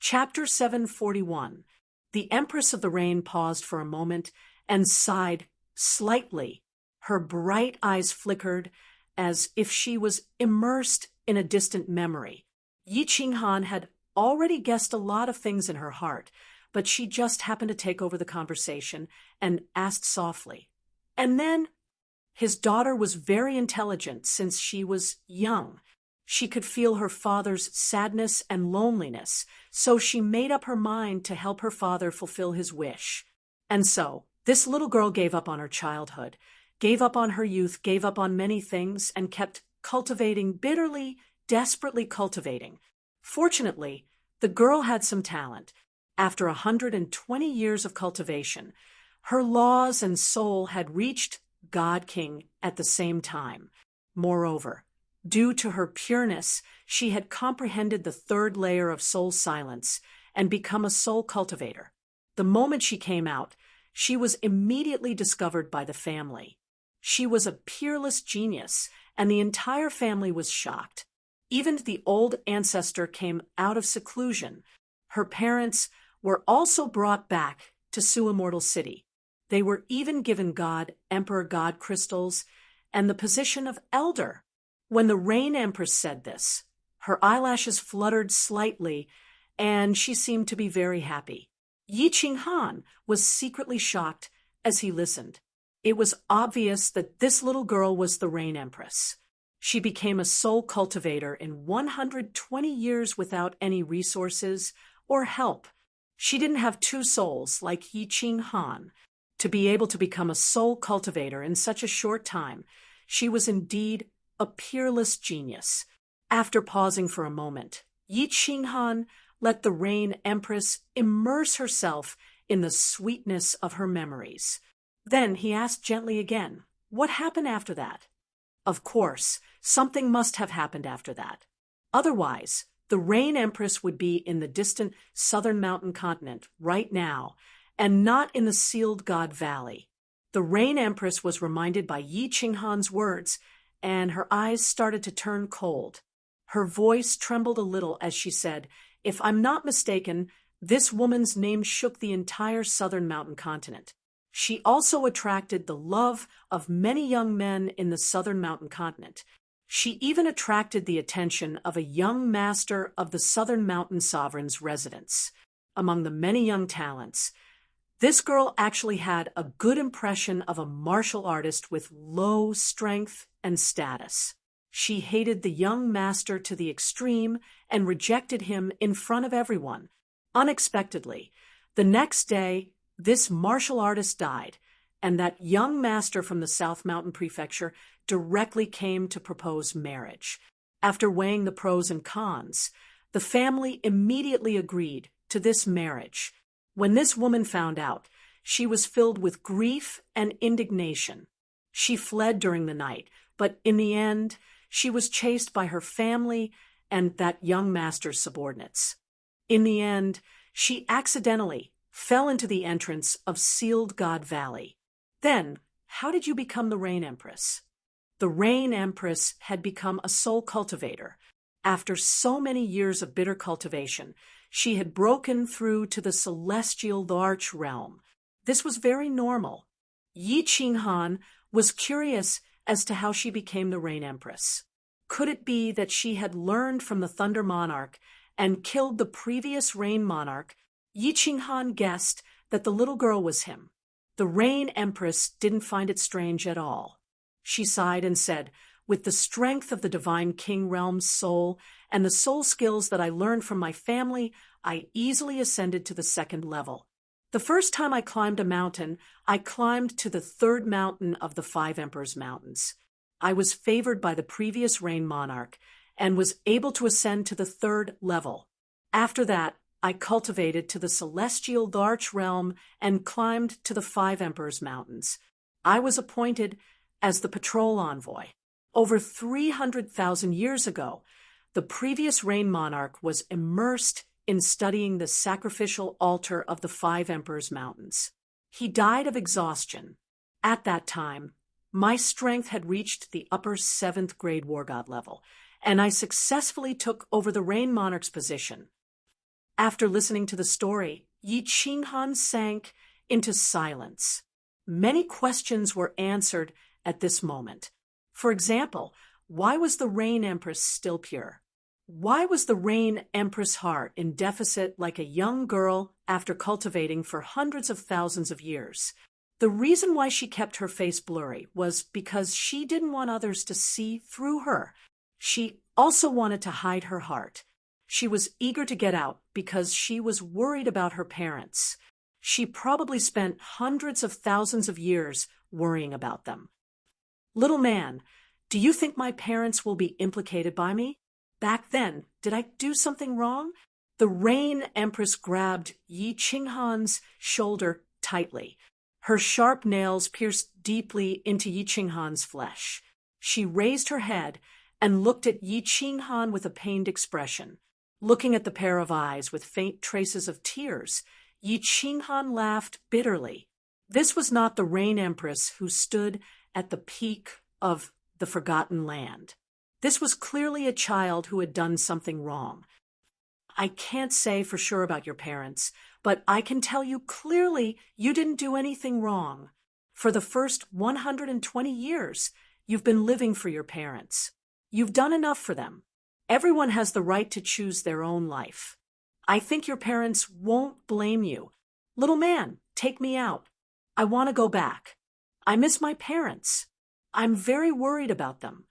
Chapter 741. The Empress of the Rain paused for a moment and sighed slightly. Her bright eyes flickered as if she was immersed in a distant memory. Yi Qinghan had already guessed a lot of things in her heart, but she just happened to take over the conversation and asked softly. And then, his daughter was very intelligent since she was young. She could feel her father's sadness and loneliness, so she made up her mind to help her father fulfill his wish. And so, this little girl gave up on her childhood, gave up on her youth, gave up on many things, and kept cultivating bitterly, desperately cultivating. Fortunately, the girl had some talent. After 120 years of cultivation, her laws and soul had reached God King at the same time. Moreover, due to her pureness, she had comprehended the third layer of soul silence and become a soul cultivator. The moment she came out, she was immediately discovered by the family. She was a peerless genius, and the entire family was shocked. Even the old ancestor came out of seclusion. Her parents were also brought back to Suimmortal City. They were even given Emperor God crystals and the position of elder. When the Rain Empress said this, her eyelashes fluttered slightly, and she seemed to be very happy. Yi Qinghan was secretly shocked as he listened. It was obvious that this little girl was the Rain Empress. She became a soul cultivator in 120 years without any resources or help. She didn't have two souls like Yi Qinghan. To be able to become a soul cultivator in such a short time, she was indeed a peerless genius. After pausing for a moment, Yi Qinghan let the Rain Empress immerse herself in the sweetness of her memories. Then he asked gently again, "What happened after that?" Of course, something must have happened after that. Otherwise, the Rain Empress would be in the distant southern mountain continent right now, and not in the sealed God Valley. The Rain Empress was reminded by Yi Qinghan's words, and her eyes started to turn cold. Her voice trembled a little as she said, "If I'm not mistaken, this woman's name shook the entire southern mountain continent. She also attracted the love of many young men in the southern mountain continent. She even attracted the attention of a young master of the southern mountain sovereign's residence. Among the many young talents, this girl actually had a good impression of a martial artist with low strength and status. She hated the young master to the extreme and rejected him in front of everyone. Unexpectedly, the next day, this martial artist died, and that young master from the South Mountain Prefecture directly came to propose marriage. After weighing the pros and cons, the family immediately agreed to this marriage. When this woman found out, she was filled with grief and indignation. She fled during the night, but in the end, she was chased by her family and that young master's subordinates. In the end, she accidentally fell into the entrance of Sealed God Valley. Then, how did you become the Rain Empress? The Rain Empress had become a soul cultivator. After so many years of bitter cultivation, she had broken through to the celestial large realm. This was very normal. Yi Qinghan was curious as to how she became the Rain Empress. Could it be that she had learned from the Thunder Monarch and killed the previous Rain Monarch? Yi Qinghan guessed that the little girl was him. The Rain Empress didn't find it strange at all. She sighed and said, "With the strength of the Divine King Realm's soul and the soul skills that I learned from my family, I easily ascended to the second level. The first time I climbed a mountain, I climbed to the third mountain of the 5 Emperors' Mountains. I was favored by the previous Rain Monarch and was able to ascend to the third level. After that, I cultivated to the celestial large realm and climbed to the 5 Emperors' Mountains. I was appointed as the patrol envoy. Over 300,000 years ago, the previous Rain Monarch was immersed in studying the sacrificial altar of the 5 Emperors' Mountains. He died of exhaustion. At that time, my strength had reached the upper 7th grade war god level, and I successfully took over the Rain Monarch's position. After listening to the story, Yi Qinghan sank into silence. Many questions were answered at this moment. For example, why was the Rain Empress still pure? Why was the Rain Empress heart in deficit like a young girl after cultivating for hundreds of thousands of years? The reason why she kept her face blurry was because she didn't want others to see through her. She also wanted to hide her heart. She was eager to get out because she was worried about her parents. She probably spent hundreds of thousands of years worrying about them. Little man, do you think my parents will be implicated by me? Back then, did I do something wrong? The Rain Empress grabbed Yi Qinghan's shoulder tightly. Her sharp nails pierced deeply into Yi Qinghan's flesh. She raised her head and looked at Yi Qinghan with a pained expression. Looking at the pair of eyes with faint traces of tears, Yi Qinghan laughed bitterly. This was not the Rain Empress who stood at the peak of the Forgotten Land. This was clearly a child who had done something wrong. I can't say for sure about your parents, but I can tell you clearly you didn't do anything wrong. For the first 120 years, you've been living for your parents. You've done enough for them. Everyone has the right to choose their own life. I think your parents won't blame you. Little man, take me out. I want to go back. I miss my parents. I'm very worried about them.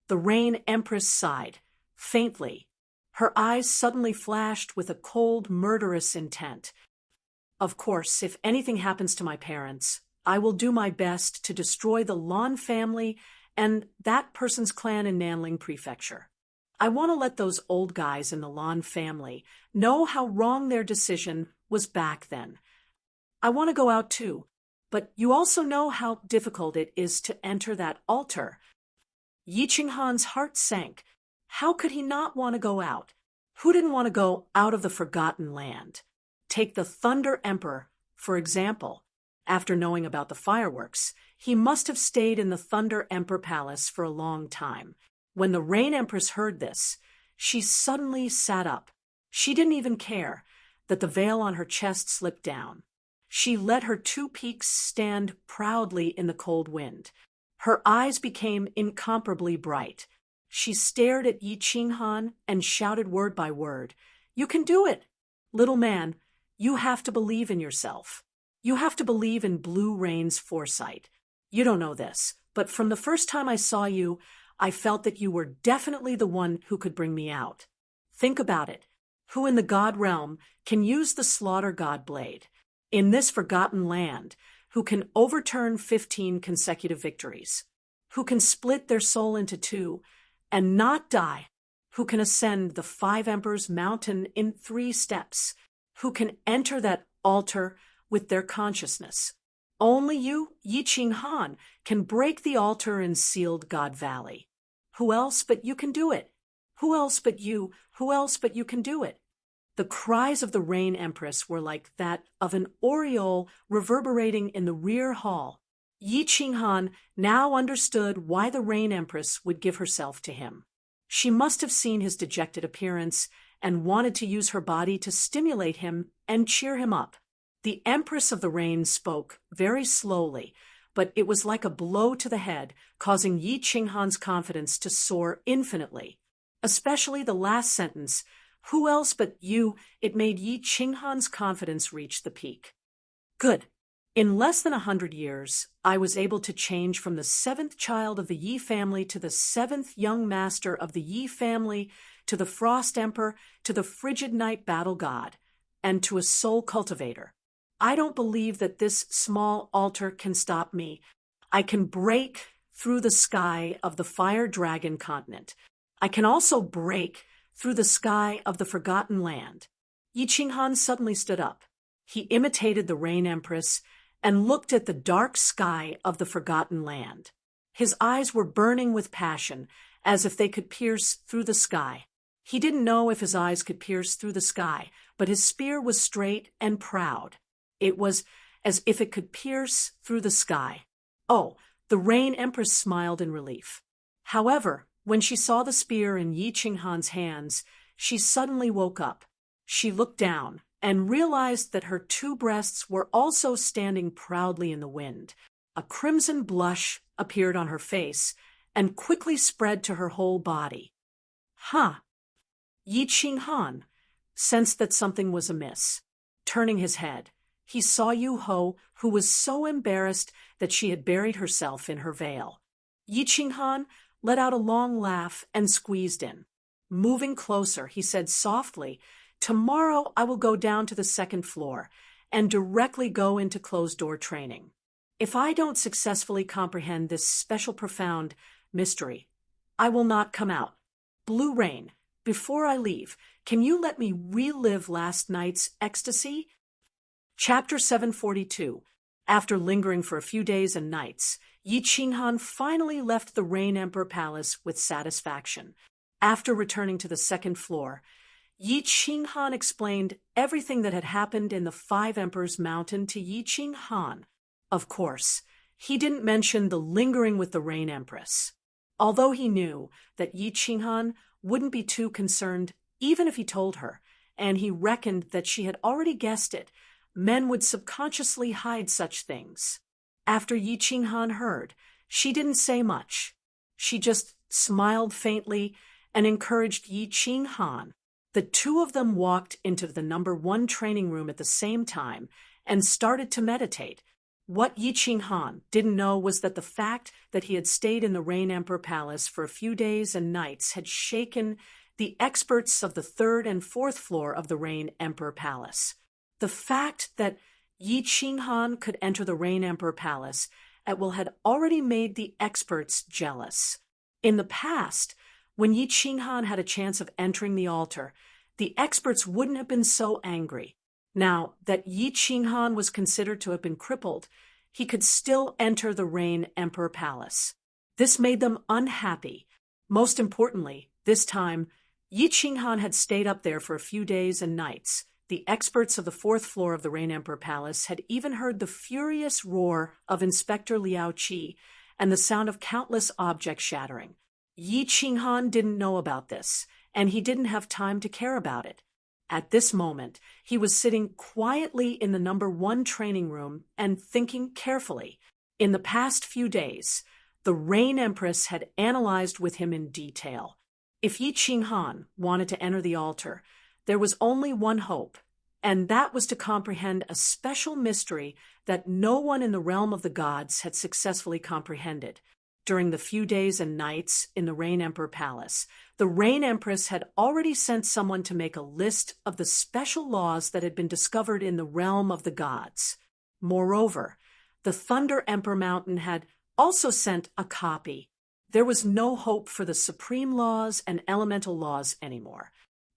The Rain Empress sighed, faintly. Her eyes suddenly flashed with a cold, murderous intent. Of course, if anything happens to my parents, I will do my best to destroy the Lan family and that person's clan in Nanling Prefecture. I want to let those old guys in the Lan family know how wrong their decision was back then. I want to go out too, but you also know how difficult it is to enter that altar. Yi Qinghan's heart sank. How could he not want to go out? Who didn't want to go out of the Forgotten Land? Take the Thunder Emperor, for example. After knowing about the fireworks, he must have stayed in the Thunder Emperor Palace for a long time. When the Rain Empress heard this, she suddenly sat up. She didn't even care that the veil on her chest slipped down. She let her two peaks stand proudly in the cold wind. Her eyes became incomparably bright. She stared at Yi Qinghan and shouted word by word, "You can do it! Little man, you have to believe in yourself. You have to believe in Blue Rain's foresight. You don't know this, but from the first time I saw you, I felt that you were definitely the one who could bring me out. Think about it. Who in the god realm can use the slaughter god blade? In this forgotten land, who can overturn 15 consecutive victories? Who can split their soul into two and not die? Who can ascend the 5 Emperors mountain in 3 steps? Who can enter that altar with their consciousness? Only you, Yi Qinghan, can break the altar in sealed God Valley. Who else but you can do it? Who else but you? Who else but you can do it? The cries of the Rain Empress were like that of an aureole reverberating in the rear hall. Yi Qinghan now understood why the Rain Empress would give herself to him. She must have seen his dejected appearance and wanted to use her body to stimulate him and cheer him up. The Empress of the Rain spoke very slowly, but it was like a blow to the head, causing Yi Qinghan's confidence to soar infinitely. Especially the last sentence, "Who else but you?" It made Yi Qinghan's confidence reach the peak. Good. In less than 100 years, I was able to change from the 7th child of the Yi family to the 7th young master of the Yi family, to the Frost Emperor, to the Frigid Night Battle God, and to a soul cultivator. I don't believe that this small altar can stop me. I can break through the sky of the Fire Dragon continent. I can also break through the sky of the Forgotten Land. Yi Qinghan suddenly stood up. He imitated the Rain Empress and looked at the dark sky of the Forgotten Land. His eyes were burning with passion, as if they could pierce through the sky. He didn't know if his eyes could pierce through the sky, but his spear was straight and proud. It was as if it could pierce through the sky. Oh, the Rain Empress smiled in relief. However, when she saw the spear in Yi Qinghan's hands, she suddenly woke up. She looked down and realized that her two breasts were also standing proudly in the wind. A crimson blush appeared on her face and quickly spread to her whole body. Huh. Yi Qinghan sensed that something was amiss. Turning his head, he saw Yu Ho, who was so embarrassed that she had buried herself in her veil. Yi Qinghan let out a long laugh and squeezed in. Moving closer, he said softly, "Tomorrow I will go down to the second floor and directly go into closed-door training. If I don't successfully comprehend this special profound mystery, I will not come out. Blue Rain, before I leave, can you let me relive last night's ecstasy?" Chapter 742. After lingering for a few days and nights, Yi Qinghan finally left the Rain Emperor Palace with satisfaction. After returning to the second floor, Yi Qinghan explained everything that had happened in the Five Emperors Mountain to Yi Qinghan. Of course, he didn't mention the lingering with the Rain Empress. Although he knew that Yi Qinghan wouldn't be too concerned even if he told her, and he reckoned that she had already guessed it, men would subconsciously hide such things. After Yi Qinghan heard, she didn't say much. She just smiled faintly and encouraged Yi Qinghan. The two of them walked into the number 1 training room at the same time and started to meditate. What Yi Qinghan didn't know was that the fact that he had stayed in the Rain Emperor Palace for a few days and nights had shaken the experts of the 3rd and 4th floor of the Rain Emperor Palace. The fact that Yi Qinghan could enter the Rain Emperor Palace at will had already made the experts jealous. In the past, when Yi Qinghan had a chance of entering the altar, the experts wouldn't have been so angry. Now that Yi Qinghan was considered to have been crippled, he could still enter the Rain Emperor Palace. This made them unhappy. Most importantly, this time, Yi Qinghan had stayed up there for a few days and nights. The experts of the 4th floor of the Rain Emperor Palace had even heard the furious roar of Inspector Liao Qi and the sound of countless objects shattering. Yi Qinghan didn't know about this, and he didn't have time to care about it. At this moment, he was sitting quietly in the number 1 training room and thinking carefully. In the past few days, the Rain Empress had analyzed with him in detail. If Yi Qinghan wanted to enter the altar, there was only one hope, and that was to comprehend a special mystery that no one in the realm of the gods had successfully comprehended. During the few days and nights in the Rain Emperor Palace, the Rain Empress had already sent someone to make a list of the special laws that had been discovered in the realm of the gods. Moreover, the Thunder Emperor Mountain had also sent a copy. There was no hope for the supreme laws and elemental laws anymore.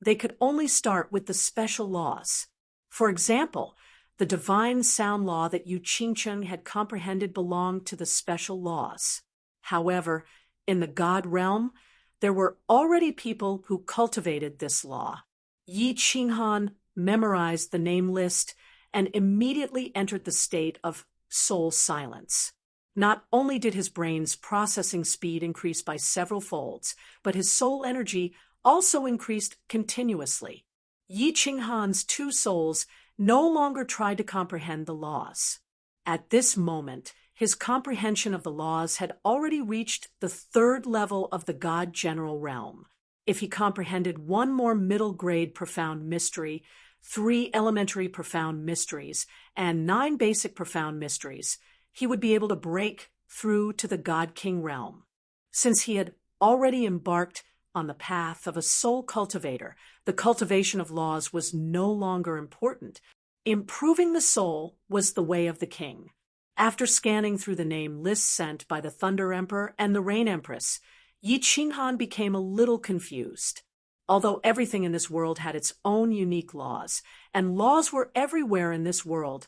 They could only start with the special laws. For example, the divine sound law that Yu Qingcheng had comprehended belonged to the special laws. However, in the god realm, there were already people who cultivated this law. Yi Qinghan memorized the name list and immediately entered the state of soul silence. Not only did his brain's processing speed increase by several folds, but his soul energy also increased continuously. Yi Qinghan's 2 souls no longer tried to comprehend the laws. At this moment, his comprehension of the laws had already reached the 3rd level of the God General realm. If he comprehended 1 more middle-grade profound mystery, 3 elementary profound mysteries, and 9 basic profound mysteries, he would be able to break through to the God King realm. Since he had already embarked on the path of a soul cultivator, the cultivation of laws was no longer important. Improving the soul was the way of the king. After scanning through the name lists sent by the Thunder Emperor and the Rain Empress, Yi Qinghan became a little confused. Although everything in this world had its own unique laws, and laws were everywhere in this world,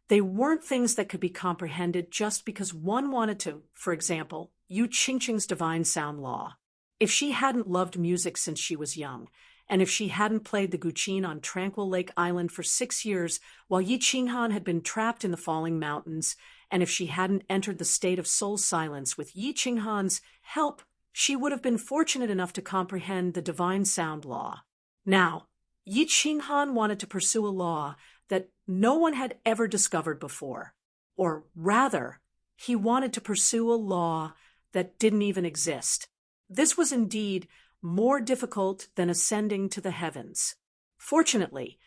they weren't things that could be comprehended just because one wanted to. For example, Yu Qingcheng's divine sound law. If she hadn't loved music since she was young, and if she hadn't played the guqin on Tranquil Lake Island for 6 years while Yi Qinghan had been trapped in the falling mountains, and if she hadn't entered the state of soul silence with Yi Qinghan's help, she would have been fortunate enough to comprehend the divine sound law. Now, Yi Qinghan wanted to pursue a law that no one had ever discovered before. Or rather, he wanted to pursue a law that didn't even exist. This was indeed more difficult than ascending to the heavens. Fortunately,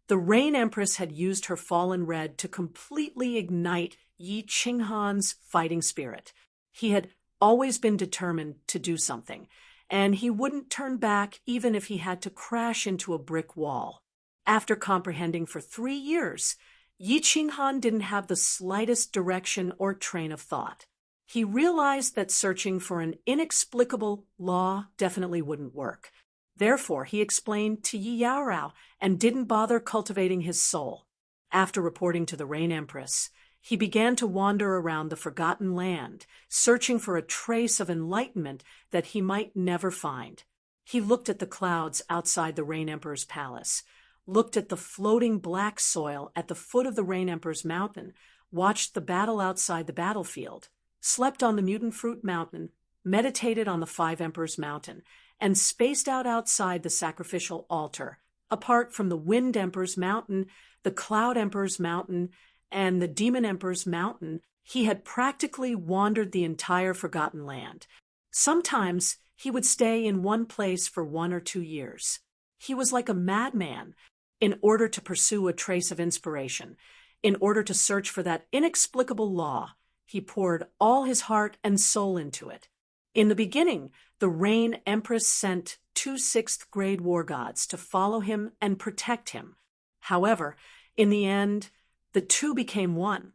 the Rain Empress had used her fallen red to completely ignite Yi Qinghan's fighting spirit. He had always been determined to do something, and he wouldn't turn back even if he had to crash into a brick wall. After comprehending for 3 years, Yi Qinghan didn't have the slightest direction or train of thought. He realized that searching for an inexplicable law definitely wouldn't work. Therefore, he explained to Yi Yaorao and didn't bother cultivating his soul. After reporting to the Rain Empress, he began to wander around the forgotten land, searching for a trace of enlightenment that he might never find. He looked at the clouds outside the Rain Emperor's palace, looked at the floating black soil at the foot of the Rain Emperor's mountain, watched the battle outside the battlefield, slept on the Mutant Fruit Mountain, meditated on the Five Emperors Mountain, and spaced out outside the sacrificial altar, apart from the Wind Emperor's Mountain, the Cloud Emperor's Mountain, and the Demon Emperor's Mountain. He had practically wandered the entire Forgotten Land. Sometimes he would stay in one place for 1 or 2 years. He was like a madman in order to pursue a trace of inspiration, in order to search for that inexplicable law. He poured all his heart and soul into it. In the beginning, the Rain Empress sent 2 6th-grade war gods to follow him and protect him. However, in the end, the two became one,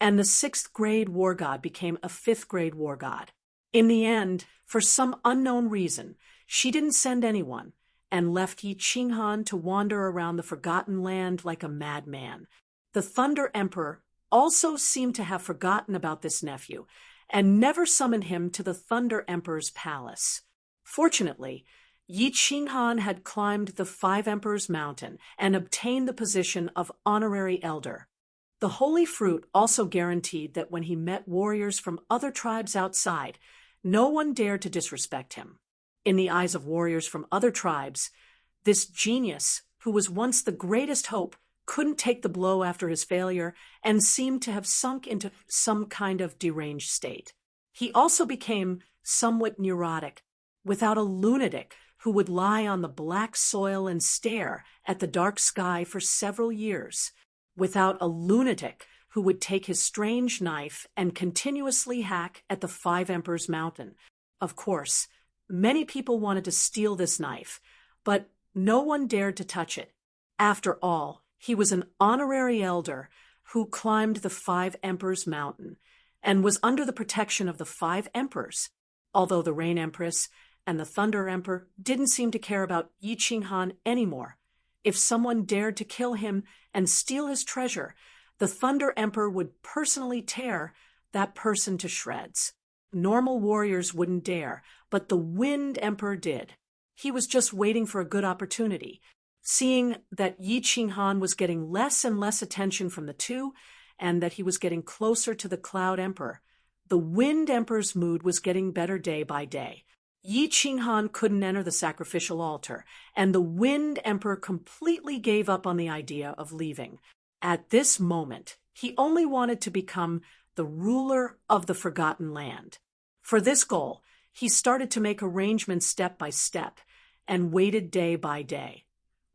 and the 6th-grade war god became a 5th-grade war god. In the end, for some unknown reason, she didn't send anyone and left Yi Qinghan to wander around the Forgotten Land like a madman. The Thunder Emperor also seemed to have forgotten about this nephew and never summoned him to the Thunder Emperor's palace. Fortunately, Yi Qinghan had climbed the Five Emperors Mountain and obtained the position of honorary elder. The holy fruit also guaranteed that when he met warriors from other tribes outside, no one dared to disrespect him. In the eyes of warriors from other tribes, this genius, who was once the greatest hope, couldn't take the blow after his failure and seemed to have sunk into some kind of deranged state. He also became somewhat neurotic, without a lunatic who would lie on the black soil and stare at the dark sky for several years, without a lunatic who would take his strange knife and continuously hack at the Five Emperors Mountain. Of course, many people wanted to steal this knife, but no one dared to touch it. After all, he was an honorary elder who climbed the Five Emperors Mountain and was under the protection of the Five Emperors, although the Rain Empress and the Thunder Emperor didn't seem to care about Yi Qinghan anymore. If someone dared to kill him and steal his treasure, the Thunder Emperor would personally tear that person to shreds. Normal warriors wouldn't dare, but the Wind Emperor did. He was just waiting for a good opportunity. Seeing that Yi Qinghan was getting less and less attention from the two, and that he was getting closer to the Cloud Emperor, the Wind Emperor's mood was getting better day by day. Yi Qinghan couldn't enter the sacrificial altar, and the Wind Emperor completely gave up on the idea of leaving. At this moment, he only wanted to become the ruler of the Forgotten Land. For this goal, he started to make arrangements step by step, and waited day by day.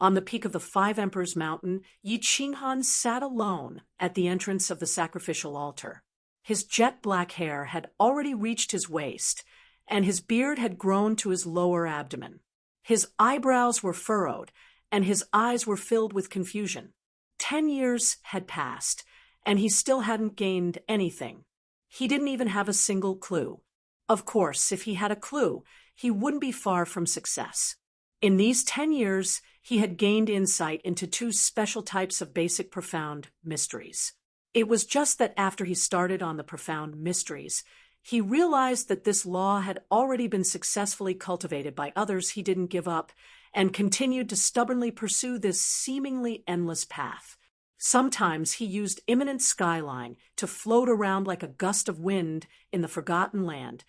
On the peak of the Five Emperors Mountain, Yi Qinghan sat alone at the entrance of the sacrificial altar. His jet-black hair had already reached his waist, and his beard had grown to his lower abdomen. His eyebrows were furrowed, and his eyes were filled with confusion. 10 years had passed, and he still hadn't gained anything. He didn't even have a single clue. Of course, if he had a clue, he wouldn't be far from success. In these 10 years, he had gained insight into 2 special types of basic profound mysteries. It was just that after he started on the profound mysteries, he realized that this law had already been successfully cultivated by others. He didn't give up and continued to stubbornly pursue this seemingly endless path. Sometimes he used imminent skyline to float around like a gust of wind in the Forgotten Land,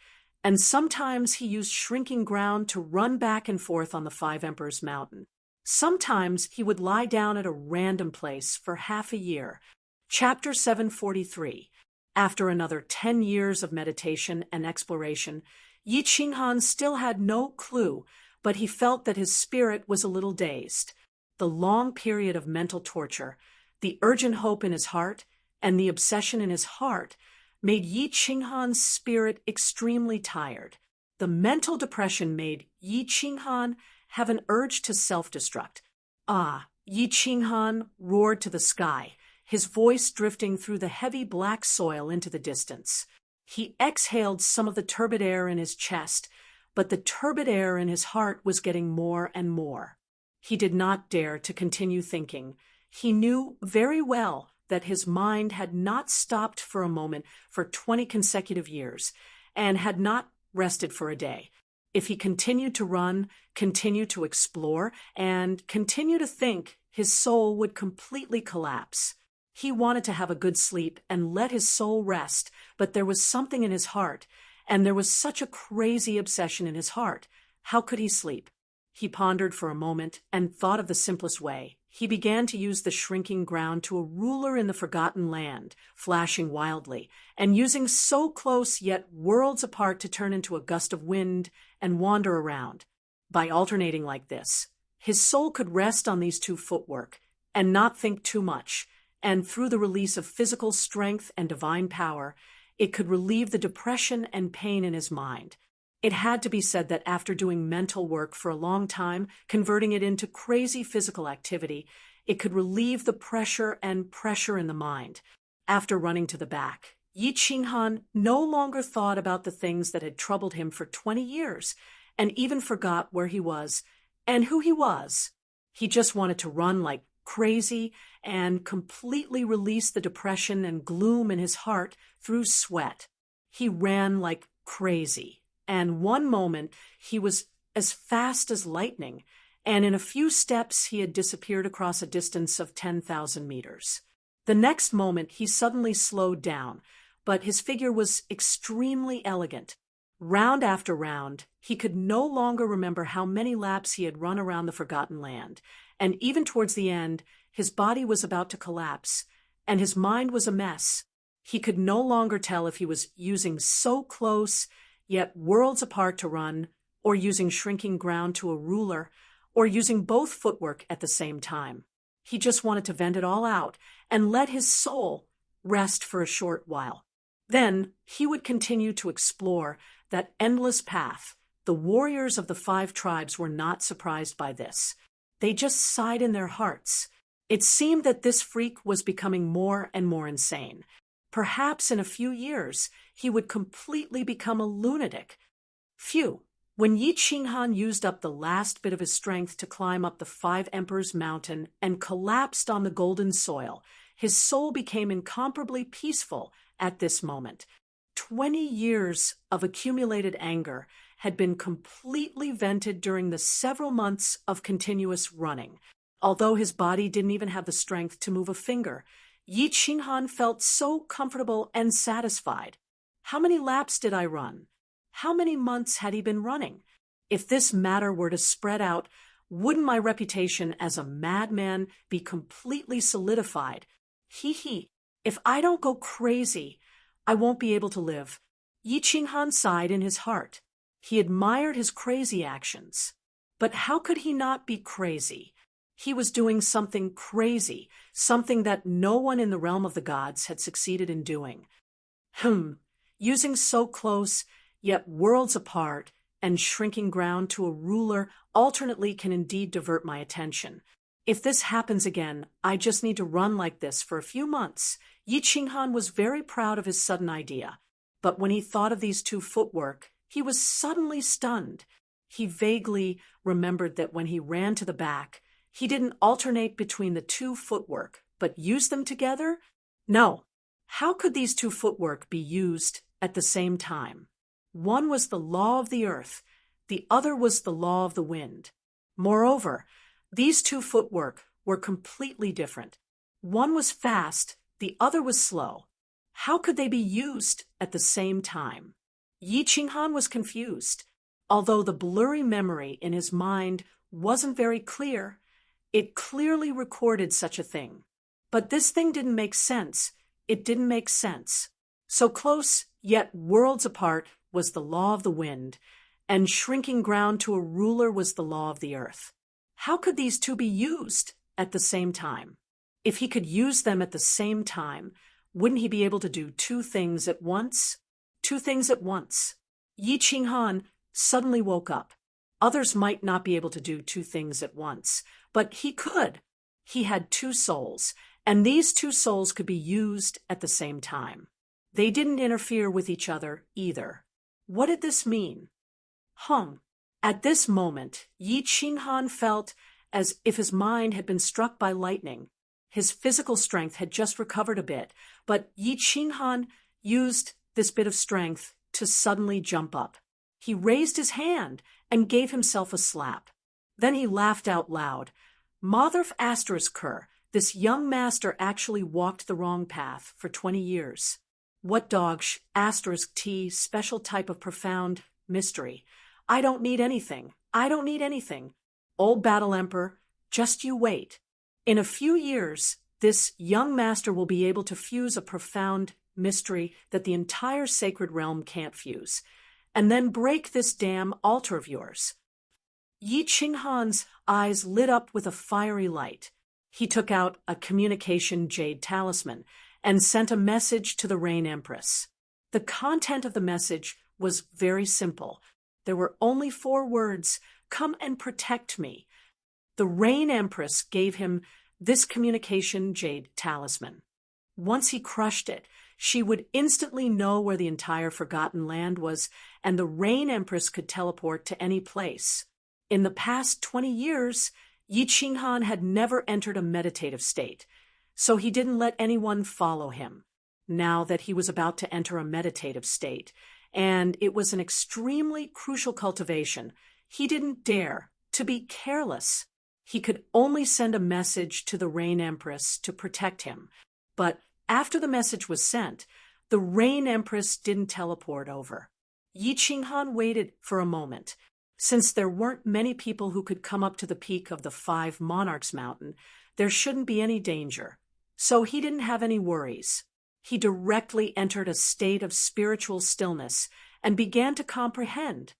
and sometimes he used shrinking ground to run back and forth on the Five Emperors Mountain. Sometimes he would lie down at a random place for half a year. Chapter 743. After another 10 years of meditation and exploration, Yi Qinghan still had no clue, but he felt that his spirit was a little dazed. The long period of mental torture, the urgent hope in his heart, and the obsession in his heart made Yi Qinghan's spirit extremely tired. The mental depression made Yi Qinghan have an urge to self-destruct. Ah, Yi Qinghan roared to the sky, his voice drifting through the heavy black soil into the distance. He exhaled some of the turbid air in his chest, but the turbid air in his heart was getting more and more. He did not dare to continue thinking. He knew very well that his mind had not stopped for a moment for 20 consecutive years, and had not rested for a day. If he continued to run, continue to explore, and continue to think, his soul would completely collapse. He wanted to have a good sleep and let his soul rest, but there was something in his heart, and there was such a crazy obsession in his heart. How could he sleep? He pondered for a moment and thought of the simplest way. He began to use the shrinking ground to a ruler in the forgotten land, flashing wildly, and using so close yet worlds apart to turn into a gust of wind and wander around. By alternating like this, his soul could rest on these two footwork and not think too much, and through the release of physical strength and divine power, it could relieve the depression and pain in his mind. It had to be said that after doing mental work for a long time, converting it into crazy physical activity, it could relieve the pressure in the mind. After running to the back, Yi Qinghan no longer thought about the things that had troubled him for 20 years, and even forgot where he was and who he was. He just wanted to run like crazy and completely release the depression and gloom in his heart through sweat. He ran like crazy. And one moment he was as fast as lightning, and in a few steps he had disappeared across a distance of 10,000 meters. The next moment he suddenly slowed down, but his figure was extremely elegant. Round after round, he could no longer remember how many laps he had run around the forgotten land, and even towards the end, his body was about to collapse, and his mind was a mess. He could no longer tell if he was using so close yet worlds apart to run, or using shrinking ground to a ruler, or using both footwork at the same time. He just wanted to vent it all out and let his soul rest for a short while. Then he would continue to explore that endless path. The warriors of the 5 tribes were not surprised by this. They just sighed in their hearts. It seemed that this freak was becoming more and more insane. Perhaps in a few years, he would completely become a lunatic. Phew! When Yi Qinghan used up the last bit of his strength to climb up the 5 Emperors' Mountain and collapsed on the golden soil, his soul became incomparably peaceful at this moment. 20 years of accumulated anger had been completely vented during the several months of continuous running. Although his body didn't even have the strength to move a finger, Yi Qinghan felt so comfortable and satisfied. How many laps did I run? How many months had he been running? If this matter were to spread out, wouldn't my reputation as a madman be completely solidified? If I don't go crazy, I won't be able to live. Yi Qinghan sighed in his heart. He admired his crazy actions. But how could he not be crazy? He was doing something crazy, something that no one in the realm of the gods had succeeded in doing. Using so close, yet worlds apart, and shrinking ground to a ruler alternately can indeed divert my attention. If this happens again, I just need to run like this for a few months. Yi Qinghan was very proud of his sudden idea, but when he thought of these 2 footwork, he was suddenly stunned. He vaguely remembered that when he ran to the back, he didn't alternate between the 2 footwork, but used them together? No. How could these 2 footwork be used at the same time? One was the law of the earth, the other was the law of the wind. Moreover, these 2 footwork were completely different. One was fast, the other was slow. How could they be used at the same time? Yi Qinghan was confused. Although the blurry memory in his mind wasn't very clear, It clearly recorded such a thing. But this thing didn't make sense. It didn't make sense. So close, yet worlds apart, was the law of the wind, and shrinking ground to a ruler was the law of the earth. How could these two be used at the same time? If he could use them at the same time, wouldn't he be able to do two things at once? Two things at once. Yi Qinghan suddenly woke up. Others might not be able to do two things at once, but he could. He had two souls, and these two souls could be used at the same time. They didn't interfere with each other either. What did this mean? At this moment, Yi Qinghan felt as if his mind had been struck by lightning. His physical strength had just recovered a bit, but Yi Qinghan used this bit of strength to suddenly jump up. He raised his hand and gave himself a slap. Then he laughed out loud. Motherf Asterisker, this young master actually walked the wrong path for 20 years. What dogsh, asterisk T, special type of profound mystery. I don't need anything. I don't need anything. Old Battle Emperor, just you wait. In a few years, this young master will be able to fuse a profound mystery that the entire sacred realm can't fuse, and then break this damn altar of yours. Yi Qinghan's eyes lit up with a fiery light. He took out a communication jade talisman and sent a message to the Rain Empress. The content of the message was very simple. There were only 4 words, "Come and protect me." The Rain Empress gave him this communication jade talisman. Once he crushed it, she would instantly know where the entire Forgotten Land was, and the Rain Empress could teleport to any place. In the past 20 years, Yi Qinghan had never entered a meditative state, so he didn't let anyone follow him. Now that he was about to enter a meditative state, and it was an extremely crucial cultivation, he didn't dare to be careless. He could only send a message to the Rain Empress to protect him. But after the message was sent, the Rain Empress didn't teleport over. Yi Qinghan waited for a moment. Since there weren't many people who could come up to the peak of the 5 Monarchs Mountain, there shouldn't be any danger. So he didn't have any worries. He directly entered a state of spiritual stillness and began to comprehend.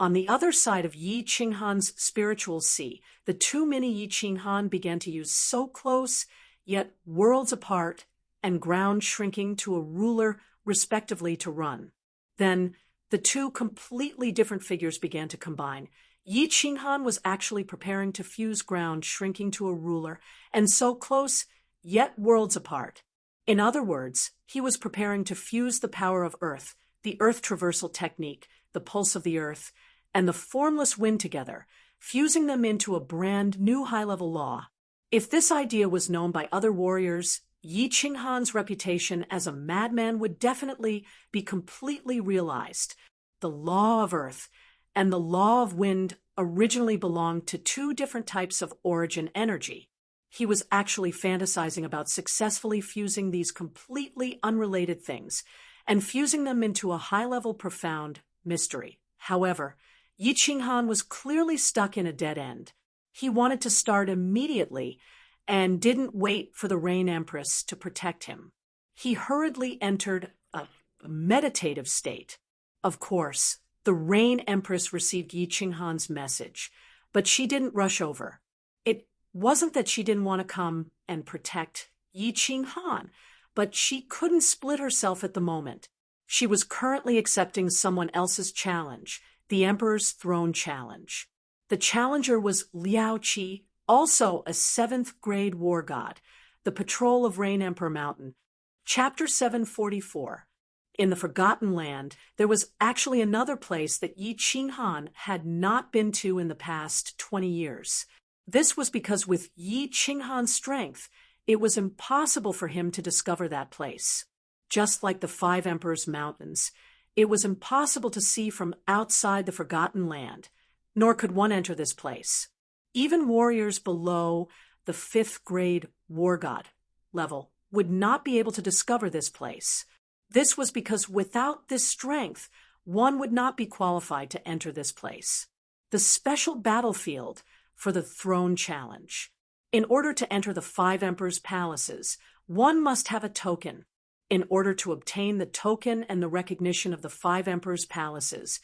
On the other side of Yi Qinghan's spiritual sea, the 2 mini Yi Qinghan began to use so close, yet worlds apart, and ground shrinking to a ruler, respectively, to run. Then, the 2 completely different figures began to combine. Yi Qinghan was actually preparing to fuse ground shrinking to a ruler, and so close, yet worlds apart. In other words, he was preparing to fuse the power of Earth, the Earth traversal technique, the pulse of the Earth, and the formless wind together, fusing them into a brand new high-level law. If this idea was known by other warriors, Yi Qinghan's reputation as a madman would definitely be completely realized. The law of Earth and the law of wind originally belonged to 2 different types of origin energy. He was actually fantasizing about successfully fusing these completely unrelated things and fusing them into a high-level profound mystery. However, Yi Qinghan was clearly stuck in a dead end. He wanted to start immediately and didn't wait for the Rain Empress to protect him. He hurriedly entered a meditative state. Of course, the Rain Empress received Yi Qinghan's message, but she didn't rush over. It wasn't that she didn't want to come and protect Yi Qinghan, but she couldn't split herself at the moment. She was currently accepting someone else's challenge, the Emperor's Throne Challenge. The challenger was Liao Qi, also a 7th grade war god, the patrol of Rain Emperor Mountain. Chapter 744. In the Forgotten Land, there was actually another place that Yi Qinghan had not been to in the past 20 years. This was because with Yi Qinghan's strength, it was impossible for him to discover that place. Just like the 5 Emperors' Mountains, it was impossible to see from outside the Forgotten Land, nor could one enter this place. Even warriors below the 5th grade war god level would not be able to discover this place. This was because without this strength, one would not be qualified to enter this place. The special battlefield for the Throne Challenge. In order to enter the 5 emperors' palaces, one must have a token. In order to obtain the token and the recognition of the 5 emperors' palaces,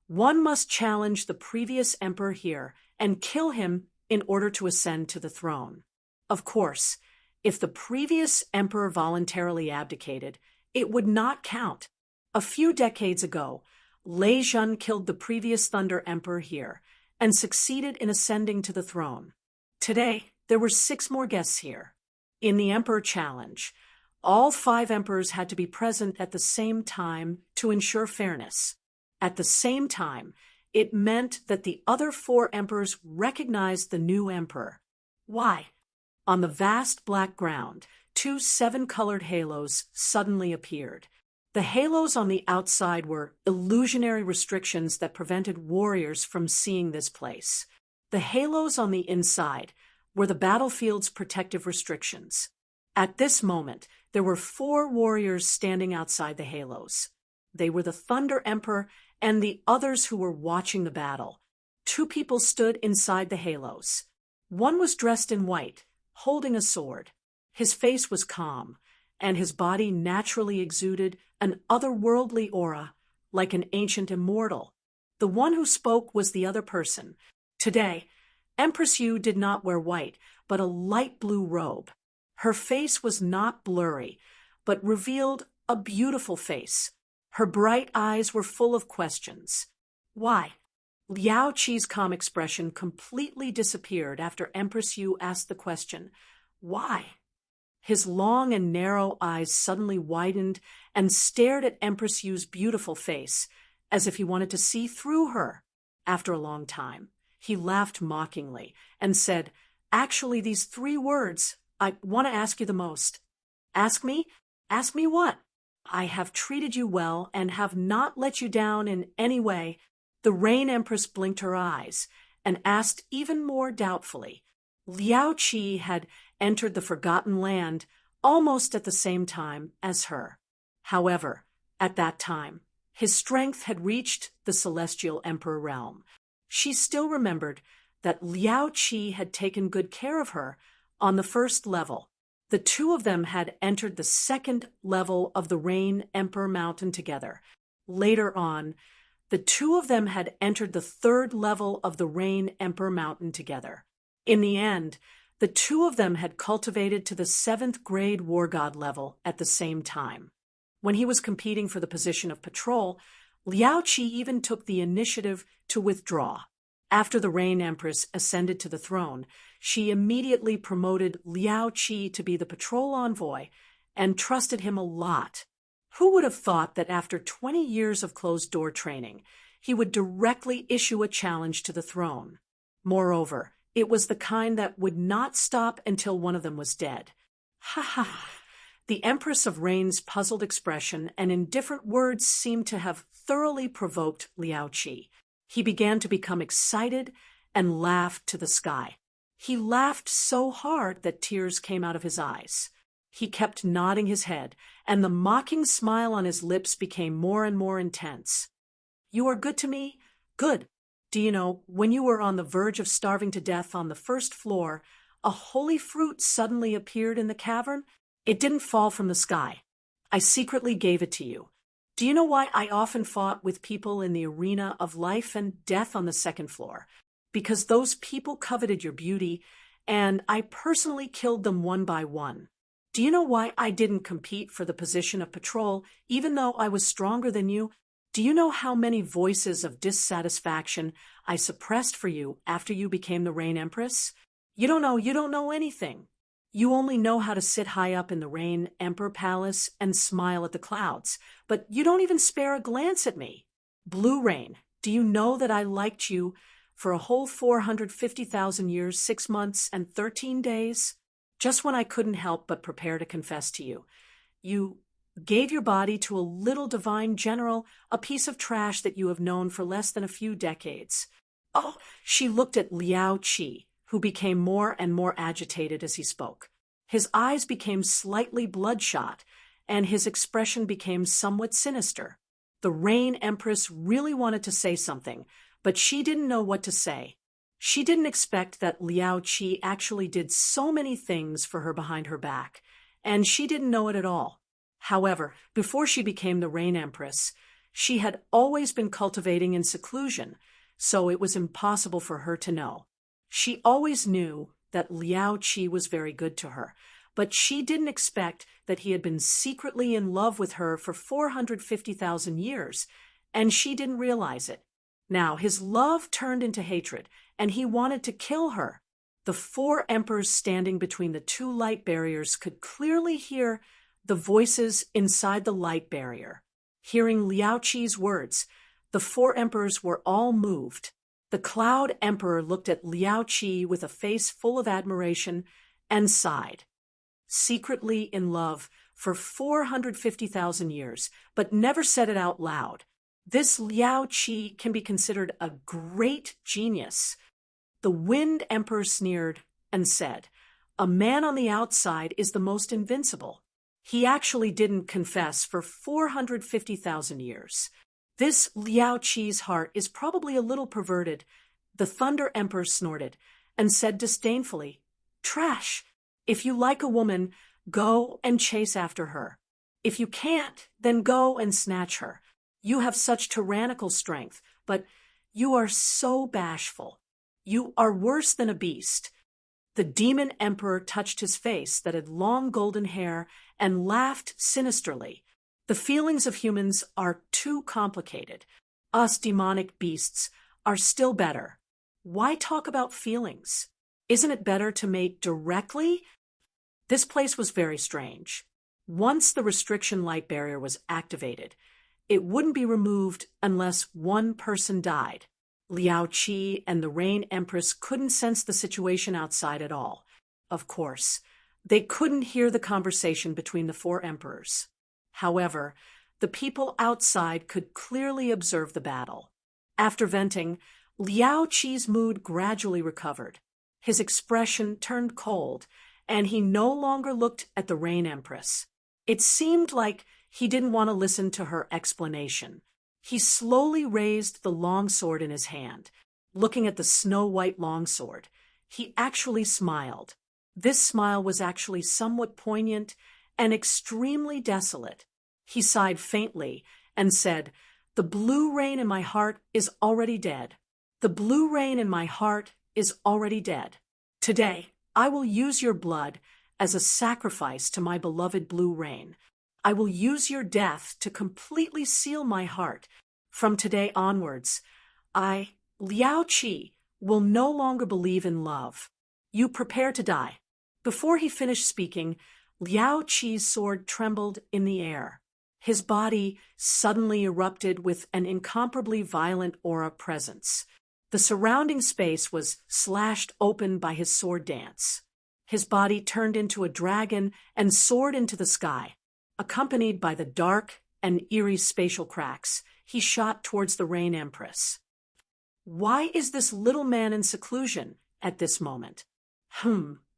one must challenge the previous emperor here and kill him in order to ascend to the throne. Of course, if the previous emperor voluntarily abdicated, it would not count. A few decades ago, Lei Jun killed the previous Thunder Emperor here and succeeded in ascending to the throne. Today, there were 6 more guests here. In the Emperor Challenge, all 5 emperors had to be present at the same time to ensure fairness. At the same time, it meant that the other 4 emperors recognized the new emperor. Why? On the vast black ground, 2 7-colored halos suddenly appeared. The halos on the outside were illusionary restrictions that prevented warriors from seeing this place. The halos on the inside were the battlefield's protective restrictions. At this moment, there were 4 warriors standing outside the halos. They were the Thunder Emperor and the others who were watching the battle. 2 people stood inside the halos. One was dressed in white, holding a sword. His face was calm, and his body naturally exuded an otherworldly aura, like an ancient immortal. The one who spoke was the other person. Today, Empress Yu did not wear white, but a light blue robe. Her face was not blurry, but revealed a beautiful face. Her bright eyes were full of questions. Why? Liao Qi's calm expression completely disappeared after Empress Yu asked the question, why? His long and narrow eyes suddenly widened and stared at Empress Yu's beautiful face, as if he wanted to see through her. After a long time, he laughed mockingly and said, "Actually, these 3 words I want to ask you the most." "Ask me? Ask me what?" "I have treated you well and have not let you down in any way." The Rain Empress blinked her eyes and asked even more doubtfully. Liao Qi had entered the Forgotten Land almost at the same time as her. However, at that time, his strength had reached the Celestial Emperor realm. She still remembered that Liao Qi had taken good care of her on the 1st level. The 2 of them had entered the 2nd level of the Rain Emperor Mountain together. Later on, the 2 of them had entered the 3rd level of the Rain Emperor Mountain together. In the end, the 2 of them had cultivated to the 7th grade War God level at the same time. When he was competing for the position of patrol, Liao Qi even took the initiative to withdraw. After the Rain Empress ascended to the throne, she immediately promoted Liao Qi to be the patrol envoy and trusted him a lot. Who would have thought that after 20 years of closed-door training, he would directly issue a challenge to the throne? Moreover, it was the kind that would not stop until one of them was dead. Ha ha! The Empress of Rain's puzzled expression and indifferent words seemed to have thoroughly provoked Liao Qi. He began to become excited and laughed to the sky. He laughed so hard that tears came out of his eyes. He kept nodding his head, and the mocking smile on his lips became more and more intense. "You are good to me? Good. Do you know, when you were on the verge of starving to death on the 1st floor, a holy fruit suddenly appeared in the cavern? It didn't fall from the sky. I secretly gave it to you. Do you know why I often fought with people in the arena of life and death on the 2nd floor? Because those people coveted your beauty, and I personally killed them one by one. Do you know why I didn't compete for the position of patrol, even though I was stronger than you? Do you know how many voices of dissatisfaction I suppressed for you after you became the Rain Empress? You don't know anything. You only know how to sit high up in the Rain Emperor Palace and smile at the clouds, but you don't even spare a glance at me. Blue Rain, do you know that I liked you for a whole 450,000 years, 6 months, and 13 days? Just when I couldn't help but prepare to confess to you. You gave your body to a little divine general, a piece of trash that you have known for less than a few decades." Oh, she looked at Liao Qi, who became more and more agitated as he spoke. His eyes became slightly bloodshot, and his expression became somewhat sinister. The Rain Empress really wanted to say something, but she didn't know what to say. She didn't expect that Liao Qi actually did so many things for her behind her back, and she didn't know it at all. However, before she became the Rain Empress, she had always been cultivating in seclusion, so it was impossible for her to know. She always knew that Liao Qi was very good to her, but she didn't expect that he had been secretly in love with her for 450,000 years, and she didn't realize it. Now, his love turned into hatred, and he wanted to kill her. The four emperors standing between the two light barriers could clearly hear the voices inside the light barrier. Hearing Liao Qi's words, the four emperors were all moved. The Cloud Emperor looked at Liao Qi with a face full of admiration and sighed. Secretly in love for 450,000 years, but never said it out loud. This Liao Qi can be considered a great genius. The Wind Emperor sneered and said, "A man on the outside is the most invincible." He actually didn't confess for 450,000 years. This Liao Qi's heart is probably a little perverted. The Thunder Emperor snorted and said disdainfully, "Trash! If you like a woman, go and chase after her. If you can't, then go and snatch her. You have such tyrannical strength, but you are so bashful. You are worse than a beast." The Demon Emperor touched his face that had long golden hair and laughed sinisterly. The feelings of humans are too complicated. Us demonic beasts are still better. Why talk about feelings? Isn't it better to mate directly? This place was very strange. Once the restriction light barrier was activated, it wouldn't be removed unless one person died. Liao Qi and the Rain Empress couldn't sense the situation outside at all. Of course, they couldn't hear the conversation between the four emperors. However, the people outside could clearly observe the battle. After venting, Liao Qi's mood gradually recovered. His expression turned cold, and he no longer looked at the Rain Empress. It seemed like he didn't want to listen to her explanation. He slowly raised the longsword in his hand. Looking at the snow-white longsword, he actually smiled. This smile was actually somewhat poignant and extremely desolate. He sighed faintly and said, "The blue rain in my heart is already dead. The blue rain in my heart is already dead. Today, I will use your blood as a sacrifice to my beloved blue rain. I will use your death to completely seal my heart. From today onwards, I, Liao Qi, will no longer believe in love. You prepare to die." Before he finished speaking, Liao Qi's sword trembled in the air. His body suddenly erupted with an incomparably violent aura presence. The surrounding space was slashed open by his sword dance. His body turned into a dragon and soared into the sky. Accompanied by the dark and eerie spatial cracks, he shot towards the Rain Empress. Why is this little man in seclusion at this moment?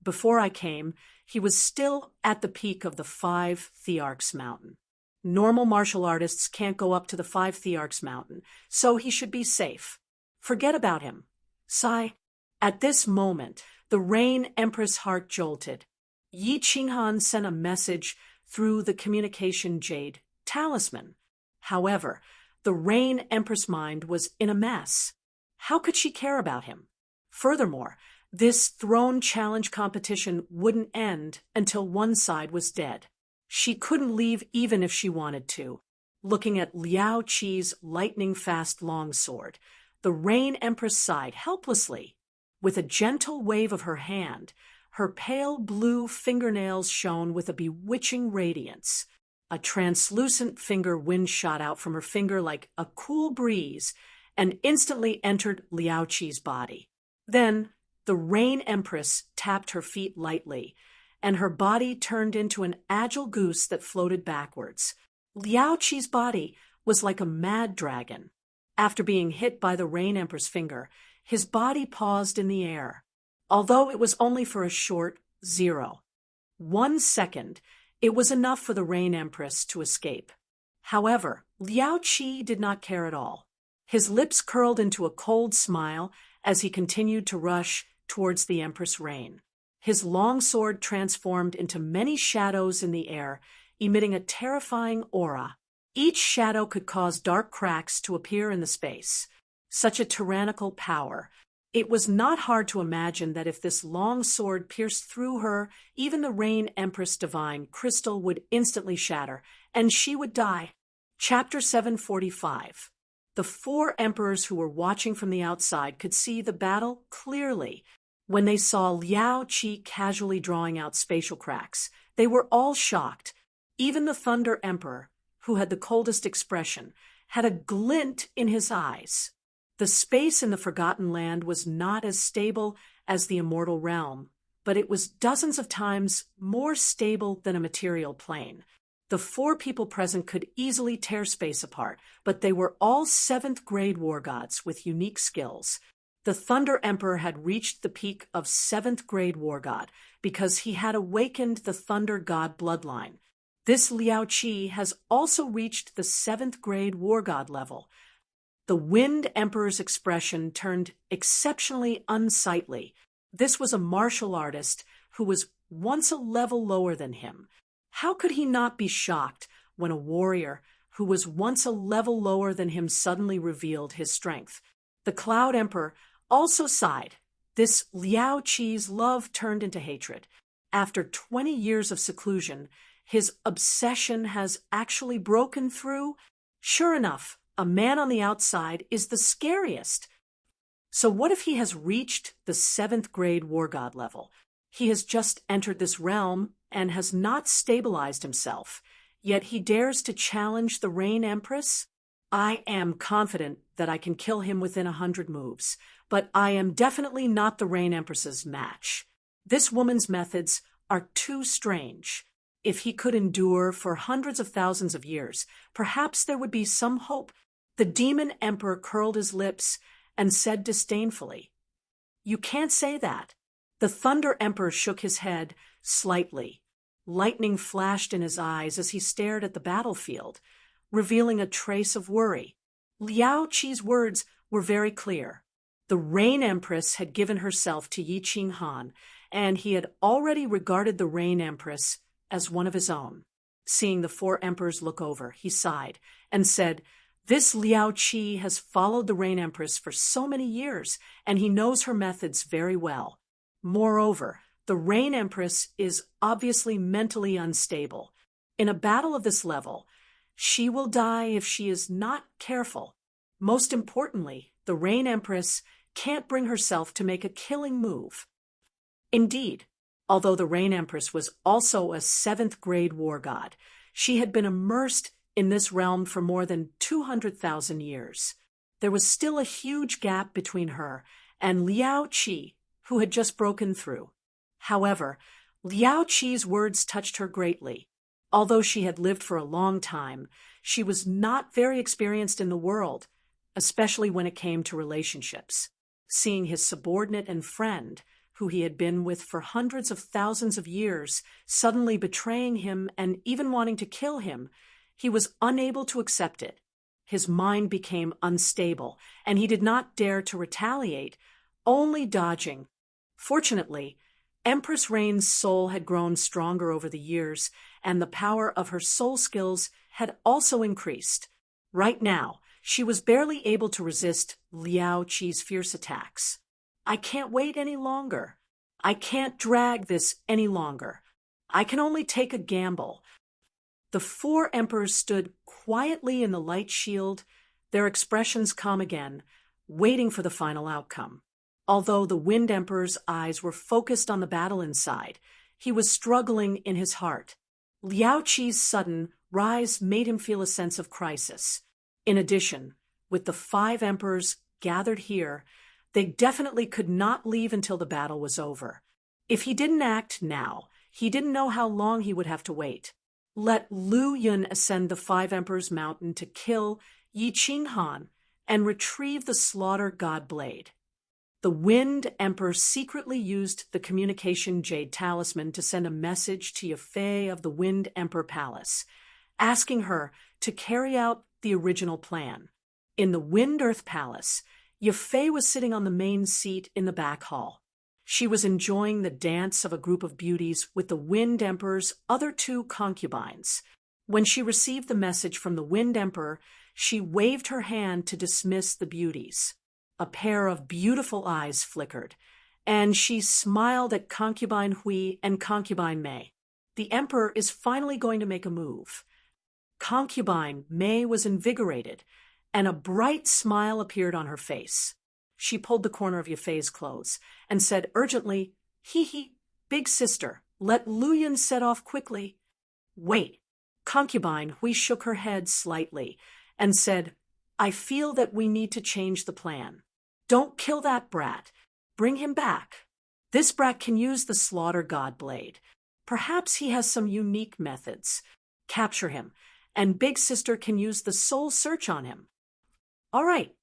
Before I came, he was still at the peak of the 5 Thearchs Mountain. Normal martial artists can't go up to the 5 Thearchs Mountain, so he should be safe. Forget about him. Sigh. At this moment, the Rain Empress' heart jolted. Yi Qinghan sent a message through the communication jade talisman. However, the Rain Empress' mind was in a mess. How could she care about him? Furthermore, this throne challenge competition wouldn't end until one side was dead. She couldn't leave even if she wanted to. Looking at Liao Qi's lightning-fast longsword, the Rain Empress sighed helplessly. With a gentle wave of her hand, her pale blue fingernails shone with a bewitching radiance. A translucent finger wind shot out from her finger like a cool breeze and instantly entered Liao Qi's body. Then the Rain Empress tapped her feet lightly, and her body turned into an agile goose that floated backwards. Liao Qi's body was like a mad dragon. After being hit by the Rain Empress' finger, his body paused in the air. Although it was only for a short 1 second, it was enough for the Rain Empress to escape. However, Liao Qi did not care at all. His lips curled into a cold smile as he continued to rush towards the Empress Reign. His long sword transformed into many shadows in the air, emitting a terrifying aura. Each shadow could cause dark cracks to appear in the space. Such a tyrannical power. It was not hard to imagine that if this long sword pierced through her, even the Reign Empress Divine crystal would instantly shatter, and she would die. Chapter 745. The four emperors who were watching from the outside could see the battle clearly. When they saw Liao Qi casually drawing out spatial cracks, they were all shocked. Even the Thunder Emperor, who had the coldest expression, had a glint in his eyes. The space in the Forgotten Land was not as stable as the Immortal Realm, but it was dozens of times more stable than a material plane. The four people present could easily tear space apart, but they were all seventh-grade war gods with unique skills. The Thunder Emperor had reached the peak of seventh-grade war god because he had awakened the Thunder God bloodline. This Liao Qi has also reached the seventh-grade war god level. The Wind Emperor's expression turned exceptionally unsightly. This was a martial artist who was once a level lower than him. How could he not be shocked when a warrior who was once a level lower than him suddenly revealed his strength? The Cloud Emperor also sighed. This Liao Qi's love turned into hatred. After 20 years of seclusion, his obsession has actually broken through. Sure enough, a man on the outside is the scariest. So what if he has reached the seventh-grade war god level? He has just entered this realm and has not stabilized himself, yet he dares to challenge the Reign Empress? I am confident that I can kill him within 100 moves, but I am definitely not the Reign Empress's match. This woman's methods are too strange. If he could endure for hundreds of thousands of years, perhaps there would be some hope. The Demon Emperor curled his lips and said disdainfully, "You can't say that." The Thunder Emperor shook his head slightly. Lightning flashed in his eyes as he stared at the battlefield, revealing a trace of worry. Liao Qi's words were very clear. The Reign Empress had given herself to Yi Qing Han, and he had already regarded the Reign Empress as one of his own. Seeing the four emperors look over, he sighed and said, "This Liao Qi has followed the Reign Empress for so many years, and he knows her methods very well. Moreover, the Reign Empress is obviously mentally unstable. In a battle of this level, she will die if she is not careful. Most importantly, the Reign Empress can't bring herself to make a killing move." Indeed, although the Reign Empress was also a seventh-grade war god, she had been immersed in this realm for more than 200,000 years. There was still a huge gap between her and Liao Qi, who had just broken through. However, Liao Qi's words touched her greatly. Although she had lived for a long time, she was not very experienced in the world, especially when it came to relationships. Seeing his subordinate and friend, who he had been with for hundreds of thousands of years, suddenly betraying him and even wanting to kill him, he was unable to accept it. His mind became unstable, and he did not dare to retaliate, only dodging. Fortunately, Empress Reign's soul had grown stronger over the years, and the power of her soul skills had also increased. Right now, she was barely able to resist Liao Qi's fierce attacks. "I can't wait any longer. I can't drag this any longer. I can only take a gamble." The four emperors stood quietly in the light shield, their expressions calm again, waiting for the final outcome. Although the Wind Emperor's eyes were focused on the battle inside, he was struggling in his heart. Liao Qi's sudden rise made him feel a sense of crisis. In addition, with the five emperors gathered here, they definitely could not leave until the battle was over. If he didn't act now, he didn't know how long he would have to wait. Let Lu Yun ascend the Five Emperors Mountain to kill Yi Qing Han and retrieve the Slaughter God Blade. The Wind Emperor secretly used the communication Jade Talisman to send a message to Yafei of the Wind Emperor Palace, asking her to carry out the original plan. In the Wind Earth Palace, Yafei was sitting on the main seat in the back hall. She was enjoying the dance of a group of beauties with the Wind Emperor's other two concubines. When she received the message from the Wind Emperor, she waved her hand to dismiss the beauties. A pair of beautiful eyes flickered, and she smiled at Concubine Hui and Concubine Mei. The Emperor is finally going to make a move. Concubine Mei was invigorated, and a bright smile appeared on her face. She pulled the corner of Yafei's clothes and said urgently, "Hee, big sister, let Luyan set off quickly." "Wait." Concubine Hui shook her head slightly and said, "I feel that we need to change the plan. Don't kill that brat. Bring him back. This brat can use the Slaughter God Blade. Perhaps he has some unique methods. Capture him, and Big Sister can use the Soul Search on him." "All right."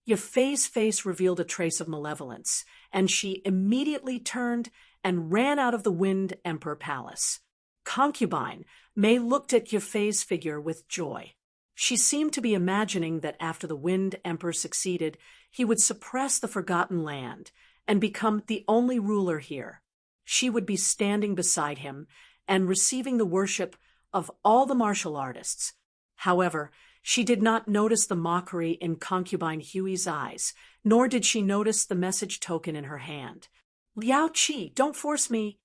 Yafei's face revealed a trace of malevolence, and she immediately turned and ran out of the Wind Emperor Palace. Concubine Mei looked at Yafei's figure with joy. She seemed to be imagining that after the Wind Emperor succeeded, he would suppress the Forgotten Land and become the only ruler here. She would be standing beside him and receiving the worship of all the martial artists. However, she did not notice the mockery in Concubine Hui's eyes, nor did she notice the message token in her hand. "Liao Qi, don't force me."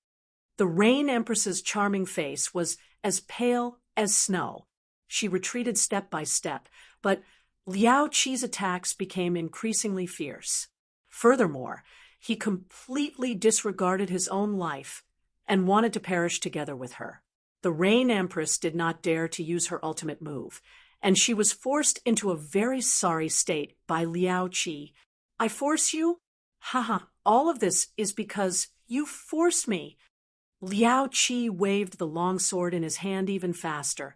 The Rain Empress's charming face was as pale as snow. She retreated step by step, but Liao Qi's attacks became increasingly fierce. Furthermore, he completely disregarded his own life and wanted to perish together with her. The Rain Empress did not dare to use her ultimate move, and she was forced into a very sorry state by Liao Qi. "I force you? Haha, all of this is because you forced me." Liao Qi waved the long sword in his hand even faster,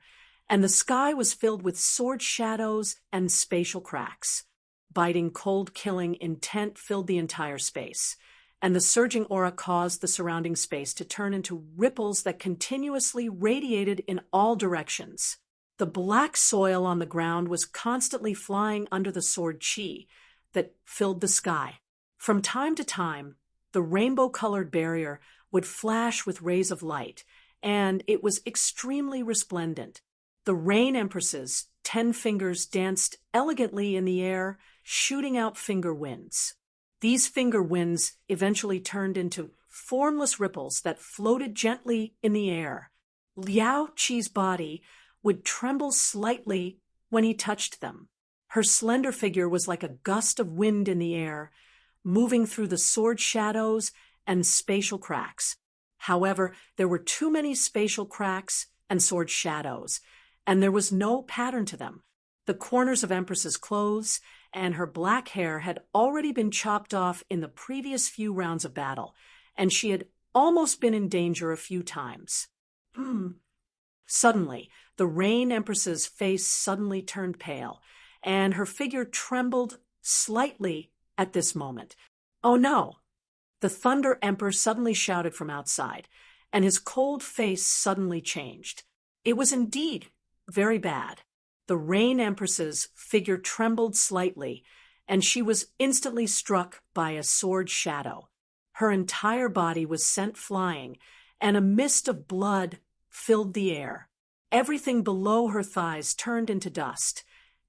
and the sky was filled with sword shadows and spatial cracks. Biting, cold-killing intent filled the entire space, and the surging aura caused the surrounding space to turn into ripples that continuously radiated in all directions. The black soil on the ground was constantly flying under the sword Qi that filled the sky. From time to time, the rainbow-colored barrier would flash with rays of light, and it was extremely resplendent. The Rain Empress's 10 fingers danced elegantly in the air, shooting out finger winds. These finger winds eventually turned into formless ripples that floated gently in the air. Liao Qi's body would tremble slightly when he touched them. Her slender figure was like a gust of wind in the air, moving through the sword shadows and spatial cracks. However, there were too many spatial cracks and sword shadows, and there was no pattern to them. The corners of Empress's clothes and her black hair had already been chopped off in the previous few rounds of battle, and she had almost been in danger a few times. Suddenly, the Rain Empress's face suddenly turned pale, and her figure trembled slightly at this moment. "Oh no!" The Thunder Emperor suddenly shouted from outside, and his cold face suddenly changed. It was indeed very bad. The Rain Empress's figure trembled slightly, and she was instantly struck by a sword shadow. Her entire body was sent flying, and a mist of blood filled the air. Everything below her thighs turned into dust,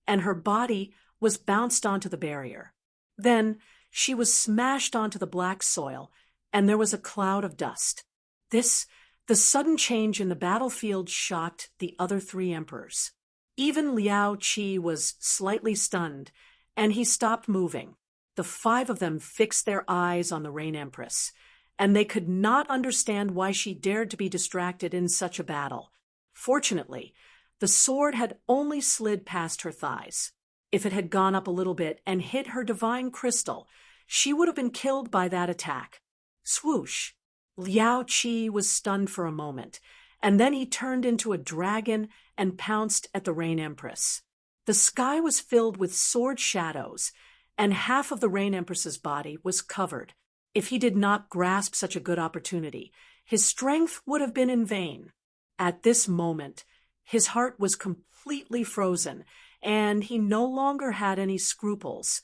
and her body was bounced onto the barrier. Then she was smashed onto the black soil, and there was a cloud of dust. The sudden change in the battlefield shocked the other 3 emperors. Even Liao Qi was slightly stunned, and he stopped moving. The 5 of them fixed their eyes on the Rain Empress, and they could not understand why she dared to be distracted in such a battle. Fortunately, the sword had only slid past her thighs. If it had gone up a little bit and hit her divine crystal, she would have been killed by that attack. Swoosh! Liao Qi was stunned for a moment, and then he turned into a dragon and pounced at the Rain Empress. The sky was filled with sword shadows, and half of the Rain Empress's body was covered. If he did not grasp such a good opportunity, his strength would have been in vain. At this moment, his heart was completely frozen, and he no longer had any scruples.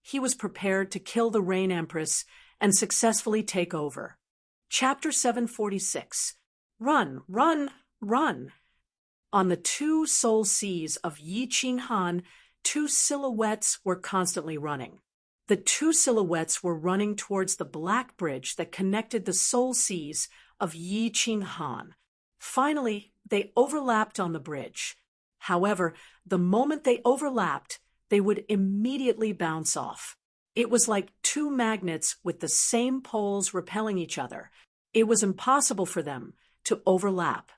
he was prepared to kill the Rain Empress and successfully take over. Chapter 746. Run, run, run. On the two soul seas of Yi Qing Han, two silhouettes were constantly running. The two silhouettes were running towards the black bridge that connected the soul seas of Yi Qing Han. Finally, they overlapped on the bridge. However, the moment they overlapped, they would immediately bounce off. It was like two magnets with the same poles repelling each other. It was impossible for them to overlap.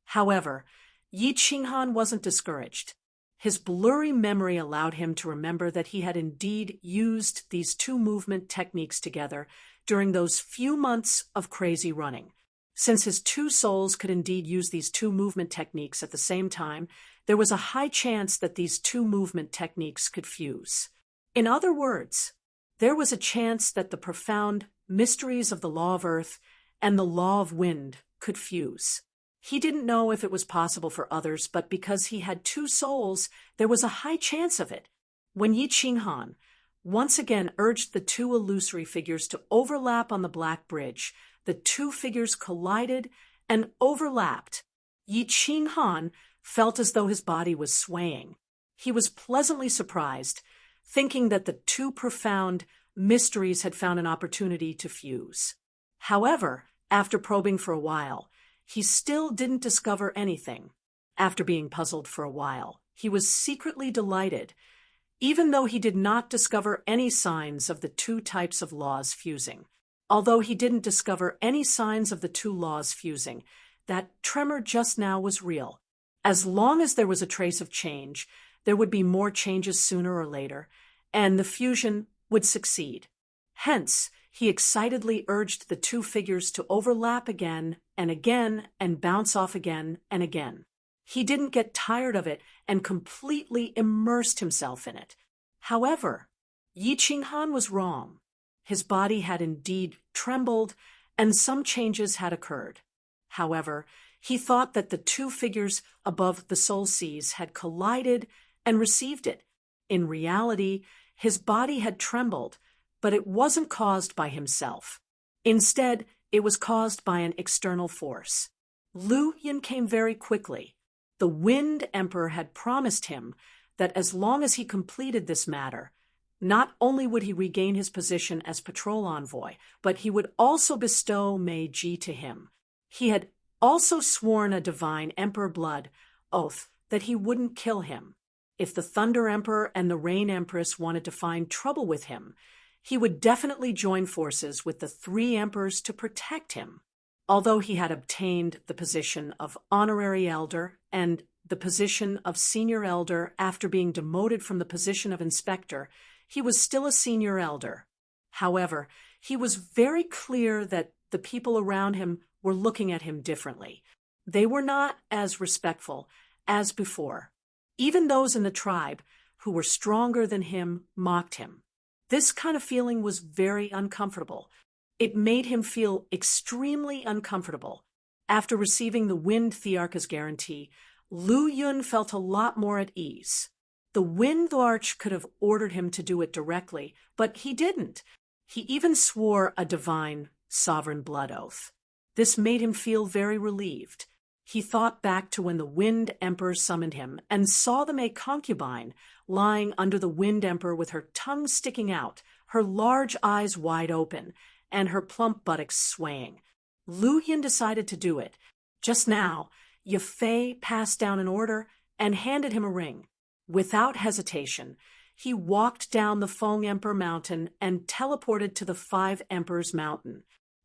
However, Yi Qinghan wasn't discouraged. His blurry memory allowed him to remember that he had indeed used these two movement techniques together during those few months of crazy running. Since his two souls could indeed use these two movement techniques at the same time, there was a high chance that these two movement techniques could fuse. In other words, there was a chance that the profound mysteries of the law of earth and the law of wind could fuse. He didn't know if it was possible for others, but because he had two souls, there was a high chance of it. When Yi Qinghan once again urged the two illusory figures to overlap on the black bridge, the two figures collided and overlapped. Yi Qinghan felt as though his body was swaying. He was pleasantly surprised, thinking that the two profound mysteries had found an opportunity to fuse. However, after probing for a while, he still didn't discover anything. After being puzzled for a while, he was secretly delighted, even though he did not discover any signs of the two types of laws fusing. Although he didn't discover any signs of the two laws fusing, that tremor just now was real. As long as there was a trace of change, there would be more changes sooner or later, and the fusion would succeed. Hence, he excitedly urged the two figures to overlap again and bounce off again and again. He didn't get tired of it and completely immersed himself in it. However, Yi Qinghan was wrong. His body had indeed trembled, and some changes had occurred. However, he thought that the two figures above the soul seas had collided and received it. In reality, his body had trembled, but it wasn't caused by himself. Instead, it was caused by an external force. Lu Yin came very quickly. The Wind Emperor had promised him that as long as he completed this matter, not only would he regain his position as patrol envoy, but he would also bestow Mei Ji to him. He had also sworn a divine Emperor blood oath that he wouldn't kill him. If the Thunder Emperor and the Rain Empress wanted to find trouble with him, he would definitely join forces with the three emperors to protect him. Although he had obtained the position of honorary elder and the position of senior elder after being demoted from the position of inspector, he was still a senior elder. However, he was very clear that the people around him were looking at him differently. They were not as respectful as before. Even those in the tribe who were stronger than him mocked him. This kind of feeling was very uncomfortable. It made him feel extremely uncomfortable. After receiving the Wind Thearcha's guarantee, Lu Yun felt a lot more at ease. The Wind Arch could have ordered him to do it directly, but he didn't. He even swore a divine sovereign blood oath. This made him feel very relieved. He thought back to when the Wind Emperor summoned him and saw the May concubine lying under the Wind Emperor with her tongue sticking out, her large eyes wide open, and her plump buttocks swaying. Lu Yin decided to do it. Just now, Ye Fei passed down an order and handed him a ring. Without hesitation, he walked down the Feng Emperor Mountain and teleported to the Five Emperors Mountain.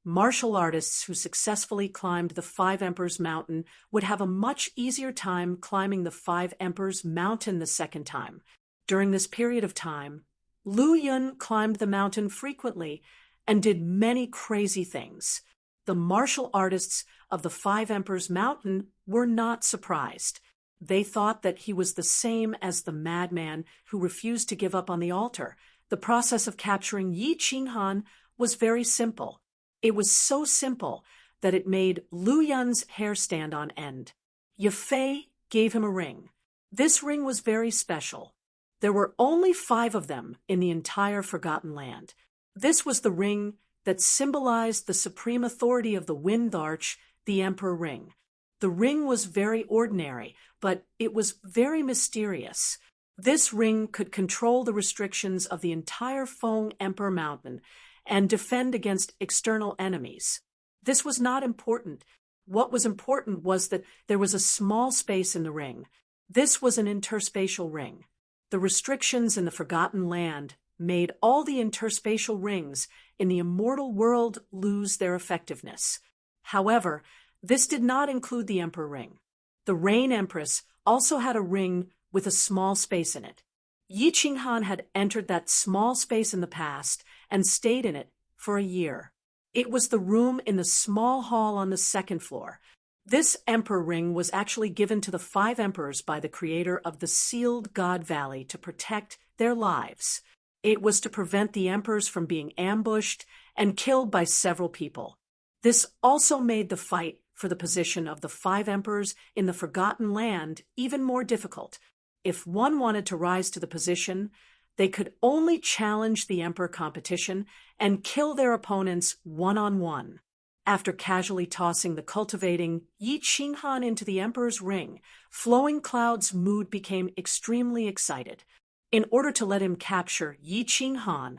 Martial artists who successfully climbed the Five Emperors Mountain would have a much easier time climbing the Five Emperors Mountain the second time. During this period of time, Lu Yun climbed the mountain frequently and did many crazy things. The martial artists of the Five Emperors Mountain were not surprised. They thought that he was the same as the madman who refused to give up on the altar. The process of capturing Yi Qinghan was very simple. It was so simple that it made Lu Yun's hair stand on end. Ye Fei gave him a ring. This ring was very special. There were only 5 of them in the entire Forgotten Land. This was the ring that symbolized the supreme authority of the Wind Arch, the Emperor Ring. The ring was very ordinary, but it was very mysterious. This ring could control the restrictions of the entire Feng Emperor Mountain and defend against external enemies. This was not important. What was important was that there was a small space in the ring. This was an interspatial ring. The restrictions in the Forgotten Land made all the interspatial rings in the immortal world lose their effectiveness. However, this did not include the Emperor Ring. The Rain Empress also had a ring with a small space in it. Yi Qinghan had entered that small space in the past and stayed in it for a year. It was the room in the small hall on the 2nd floor. This Emperor Ring was actually given to the 5 emperors by the creator of the Sealed God Valley to protect their lives. It was to prevent the emperors from being ambushed and killed by several people. This also made the fight for the position of the 5 emperors in the Forgotten Land even more difficult. If one wanted to rise to the position, they could only challenge the emperor competition and kill their opponents one-on-one. After casually tossing the cultivating Yi Qinghan into the emperor's ring, Flowing Cloud's mood became extremely excited. In order to let him capture Yi Qinghan,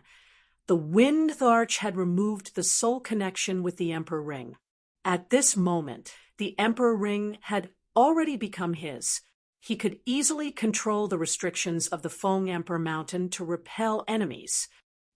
the Wind Arch had removed the soul connection with the Emperor Ring. At this moment, the Emperor Ring had already become his. He could easily control the restrictions of the Feng Emperor Mountain to repel enemies.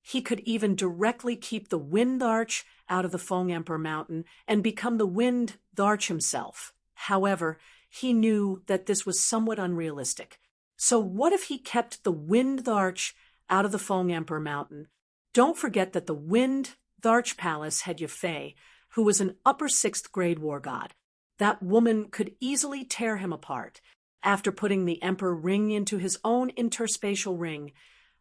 He could even directly keep the Wind Arch out of the Feng Emperor Mountain and become the Wind Arch himself. However, he knew that this was somewhat unrealistic. So what if he kept the Wind Arch out of the Feng Emperor Mountain? Don't forget that the Wind Arch Palace had Yafei, who was an upper 6th grade war god. That woman could easily tear him apart. After putting the Emperor Ring into his own interspatial ring,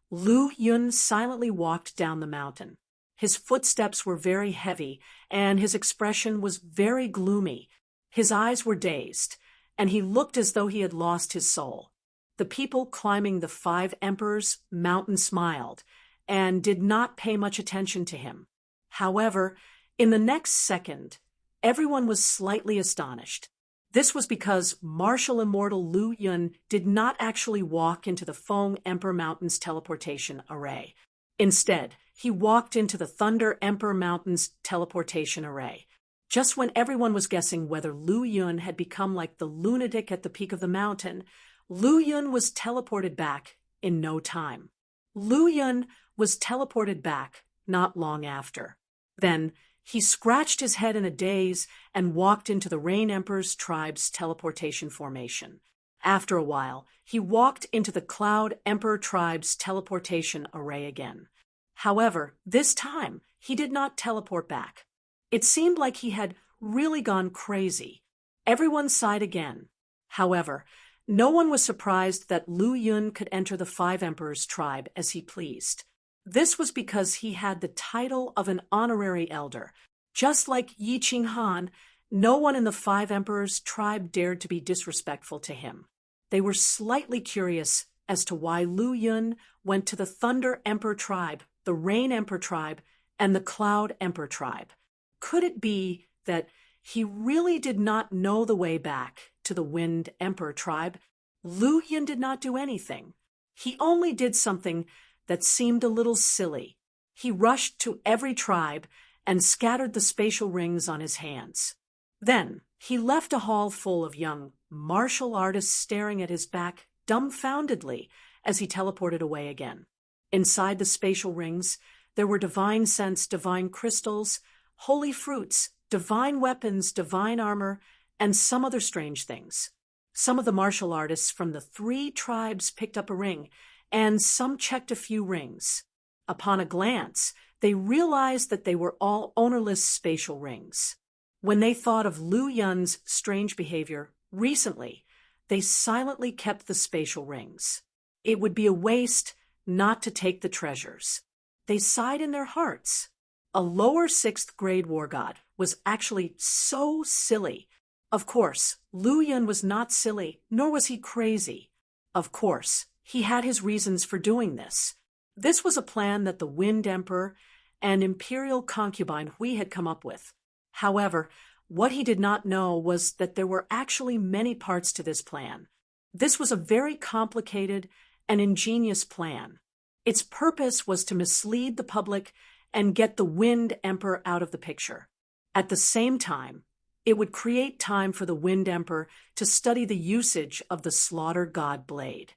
Lu Yun silently walked down the mountain. His footsteps were very heavy, and his expression was very gloomy. His eyes were dazed, and he looked as though he had lost his soul. The people climbing the 5 emperors' mountain smiled, and did not pay much attention to him. However, in the next second, everyone was slightly astonished. This was because martial immortal Lu Yun did not actually walk into the Feng Emperor Mountain's teleportation array. Instead, he walked into the Thunder Emperor Mountain's teleportation array. Just when everyone was guessing whether Lu Yun had become like the lunatic at the peak of the mountain, Lu Yun was teleported back in no time. Lu Yun was teleported back not long after. Then, he scratched his head in a daze and walked into the Rain Emperor's tribe's teleportation formation. After a while, he walked into the Cloud Emperor tribe's teleportation array again. However, this time, he did not teleport back. It seemed like he had really gone crazy. Everyone sighed again. However, no one was surprised that Lu Yun could enter the 5 emperors' tribe as he pleased. This was because he had the title of an honorary elder. Just like Yi Qinghan, no one in the 5 emperors' tribe dared to be disrespectful to him. They were slightly curious as to why Lu Yun went to the Thunder Emperor tribe, the Rain Emperor tribe, and the Cloud Emperor tribe. Could it be that he really did not know the way back to the Wind Emperor tribe? Lu Yun did not do anything. He only did something that seemed a little silly. He rushed to every tribe and scattered the spatial rings on his hands. Then he left a hall full of young martial artists staring at his back dumbfoundedly as he teleported away again. Inside the spatial rings, there were divine scents, divine crystals, holy fruits, divine weapons, divine armor, and some other strange things. Some of the martial artists from the 3 tribes picked up a ring, and some checked a few rings. Upon a glance, they realized that they were all ownerless spatial rings. When they thought of Lu Yun's strange behavior recently, they silently kept the spatial rings. It would be a waste not to take the treasures. They sighed in their hearts. A lower 6th grade war god was actually so silly. Of course, Lu Yun was not silly, nor was he crazy. Of course, he had his reasons for doing this. This was a plan that the Wind Emperor and Imperial concubine Hui had come up with. However, what he did not know was that there were actually many parts to this plan. This was a very complicated and ingenious plan. Its purpose was to mislead the public and get the Wind Emperor out of the picture. At the same time, it would create time for the Wind Emperor to study the usage of the Slaughter God blade.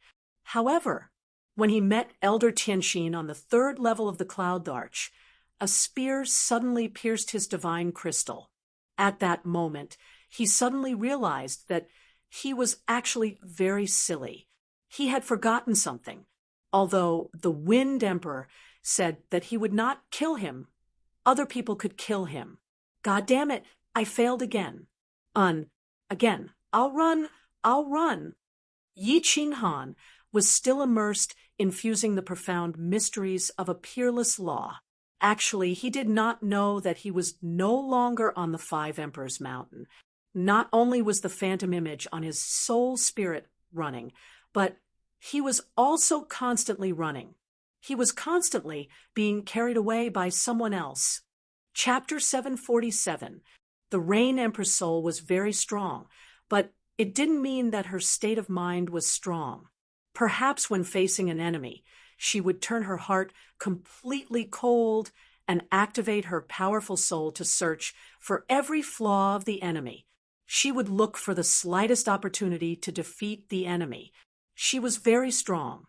However, when he met Elder Tianxin on the 3rd level of the Cloud Arch, a spear suddenly pierced his divine crystal. At that moment, he suddenly realized that he was actually very silly. He had forgotten something. Although the Wind Emperor said that he would not kill him, other people could kill him. God damn it, I failed again. Again, I'll run. Yi Qinghan was still immersed in fusing the profound mysteries of a peerless law. Actually, he did not know that he was no longer on the 5 Emperors Mountain. Not only was the phantom image on his soul spirit running, but he was also constantly running. He was constantly being carried away by someone else. Chapter 747. The Rain Empress soul was very strong, but it didn't mean that her state of mind was strong. Perhaps when facing an enemy, she would turn her heart completely cold and activate her powerful soul to search for every flaw of the enemy. She would look for the slightest opportunity to defeat the enemy. She was very strong.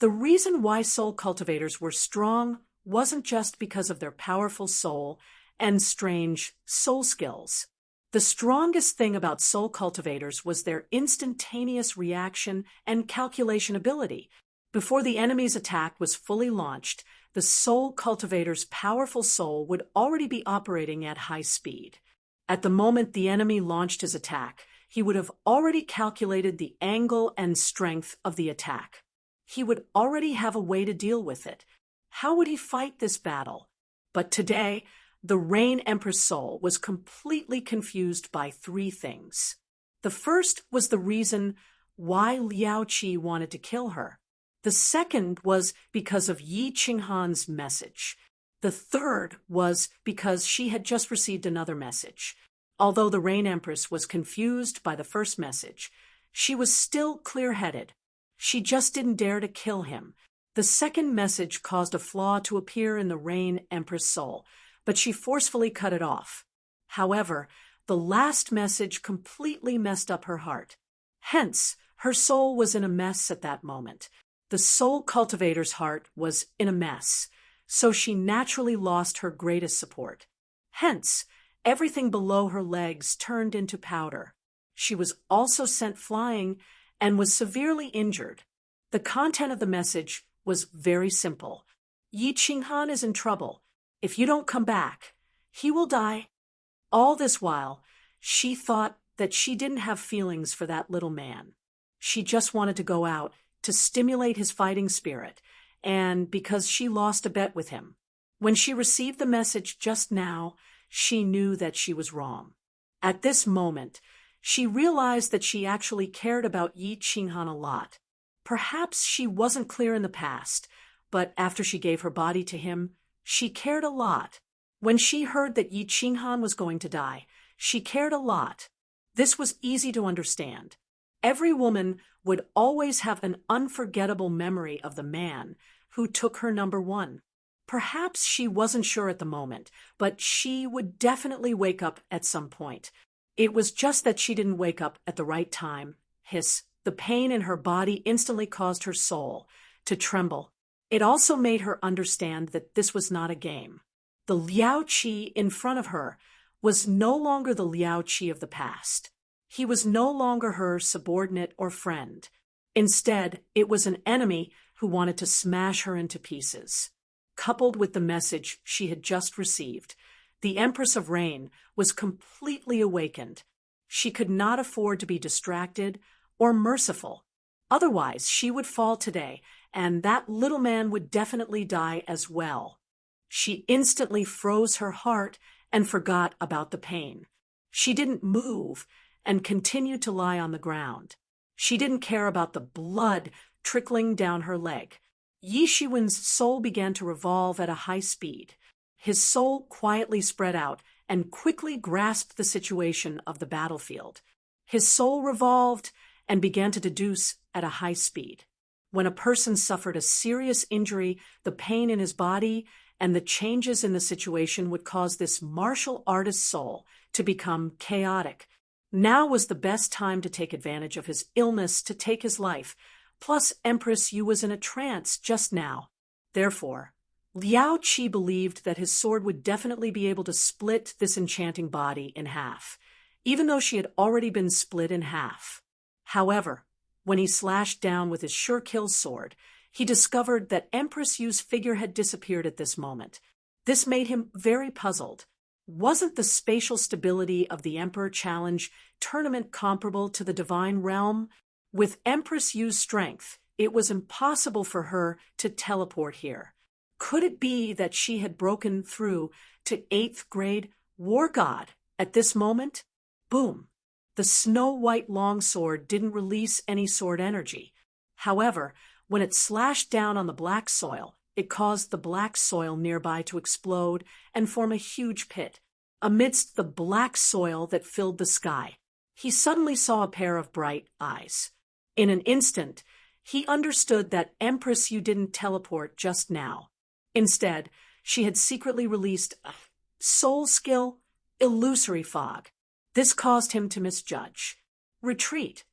The reason why soul cultivators were strong wasn't just because of their powerful soul and strange soul skills. The strongest thing about soul cultivators was their instantaneous reaction and calculation ability. Before the enemy's attack was fully launched, the soul cultivator's powerful soul would already be operating at high speed. At the moment the enemy launched his attack, he would have already calculated the angle and strength of the attack. He would already have a way to deal with it. How would he fight this battle? But today, the Rain Empress soul was completely confused by 3 things. The first was the reason why Liao Qi wanted to kill her. The second was because of Yi Qinghan's message. The third was because she had just received another message. Although the Rain Empress was confused by the first message, she was still clear-headed. She just didn't dare to kill him. The second message caused a flaw to appear in the Rain Empress soul, but she forcefully cut it off. However, the last message completely messed up her heart. Hence, her soul was in a mess at that moment. The soul cultivator's heart was in a mess, so she naturally lost her greatest support. Hence, everything below her legs turned into powder. She was also sent flying and was severely injured. The content of the message was very simple. Yi Qinghan is in trouble. If you don't come back, he will die. All this while, she thought that she didn't have feelings for that little man. She just wanted to go out to stimulate his fighting spirit, and because she lost a bet with him. When she received the message just now, she knew that she was wrong. At this moment, she realized that she actually cared about Yi Qinghan a lot. Perhaps she wasn't clear in the past, but after she gave her body to him, she cared a lot. When she heard that Yi Qinghan was going to die, she cared a lot. This was easy to understand. Every woman would always have an unforgettable memory of the man who took her number 1. Perhaps she wasn't sure at the moment, but she would definitely wake up at some point. It was just that she didn't wake up at the right time. The pain in her body instantly caused her soul to tremble. It also made her understand that this was not a game. The Liao Qi in front of her was no longer the Liao Qi of the past. He was no longer her subordinate or friend. Instead, it was an enemy who wanted to smash her into pieces. Coupled with the message she had just received, the Empress of Rain was completely awakened. She could not afford to be distracted or merciful. Otherwise, she would fall today, and that little man would definitely die as well. She instantly froze her heart and forgot about the pain. She didn't move and continued to lie on the ground. She didn't care about the blood trickling down her leg. Yi Shiwen's soul began to revolve at a high speed. His soul quietly spread out and quickly grasped the situation of the battlefield. His soul revolved and began to deduce at a high speed. When a person suffered a serious injury, the pain in his body and the changes in the situation would cause this martial artist's soul to become chaotic. Now was the best time to take advantage of his illness to take his life. Plus, Empress Yu was in a trance just now. Therefore, Liao Qi believed that his sword would definitely be able to split this enchanting body in half, even though she had already been split in half. However, when he slashed down with his sure-kill sword, he discovered that Empress Yu's figure had disappeared at this moment. This made him very puzzled. Wasn't the spatial stability of the Emperor Challenge tournament comparable to the Divine Realm? With Empress Yu's strength, it was impossible for her to teleport here. Could it be that she had broken through to 8th grade War God at this moment? Boom! The snow-white longsword didn't release any sword energy. However, when it slashed down on the black soil, it caused the black soil nearby to explode and form a huge pit. Amidst the black soil that filled the sky, he suddenly saw a pair of bright eyes. In an instant, he understood that Empress Yu didn't teleport just now. Instead, she had secretly released a soul skill illusory fog. This caused him to misjudge. Retreat.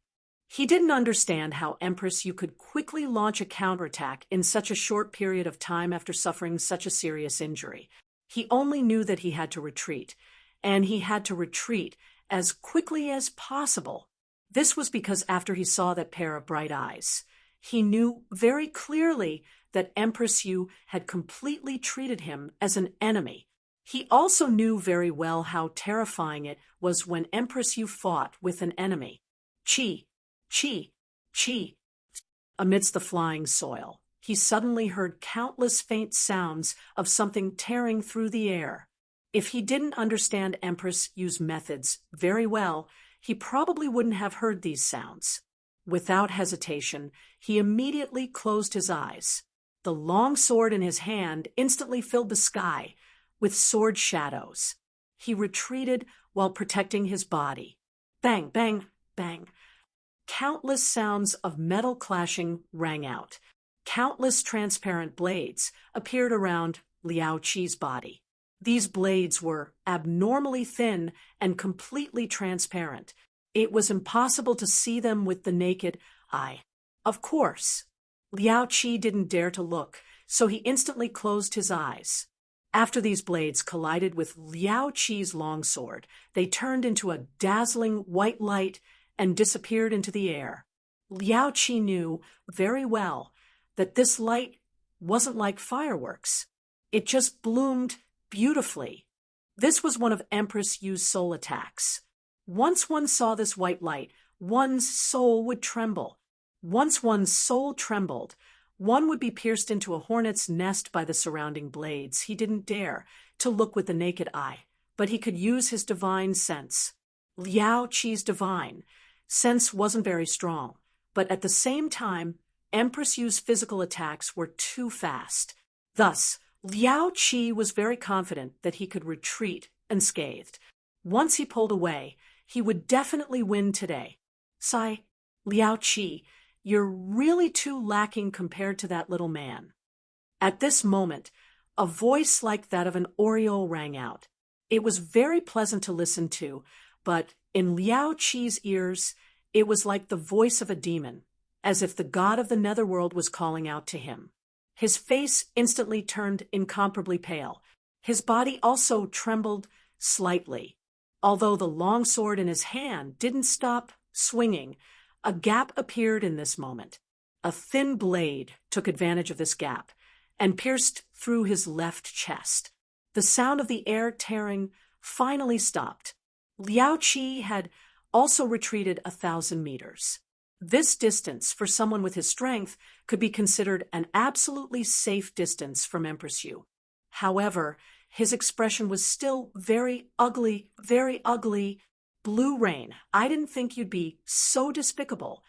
He didn't understand how Empress Yu could quickly launch a counterattack in such a short period of time after suffering such a serious injury. He only knew that he had to retreat, and he had to retreat as quickly as possible. This was because after he saw that pair of bright eyes, he knew very clearly that Empress Yu had completely treated him as an enemy. He also knew very well how terrifying it was when Empress Yu fought with an enemy. Chi, chi, chi. Amidst the flying soil, he suddenly heard countless faint sounds of something tearing through the air. If he didn't understand Empress Yu's methods very well, he probably wouldn't have heard these sounds. Without hesitation, he immediately closed his eyes. The long sword in his hand instantly filled the sky with sword shadows. He retreated while protecting his body. Bang, bang, bang. Countless sounds of metal clashing rang out. Countless transparent blades appeared around Liao Qi's body. These blades were abnormally thin and completely transparent. It was impossible to see them with the naked eye. Of course, Liao Qi didn't dare to look, so he instantly closed his eyes. After these blades collided with Liao Qi's longsword, they turned into a dazzling white light and disappeared into the air. Liao Qi knew very well that this light wasn't like fireworks. It just bloomed beautifully. This was one of Empress Yu's soul attacks. Once one saw this white light, one's soul would tremble. Once one's soul trembled, one would be pierced into a hornet's nest by the surrounding blades. He didn't dare to look with the naked eye, but he could use his divine sense. Liao Qi's divine sense wasn't very strong, but at the same time, Empress Yu's physical attacks were too fast. Thus, Liao Qi was very confident that he could retreat unscathed. Once he pulled away, he would definitely win today. Sigh, Liao Qi, you're really too lacking compared to that little man. At this moment, a voice like that of an oriole rang out. It was very pleasant to listen to, but in Liao Qi's ears, it was like the voice of a demon, as if the god of the netherworld was calling out to him. His face instantly turned incomparably pale. His body also trembled slightly. Although the long sword in his hand didn't stop swinging, a gap appeared in this moment. A thin blade took advantage of this gap and pierced through his left chest. The sound of the air tearing finally stopped. Liao Qi had also retreated 1,000 meters. This distance, for someone with his strength, could be considered an absolutely safe distance from Empress Yu. However, his expression was still very ugly, very ugly. Blue Rain, I didn't think you'd be so despicable.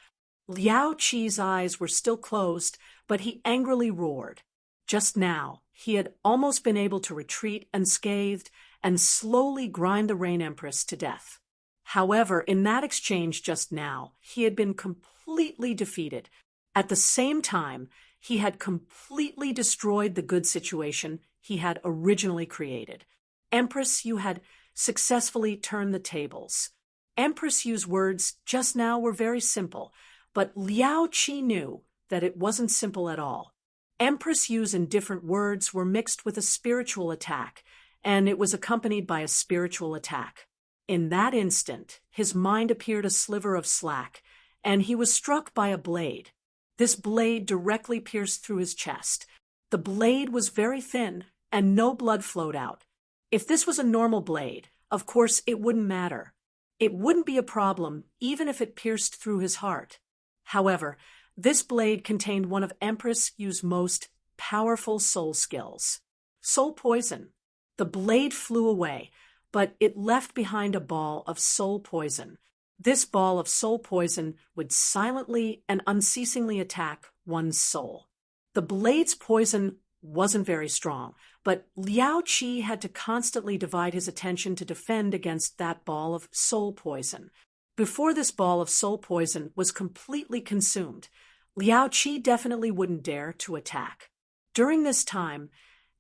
Liao Qi's eyes were still closed, but he angrily roared. Just now, he had almost been able to retreat unscathed and slowly grind the Rain Empress to death. However, in that exchange just now, he had been completely defeated. At the same time, he had completely destroyed the good situation he had originally created. Empress, you had successfully turned the tables. Empress Yu's words just now were very simple, but Liao Qi knew that it wasn't simple at all. Empress Yu's indifferent words were mixed with a spiritual attack, and it was accompanied by a spiritual attack. In that instant, his mind appeared a sliver of slack, and he was struck by a blade. This blade directly pierced through his chest. The blade was very thin, and no blood flowed out. If this was a normal blade, of course it wouldn't matter. It wouldn't be a problem even if it pierced through his heart. However, this blade contained one of Empress Yu's most powerful soul skills. Soul poison. The blade flew away, but it left behind a ball of soul poison. This ball of soul poison would silently and unceasingly attack one's soul. The blade's poison wasn't very strong, but Liao Qi had to constantly divide his attention to defend against that ball of soul poison. Before this ball of soul poison was completely consumed, Liao Qi definitely wouldn't dare to attack. During this time,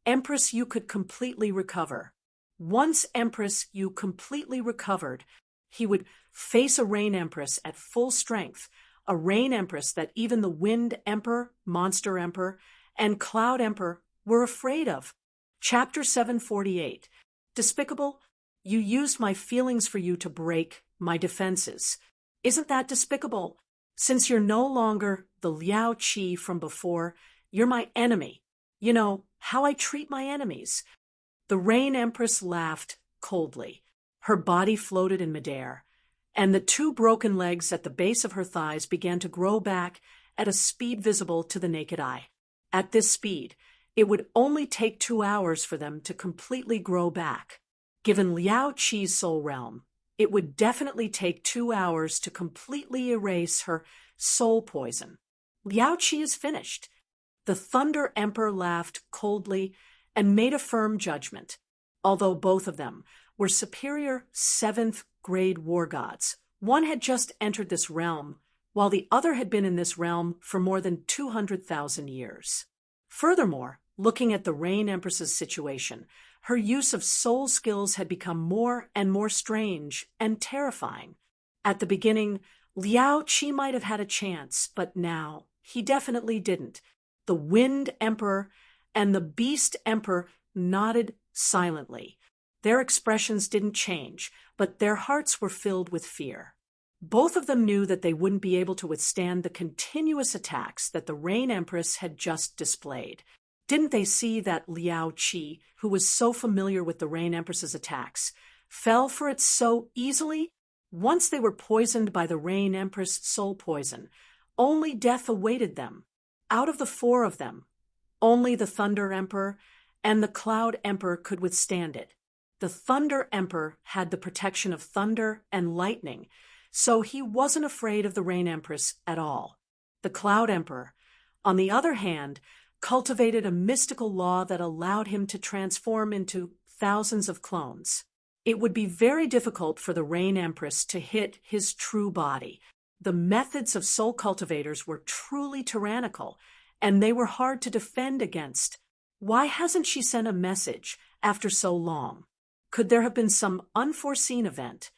Empress Yu could completely recover. Once Empress Yu completely recovered, he would face a Rain Empress at full strength, a Rain Empress that even the Wind Emperor, Monster Emperor, and Cloud Emperor were afraid of. Chapter 748. Despicable, you used my feelings for you to break my defenses. Isn't that despicable? Since you're no longer the Liao Qi from before, you're my enemy. You know how I treat my enemies. The Rain Empress laughed coldly. Her body floated in midair, and the two broken legs at the base of her thighs began to grow back at a speed visible to the naked eye. At this speed, it would only take 2 hours for them to completely grow back. Given Liao Qi's soul realm, it would definitely take 2 hours to completely erase her soul poison. Liao Qi is finished. The Thunder Emperor laughed coldly and made a firm judgment. Although both of them were superior 7th grade war gods, one had just entered this realm, while the other had been in this realm for more than 200,000 years. Furthermore, looking at the Rain Empress's situation, her use of soul skills had become more and more strange and terrifying. At the beginning, Liao Qi might have had a chance, but now he definitely didn't. The Wind Emperor and the Beast Emperor nodded silently. Their expressions didn't change, but their hearts were filled with fear. Both of them knew that they wouldn't be able to withstand the continuous attacks that the Rain Empress had just displayed. Didn't they see that Liao Qi, who was so familiar with the Rain Empress's attacks, fell for it so easily? Once they were poisoned by the Rain Empress soul poison, only death awaited them. Out of the 4 of them, only the Thunder Emperor and the Cloud Emperor could withstand it. The Thunder Emperor had the protection of thunder and lightning, so he wasn't afraid of the Rain Empress at all. The Cloud Emperor, on the other hand, cultivated a mystical law that allowed him to transform into thousands of clones. It would be very difficult for the Rain Empress to hit his true body. The methods of soul cultivators were truly tyrannical, and they were hard to defend against. Why hasn't she sent a message after so long? Could there have been some unforeseen event?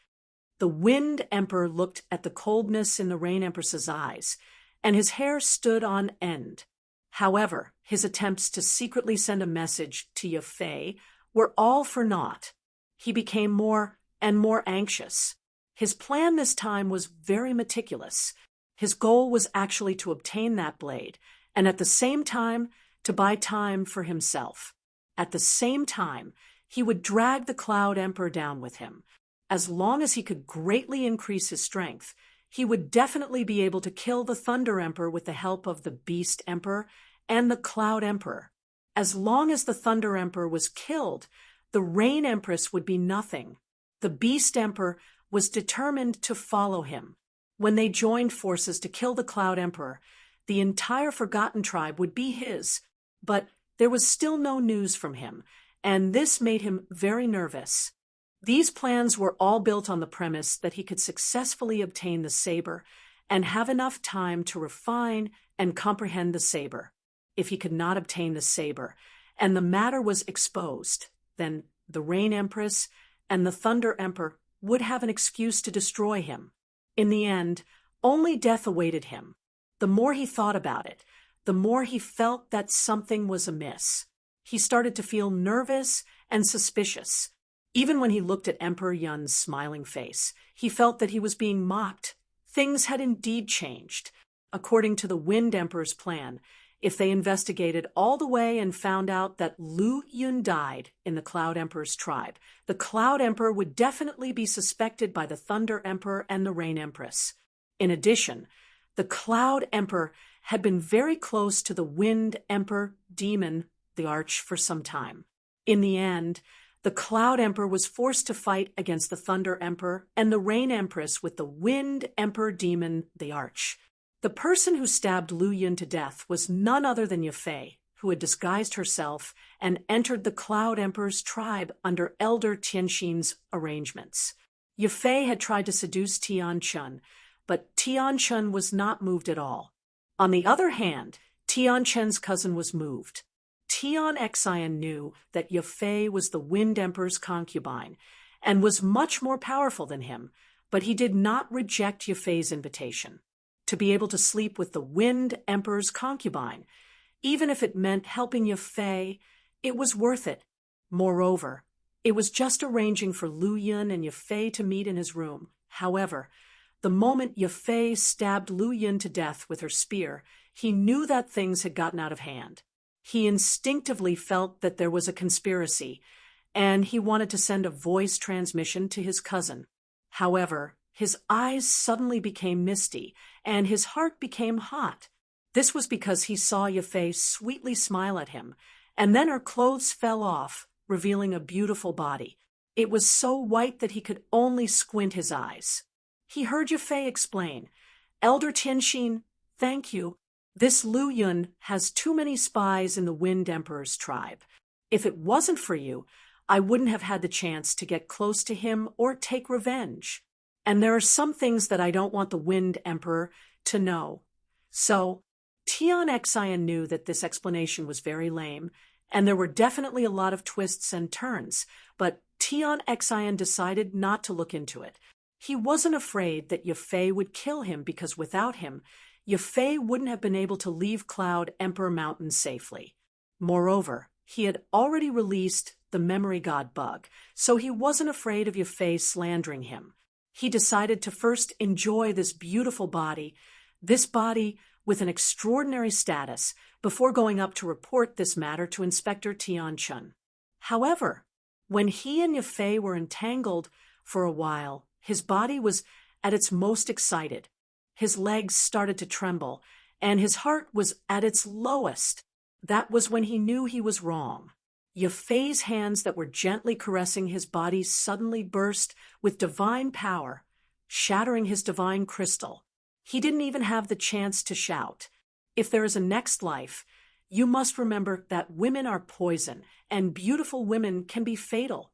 The Wind Emperor looked at the coldness in the Rain Empress's eyes, and his hair stood on end. However, his attempts to secretly send a message to Yafei were all for naught. He became more and more anxious. His plan this time was very meticulous. His goal was actually to obtain that blade, and at the same time, to buy time for himself. At the same time, he would drag the Cloud Emperor down with him. As long as he could greatly increase his strength, he would definitely be able to kill the Thunder Emperor with the help of the Beast Emperor and the Cloud Emperor. As long as the Thunder Emperor was killed, the Rain Empress would be nothing. The Beast Emperor was determined to follow him. When they joined forces to kill the Cloud Emperor, the entire Forgotten Tribe would be his, but there was still no news from him, and this made him very nervous. These plans were all built on the premise that he could successfully obtain the saber and have enough time to refine and comprehend the saber. If he could not obtain the saber, and the matter was exposed, then the Rain Empress and the Thunder Emperor would have an excuse to destroy him. In the end, only death awaited him. The more he thought about it, the more he felt that something was amiss. He started to feel nervous and suspicious. Even when he looked at Emperor Yun's smiling face, he felt that he was being mocked. Things had indeed changed. According to the Wind Emperor's plan, if they investigated all the way and found out that Lu Yun died in the Cloud Emperor's tribe, the Cloud Emperor would definitely be suspected by the Thunder Emperor and the Rain Empress. In addition, the Cloud Emperor had been very close to the Wind Emperor demon, the Arch, for some time. In the end, the Cloud Emperor was forced to fight against the Thunder Emperor and the Rain Empress with the Wind Emperor demon, the Arch. The person who stabbed Lu Yun to death was none other than Yafei, who had disguised herself and entered the Cloud Emperor's tribe under Elder Tianxin's arrangements. Yafei had tried to seduce Tian Chun, but Tian Chun was not moved at all. On the other hand, Tian Chun's cousin was moved. Tian Xian knew that Yafei was the Wind Emperor's concubine and was much more powerful than him, but he did not reject Yafei's invitation. To be able to sleep with the Wind Emperor's concubine, even if it meant helping Yafei, it was worth it. Moreover, it was just arranging for Lu Yun and Yafei to meet in his room. However, the moment Yafei stabbed Lu Yun to death with her spear, he knew that things had gotten out of hand. He instinctively felt that there was a conspiracy, and he wanted to send a voice transmission to his cousin. However, his eyes suddenly became misty, and his heart became hot. This was because he saw Yafei sweetly smile at him, and then her clothes fell off, revealing a beautiful body. It was so white that he could only squint his eyes. He heard Yafei explain, "Elder Tianxin, thank you. This Lu Yun has too many spies in the Wind Emperor's tribe. If it wasn't for you, I wouldn't have had the chance to get close to him or take revenge. And there are some things that I don't want the Wind Emperor to know." So, Tian Xian knew that this explanation was very lame, and there were definitely a lot of twists and turns, but Tian Xian decided not to look into it. He wasn't afraid that Yafei would kill him because without him, Yafei wouldn't have been able to leave Cloud Emperor Mountain safely. Moreover, he had already released the Memory God bug, so he wasn't afraid of Yafei slandering him. He decided to first enjoy this beautiful body with an extraordinary status, before going up to report this matter to Inspector Tian Chun. However, when he and Yafei were entangled for a while, his body was at its most excited. His legs started to tremble, and his heart was at its lowest. That was when he knew he was wrong. Yafei's hands that were gently caressing his body suddenly burst with divine power, shattering his divine crystal. He didn't even have the chance to shout. If there is a next life, you must remember that women are poison, and beautiful women can be fatal.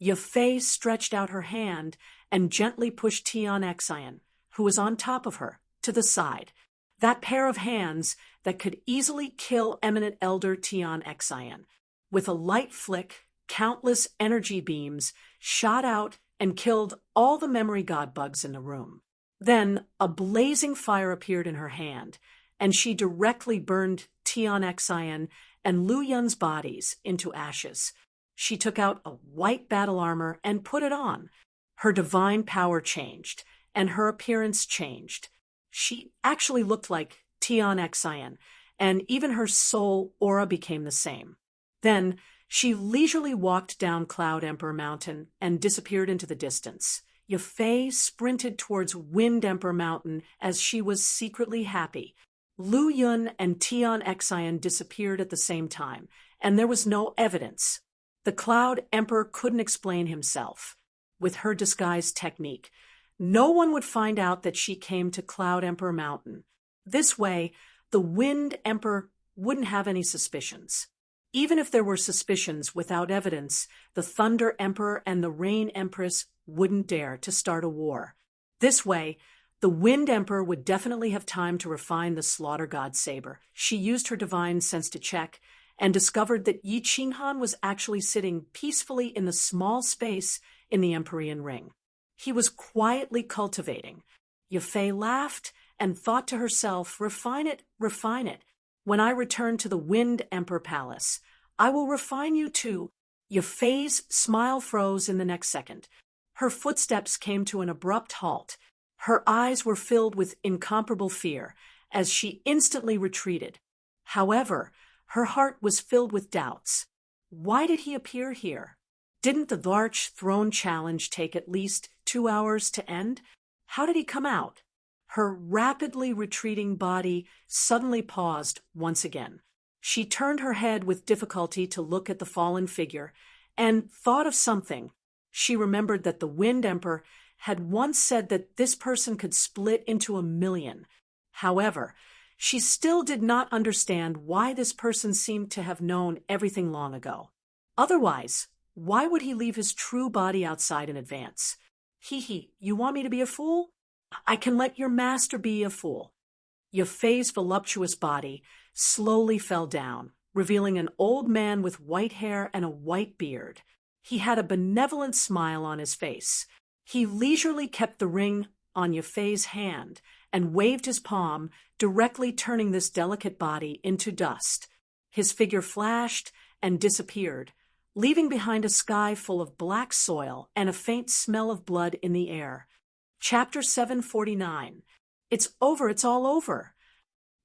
Yafei stretched out her hand and gently pushed Tian Xian, who was on top of her, to the side. That pair of hands that could easily kill eminent elder Tian Xian. With a light flick, countless energy beams shot out and killed all the Memory God bugs in the room. Then a blazing fire appeared in her hand, and she directly burned Tian Xian and Lu Yun's bodies into ashes. She took out a white battle armor and put it on. Her divine power changed, and her appearance changed. She actually looked like Tian Xian, and even her soul aura became the same. Then she leisurely walked down Cloud Emperor Mountain and disappeared into the distance. Yafei sprinted towards Wind Emperor Mountain as she was secretly happy. Lu Yun and Tian Xian disappeared at the same time, and there was no evidence. The Cloud Emperor couldn't explain himself. With her disguise technique, No one would find out that she came to Cloud Emperor Mountain. This way, the Wind Emperor wouldn't have any suspicions. Even if there were suspicions without evidence, the Thunder Emperor and the Rain Empress wouldn't dare to start a war. This way, the Wind Emperor would definitely have time to refine the Slaughter God saber. She used her divine sense to check and discovered that Yi Qinghan was actually sitting peacefully in the small space in the Empyrean Ring. He was quietly cultivating. Yafei laughed and thought to herself, refine it, refine it. When I return to the Wind Emperor Palace, I will refine you too. Yafei's smile froze in the next second. Her footsteps came to an abrupt halt. Her eyes were filled with incomparable fear as she instantly retreated. However, her heart was filled with doubts. Why did he appear here? Didn't the Larch Throne Challenge take at least 2 hours to end? How did he come out? Her rapidly retreating body suddenly paused once again. She turned her head with difficulty to look at the fallen figure and thought of something. She remembered that the Wind Emperor had once said that this person could split into 1,000,000. However, she still did not understand why this person seemed to have known everything long ago. Otherwise, why would he leave his true body outside in advance? You want me to be a fool? I can let your master be a fool. Yafei's voluptuous body slowly fell down, revealing an old man with white hair and a white beard. He had a benevolent smile on his face. He leisurely kept the ring on Yafei's hand and waved his palm, directly turning this delicate body into dust. His figure flashed and disappeared, leaving behind a sky full of black soil and a faint smell of blood in the air. Chapter 749. It's over, it's all over.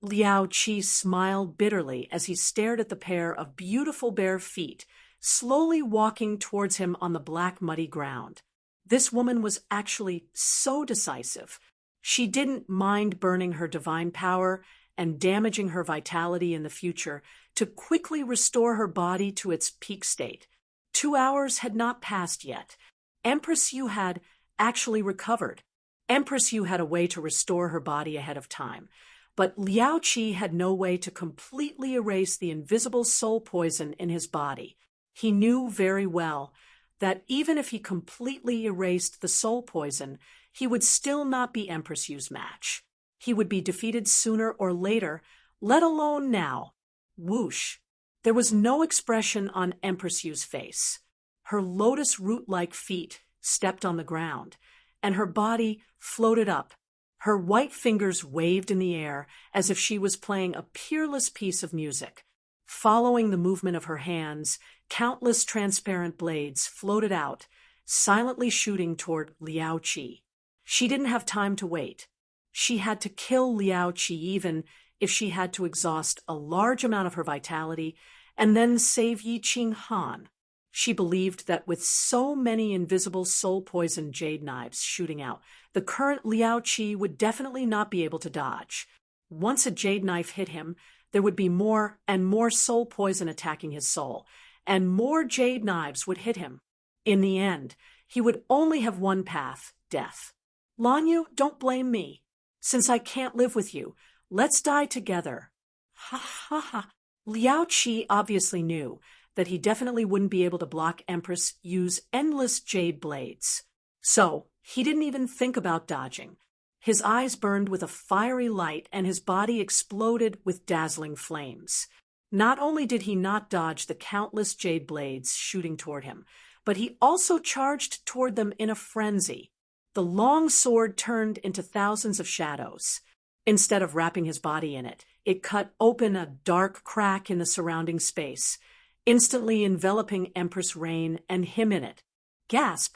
Liao Qi smiled bitterly as he stared at the pair of beautiful bare feet, slowly walking towards him on the black muddy ground. This woman was actually so decisive. She didn't mind burning her divine power and damaging her vitality in the future to quickly restore her body to its peak state. 2 hours had not passed yet. Empress Yu had actually recovered. Empress Yu had a way to restore her body ahead of time, but Liao Qi had no way to completely erase the invisible soul poison in his body. He knew very well that even if he completely erased the soul poison, he would still not be Empress Yu's match. He would be defeated sooner or later, let alone now. Whoosh! There was no expression on Empress Yu's face. Her lotus root-like feet stepped on the ground, and her body floated up. Her white fingers waved in the air as if she was playing a peerless piece of music. Following the movement of her hands, countless transparent blades floated out, silently shooting toward Liao Qi. She didn't have time to wait. She had to kill Liao Qi even if she had to exhaust a large amount of her vitality and then save Yi Qinghan. She believed that with so many invisible soul-poisoned jade knives shooting out, the current Liao Qi would definitely not be able to dodge. Once a jade knife hit him, there would be more and more soul poison attacking his soul, and more jade knives would hit him. In the end, he would only have one path, death. Lanyu, don't blame me. Since I can't live with you, let's die together. Ha ha ha. Liao Qi obviously knew that he definitely wouldn't be able to block Empress Yu's endless jade blades. So, he didn't even think about dodging. His eyes burned with a fiery light and his body exploded with dazzling flames. Not only did he not dodge the countless jade blades shooting toward him, but he also charged toward them in a frenzy. The long sword turned into thousands of shadows. Instead of wrapping his body in it, it cut open a dark crack in the surrounding space, instantly enveloping Empress Rain and him in it. Gasp!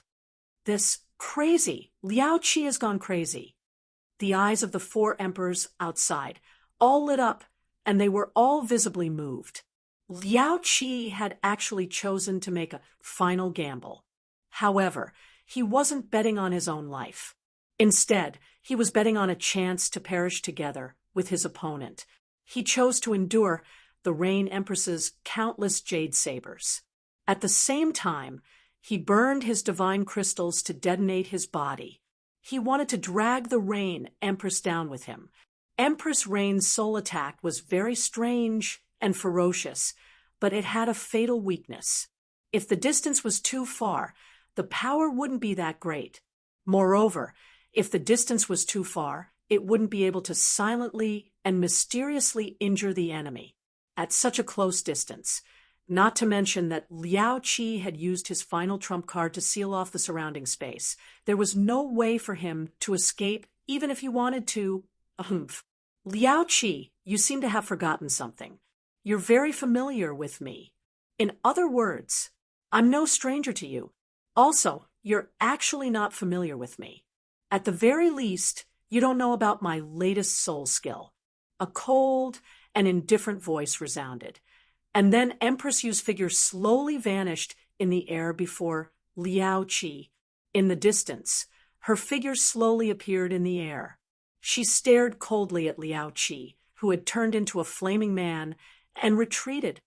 This crazy! Liao Qi has gone crazy. The eyes of the 4 emperors outside all lit up, and they were all visibly moved. Liao Qi had actually chosen to make a final gamble. However, he wasn't betting on his own life. Instead, he was betting on a chance to perish together with his opponent. He chose to endure the Rain Empress's countless jade sabers. At the same time, he burned his divine crystals to detonate his body. He wanted to drag the Rain Empress down with him. Empress Rain's soul attack was very strange and ferocious, but it had a fatal weakness. If the distance was too far, the power wouldn't be that great. Moreover, if the distance was too far, it wouldn't be able to silently and mysteriously injure the enemy at such a close distance. Not to mention that Liao Qi had used his final trump card to seal off the surrounding space. There was no way for him to escape, even if he wanted to. Liao Qi, you seem to have forgotten something. You're very familiar with me. In other words, I'm no stranger to you. Also, you're actually not familiar with me. At the very least, you don't know about my latest soul skill. A cold and indifferent voice resounded, and then Empress Yu's figure slowly vanished in the air before Liao Qi. In the distance, her figure slowly appeared in the air. She stared coldly at Liao Qi, who had turned into a flaming man, and retreated.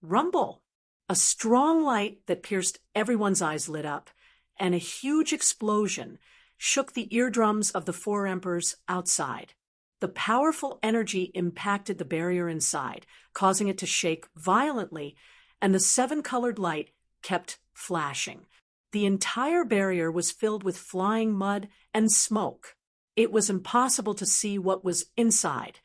Rumble! A strong light that pierced everyone's eyes lit up, and a huge explosion shook the eardrums of the four emperors outside. The powerful energy impacted the barrier inside, causing it to shake violently, and the seven-colored light kept flashing. The entire barrier was filled with flying mud and smoke. It was impossible to see what was inside.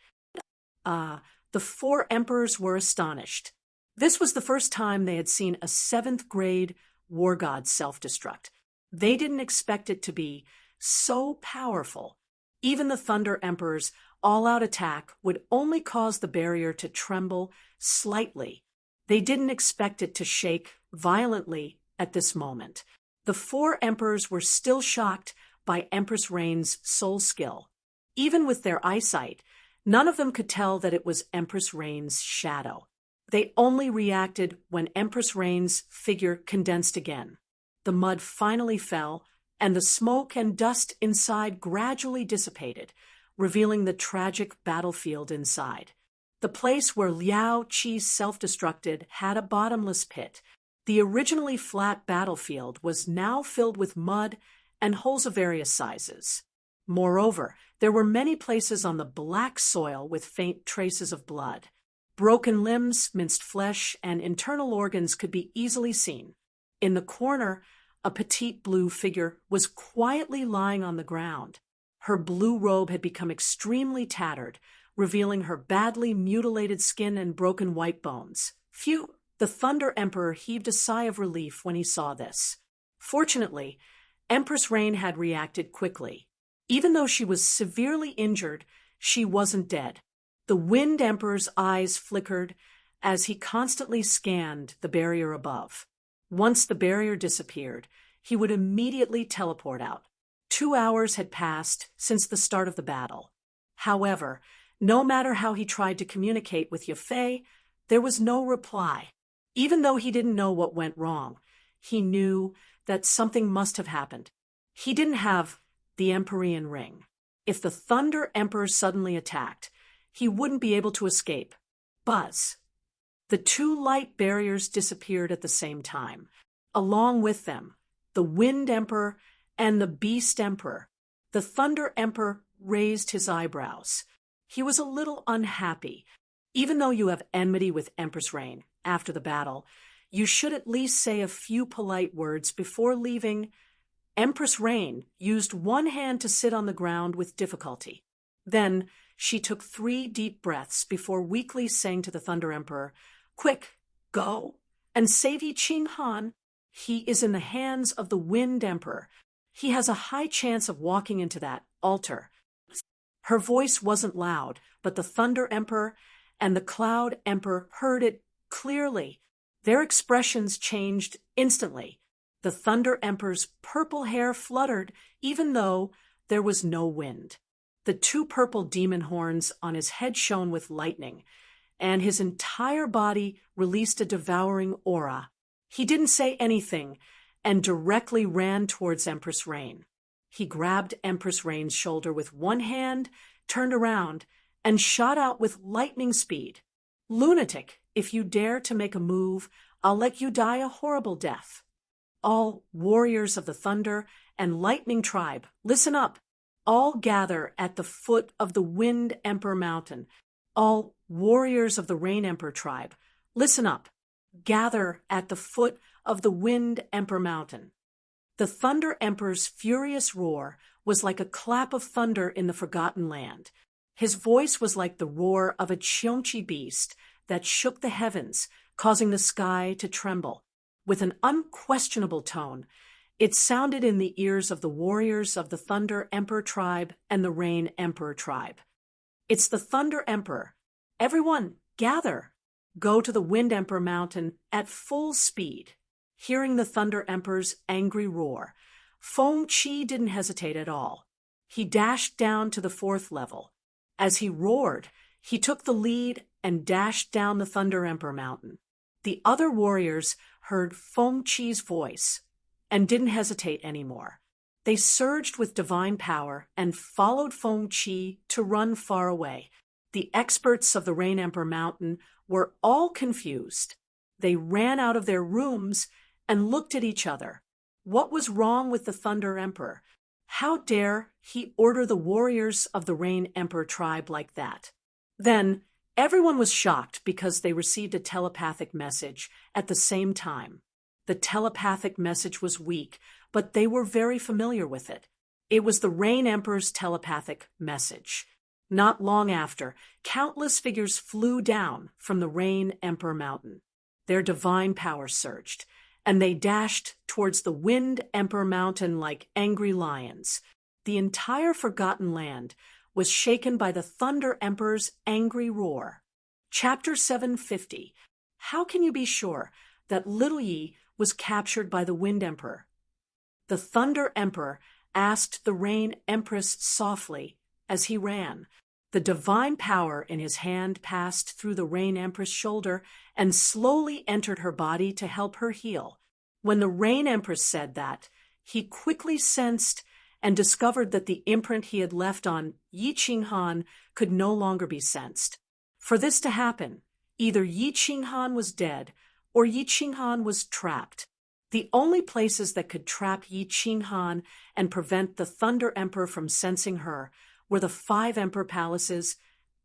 The four emperors were astonished. This was the first time they had seen a seventh-grade war god self-destruct. They didn't expect it to be so powerful. Even the Thunder Emperor's all-out attack would only cause the barrier to tremble slightly. They didn't expect it to shake violently at this moment. The four emperors were still shocked by Empress Rain's soul skill. Even with their eyesight, none of them could tell that it was Empress Rain's shadow. They only reacted when Empress Rain's figure condensed again. The mud finally fell, and the smoke and dust inside gradually dissipated, revealing the tragic battlefield inside. The place where Liao Qi self-destructed had a bottomless pit. The originally flat battlefield was now filled with mud and holes of various sizes. Moreover, there were many places on the black soil with faint traces of blood. Broken limbs, minced flesh, and internal organs could be easily seen. In the corner, a petite blue figure was quietly lying on the ground. Her blue robe had become extremely tattered, revealing her badly mutilated skin and broken white bones. Phew! The Thunder Emperor heaved a sigh of relief when he saw this. Fortunately, Empress Rain had reacted quickly. Even though she was severely injured, she wasn't dead. The Wind Emperor's eyes flickered as he constantly scanned the barrier above. Once the barrier disappeared, he would immediately teleport out. 2 hours had passed since the start of the battle. However, no matter how he tried to communicate with Yafei, there was no reply. Even though he didn't know what went wrong, he knew that something must have happened. He didn't have the Empyrean ring. If the Thunder Emperor suddenly attacked, he wouldn't be able to escape. Buzz! The two light barriers disappeared at the same time. Along with them, the Wind Emperor and the Beast Emperor. The Thunder Emperor raised his eyebrows. He was a little unhappy. Even though you have enmity with Empress Rain after the battle, you should at least say a few polite words before leaving. Empress Rain used one hand to sit on the ground with difficulty. Then she took 3 deep breaths before weakly saying to the Thunder Emperor, "Quick, go, and save Yi Qing Han. He is in the hands of the Wind Emperor. He has a high chance of walking into that altar." Her voice wasn't loud, but the Thunder Emperor and the Cloud Emperor heard it clearly. Their expressions changed instantly. The Thunder Emperor's purple hair fluttered even though there was no wind. The 2 purple demon horns on his head shone with lightning, and his entire body released a devouring aura. He didn't say anything and directly ran towards Empress Rain. He grabbed Empress Rain's shoulder with one hand, turned around, and shot out with lightning speed. "Lunatic, if you dare to make a move, I'll let you die a horrible death." All warriors of the Thunder and Lightning tribe, listen up. All gather at the foot of the Wind Emperor Mountain. All warriors of the Rain Emperor tribe, listen up. Gather at the foot of the Wind Emperor Mountain. The Thunder Emperor's furious roar was like a clap of thunder in the Forgotten Land. His voice was like the roar of a Cheonchi beast that shook the heavens, causing the sky to tremble. With an unquestionable tone, it sounded in the ears of the warriors of the Thunder Emperor tribe and the Rain Emperor tribe. It's the Thunder Emperor. Everyone, gather. Go to the Wind Emperor Mountain at full speed. Hearing the Thunder Emperor's angry roar, Feng Qi didn't hesitate at all. He dashed down to the 4th level. As he roared, he took the lead and dashed down the Thunder Emperor Mountain. The other warriors heard Feng Qi's voice and didn't hesitate anymore. They surged with divine power and followed Feng Qi to run far away. The experts of the Rain Emperor Mountain were all confused. They ran out of their rooms and looked at each other. What was wrong with the Thunder Emperor? How dare he order the warriors of the Rain Emperor tribe like that? Then, everyone was shocked because they received a telepathic message at the same time. The telepathic message was weak, but they were very familiar with it. It was the Rain Emperor's telepathic message. Not long after, countless figures flew down from the Rain Emperor Mountain. Their divine power surged, and they dashed towards the Wind Emperor Mountain like angry lions. The entire Forgotten Land was shaken by the Thunder Emperor's angry roar. Chapter 750. How can you be sure that Little Yi was captured by the Wind Emperor? The Thunder Emperor asked the Rain Empress softly as he ran. The divine power in his hand passed through the Rain Empress' shoulder and slowly entered her body to help her heal. When the Rain Empress said that, he quickly sensed and discovered that the imprint he had left on Yi Qinghan could no longer be sensed. For this to happen, either Yi Qinghan was dead or Yi Qinghan was trapped. The only places that could trap Yi Qinghan and prevent the Thunder Emperor from sensing her were the 5 Emperor Palaces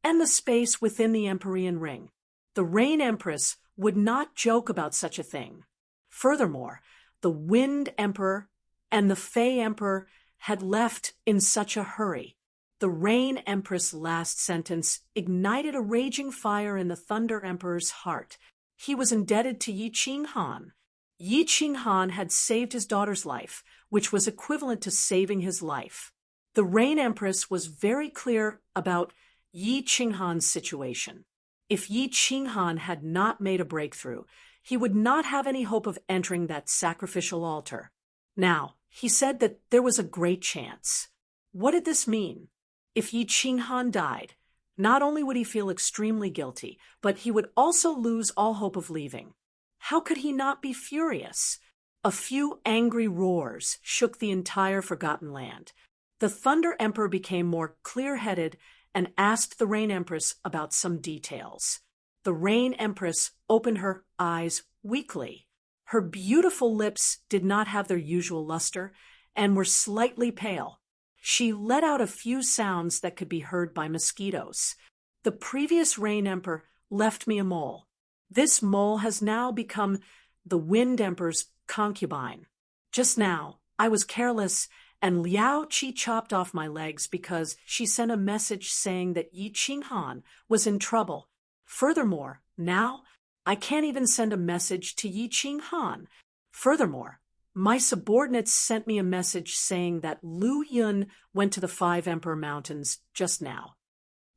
and the space within the Empyrean Ring. The Rain Empress would not joke about such a thing. Furthermore, the Wind Emperor and the Fey Emperor had left in such a hurry. The Rain Empress' last sentence ignited a raging fire in the Thunder Emperor's heart. He was indebted to Yi Qinghan. Yi Qinghan had saved his daughter's life, which was equivalent to saving his life. The Rain Empress was very clear about Yi Qinghan's situation. If Yi Qinghan had not made a breakthrough, he would not have any hope of entering that sacrificial altar. Now, he said that there was a great chance. What did this mean? If Yi Qinghan died, not only would he feel extremely guilty, but he would also lose all hope of leaving. How could he not be furious? A few angry roars shook the entire Forgotten Land. The Thunder Emperor became more clear-headed and asked the Rain Empress about some details. The Rain Empress opened her eyes weakly. Her beautiful lips did not have their usual luster and were slightly pale. She let out a few sounds that could be heard by mosquitoes. The previous Rain Emperor left me a mole. This mole has now become the Wind Emperor's concubine. Just now, I was careless, and Liao Qi chopped off my legs because she sent a message saying that Yi Qinghan was in trouble. Furthermore, now, I can't even send a message to Yi Qinghan. Furthermore, my subordinates sent me a message saying that Lu Yun went to the 5 Emperor Mountains just now.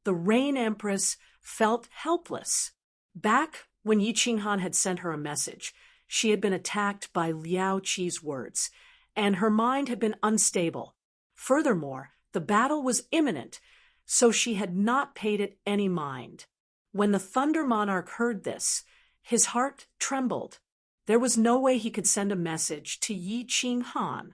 The Rain Empress felt helpless. Back when Yi Qinghan had sent her a message, she had been attacked by Liao Qi's words, and her mind had been unstable. Furthermore, the battle was imminent, so she had not paid it any mind. When the Thunder Monarch heard this, his heart trembled. There was no way he could send a message to Yi Qinghan.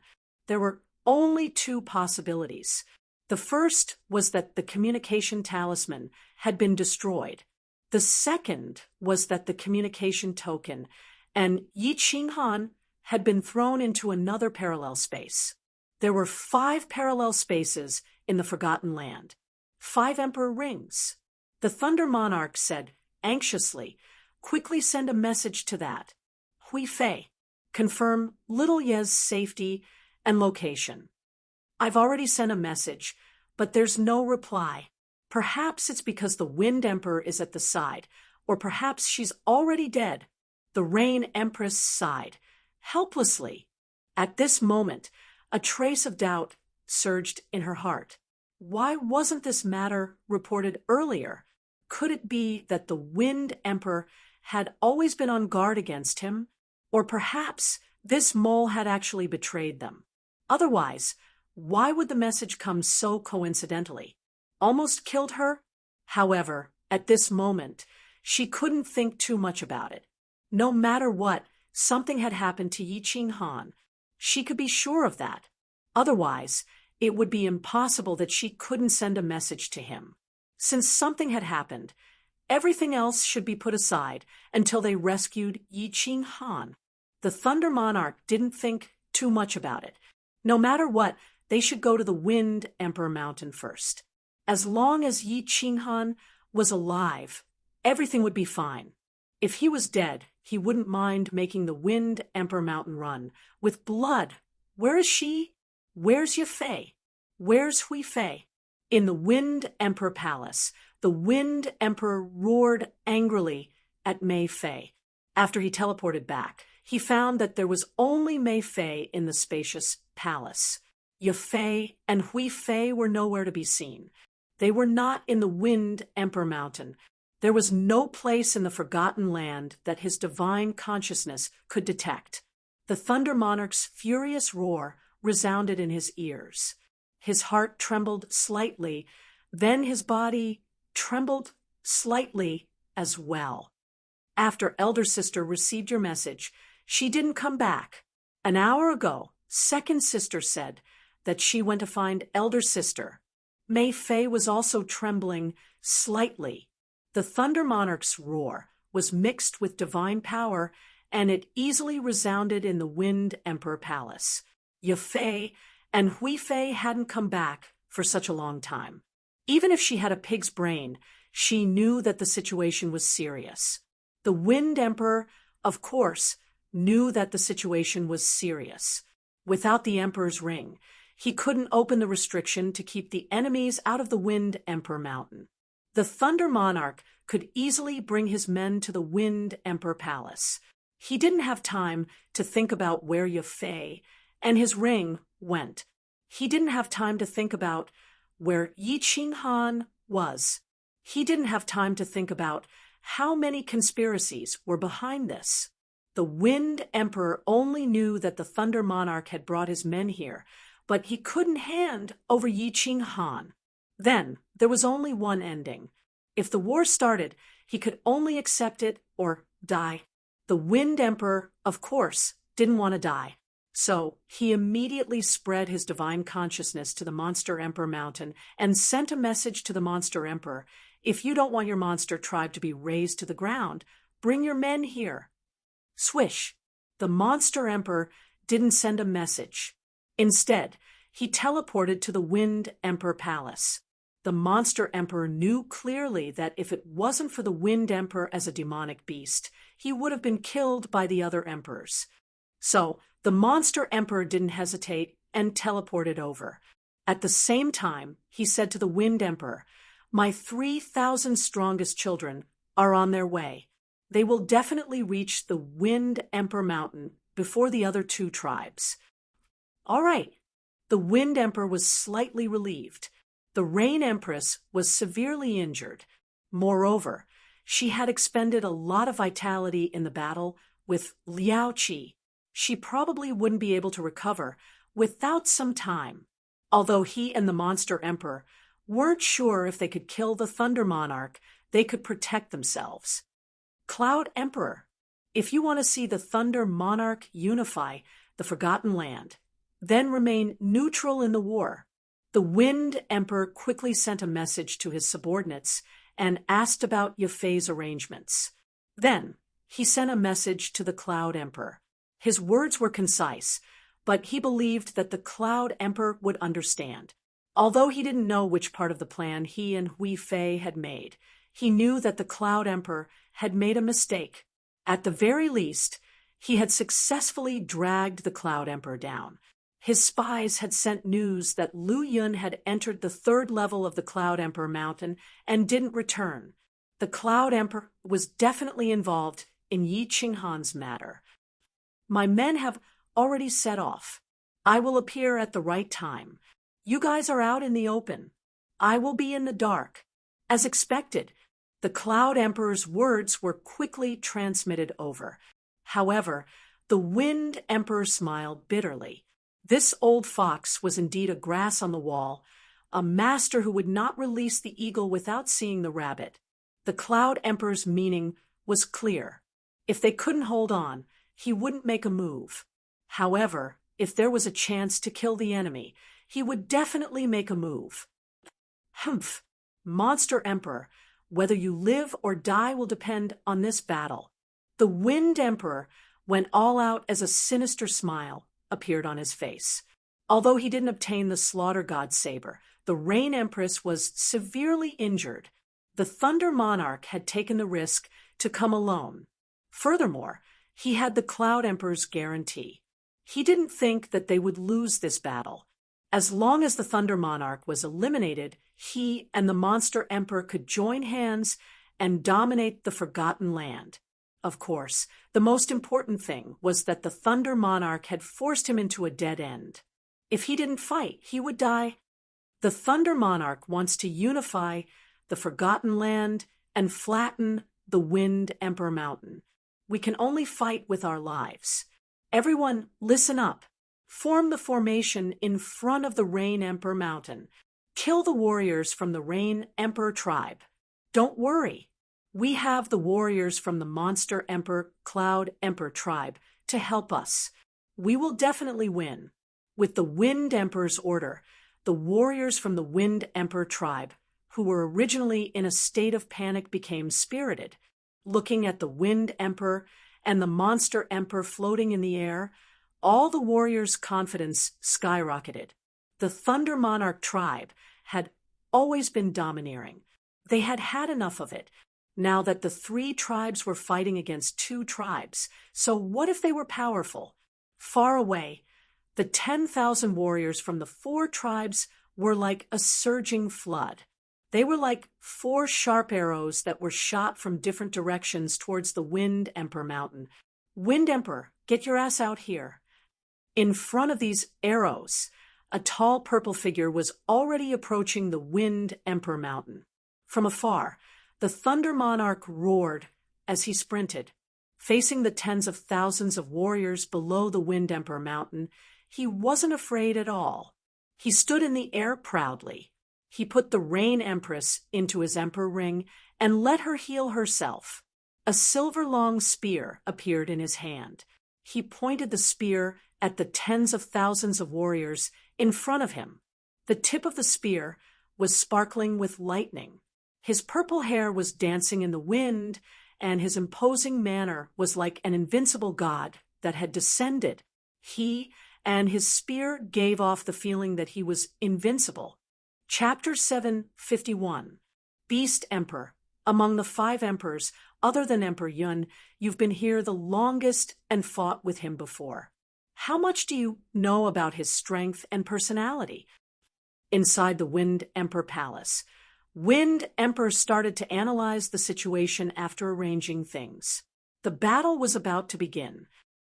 There were only 2 possibilities. The first was that the communication talisman had been destroyed. The second was that the communication token and Yi Qinghan had been thrown into another parallel space. There were 5 parallel spaces in the Forgotten Land, 5 emperor rings. The Thunder Monarch said anxiously, "Quickly send a message to that. Hui Fei. Confirm Little Ye's safety and location." "I've already sent a message, but there's no reply. Perhaps it's because the Wind Emperor is at the side, or perhaps she's already dead." The Rain Empress sighed, helplessly. At this moment, a trace of doubt surged in her heart. Why wasn't this matter reported earlier? Could it be that the Wind Emperor had always been on guard against him? Or perhaps this mole had actually betrayed them? Otherwise, why would the message come so coincidentally? Almost killed her? However, at this moment, she couldn't think too much about it. No matter what, something had happened to Yi Qing Han. She could be sure of that. Otherwise, it would be impossible that she couldn't send a message to him. Since something had happened, everything else should be put aside until they rescued Yi Qing Han. The Thunder Monarch didn't think too much about it. No matter what, they should go to the Wind Emperor Mountain first. As long as Yi Qing Han was alive, everything would be fine. If he was dead, he wouldn't mind making the Wind Emperor Mountain run with blood. Where is she? Where's Ye Fei? Where's Hui Fei? In the Wind Emperor Palace, the Wind Emperor roared angrily at Mei Fei. After he teleported back, he found that there was only Mei Fei in the spacious palace. Ye Fei and Hui Fei were nowhere to be seen. They were not in the Wind Emperor Mountain. There was no place in the Forgotten Land that his divine consciousness could detect. The Thunder Monarch's furious roar resounded in his ears. His heart trembled slightly, then his body trembled slightly as well. "After Elder Sister received your message, she didn't come back. An hour ago, Second Sister said that she went to find Elder Sister." Mei Fei was also trembling slightly. The Thunder Monarch's roar was mixed with divine power, and it easily resounded in the Wind Emperor Palace. Ye Fei and Hui Fei hadn't come back for such a long time. Even if she had a pig's brain, she knew that the situation was serious. The Wind Emperor, of course, knew that the situation was serious. Without the Emperor's ring, he couldn't open the restriction to keep the enemies out of the Wind Emperor Mountain. The Thunder Monarch could easily bring his men to the Wind Emperor Palace. He didn't have time to think about where Ye Fei and his ring went. He didn't have time to think about where Yi Qing Han was. He didn't have time to think about how many conspiracies were behind this. The Wind Emperor only knew that the Thunder Monarch had brought his men here, but he couldn't hand over Yi Qing Han. Then there was only one ending. If the war started, he could only accept it or die. The Wind Emperor, of course, didn't want to die. So he immediately spread his divine consciousness to the Monster Emperor Mountain and sent a message to the Monster Emperor. "If you don't want your monster tribe to be razed to the ground, bring your men here." Swish! The Monster Emperor didn't send a message. Instead, he teleported to the Wind Emperor Palace. The Monster Emperor knew clearly that if it wasn't for the Wind Emperor as a demonic beast, he would have been killed by the other emperors. So the Monster Emperor didn't hesitate and teleported over. At the same time, he said to the Wind Emperor, "My 3,000 strongest children are on their way. They will definitely reach the Wind Emperor Mountain before the other 2 tribes." All right. The Wind Emperor was slightly relieved. The Rain Empress was severely injured. Moreover, she had expended a lot of vitality in the battle with Liao Qi. She probably wouldn't be able to recover without some time. Although he and the Monster Emperor weren't sure if they could kill the Thunder Monarch, they could protect themselves. Cloud Emperor, if you want to see the Thunder Monarch unify the Forgotten Land, then remain neutral in the war. The Wind Emperor quickly sent a message to his subordinates and asked about Ye Fei's arrangements. Then he sent a message to the Cloud Emperor. His words were concise, but he believed that the Cloud Emperor would understand. Although he didn't know which part of the plan he and Hui Fei had made, he knew that the Cloud Emperor had made a mistake. At the very least, he had successfully dragged the Cloud Emperor down. His spies had sent news that Lu Yun had entered the 3rd level of the Cloud Emperor mountain and didn't return. The Cloud Emperor was definitely involved in Yi Qinghan's matter. My men have already set off. I will appear at the right time. You guys are out in the open. I will be in the dark. As expected, the Cloud Emperor's words were quickly transmitted over. However, the Wind Emperor smiled bitterly. This old fox was indeed a grass on the wall, a master who would not release the eagle without seeing the rabbit. The Cloud Emperor's meaning was clear. If they couldn't hold on, he wouldn't make a move. However, if there was a chance to kill the enemy, he would definitely make a move. Humph! Monster Emperor, whether you live or die will depend on this battle. The Wind Emperor went all out as a sinister smile appeared on his face. Although he didn't obtain the Slaughter God's saber, the Rain Empress was severely injured. The Thunder Monarch had taken the risk to come alone. Furthermore, he had the Cloud Emperor's guarantee. He didn't think that they would lose this battle. As long as the Thunder Monarch was eliminated, he and the Monster Emperor could join hands and dominate the Forgotten Land. Of course, the most important thing was that the Thunder Monarch had forced him into a dead end. If he didn't fight, he would die. The Thunder Monarch wants to unify the Forgotten Land and flatten the Wind Emperor Mountain. We can only fight with our lives. Everyone, listen up. Form the formation in front of the Rain Emperor Mountain. Kill the warriors from the Rain Emperor tribe. Don't worry. We have the warriors from the Monster Emperor, Cloud Emperor tribe to help us. We will definitely win. With the Wind Emperor's order, the warriors from the Wind Emperor tribe, who were originally in a state of panic, became spirited. Looking at the Wind Emperor and the Monster Emperor floating in the air, all the warriors' confidence skyrocketed. The Thunder Monarch tribe had always been domineering. They had had enough of it. Now that the 3 tribes were fighting against 2 tribes, so what if they were powerful? Far away, the 10,000 warriors from the 4 tribes were like a surging flood. They were like 4 sharp arrows that were shot from different directions towards the Wind Emperor Mountain. Wind Emperor, get your ass out here. In front of these arrows, a tall purple figure was already approaching the Wind Emperor Mountain. From afar, the Thunder Monarch roared as he sprinted. Facing the tens of thousands of warriors below the Wind Emperor Mountain, he wasn't afraid at all. He stood in the air proudly. He put the Rain Empress into his Emperor ring and let her heal herself. A silver-long spear appeared in his hand. He pointed the spear at the tens of thousands of warriors in front of him. The tip of the spear was sparkling with lightning. His purple hair was dancing in the wind, and his imposing manner was like an invincible god that had descended. He and his spear gave off the feeling that he was invincible. Chapter 751. Beast Emperor. Among the 5 emperors, other than Emperor Yun, you've been here the longest and fought with him before. How much do you know about his strength and personality? Inside the Wind Emperor Palace, Wind Emperor started to analyze the situation after arranging things. The battle was about to begin.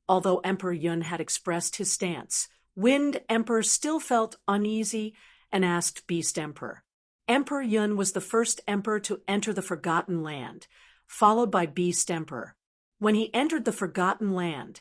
Although Emperor Yun had expressed his stance, Wind Emperor still felt uneasy and asked Beast Emperor. Emperor Yun was the first emperor to enter the Forgotten Land, followed by Beast Emperor. When he entered the Forgotten Land,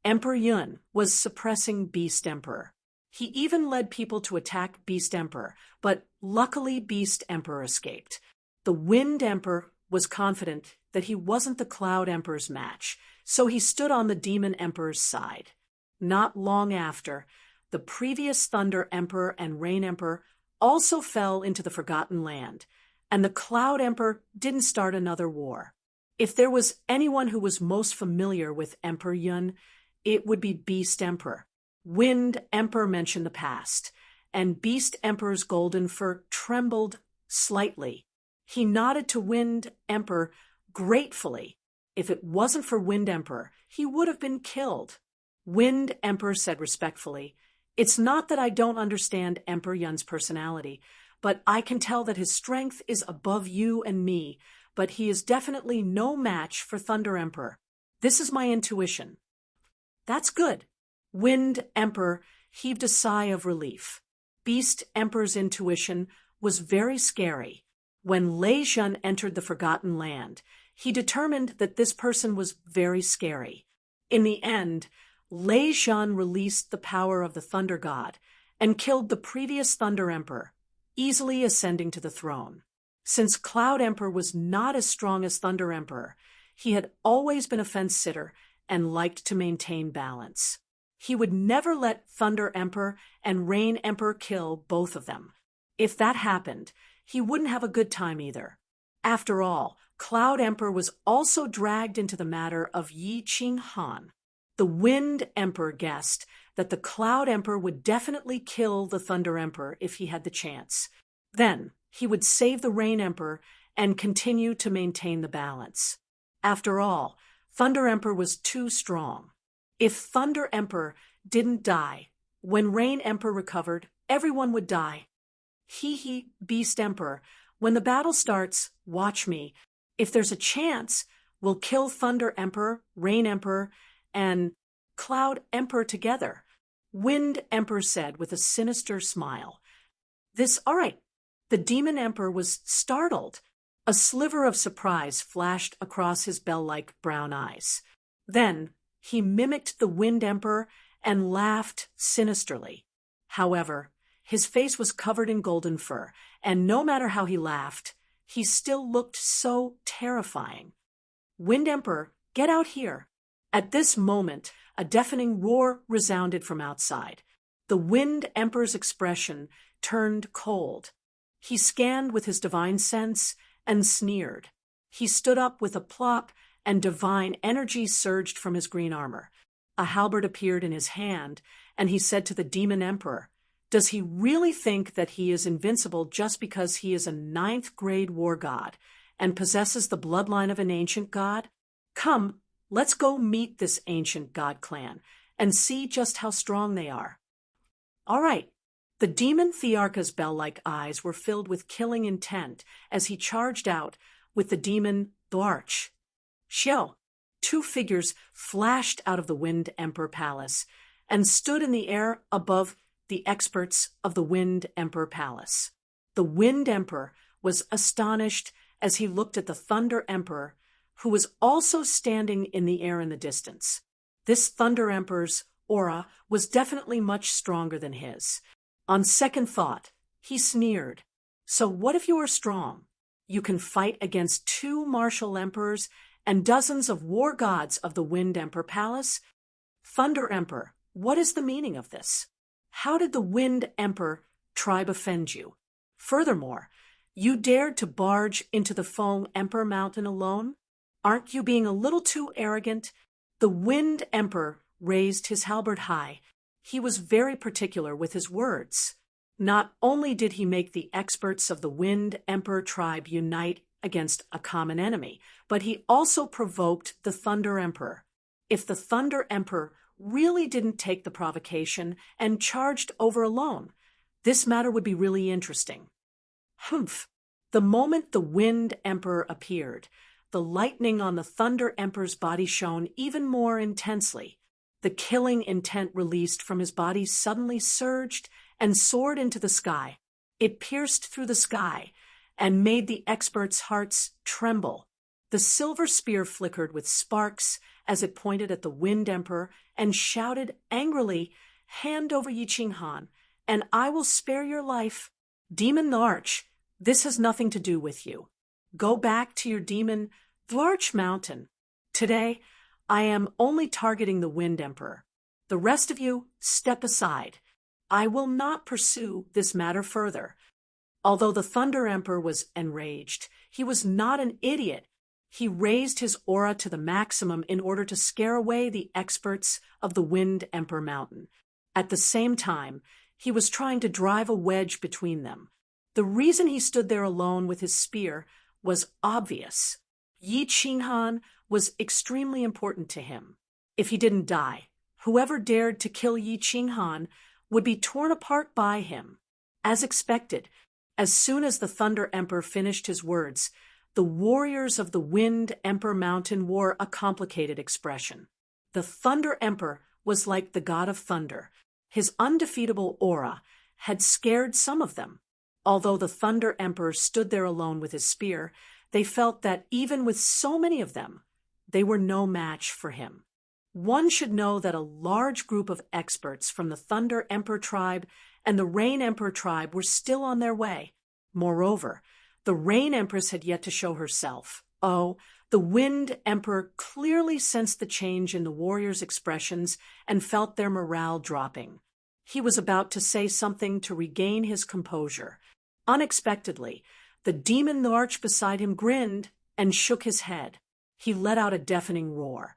Emperor Yun was suppressing Beast Emperor. He even led people to attack Beast Emperor, but luckily Beast Emperor escaped. The Wind Emperor was confident that he wasn't the Cloud Emperor's match, so he stood on the Demon Emperor's side. Not long after, the previous Thunder Emperor and Rain Emperor also fell into the Forgotten Land, and the Cloud Emperor didn't start another war. If there was anyone who was most familiar with Emperor Yun, it would be Beast Emperor. Wind Emperor mentioned the past, and Beast Emperor's golden fur trembled slightly. He nodded to Wind Emperor gratefully. If it wasn't for Wind Emperor, he would have been killed. Wind Emperor said respectfully, "It's not that I don't understand Emperor Yun's personality, but I can tell that his strength is above you and me, but he is definitely no match for Thunder Emperor. This is my intuition." "That's good." Wind Emperor heaved a sigh of relief. Beast Emperor's intuition was very scary. When Lei Zhen entered the Forgotten Land, he determined that this person was very scary. In the end, Lei Zhen released the power of the Thunder God and killed the previous Thunder Emperor, easily ascending to the throne. Since Cloud Emperor was not as strong as Thunder Emperor, he had always been a fence-sitter and liked to maintain balance. He would never let Thunder Emperor and Rain Emperor kill both of them. If that happened, he wouldn't have a good time either. After all, Cloud Emperor was also dragged into the matter of Yi Qing Han. The Wind Emperor guessed that the Cloud Emperor would definitely kill the Thunder Emperor if he had the chance. Then he would save the Rain Emperor and continue to maintain the balance. After all, Thunder Emperor was too strong. If Thunder Emperor didn't die, when Rain Emperor recovered, everyone would die. Beast Emperor, when the battle starts, watch me. If there's a chance, we'll kill Thunder Emperor, Rain Emperor, and Cloud Emperor together. Wind Emperor said with a sinister smile. All right. The Demon Emperor was startled. A sliver of surprise flashed across his bell-like brown eyes. Then he mimicked the Wind Emperor and laughed sinisterly. However, his face was covered in golden fur, and no matter how he laughed, he still looked so terrifying. "Wind Emperor, get out here." At this moment, a deafening roar resounded from outside. The Wind Emperor's expression turned cold. He scanned with his divine sense and sneered. He stood up with a plop, and divine energy surged from his green armor. A halberd appeared in his hand, and he said to the Demon Emperor, "Does he really think that he is invincible just because he is a 9th-grade war god and possesses the bloodline of an ancient god? Come, let's go meet this ancient god clan and see just how strong they are." All right. The demon Thearka's bell-like eyes were filled with killing intent as he charged out with the demon Dwarch. Xiao. 2 figures flashed out of the Wind Emperor Palace and stood in the air above the experts of the Wind Emperor Palace. The Wind Emperor was astonished as he looked at the Thunder Emperor, who was also standing in the air in the distance. This Thunder Emperor's aura was definitely much stronger than his. On second thought, he sneered. "So what if you are strong? You can fight against 2 martial emperors and dozens of war gods of the Wind Emperor Palace? Thunder Emperor, what is the meaning of this? How did the Wind Emperor tribe offend you? Furthermore, you dared to barge into the Foam Emperor Mountain alone? Aren't you being a little too arrogant?" The Wind Emperor raised his halberd high. He was very particular with his words. Not only did he make the experts of the Wind Emperor tribe unite against a common enemy, but he also provoked the Thunder Emperor. If the Thunder Emperor really didn't take the provocation and charged over alone, this matter would be really interesting. Humph! The moment the Wind Emperor appeared, the lightning on the Thunder Emperor's body shone even more intensely. The killing intent released from his body suddenly surged and soared into the sky. It pierced through the sky and made the experts' hearts tremble. The silver spear flickered with sparks as it pointed at the Wind Emperor and shouted angrily, "Hand over Yi Qing Han, and I will spare your life. Demon Larch, this has nothing to do with you. Go back to your demon Larch Mountain. Today, I am only targeting the Wind Emperor. The rest of you, step aside. I will not pursue this matter further." Although the Thunder Emperor was enraged, he was not an idiot. He raised his aura to the maximum in order to scare away the experts of the Wind Emperor Mountain. At the same time, he was trying to drive a wedge between them. The reason he stood there alone with his spear was obvious. Yi Qinghan was extremely important to him. If he didn't die, whoever dared to kill Yi Qinghan would be torn apart by him. As expected, as soon as the Thunder Emperor finished his words, the warriors of the Wind Emperor Mountain wore a complicated expression. The Thunder Emperor was like the god of thunder. His undefeatable aura had scared some of them. Although the Thunder Emperor stood there alone with his spear, they felt that even with so many of them, they were no match for him. One should know that a large group of experts from the Thunder Emperor tribe and the Rain Emperor tribe were still on their way. Moreover, the Rain Empress had yet to show herself. Oh, the Wind Emperor clearly sensed the change in the warriors' expressions and felt their morale dropping. He was about to say something to regain his composure. Unexpectedly, the demon Narch beside him grinned and shook his head. He let out a deafening roar,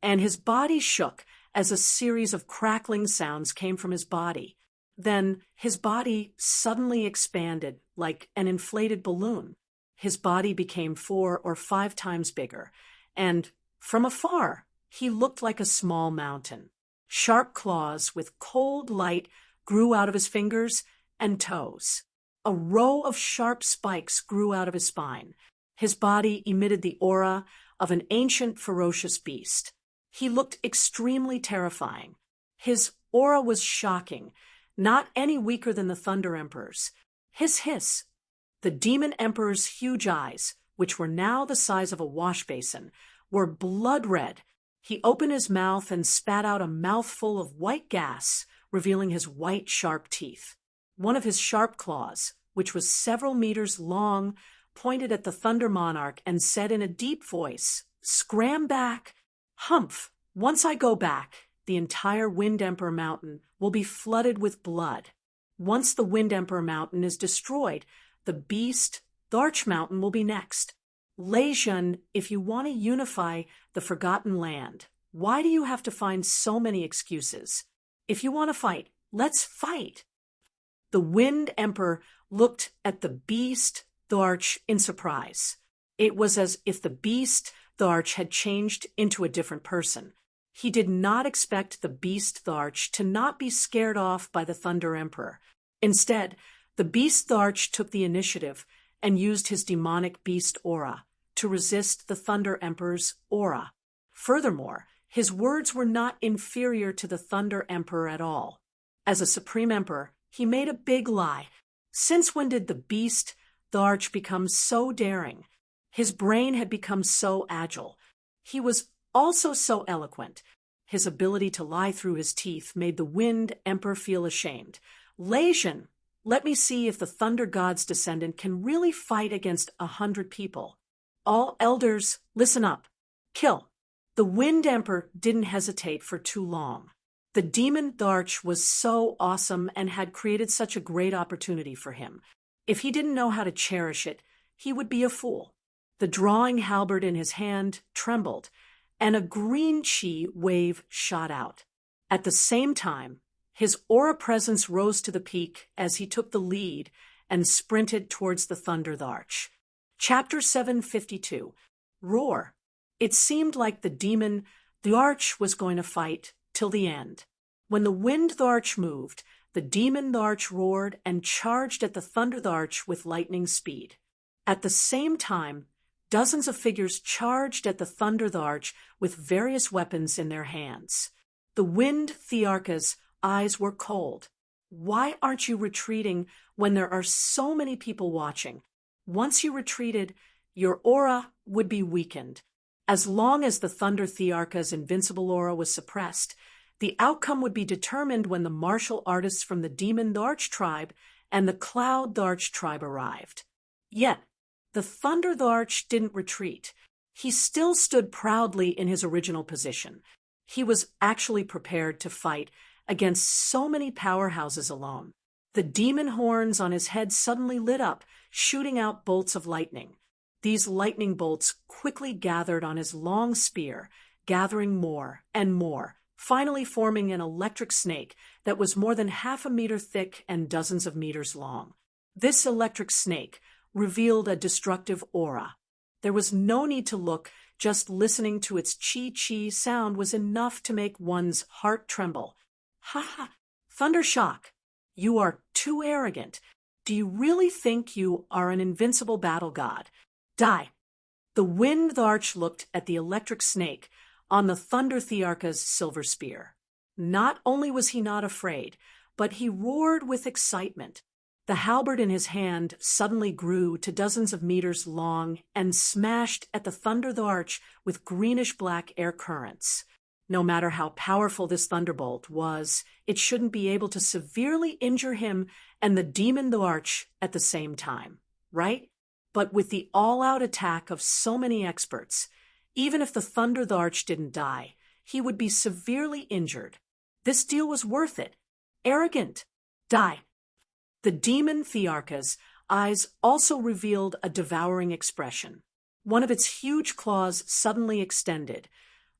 and his body shook as a series of crackling sounds came from his body. Then his body suddenly expanded like an inflated balloon. His body became 4 or 5 times bigger, and from afar, he looked like a small mountain. Sharp claws with cold light grew out of his fingers and toes. A row of sharp spikes grew out of his spine. His body emitted the aura of an ancient, ferocious beast. He looked extremely terrifying. His aura was shocking, not any weaker than the Thunder Emperor's. Hiss, hiss. The Demon Emperor's huge eyes, which were now the size of a wash basin, were blood red. He opened his mouth and spat out a mouthful of white gas, revealing his white, sharp teeth. One of his sharp claws, which was several meters long, pointed at the Thunder Monarch and said in a deep voice, "Scram back. Humph, once I go back, the entire Wind Emperor Mountain will be flooded with blood. Once the Wind Emperor Mountain is destroyed, the beast, the Arch Mountain, will be next. Lei Zhen, if you want to unify the Forgotten Land, why do you have to find so many excuses? If you want to fight, let's fight." The Wind Emperor looked at the beast, the Arch, in surprise. It was as if the beast, the Arch, had changed into a different person. He did not expect the beast, the Arch, to not be scared off by the Thunder Emperor. Instead, the beast, the Arch, took the initiative and used his demonic beast aura to resist the Thunder Emperor's aura. Furthermore, his words were not inferior to the Thunder Emperor at all. As a Supreme Emperor, he made a big lie. Since when did the beast, the Arch, become so daring? His brain had become so agile. He was also so eloquent. His ability to lie through his teeth made the Wind Emperor feel ashamed. "Lei Zhen, let me see if the Thunder God's descendant can really fight against 100 people. All elders, listen up. Kill." The Wind Emperor didn't hesitate for too long. The demon Arch was so awesome and had created such a great opportunity for him. If he didn't know how to cherish it, he would be a fool. The drawing halberd in his hand trembled, and a green chi wave shot out. At the same time, his aura presence rose to the peak as he took the lead and sprinted towards the Thunder Arch. Chapter 752. Roar. It seemed like the demon, the Arch, was going to fight till the end. When the Wind Arch moved, the demon Arch roared and charged at the Thunder Arch with lightning speed. At the same time, dozens of figures charged at the Thunder Arch with various weapons in their hands. The Wind Thearcha's eyes were cold. "Why aren't you retreating when there are so many people watching? Once you retreated, your aura would be weakened. As long as the Thunder Thearcha's invincible aura was suppressed, the outcome would be determined when the martial artists from the Demon Arch tribe and the Cloud Arch tribe arrived. Yet, the Thunder Arch didn't retreat. He still stood proudly in his original position. He was actually prepared to fight against so many powerhouses alone. The demon horns on his head suddenly lit up, shooting out bolts of lightning. These lightning bolts quickly gathered on his long spear, gathering more and more, finally forming an electric snake that was more than half a meter thick and dozens of meters long. This electric snake revealed a destructive aura. There was no need to look, just listening to its chi-chi sound was enough to make one's heart tremble. Ha ha! Thundershock! You are too arrogant. Do you really think you are an invincible battle god? Die! The Wind Arch looked at the electric snake on the Thunder Thearka's silver spear. Not only was he not afraid, but he roared with excitement. The halberd in his hand suddenly grew to dozens of meters long and smashed at the Thunder Arch with greenish-black air currents. No matter how powerful this thunderbolt was, it shouldn't be able to severely injure him and the demon Arch at the same time, right? But with the all-out attack of so many experts, even if the Thunder Arch didn't die, he would be severely injured. This deal was worth it. Arrogant. Die. The demon Thearka's eyes also revealed a devouring expression. One of its huge claws suddenly extended,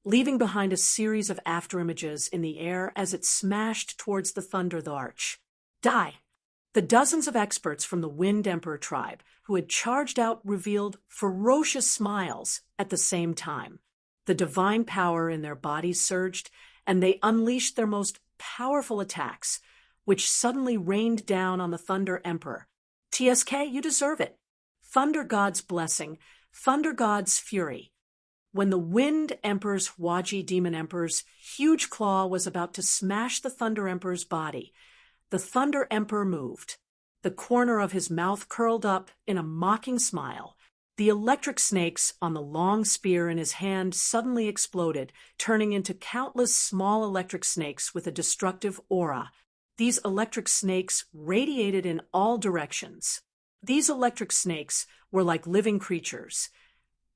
leaving behind a series of afterimages in the air as it smashed towards the Thunder Arch. Die! The dozens of experts from the Wind Emperor tribe who had charged out revealed ferocious smiles at the same time. The divine power in their bodies surged, and they unleashed their most powerful attacks, which suddenly rained down on the Thunder Emperor. TSK, you deserve it. Thunder God's blessing, Thunder God's fury. When the Wind Emperor's Hwaji Demon Emperor's huge claw was about to smash the Thunder Emperor's body, the Thunder Emperor moved. The corner of his mouth curled up in a mocking smile. The electric snakes on the long spear in his hand suddenly exploded, turning into countless small electric snakes with a destructive aura. These electric snakes radiated in all directions. These electric snakes were like living creatures,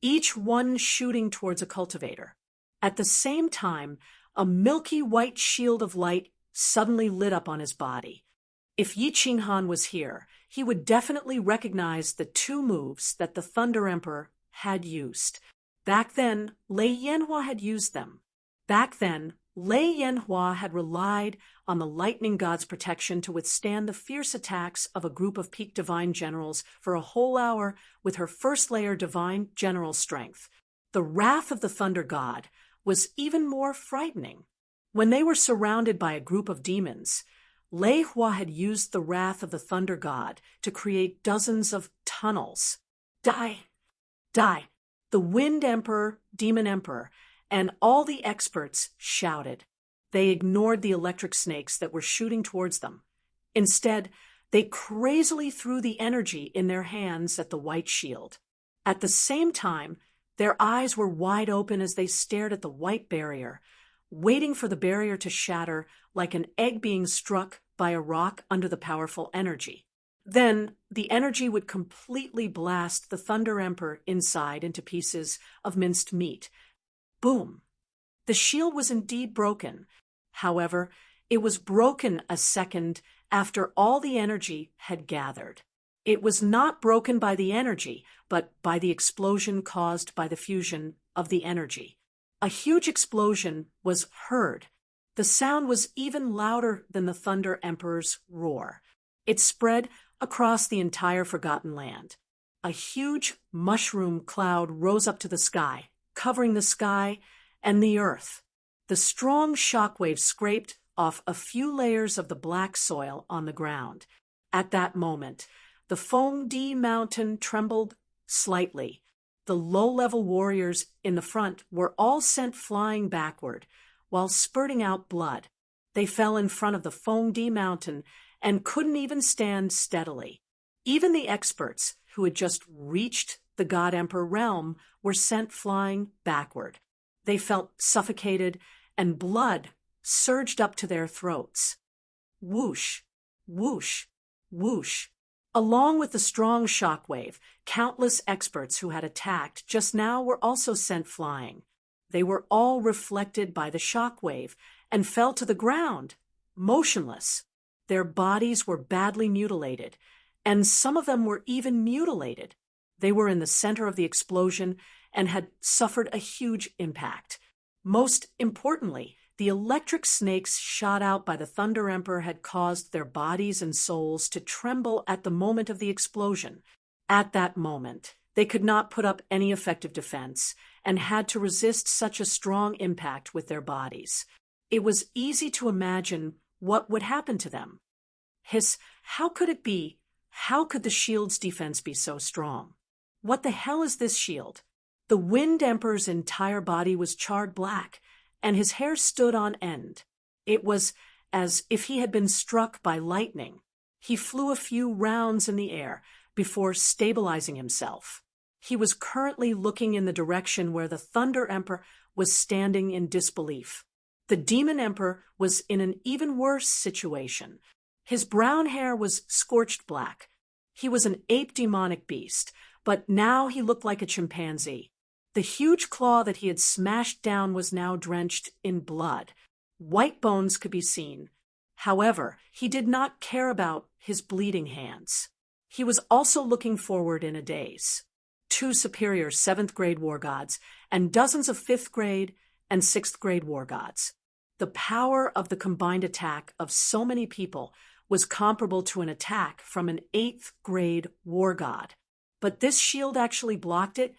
each one shooting towards a cultivator. At the same time, a milky white shield of light suddenly lit up on his body. If Yi Qinghan was here, he would definitely recognize the two moves that the Thunder Emperor had used. Back then, Lei Yanhua had used them. Back then, Lei Yanhua had relied on the lightning god's protection to withstand the fierce attacks of a group of peak divine generals for a whole hour with her first-layer divine general strength. The wrath of the thunder god was even more frightening. When they were surrounded by a group of demons, Lei Hua had used the wrath of the thunder god to create dozens of tunnels. Die! Die! The Wind Emperor, Demon Emperor, and all the experts shouted. They ignored the electric snakes that were shooting towards them. Instead, they crazily threw the energy in their hands at the white shield. At the same time, their eyes were wide open as they stared at the white barrier, waiting for the barrier to shatter like an egg being struck by a rock under the powerful energy. Then, the energy would completely blast the Thunder Emperor inside into pieces of minced meat. Boom! The shield was indeed broken. However, it was broken a second after all the energy had gathered. It was not broken by the energy, but by the explosion caused by the fusion of the energy. A huge explosion was heard. The sound was even louder than the Thunder Emperor's roar. It spread across the entire Forgotten Land. A huge mushroom cloud rose up to the sky, covering the sky and the earth. The strong shockwave scraped off a few layers of the black soil on the ground. At that moment, the Fengdi mountain trembled slightly. The low-level warriors in the front were all sent flying backward, while spurting out blood. They fell in front of the Fengdi mountain and couldn't even stand steadily. Even the experts who had just reached the God Emperor realm were sent flying backward. They felt suffocated, and blood surged up to their throats. Whoosh, whoosh, whoosh. Along with the strong shockwave, countless experts who had attacked just now were also sent flying. They were all reflected by the shockwave and fell to the ground, motionless. Their bodies were badly mutilated, and some of them were even mutilated. They were in the center of the explosion and had suffered a huge impact. Most importantly, The electric snakes shot out by the Thunder Emperor had caused their bodies and souls to tremble at the moment of the explosion. At that moment, they could not put up any effective defense and had to resist such a strong impact with their bodies. It was easy to imagine what would happen to them. Hiss, how could it be? How could the shield's defense be so strong? What the hell is this shield? The Wind Emperor's entire body was charred black, and his hair stood on end. It was as if he had been struck by lightning. He flew a few rounds in the air before stabilizing himself. He was currently looking in the direction where the Thunder Emperor was standing in disbelief. The Demon Emperor was in an even worse situation. His brown hair was scorched black. He was an ape demonic beast, but now he looked like a chimpanzee. The huge claw that he had smashed down was now drenched in blood. White bones could be seen. However, he did not care about his bleeding hands. He was also looking forward in a daze. 2 superior 7th grade war gods and dozens of 5th grade and 6th grade war gods. The power of the combined attack of so many people was comparable to an attack from an 8th grade war god. But this shield actually blocked it,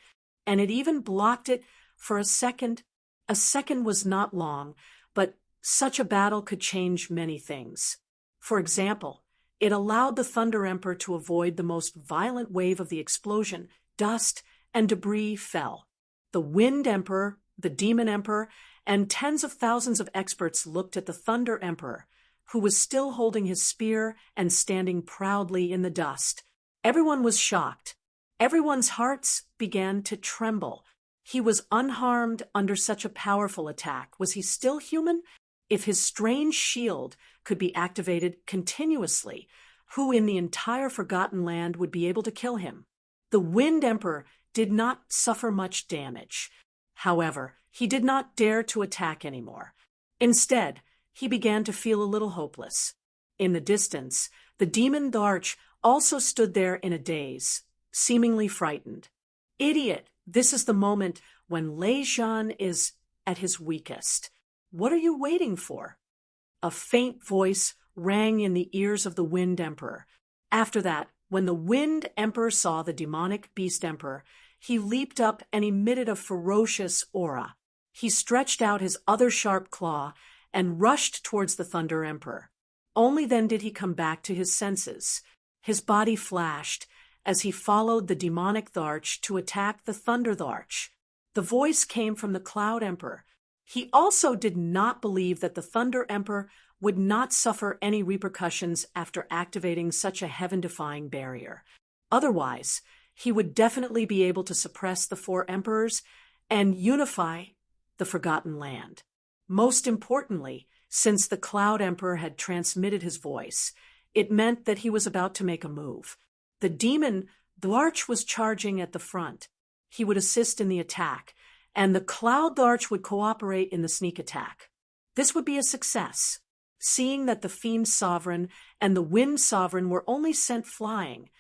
and it even blocked it for a second. A second was not long, but such a battle could change many things. For example, it allowed the Thunder Emperor to avoid the most violent wave of the explosion. Dust and debris fell. The Wind Emperor, the Demon Emperor, and tens of thousands of experts looked at the Thunder Emperor, who was still holding his spear and standing proudly in the dust. Everyone was shocked. Everyone's hearts began to tremble. He was unharmed under such a powerful attack. Was he still human? If his strange shield could be activated continuously, who in the entire Forgotten Land would be able to kill him? The Wind Emperor did not suffer much damage. However, he did not dare to attack anymore. Instead, he began to feel a little hopeless. In the distance, the demon Darch also stood there in a daze, seemingly frightened. Idiot! This is the moment when Lei Zhan is at his weakest. What are you waiting for? A faint voice rang in the ears of the Wind Emperor. After that, when the Wind Emperor saw the demonic Beast Emperor, he leaped up and emitted a ferocious aura. He stretched out his other sharp claw and rushed towards the Thunder Emperor. Only then did he come back to his senses. His body flashed as he followed the demonic Darch to attack the Thunder Darch. The voice came from the Cloud Emperor. He also did not believe that the Thunder Emperor would not suffer any repercussions after activating such a heaven-defying barrier. Otherwise, he would definitely be able to suppress the 4 emperors and unify the Forgotten Land. Most importantly, since the Cloud Emperor had transmitted his voice, it meant that he was about to make a move. The demon Darch was charging at the front. He would assist in the attack, and the Cloud Darch would cooperate in the sneak attack. This would be a success. Seeing that the Fiend Sovereign and the Wind Sovereign were only sent flying,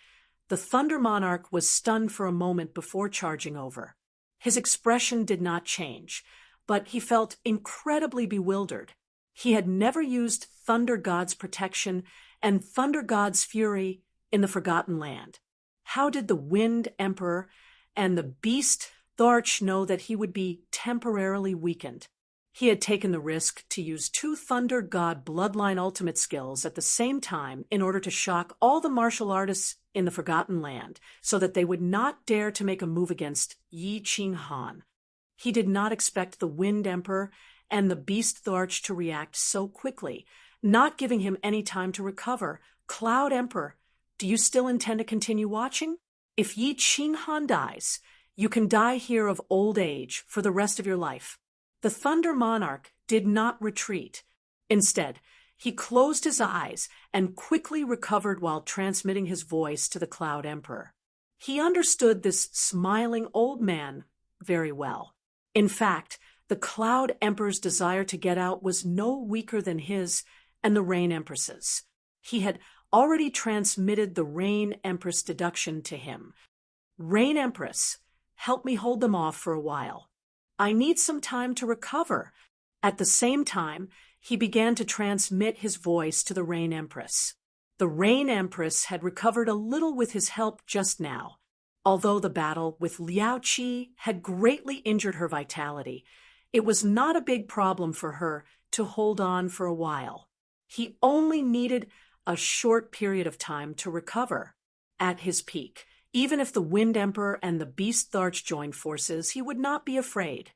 the Thunder Monarch was stunned for a moment before charging over. His expression did not change, but he felt incredibly bewildered. He had never used Thunder God's protection and Thunder God's fury in the Forgotten Land. How did the Wind Emperor and the Beast Darch know that he would be temporarily weakened? He had taken the risk to use 2 Thunder God bloodline ultimate skills at the same time in order to shock all the martial artists in the Forgotten Land so that they would not dare to make a move against Yi Qing Han. He did not expect the Wind Emperor and the Beast Darch to react so quickly, not giving him any time to recover. Cloud Emperor, do you still intend to continue watching? If Yi Qing Han dies, you can die here of old age for the rest of your life. The Thunder Monarch did not retreat. Instead, he closed his eyes and quickly recovered while transmitting his voice to the Cloud Emperor. He understood this smiling old man very well. In fact, the Cloud Emperor's desire to get out was no weaker than his and the Rain Empress's. He had already transmitted the Rain Empress deduction to him. Rain Empress, help me hold them off for a while. I need some time to recover. At the same time, he began to transmit his voice to the Rain Empress. The Rain Empress had recovered a little with his help just now. Although the battle with Liao Qi had greatly injured her vitality, it was not a big problem for her to hold on for a while. He only needed a short period of time to recover. At his peak, even if the Wind Emperor and the Beast Tharch joined forces, he would not be afraid.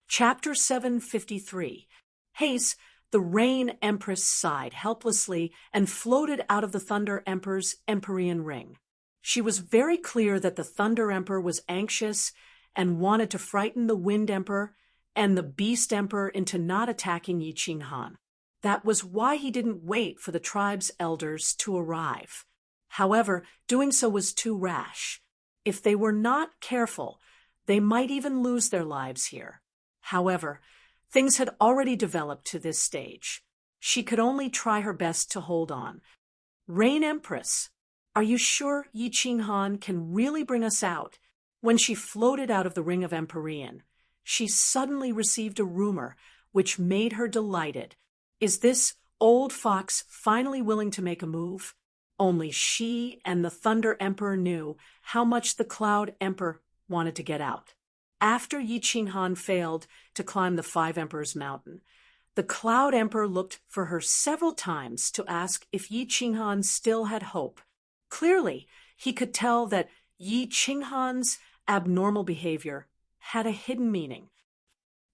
Chapter 753. Haste, the Rain Empress sighed helplessly and floated out of the Thunder Emperor's Empyrean ring. She was very clear that the Thunder Emperor was anxious and wanted to frighten the Wind Emperor and the Beast Emperor into not attacking Yi Qinghan. That was why he didn't wait for the tribe's elders to arrive. However, doing so was too rash. If they were not careful, they might even lose their lives here. However, things had already developed to this stage. She could only try her best to hold on. Rain Empress, are you sure Yi Qinghan can really bring us out? When she floated out of the Ring of Empyrean, she suddenly received a rumor which made her delighted. Is this old fox finally willing to make a move? Only she and the Thunder Emperor knew how much the Cloud Emperor wanted to get out. After Yi Qinghan failed to climb the Five Emperors Mountain, the Cloud Emperor looked for her several times to ask if Yi Qinghan still had hope. Clearly, he could tell that Yi Qinghan's abnormal behavior had a hidden meaning.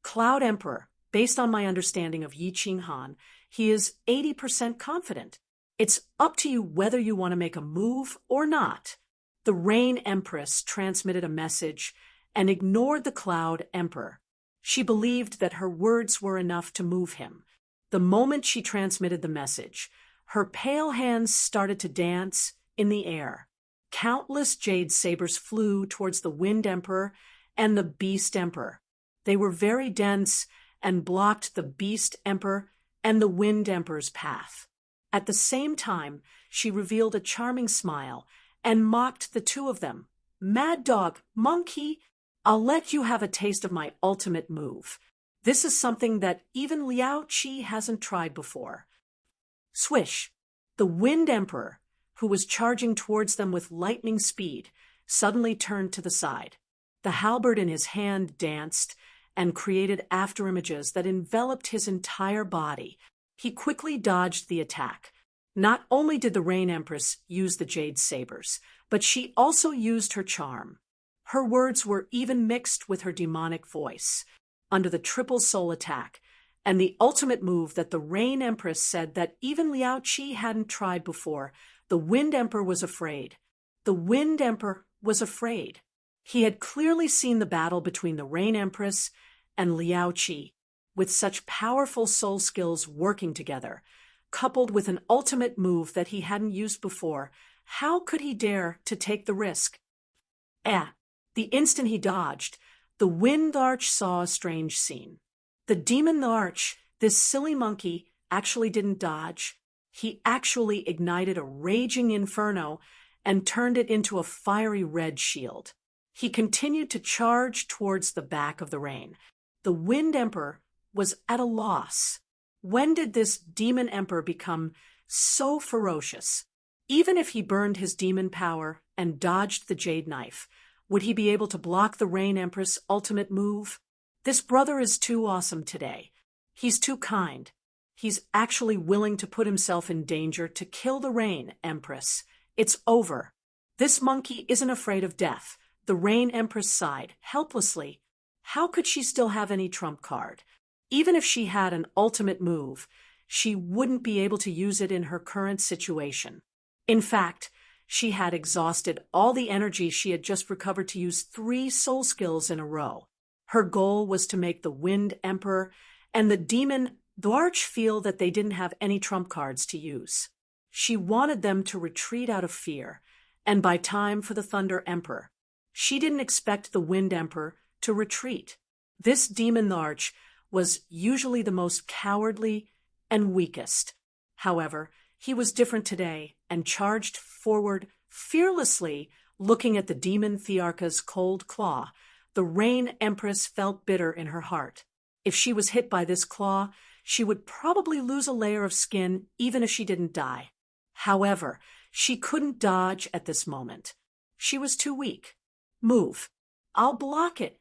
Cloud Emperor, based on my understanding of Yi Qinghan, he is 80% confident. It's up to you whether you want to make a move or not. The Rain Empress transmitted a message and ignored the Cloud Emperor. She believed that her words were enough to move him. The moment she transmitted the message, her pale hands started to dance in the air. Countless jade sabers flew towards the Wind Emperor and the Beast Emperor. They were very dense and blocked the Beast Emperor and the Wind Emperor's path. At the same time, she revealed a charming smile and mocked the two of them. Mad Dog, Monkey, I'll let you have a taste of my ultimate move. This is something that even Liao Qi hasn't tried before. Swish! The Wind Emperor, who was charging towards them with lightning speed, suddenly turned to the side. The halberd in his hand danced and created afterimages that enveloped his entire body. He quickly dodged the attack. Not only did the Rain Empress use the jade sabers, but she also used her charm. Her words were even mixed with her demonic voice. Under the triple soul attack, and the ultimate move that the Rain Empress said that even Liao Qi hadn't tried before, the Wind Emperor was afraid. The Wind Emperor was afraid. He had clearly seen the battle between the Rain Empress and Liao Qi. With such powerful soul skills working together, coupled with an ultimate move that he hadn't used before, how could he dare to take the risk? The instant he dodged, the Wind Arch saw a strange scene. The Demon Arch, this silly monkey, actually didn't dodge. He actually ignited a raging inferno and turned it into a fiery red shield. He continued to charge towards the back of the rain. The Wind Emperor was at a loss. When did this Demon Emperor become so ferocious? Even if he burned his demon power and dodged the jade knife, would he be able to block the Rain Empress' ultimate move? This brother is too awesome today. He's too kind. He's actually willing to put himself in danger to kill the Rain Empress. It's over. This monkey isn't afraid of death. The Rain Empress sighed helplessly. How could she still have any trump card? Even if she had an ultimate move, she wouldn't be able to use it in her current situation. In fact, she had exhausted all the energy she had just recovered to use 3 soul skills in a row. Her goal was to make the Wind Emperor and the Demon Dwarch feel that they didn't have any trump cards to use. She wanted them to retreat out of fear and buy time for the Thunder Emperor. She didn't expect the Wind Emperor to retreat. This Demon Dwarch was usually the most cowardly and weakest. However, he was different today and charged forward fearlessly, looking at the Demon Thearcha's cold claw. The Rain Empress felt bitter in her heart. If she was hit by this claw, she would probably lose a layer of skin even if she didn't die. However, she couldn't dodge at this moment. She was too weak. Move. I'll block it.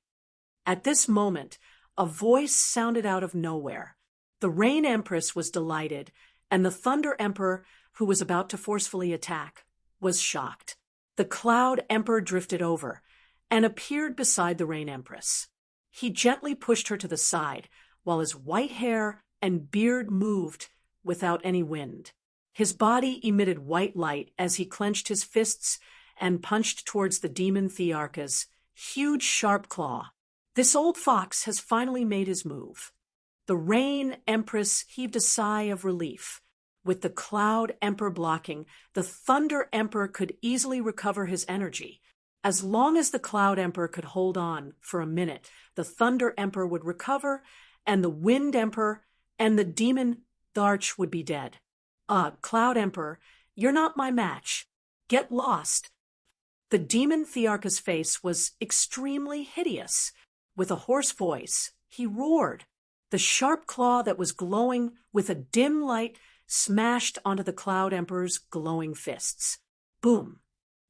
At this moment, a voice sounded out of nowhere. The Rain Empress was delighted, and the Thunder Emperor, who was about to forcefully attack, was shocked. The Cloud Emperor drifted over and appeared beside the Rain Empress. He gently pushed her to the side, while his white hair and beard moved without any wind. His body emitted white light as he clenched his fists and punched towards the demon Thearcha's huge sharp claw. This old fox has finally made his move. The Rain Empress heaved a sigh of relief. With the Cloud Emperor blocking, the Thunder Emperor could easily recover his energy. As long as the Cloud Emperor could hold on for a minute, the Thunder Emperor would recover, and the Wind Emperor and the Demon Tharch would be dead. Cloud Emperor, you're not my match. Get lost. The demon Thearcha's face was extremely hideous. With a hoarse voice, he roared. The sharp claw that was glowing with a dim light smashed onto the Cloud Emperor's glowing fists. Boom!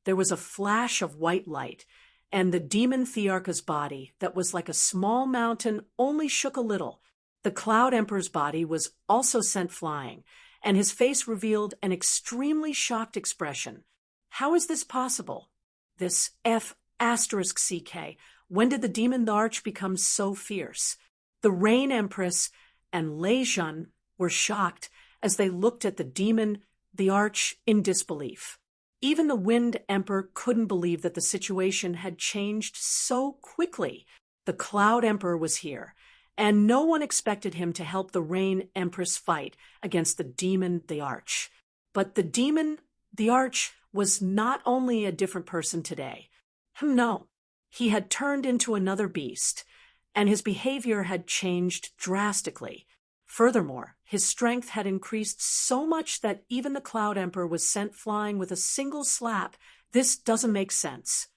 There was a flash of white light, and the demon Thearcha's body, that was like a small mountain, only shook a little. The Cloud Emperor's body was also sent flying, and his face revealed an extremely shocked expression. How is this possible? This F***CK. When did the demon Tharch become so fierce? The Rain Empress and Leijun were shocked as they looked at the demon Tharch in disbelief. Even the Wind Emperor couldn't believe that the situation had changed so quickly. The Cloud Emperor was here, and no one expected him to help the Rain Empress fight against the demon Tharch. But the demon Tharch was not only a different person today. No, he had turned into another beast, and his behavior had changed drastically. Furthermore, his strength had increased so much that even the Cloud Emperor was sent flying with a single slap. This doesn't make sense.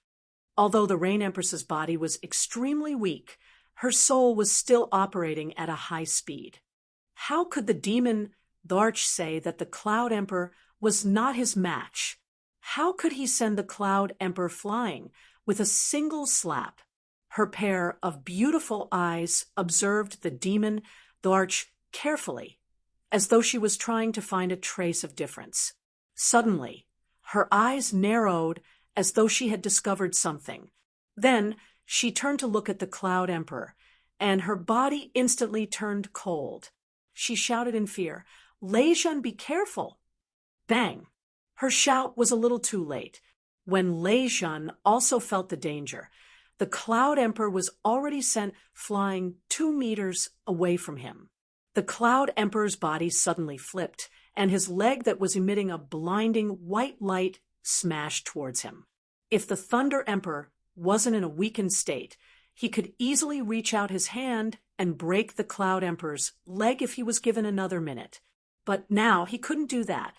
Although the Rain Empress's body was extremely weak, her soul was still operating at a high speed. How could the demon Tharch say that the Cloud Emperor was not his match? How could he send the Cloud Emperor flying with a single slap? Her pair of beautiful eyes observed the demon Tharch carefully, as though she was trying to find a trace of difference. Suddenly, her eyes narrowed as though she had discovered something. Then she turned to look at the Cloud Emperor, and her body instantly turned cold. She shouted in fear, "Leijun, be careful!" Bang! Her shout was a little too late. When Leijun also felt the danger, the Cloud Emperor was already sent flying 2 meters away from him. The Cloud Emperor's body suddenly flipped, and his leg that was emitting a blinding white light smashed towards him. If the Thunder Emperor wasn't in a weakened state, he could easily reach out his hand and break the Cloud Emperor's leg if he was given another minute. But now he couldn't do that.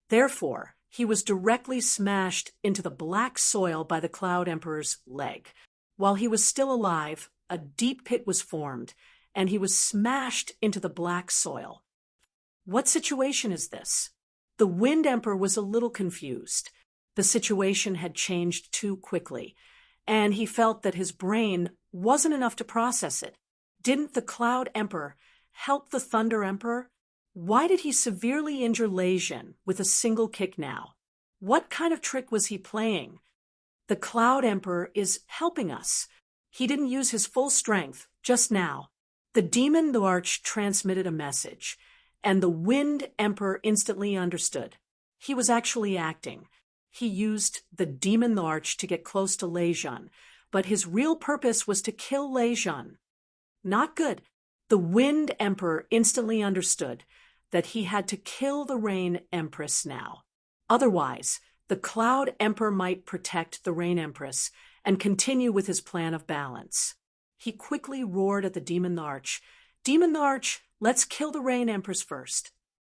Therefore, he was directly smashed into the black soil by the Cloud Emperor's leg. While he was still alive, a deep pit was formed, and he was smashed into the black soil. What situation is this? The Wind Emperor was a little confused. The situation had changed too quickly, and he felt that his brain wasn't enough to process it. Didn't the Cloud Emperor help the Thunder Emperor? Why did he severely injure Leijun with a single kick now? What kind of trick was he playing? The Cloud Emperor is helping us. He didn't use his full strength just now. The demon Tharch transmitted a message, and the Wind Emperor instantly understood. He was actually acting. He used the demon Tharch to get close to Leijun, but his real purpose was to kill Leijun. Not good. The Wind Emperor instantly understood that he had to kill the Rain Empress now. Otherwise, the Cloud Emperor might protect the Rain Empress and continue with his plan of balance. He quickly roared at the demon Tharch, "Demon Tharch, let's kill the Rain Empress first."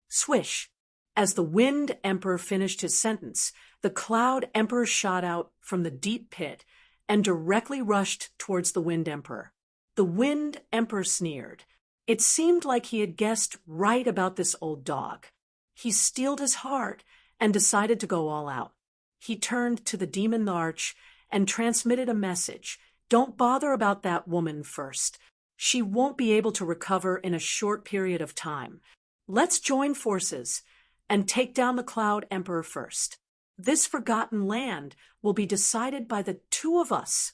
Swish! As the Wind Emperor finished his sentence, the Cloud Emperor shot out from the deep pit and directly rushed towards the Wind Emperor. The Wind Emperor sneered. It seemed like he had guessed right about this old dog. He steeled his heart and decided to go all out. He turned to the demon Arch and transmitted a message. Don't bother about that woman first. She won't be able to recover in a short period of time. Let's join forces and take down the Cloud Emperor first. This forgotten land will be decided by the two of us.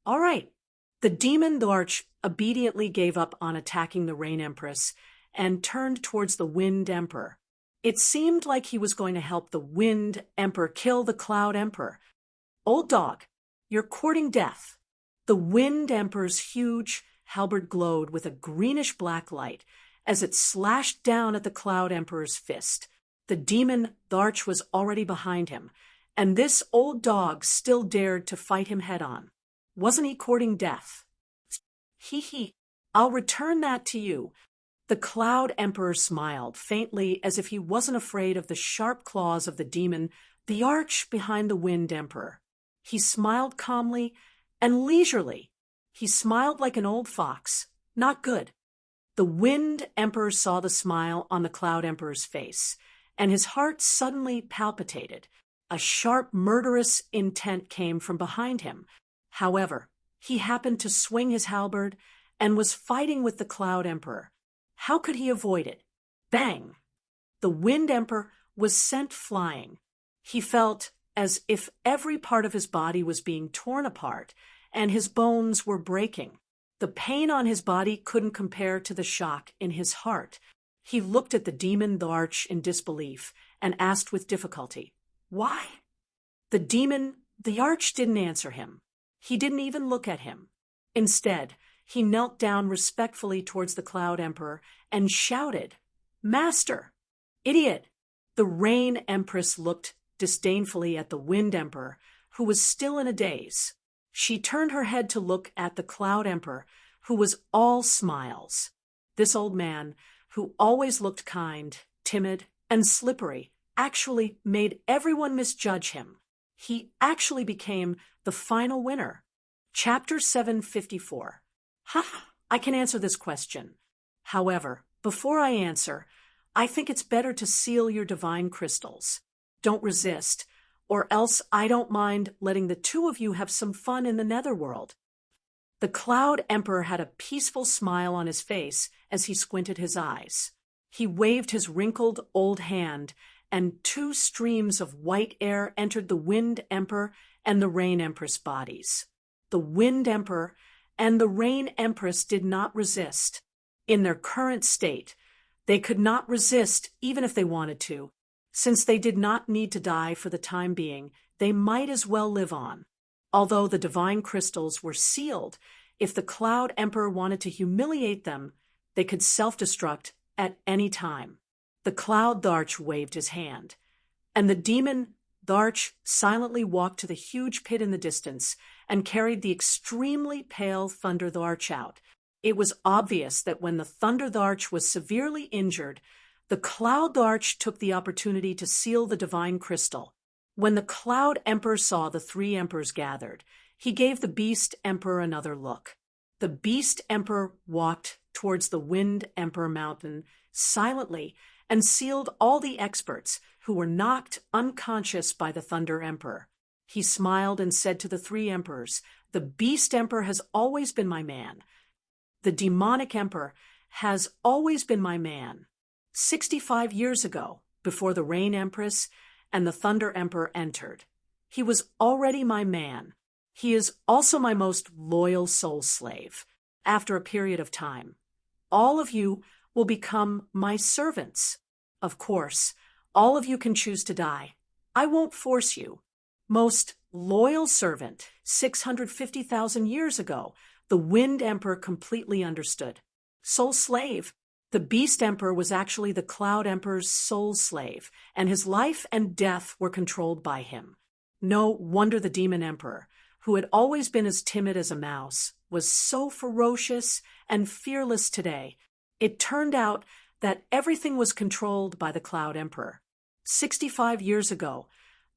All right. The demon Arch obediently gave up on attacking the Rain Empress and turned towards the Wind Emperor. It seemed like he was going to help the Wind Emperor kill the Cloud Emperor. Old dog, you're courting death. The Wind Emperor's huge halberd glowed with a greenish-black light as it slashed down at the Cloud Emperor's fist. The demon Arch was already behind him, and this old dog still dared to fight him head-on. Wasn't he courting death? Hee, I'll return that to you. The Cloud Emperor smiled faintly as if he wasn't afraid of the sharp claws of the demon, the Arch behind the Wind Emperor. He smiled calmly and leisurely. He smiled like an old fox. Not good. The Wind Emperor saw the smile on the Cloud Emperor's face, and his heart suddenly palpitated. A sharp, murderous intent came from behind him. However, he happened to swing his halberd and was fighting with the Cloud Emperor. How could he avoid it? Bang! The Wind Emperor was sent flying. He felt as if every part of his body was being torn apart and his bones were breaking. The pain on his body couldn't compare to the shock in his heart. He looked at the demon Arch in disbelief and asked with difficulty, "Why?" The Arch didn't answer him. He didn't even look at him. Instead, he knelt down respectfully towards the Cloud Emperor and shouted, "Master!" "Idiot!" The Rain Empress looked disdainfully at the Wind Emperor, who was still in a daze. She turned her head to look at the Cloud Emperor, who was all smiles. This old man, who always looked kind, timid, and slippery, actually made everyone misjudge him. He actually became the final winner. Chapter 754. I can answer this question. However, before I answer, I think it's better to seal your divine crystals. Don't resist, or else I don't mind letting the two of you have some fun in the netherworld. The Cloud Emperor had a peaceful smile on his face as he squinted his eyes. He waved his wrinkled old hand, and two streams of white air entered the Wind Emperor and the Rain Empress bodies. The Wind Emperor and the Rain Empress did not resist. In their current state, they could not resist even if they wanted to. Since they did not need to die for the time being, they might as well live on. Although the divine crystals were sealed, if the Cloud Emperor wanted to humiliate them, they could self-destruct at any time. The Cloud Arch waved his hand, and the demon Arch silently walked to the huge pit in the distance and carried the extremely pale Thunder Arch out. It was obvious that when the Thunder Arch was severely injured, the Cloud Arch took the opportunity to seal the divine crystal. When the Cloud Emperor saw the three emperors gathered, he gave the Beast Emperor another look. The Beast Emperor walked towards the Wind Emperor mountain silently and sealed all the experts who were knocked unconscious by the Thunder Emperor. He smiled and said to the three emperors, "The Beast Emperor has always been my man. The Demonic Emperor has always been my man. 65 years ago, before the Rain Empress and the Thunder Emperor entered, he was already my man. He is also my most loyal soul slave. After a period of time, all of you will become my servants. Of course, all of you can choose to die. I won't force you. Most loyal servant, 650,000 years ago, the Wind Emperor completely understood. Soul slave. The Beast Emperor was actually the Cloud Emperor's soul slave, and his life and death were controlled by him. No wonder the Demon Emperor, who had always been as timid as a mouse, was so ferocious and fearless today. It turned out that everything was controlled by the Cloud Emperor. 65 years ago,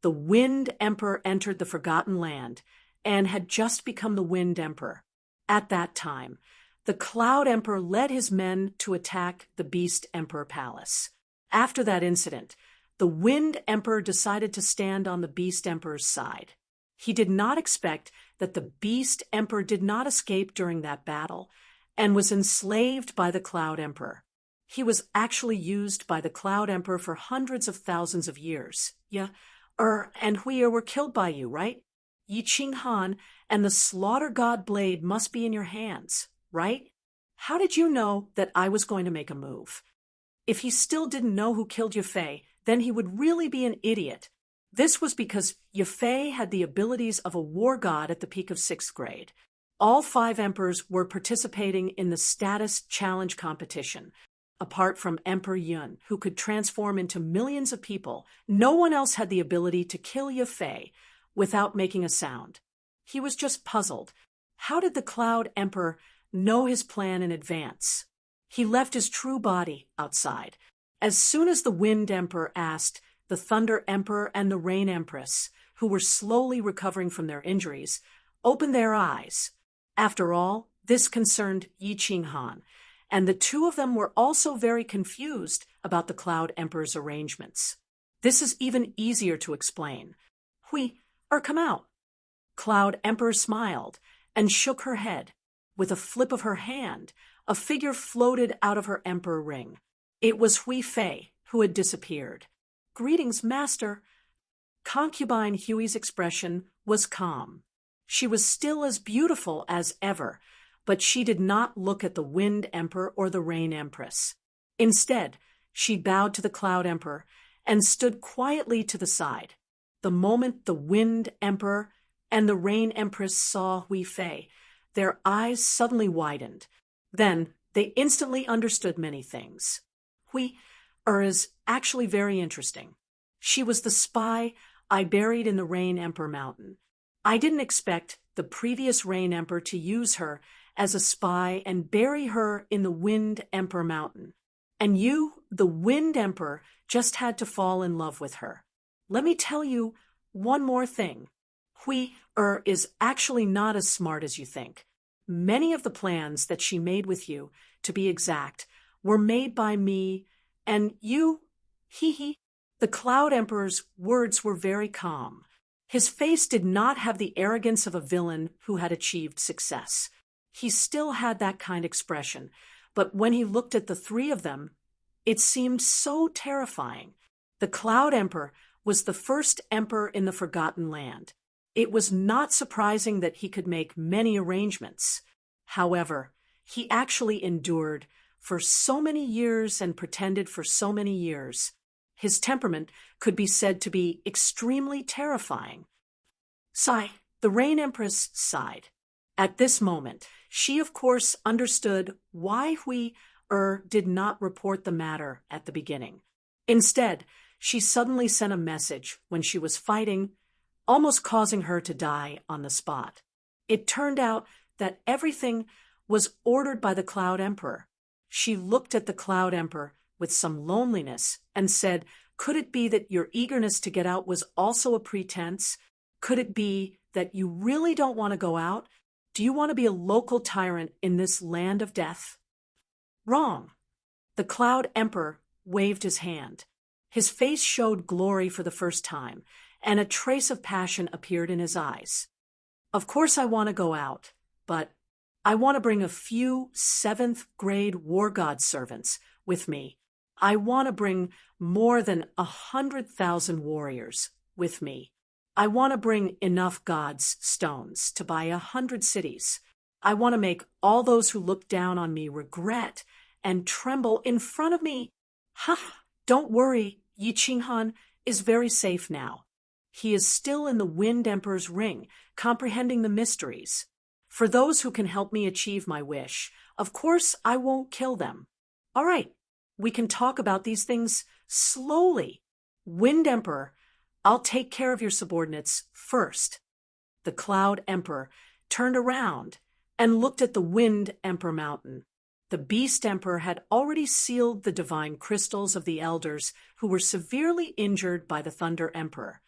the Wind Emperor entered the Forgotten Land and had just become the Wind Emperor. At that time, the Cloud Emperor led his men to attack the Beast Emperor Palace. After that incident, the Wind Emperor decided to stand on the Beast Emperor's side. He did not expect that the Beast Emperor did not escape during that battle and was enslaved by the Cloud Emperor. He was actually used by the Cloud Emperor for hundreds of thousands of years. And we were killed by you, right? Yi Ching Han and the Slaughter God Blade must be in your hands, right? How did you know that I was going to make a move? If he still didn't know who killed Yue, then he would really be an idiot. This was because Yue had the abilities of a war god at the peak of 6th grade. All 5 emperors were participating in the status challenge competition. Apart from Emperor Yun, who could transform into millions of people, no one else had the ability to kill Yue without making a sound. He was just puzzled. How did the Cloud Emperor know his plan in advance? He left his true body outside. As soon as the Wind Emperor asked, the Thunder Emperor and the Rain Empress, who were slowly recovering from their injuries, opened their eyes. After all, this concerned Yi Ching Han, and the two of them were also very confused about the Cloud Emperor's arrangements. This is even easier to explain. Come out. Cloud Emperor smiled and shook her head. With a flip of her hand, a figure floated out of her emperor ring. It was Hui Fei, who had disappeared. Greetings, Master. Concubine Hui's expression was calm. She was still as beautiful as ever, but she did not look at the Wind Emperor or the Rain Empress. Instead, she bowed to the Cloud Emperor and stood quietly to the side. The moment the Wind Emperor and the Rain Empress saw Hui Fei, their eyes suddenly widened. Then they instantly understood many things. Hui is actually very interesting. She was the spy I buried in the Rain Emperor Mountain. I didn't expect the previous Rain Emperor to use her as a spy and bury her in the Wind Emperor Mountain. And you, the Wind Emperor, just had to fall in love with her. Let me tell you one more thing. Hui is actually not as smart as you think. Many of the plans that she made with you, to be exact, were made by me, and you, The Cloud Emperor's words were very calm. His face did not have the arrogance of a villain who had achieved success. He still had that kind of expression, but when he looked at the three of them, it seemed so terrifying. The Cloud Emperor was the first emperor in the Forgotten Land. It was not surprising that he could make many arrangements. However, he actually endured for so many years and pretended for so many years. His temperament could be said to be extremely terrifying. The Rain Empress sighed. At this moment, she of course understood why Hui did not report the matter at the beginning. Instead, she suddenly sent a message when she was fighting, almost causing her to die on the spot. It turned out that everything was ordered by the Cloud Emperor. She looked at the Cloud Emperor with some loneliness and said, "Could it be that your eagerness to get out was also a pretense? Could it be that you really don't want to go out? Do you want to be a local tyrant in this land of death?" Wrong. The Cloud Emperor waved his hand. His face showed glory for the first time, and a trace of passion appeared in his eyes. Of course I want to go out, but I want to bring a few 7th grade war god servants with me. I want to bring more than 100,000 warriors with me. I want to bring enough gods' stones to buy 100 cities. I want to make all those who look down on me regret and tremble in front of me. Don't worry, Yi Ching Han is very safe now. He is still in the Wind Emperor's ring, comprehending the mysteries. For those who can help me achieve my wish, of course I won't kill them. All right, we can talk about these things slowly. Wind Emperor, I'll take care of your subordinates first. The Cloud Emperor turned around and looked at the Wind Emperor Mountain. The Beast Emperor had already sealed the divine crystals of the elders who were severely injured by the Thunder Emperor.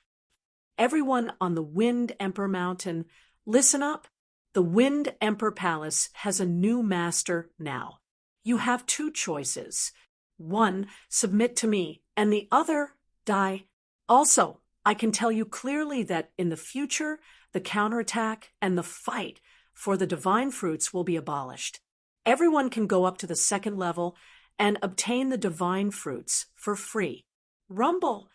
Everyone on the Wind Emperor Mountain, listen up. The Wind Emperor Palace has a new master now. You have two choices. One, submit to me, and the other, die. Also, I can tell you clearly that in the future, the counterattack and the fight for the divine fruits will be abolished. Everyone can go up to the second level and obtain the divine fruits for free. Rumble!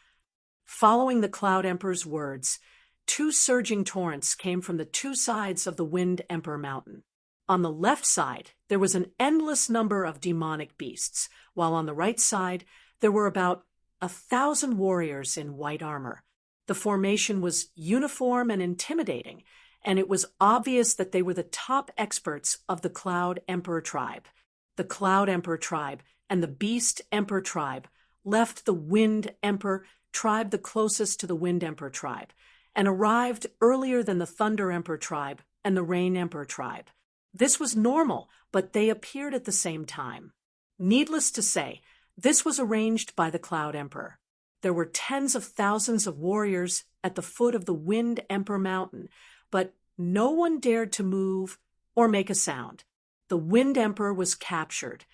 Following the Cloud Emperor's words, two surging torrents came from the two sides of the Wind Emperor Mountain. On the left side, there was an endless number of demonic beasts, while on the right side, there were about 1,000 warriors in white armor. The formation was uniform and intimidating, and it was obvious that they were the top experts of the Cloud Emperor tribe. The Cloud Emperor tribe and the Beast Emperor tribe left the Wind Emperor tribe the closest to the Wind Emperor tribe, and arrived earlier than the Thunder Emperor tribe and the Rain Emperor tribe. This was normal, but they appeared at the same time. Needless to say, this was arranged by the Cloud Emperor. There were tens of thousands of warriors at the foot of the Wind Emperor Mountain, but no one dared to move or make a sound. The Wind Emperor was captured,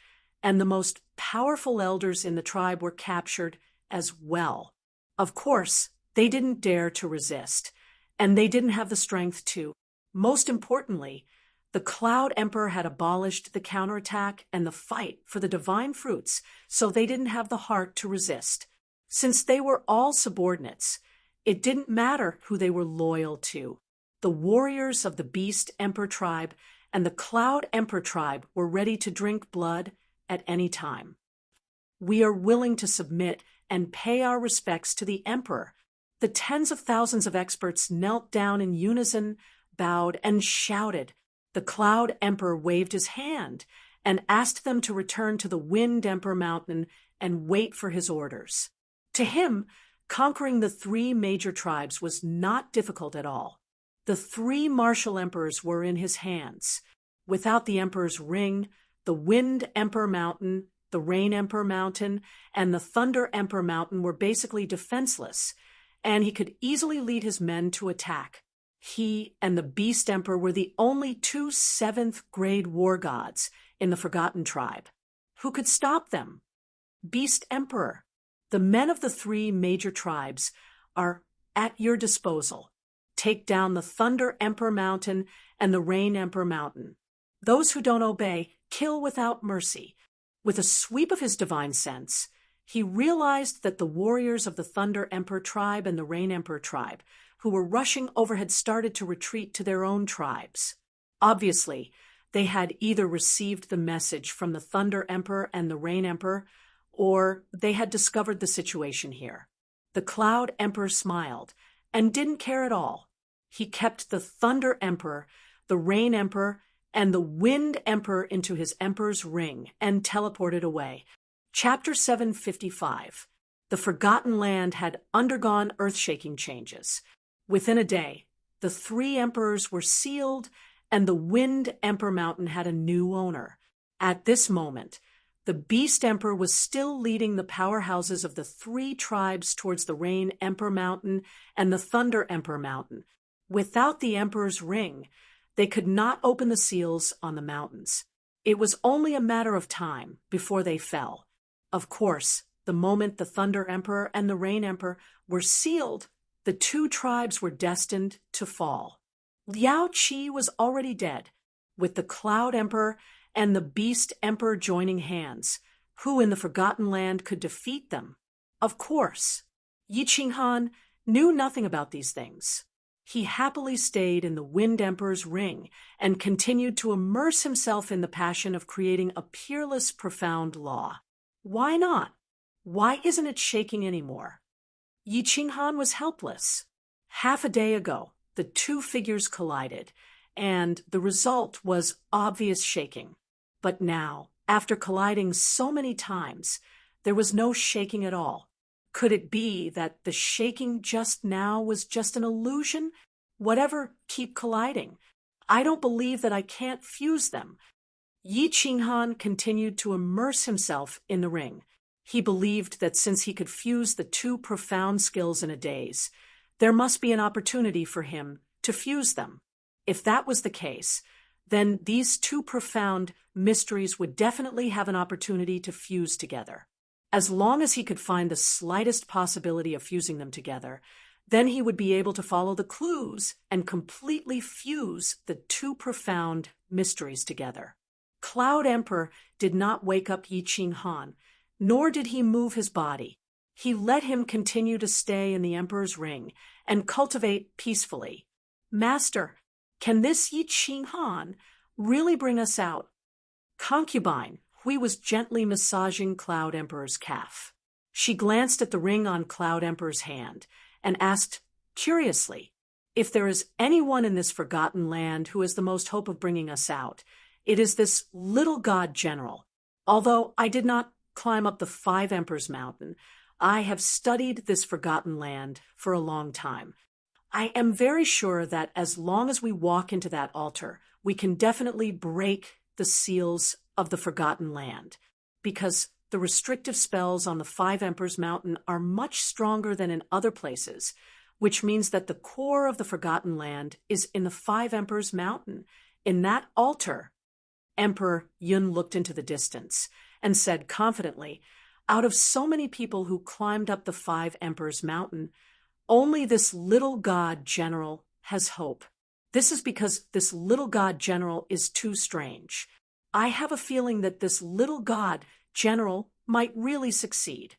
and the most powerful elders in the tribe were captured as well. Of course, they didn't dare to resist, and they didn't have the strength to. Most importantly, the Cloud Emperor had abolished the counterattack and the fight for the divine fruits, so they didn't have the heart to resist. Since they were all subordinates, it didn't matter who they were loyal to. The warriors of the Beast Emperor tribe and the Cloud Emperor tribe were ready to drink blood at any time. We are willing to submit and pay our respects to the Emperor. The tens of thousands of experts knelt down in unison, bowed, and shouted. The Cloud Emperor waved his hand and asked them to return to the Wind Emperor Mountain and wait for his orders. To him, conquering the three major tribes was not difficult at all. The three martial emperors were in his hands. Without the Emperor's ring, the Wind Emperor Mountain, the Rain Emperor Mountain, and the Thunder Emperor Mountain were basically defenseless, and he could easily lead his men to attack. He and the Beast Emperor were the only two seventh-grade war gods in the Forgotten Tribe. Who could stop them? Beast Emperor. The men of the three major tribes are at your disposal. Take down the Thunder Emperor Mountain and the Rain Emperor Mountain. Those who don't obey, kill without mercy. With a sweep of his divine sense, he realized that the warriors of the Thunder Emperor tribe and the Rain Emperor tribe, who were rushing over, had started to retreat to their own tribes. Obviously, they had either received the message from the Thunder Emperor and the Rain Emperor, or they had discovered the situation here. The Cloud Emperor smiled and didn't care at all. He kept the Thunder Emperor, the Rain Emperor, and the Wind Emperor into his Emperor's ring and teleported away. Chapter 755. The Forgotten Land had undergone earth-shaking changes. Within a day, the three emperors were sealed, and the Wind Emperor Mountain had a new owner. At this moment, the Beast Emperor was still leading the powerhouses of the three tribes towards the Rain Emperor Mountain and the Thunder Emperor Mountain. Without the Emperor's ring, they could not open the seals on the mountains. It was only a matter of time before they fell. Of course, the moment the Thunder Emperor and the Rain Emperor were sealed, the two tribes were destined to fall. Liao Qi was already dead, with the Cloud Emperor and the Beast Emperor joining hands. Who in the Forgotten Land could defeat them? Of course. Yi Qinghan knew nothing about these things. He happily stayed in the Wind Emperor's ring and continued to immerse himself in the passion of creating a peerless, profound law. Why not? Why isn't it shaking anymore? Yi Qinghan was helpless. Half a day ago, the two figures collided, and the result was obvious shaking. But now, after colliding so many times, there was no shaking at all. Could it be that the shaking just now was just an illusion? Whatever, keep colliding. I don't believe that I can't fuse them. Yi Qinghan continued to immerse himself in the ring. He believed that since he could fuse the two profound skills in a daze, there must be an opportunity for him to fuse them. If that was the case, then these two profound mysteries would definitely have an opportunity to fuse together. As long as he could find the slightest possibility of fusing them together, then he would be able to follow the clues and completely fuse the two profound mysteries together. Cloud Emperor did not wake up Yi Qing Han, nor did he move his body. He let him continue to stay in the Emperor's ring and cultivate peacefully. Master, can this Yi Qing Han really bring us out? Concubine, Hui was gently massaging Cloud Emperor's calf. She glanced at the ring on Cloud Emperor's hand and asked, curiously, if there is anyone in this forgotten land who has the most hope of bringing us out, it is this little god general. Although I did not climb up the 5 Emperors Mountain, I have studied this forgotten land for a long time. I am very sure that as long as we walk into that altar, we can definitely break the seals of the forgotten land, because the restrictive spells on the 5 Emperors Mountain are much stronger than in other places, which means that the core of the forgotten land is in the 5 Emperors Mountain, in that altar. Emperor Yun looked into the distance and said confidently, out of so many people who climbed up the 5 Emperors Mountain, only this little god general has hope. This is because this little god general is too strange. I have a feeling that this little god general might really succeed.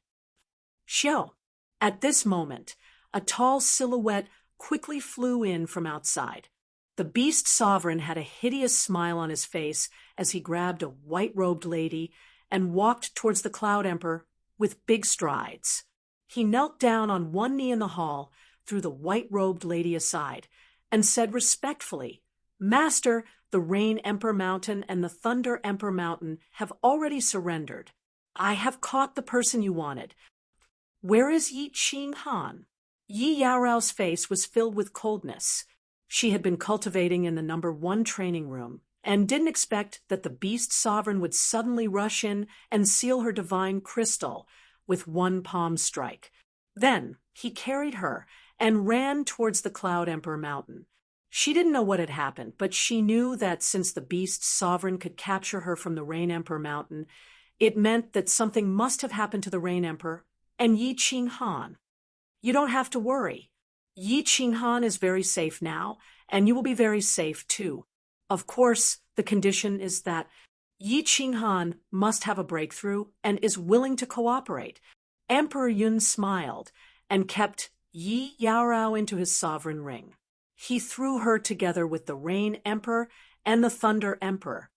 Xiao. At this moment, a tall silhouette quickly flew in from outside. The beast sovereign had a hideous smile on his face as he grabbed a white-robed lady and walked towards the Cloud Emperor with big strides. He knelt down on one knee in the hall, threw the white-robed lady aside, and said respectfully, Master, the Rain Emperor Mountain and the Thunder Emperor Mountain have already surrendered. I have caught the person you wanted. Where is Yi Qing Han? Yi Yaorao's face was filled with coldness. She had been cultivating in the number 1 training room and didn't expect that the beast sovereign would suddenly rush in and seal her divine crystal with one palm strike. Then he carried her and ran towards the Cloud Emperor Mountain. She didn't know what had happened, but she knew that since the beast sovereign could capture her from the Rain Emperor Mountain, it meant that something must have happened to the Rain Emperor and Yi Qing Han. You don't have to worry. Yi Qing Han is very safe now, and you will be very safe too. Of course, the condition is that Yi Qing Han must have a breakthrough and is willing to cooperate. Emperor Yun smiled and kept Yi Yaorao into his sovereign ring. He threw her together with the Rain Emperor and the Thunder Emperor.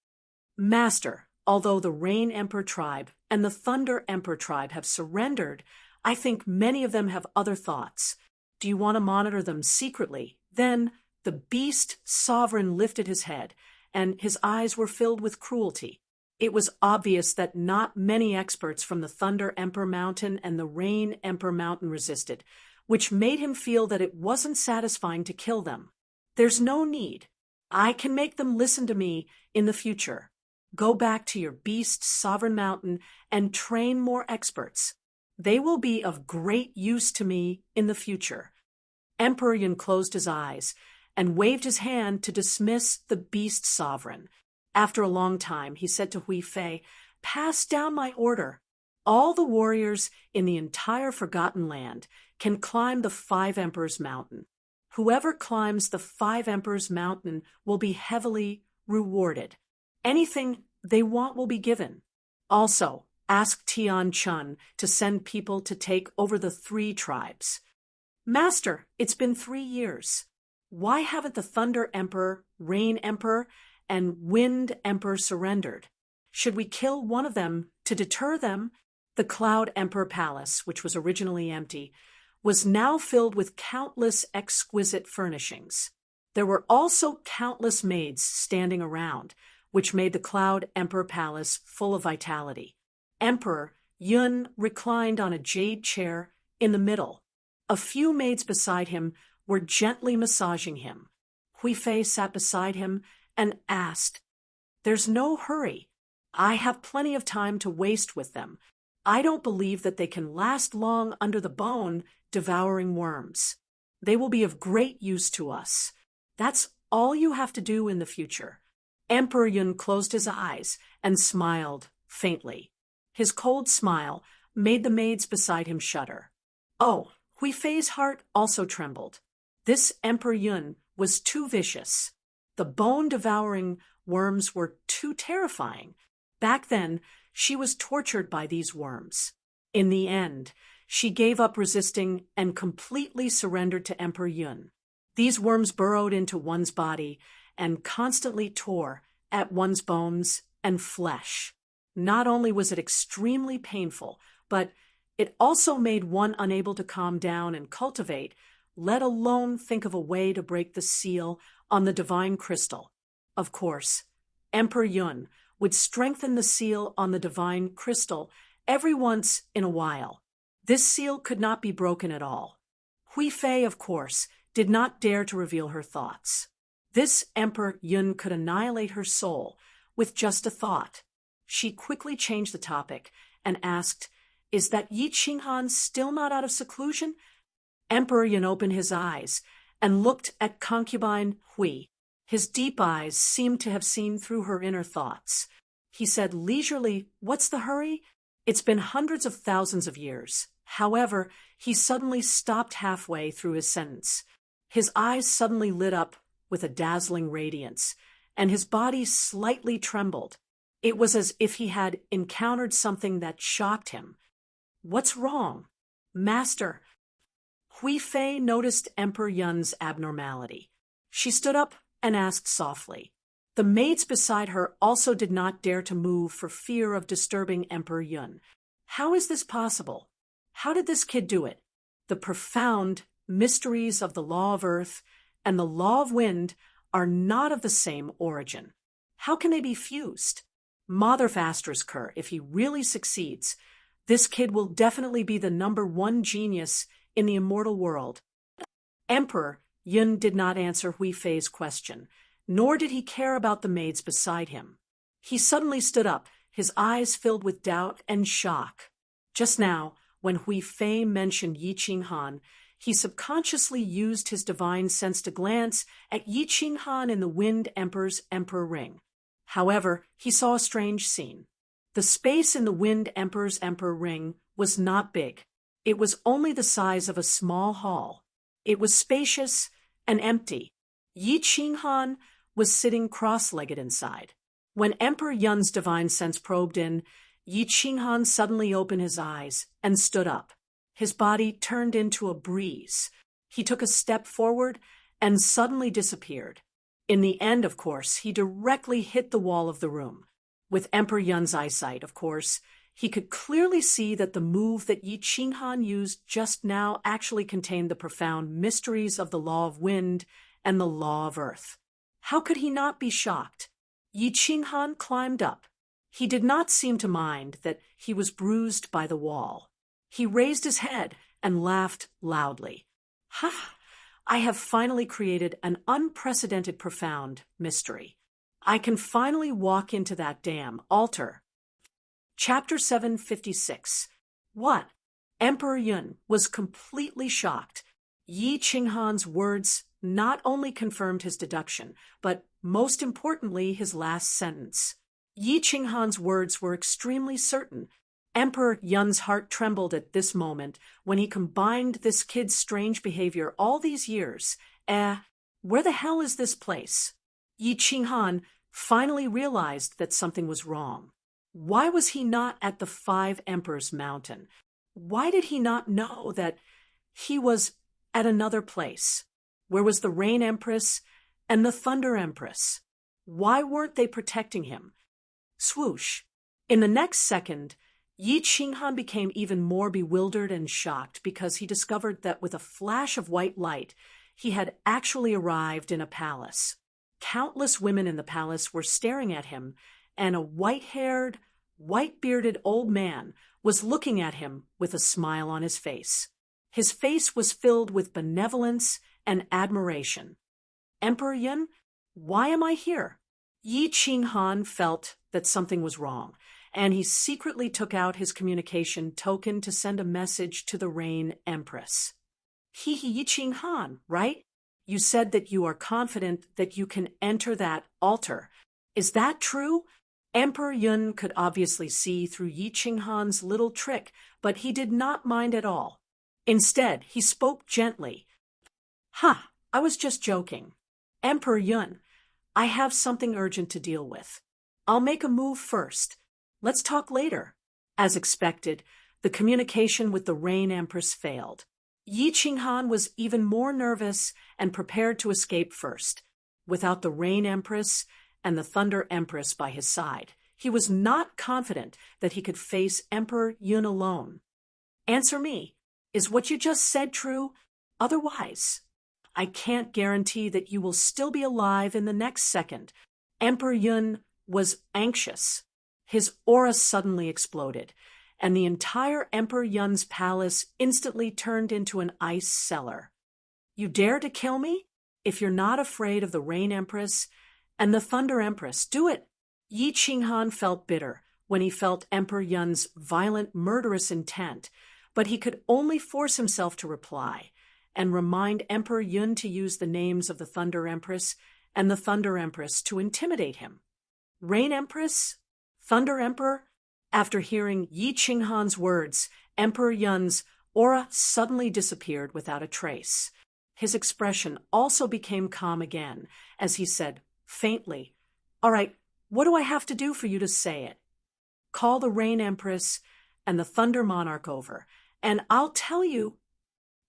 Master, although the Rain Emperor tribe and the Thunder Emperor tribe have surrendered, I think many of them have other thoughts. Do you want to monitor them secretly? Then the beast sovereign lifted his head, and his eyes were filled with cruelty. It was obvious that not many experts from the Thunder Emperor Mountain and the Rain Emperor Mountain resisted, which made him feel that it wasn't satisfying to kill them. There's no need. I can make them listen to me in the future. Go back to your beast sovereign mountain and train more experts. They will be of great use to me in the future. Emperor Yun closed his eyes and waved his hand to dismiss the beast sovereign. After a long time, he said to Hui Fei, pass down my order. All the warriors in the entire Forgotten Land can climb the 5 Emperors Mountain. Whoever climbs the 5 Emperors Mountain will be heavily rewarded. Anything they want will be given. Also, ask Tian Chun to send people to take over the 3 tribes. Master, it's been 3 years. Why haven't the Thunder Emperor, Rain Emperor, and Wind Emperor surrendered? Should we kill one of them to deter them? The Cloud Emperor Palace, which was originally empty, was now filled with countless exquisite furnishings. There were also countless maids standing around, which made the Cloud Emperor Palace full of vitality. Emperor Yun reclined on a jade chair in the middle. A few maids beside him were gently massaging him. Hui Fei sat beside him and asked, There's no hurry. I have plenty of time to waste with them. I don't believe that they can last long under the bone devouring worms. They will be of great use to us. That's all you have to do in the future." Emperor Yun closed his eyes and smiled faintly. His cold smile made the maids beside him shudder. Oh, Hui Fei's heart also trembled. This Emperor Yun was too vicious. The bone-devouring worms were too terrifying. Back then, she was tortured by these worms. In the end, she gave up resisting and completely surrendered to Emperor Yun. These worms burrowed into one's body and constantly tore at one's bones and flesh. Not only was it extremely painful, but it also made one unable to calm down and cultivate, let alone think of a way to break the seal on the divine crystal. Of course, Emperor Yun would strengthen the seal on the divine crystal every once in a while. This seal could not be broken at all. Hui Fei, of course, did not dare to reveal her thoughts. This Emperor Yun could annihilate her soul with just a thought. She quickly changed the topic and asked, "Is that Yi Qinghan still not out of seclusion?" Emperor Yun opened his eyes and looked at concubine Hui. His deep eyes seemed to have seen through her inner thoughts. He said leisurely, "What's the hurry? It's been hundreds of thousands of years." However, he suddenly stopped halfway through his sentence. His eyes suddenly lit up with a dazzling radiance, and his body slightly trembled. It was as if he had encountered something that shocked him. "What's wrong, Master?" Hui Fei noticed Emperor Yun's abnormality. She stood up and asked softly. The maids beside her also did not dare to move for fear of disturbing Emperor Yun. How is this possible? How did this kid do it? The profound mysteries of the law of earth and the law of wind are not of the same origin. How can they be fused? Motherfasterskur, if he really succeeds, this kid will definitely be the #1 genius in the immortal world. Emperor Yun did not answer Hui Fei's question, nor did he care about the maids beside him. He suddenly stood up, his eyes filled with doubt and shock. Just now, when Hui Fei mentioned Yi Qinghan, he subconsciously used his divine sense to glance at Yi Qinghan in the Wind Emperor's Emperor Ring. However, he saw a strange scene. The space in the Wind Emperor's Emperor Ring was not big. It was only the size of a small hall. It was spacious and empty. Yi Qinghan was sitting cross-legged inside. When Emperor Yun's divine sense probed in, Yi Qinghan suddenly opened his eyes and stood up. His body turned into a breeze. He took a step forward and suddenly disappeared. In the end, of course, he directly hit the wall of the room. With Emperor Yun's eyesight, of course, he could clearly see that the move that Yi Qinghan used just now actually contained the profound mysteries of the law of wind and the law of earth. How could he not be shocked? Yi Qinghan climbed up. He did not seem to mind that he was bruised by the wall. He raised his head and laughed loudly. "Ha! I have finally created an unprecedented profound mystery. I can finally walk into that damn altar." Chapter 756. What? Emperor Yun was completely shocked. Yi Qinghan's words not only confirmed his deduction, but most importantly his last sentence. Yi Qinghan's words were extremely certain. Emperor Yun's heart trembled at this moment when he combined this kid's strange behavior all these years. Where the hell is this place? Yi Qinghan finally realized that something was wrong. Why was he not at the Five Emperors Mountain? Why did he not know that he was at another place? Where was the Rain Empress and the Thunder Empress? Why weren't they protecting him? Swoosh. In the next second, Yi Qinghan became even more bewildered and shocked because he discovered that with a flash of white light, he had actually arrived in a palace. Countless women in the palace were staring at him, and a white-haired, white-bearded old man was looking at him with a smile on his face. His face was filled with benevolence and admiration. "Emperor Yun, why am I here?" Yi Qinghan felt that something was wrong, and he secretly took out his communication token to send a message to the Rain Empress. Yi Qinghan, right? You said that you are confident that you can enter that altar. Is that true? Emperor Yun could obviously see through Yi Qinghan's little trick, but he did not mind at all. Instead, he spoke gently. Ha, I was just joking. Emperor Yun, I have something urgent to deal with. I'll make a move first. Let's talk later. As expected, the communication with the Rain Empress failed. Yi Qinghan was even more nervous and prepared to escape first. Without the Rain Empress and the Thunder Empress by his side, he was not confident that he could face Emperor Yun alone. Answer me, is what you just said true? Otherwise, I can't guarantee that you will still be alive in the next second. Emperor Yun was anxious. His aura suddenly exploded, and the entire Emperor Yun's palace instantly turned into an ice cellar. You dare to kill me? If you're not afraid of the Rain Empress and the Thunder Empress, do it. Yi Qinghan felt bitter when he felt Emperor Yun's violent, murderous intent, but he could only force himself to reply and remind Emperor Yun to use the names of the Thunder Empress and the Thunder Empress to intimidate him. Rain Empress? Thunder Emperor? After hearing Yi Qinghan's words, Emperor Yun's aura suddenly disappeared without a trace. His expression also became calm again as he said, faintly, All right, what do I have to do for you to say it? Call the Rain Empress and the Thunder Monarch over, and I'll tell you.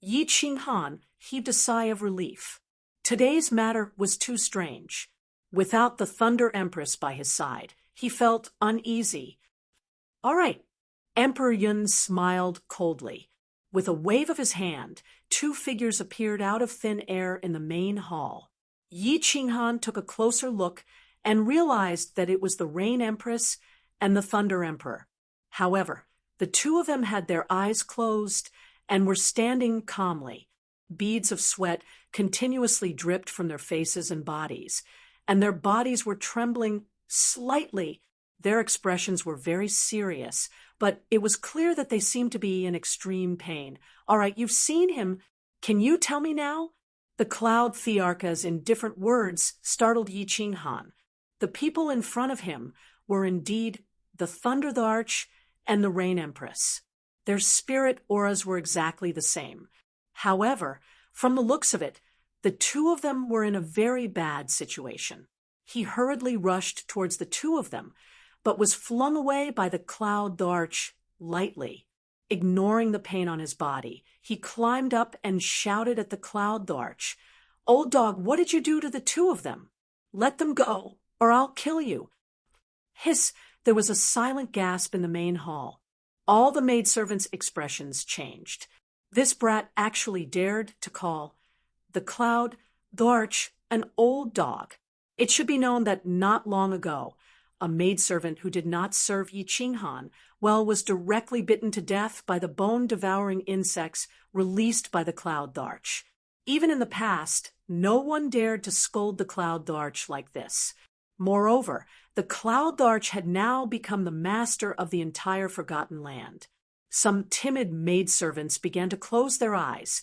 Yi Qinghan heaved a sigh of relief. Today's matter was too strange. Without the Thunder Empress by his side, he felt uneasy. All right. Emperor Yun smiled coldly. With a wave of his hand, two figures appeared out of thin air in the main hall. Yi Qinghan took a closer look and realized that it was the Rain Empress and the Thunder Emperor. However, the two of them had their eyes closed and were standing calmly. Beads of sweat continuously dripped from their faces and bodies, and their bodies were trembling slightly. Their expressions were very serious, but it was clear that they seemed to be in extreme pain. All right, you've seen him. Can you tell me now? The cloud thearchas in different words startled Yi Qinghan. The people in front of him were indeed the Thunder Arch and the Rain Empress. Their spirit auras were exactly the same. However, from the looks of it, the two of them were in a very bad situation. He hurriedly rushed towards the two of them, but was flung away by the Cloud Arch lightly. Ignoring the pain on his body, he climbed up and shouted at the Cloud Arch, Old dog, what did you do to the two of them? Let them go, or I'll kill you. Hiss! There was a silent gasp in the main hall. All the maidservants' expressions changed. This brat actually dared to call the Cloud Arch an old dog. It should be known that not long ago, a maidservant who did not serve Yi Qinghan was directly bitten to death by the bone-devouring insects released by the Cloud Arch. Even in the past, no one dared to scold the Cloud Arch like this. Moreover, the Cloud Arch had now become the master of the entire Forgotten Land. Some timid maidservants began to close their eyes,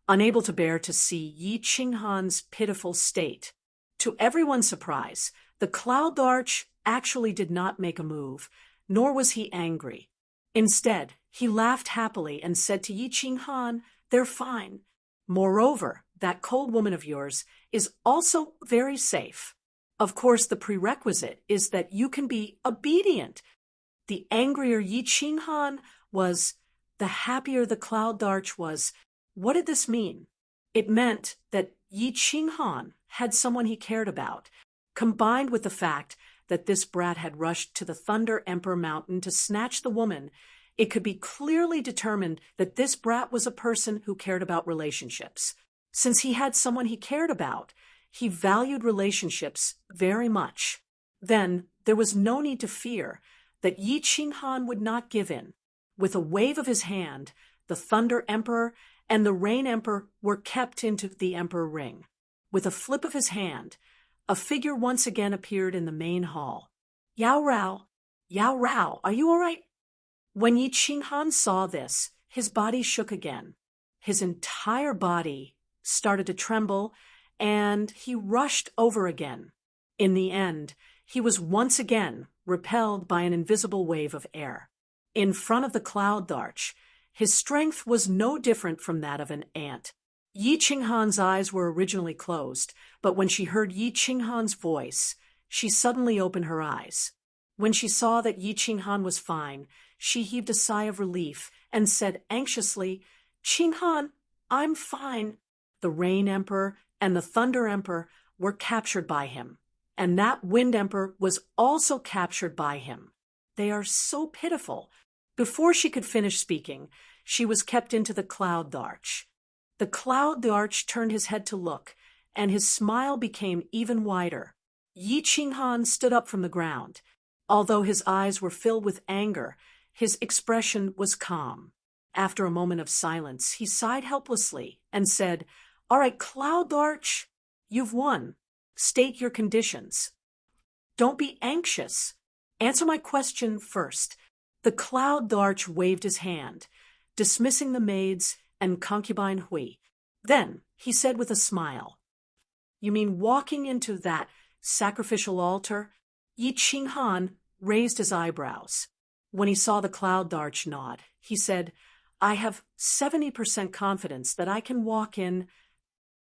unable to bear to see Yi Qinghan's pitiful state. To everyone's surprise, the Cloud Arch actually did not make a move, nor was he angry. Instead, he laughed happily and said to Yi Qinghan, They're fine. Moreover, that cold woman of yours is also very safe. Of course, the prerequisite is that you can be obedient. The angrier Yi Qinghan was, the happier the Cloud Arch was. What did this mean? It meant that Yi Qinghan had someone he cared about, combined with the fact that this brat had rushed to the Thunder Emperor Mountain to snatch the woman. It could be clearly determined that this brat was a person who cared about relationships. Since he had someone he cared about, he valued relationships very much. Then there was no need to fear that Yi Qinghan would not give in. With a wave of his hand, the Thunder Emperor and the Rain Emperor were kept into the Emperor Ring. With a flip of his hand, a figure once again appeared in the main hall. Yao Rao, are you all right? When Yi Qinghan saw this, his body shook again. His entire body started to tremble, and he rushed over again. In the end, he was once again repelled by an invisible wave of air. In front of the cloud arch, his strength was no different from that of an ant. Yi Qinghan's eyes were originally closed, but when she heard Yi Qinghan's voice, she suddenly opened her eyes. When she saw that Yi Qinghan was fine, she heaved a sigh of relief and said anxiously, "Qinghan, I'm fine." The Rain Emperor and the Thunder Emperor were captured by him, and that Wind Emperor was also captured by him. They are so pitiful. Before she could finish speaking, she was kept into the cloud arch. The cloud arch turned his head to look, and his smile became even wider. Yi Qinghan stood up from the ground. Although his eyes were filled with anger, his expression was calm. After a moment of silence, he sighed helplessly and said, "All right, Cloud Arch, you've won. State your conditions." "Don't be anxious. Answer my question first." The Cloud Arch waved his hand, dismissing the maids and concubine Hui. Then he said with a smile, "You mean walking into that sacrificial altar?" Yi Qinghan raised his eyebrows. When he saw the Cloud Arch nod, he said, "I have 70% confidence that I can walk in."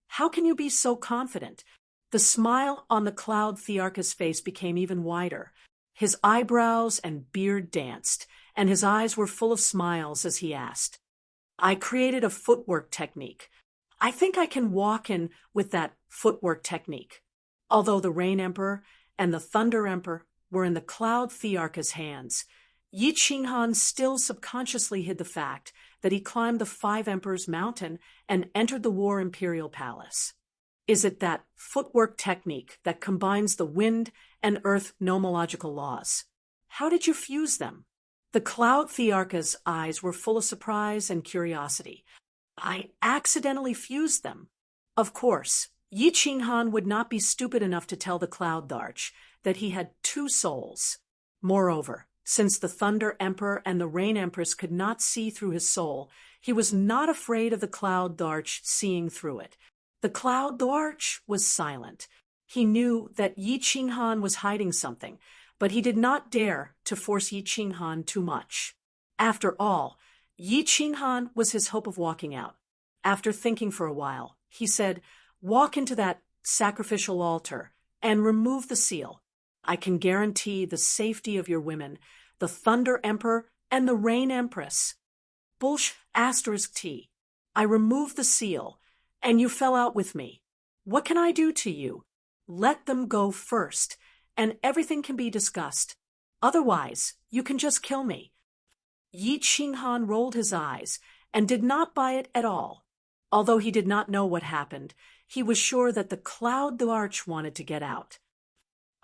"How can you be so confident?" The smile on the Cloud Thearch's face became even wider. His eyebrows and beard danced, and his eyes were full of smiles as he asked, "I created a footwork technique. I think I can walk in with that footwork technique." Although the Rain Emperor and the Thunder Emperor were in the Cloud Thearch's hands, Yi Qinghan still subconsciously hid the fact that he climbed the Five Emperors Mountain and entered the War Imperial Palace. Is it that footwork technique that combines the wind and earth nomological laws? How did you fuse them? The Cloud Thearch's eyes were full of surprise and curiosity. "I accidentally fused them." Of course, Yi Qinghan would not be stupid enough to tell the Cloud Arch that he had two souls. Moreover, since the Thunder Emperor and the Rain Empress could not see through his soul, he was not afraid of the Cloud Arch seeing through it. The Cloud Arch was silent. He knew that Yi Qinghan was hiding something, but he did not dare to force Yi Qinghan too much. After all, Yi Qinghan was his hope of walking out. After thinking for a while, he said, "Walk into that sacrificial altar and remove the seal. I can guarantee the safety of your women, the Thunder Emperor and the Rain Empress." *T. I removed the seal, and you fell out with me. What can I do to you? Let them go first, and everything can be discussed. Otherwise, you can just kill me. Yi Qinghan rolled his eyes and did not buy it at all. Although he did not know what happened, he was sure that the Cloud Arch wanted to get out.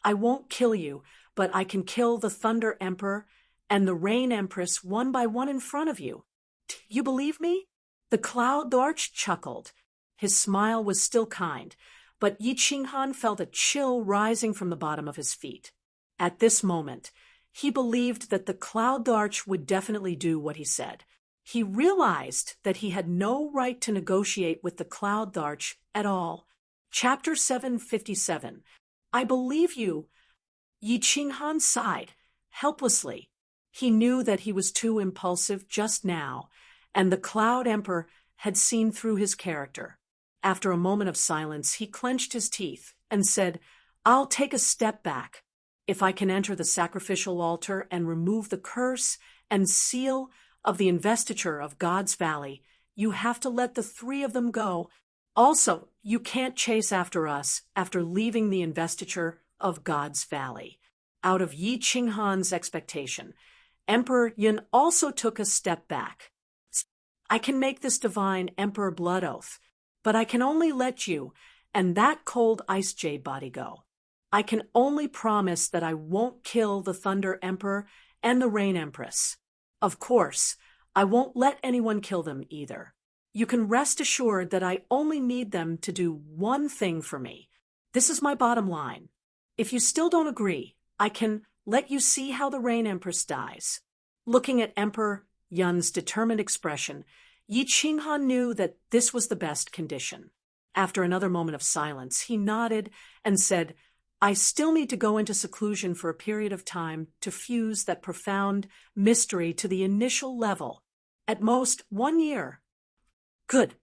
"I won't kill you, but I can kill the Thunder Emperor and the Rain Empress one by one in front of you. You believe me?" The Cloud Arch chuckled. His smile was still kind, but Yi Qinghan felt a chill rising from the bottom of his feet. At this moment, he believed that the Cloud Arch would definitely do what he said. He realized that he had no right to negotiate with the Cloud Arch at all. Chapter 757. "I believe you." Yi Qinghan sighed, helplessly. He knew that he was too impulsive just now, and the Cloud Emperor had seen through his character. After a moment of silence, he clenched his teeth and said, "I'll take a step back. If I can enter the sacrificial altar and remove the curse and seal of the investiture of God's Valley, you have to let the three of them go. Also, you can't chase after us after leaving the investiture of God's Valley." Out of Yi Qinghan's expectation, Emperor Yin also took a step back. "I can make this divine Emperor blood oath, but I can only let you and that cold ice jade body go. I can only promise that I won't kill the Thunder Emperor and the Rain Empress. Of course, I won't let anyone kill them either. You can rest assured that I only need them to do one thing for me. This is my bottom line. If you still don't agree, I can let you see how the Rain Empress dies." Looking at Emperor Yun's determined expression, Yi Qinghan knew that this was the best condition. After another moment of silence, he nodded and said, I still need to go into seclusion for a period of time to fuse that profound mystery to the initial level. At most 1 year. Good.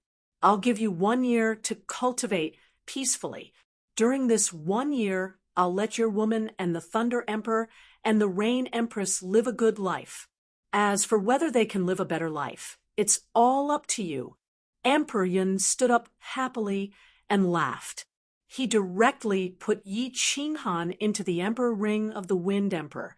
I'll give you 1 year to cultivate peacefully. During this 1 year, I'll let your woman and the Thunder Emperor and the Rain Empress live a good life. As for whether they can live a better life, it's all up to you. Emperor Yun stood up happily and laughed. He directly put Yi Qinghan into the Emperor Ring of the Wind Emperor.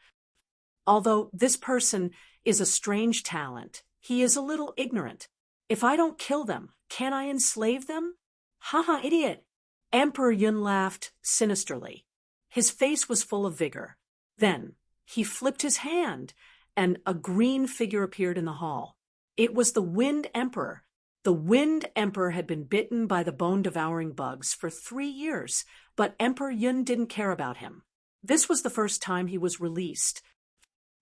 Although this person is a strange talent, he is a little ignorant. If I don't kill them, can I enslave them? Haha, idiot! Emperor Yun laughed sinisterly. His face was full of vigor. Then he flipped his hand, and a green figure appeared in the hall. It was the Wind Emperor. The Wind Emperor had been bitten by the bone-devouring bugs for 3 years, but Emperor Yun didn't care about him. This was the first time he was released.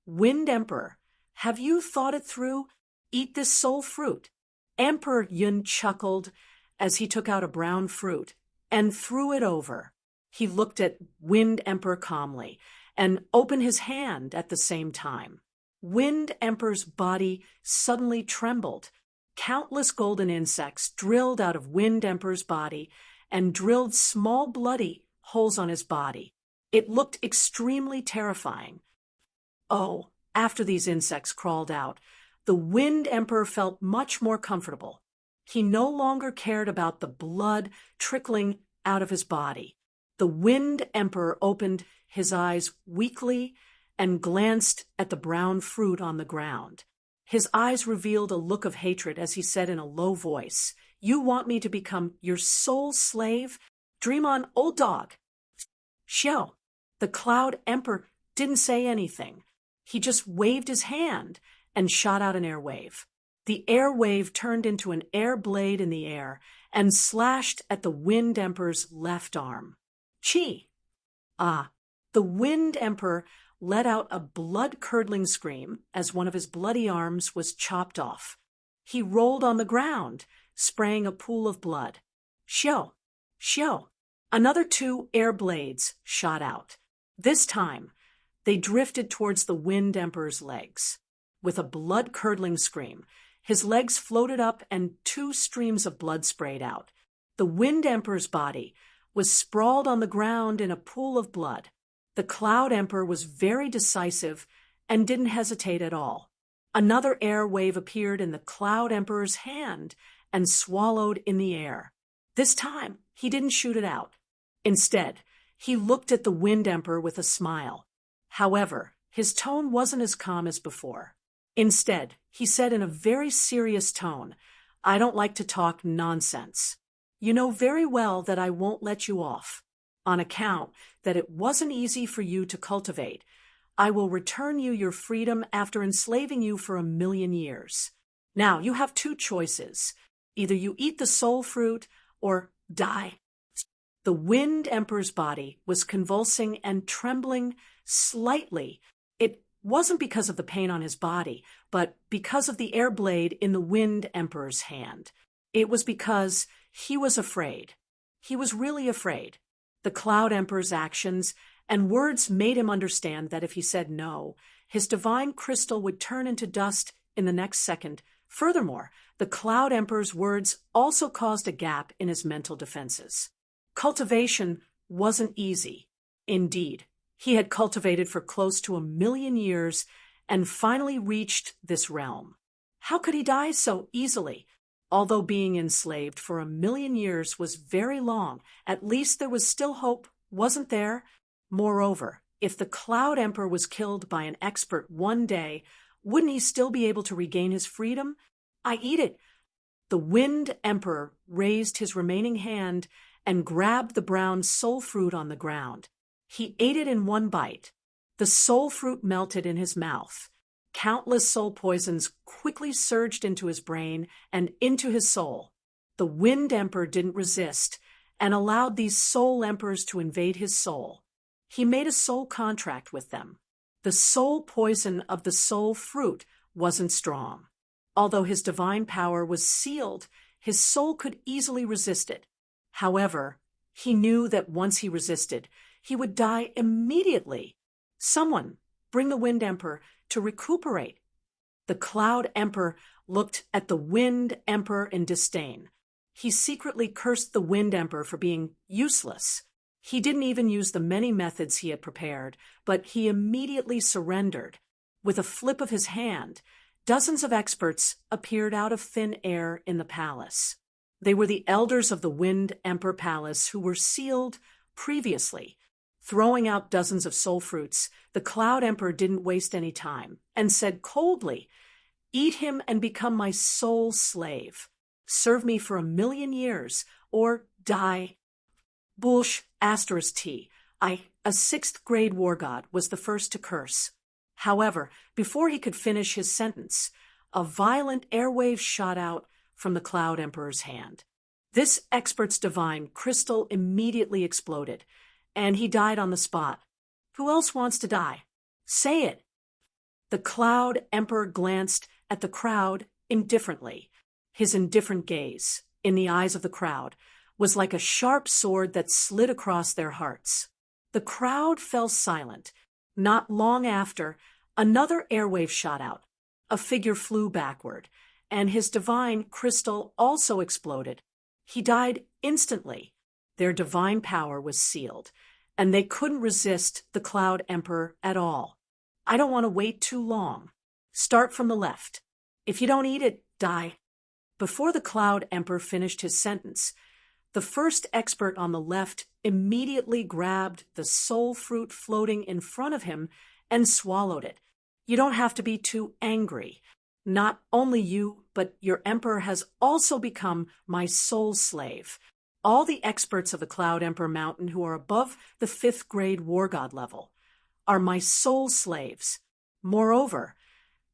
Wind Emperor, have you thought it through? Eat this soul fruit. Emperor Yun chuckled as he took out a brown fruit and threw it over. He looked at Wind Emperor calmly and opened his hand at the same time. Wind Emperor's body suddenly trembled. Countless golden insects drilled out of Wind Emperor's body and drilled small bloody holes on his body. It looked extremely terrifying. Oh, after these insects crawled out, the Wind Emperor felt much more comfortable. He no longer cared about the blood trickling out of his body. The Wind Emperor opened his eyes weakly and glanced at the brown fruit on the ground. His eyes revealed a look of hatred as he said in a low voice, You want me to become your sole slave? Dream on, old dog. Xiao, the Cloud Emperor didn't say anything. He just waved his hand and shot out an air wave. The air wave turned into an air blade in the air and slashed at the Wind Emperor's left arm. Chi! Ah, the Wind Emperor let out a blood-curdling scream as one of his bloody arms was chopped off. He rolled on the ground, spraying a pool of blood. Xiao! Xiao! Another 2 air blades shot out. This time, they drifted towards the Wind Emperor's legs. With a blood-curdling scream, his legs floated up and 2 streams of blood sprayed out. The Wind Emperor's body was sprawled on the ground in a pool of blood. The Cloud Emperor was very decisive and didn't hesitate at all. Another air wave appeared in the Cloud Emperor's hand and swallowed in the air. This time, he didn't shoot it out. Instead, he looked at the Wind Emperor with a smile. However, his tone wasn't as calm as before. Instead, he said in a very serious tone, I don't like to talk nonsense. You know very well that I won't let you off. On account that it wasn't easy for you to cultivate, I will return you your freedom after enslaving you for 1,000,000 years. Now, you have 2 choices. Either you eat the soul fruit or die. The Wind Emperor's body was convulsing and trembling slightly. It wasn't because of the pain on his body, but because of the air blade in the Wind Emperor's hand. It was because he was afraid. He was really afraid. The Cloud Emperor's actions and words made him understand that if he said no, his divine crystal would turn into dust in the next second. Furthermore, the Cloud Emperor's words also caused a gap in his mental defenses. Cultivation wasn't easy. Indeed, he had cultivated for close to 1,000,000 years and finally reached this realm. How could he die so easily? Although being enslaved for 1,000,000 years was very long, at least there was still hope, wasn't there? Moreover, if the Cloud Emperor was killed by an expert one day, wouldn't he still be able to regain his freedom? I eat it. The Wind Emperor raised his remaining hand and grabbed the brown soul fruit on the ground. He ate it in one bite. The soul fruit melted in his mouth. Countless soul poisons quickly surged into his brain and into his soul. The Wind Emperor didn't resist and allowed these soul emperors to invade his soul. He made a soul contract with them. The soul poison of the soul fruit wasn't strong. Although his divine power was sealed, his soul could easily resist it. However, he knew that once he resisted, he would die immediately. Someone, bring the Wind Emperor to recuperate. The Cloud Emperor looked at the Wind Emperor in disdain. He secretly cursed the Wind Emperor for being useless. He didn't even use the many methods he had prepared, but he immediately surrendered. With a flip of his hand, dozens of experts appeared out of thin air in the palace. They were the elders of the Wind Emperor Palace who were sealed previously. Throwing out dozens of soul fruits, the Cloud Emperor didn't waste any time and said coldly, "Eat him and become my sole slave. Serve me for 1,000,000 years or die." Bulsh *T. A 6th grade war god, was the first to curse. However, before he could finish his sentence, a violent airwave shot out from the Cloud Emperor's hand. This expert's divine crystal immediately exploded, and he died on the spot. Who else wants to die? Say it. The Cloud Emperor glanced at the crowd indifferently. His indifferent gaze, in the eyes of the crowd, was like a sharp sword that slid across their hearts. The crowd fell silent. Not long after, another airwave shot out. A figure flew backward, and his divine crystal also exploded. He died instantly. Their divine power was sealed, and they couldn't resist the Cloud Emperor at all. I don't want to wait too long. Start from the left. If you don't eat it, die. Before the Cloud Emperor finished his sentence, the first expert on the left immediately grabbed the soul fruit floating in front of him and swallowed it. You don't have to be too angry. Not only you, but your emperor has also become my soul slave. All the experts of the Cloud Emperor Mountain who are above the 5th grade war god level are my soul slaves. Moreover,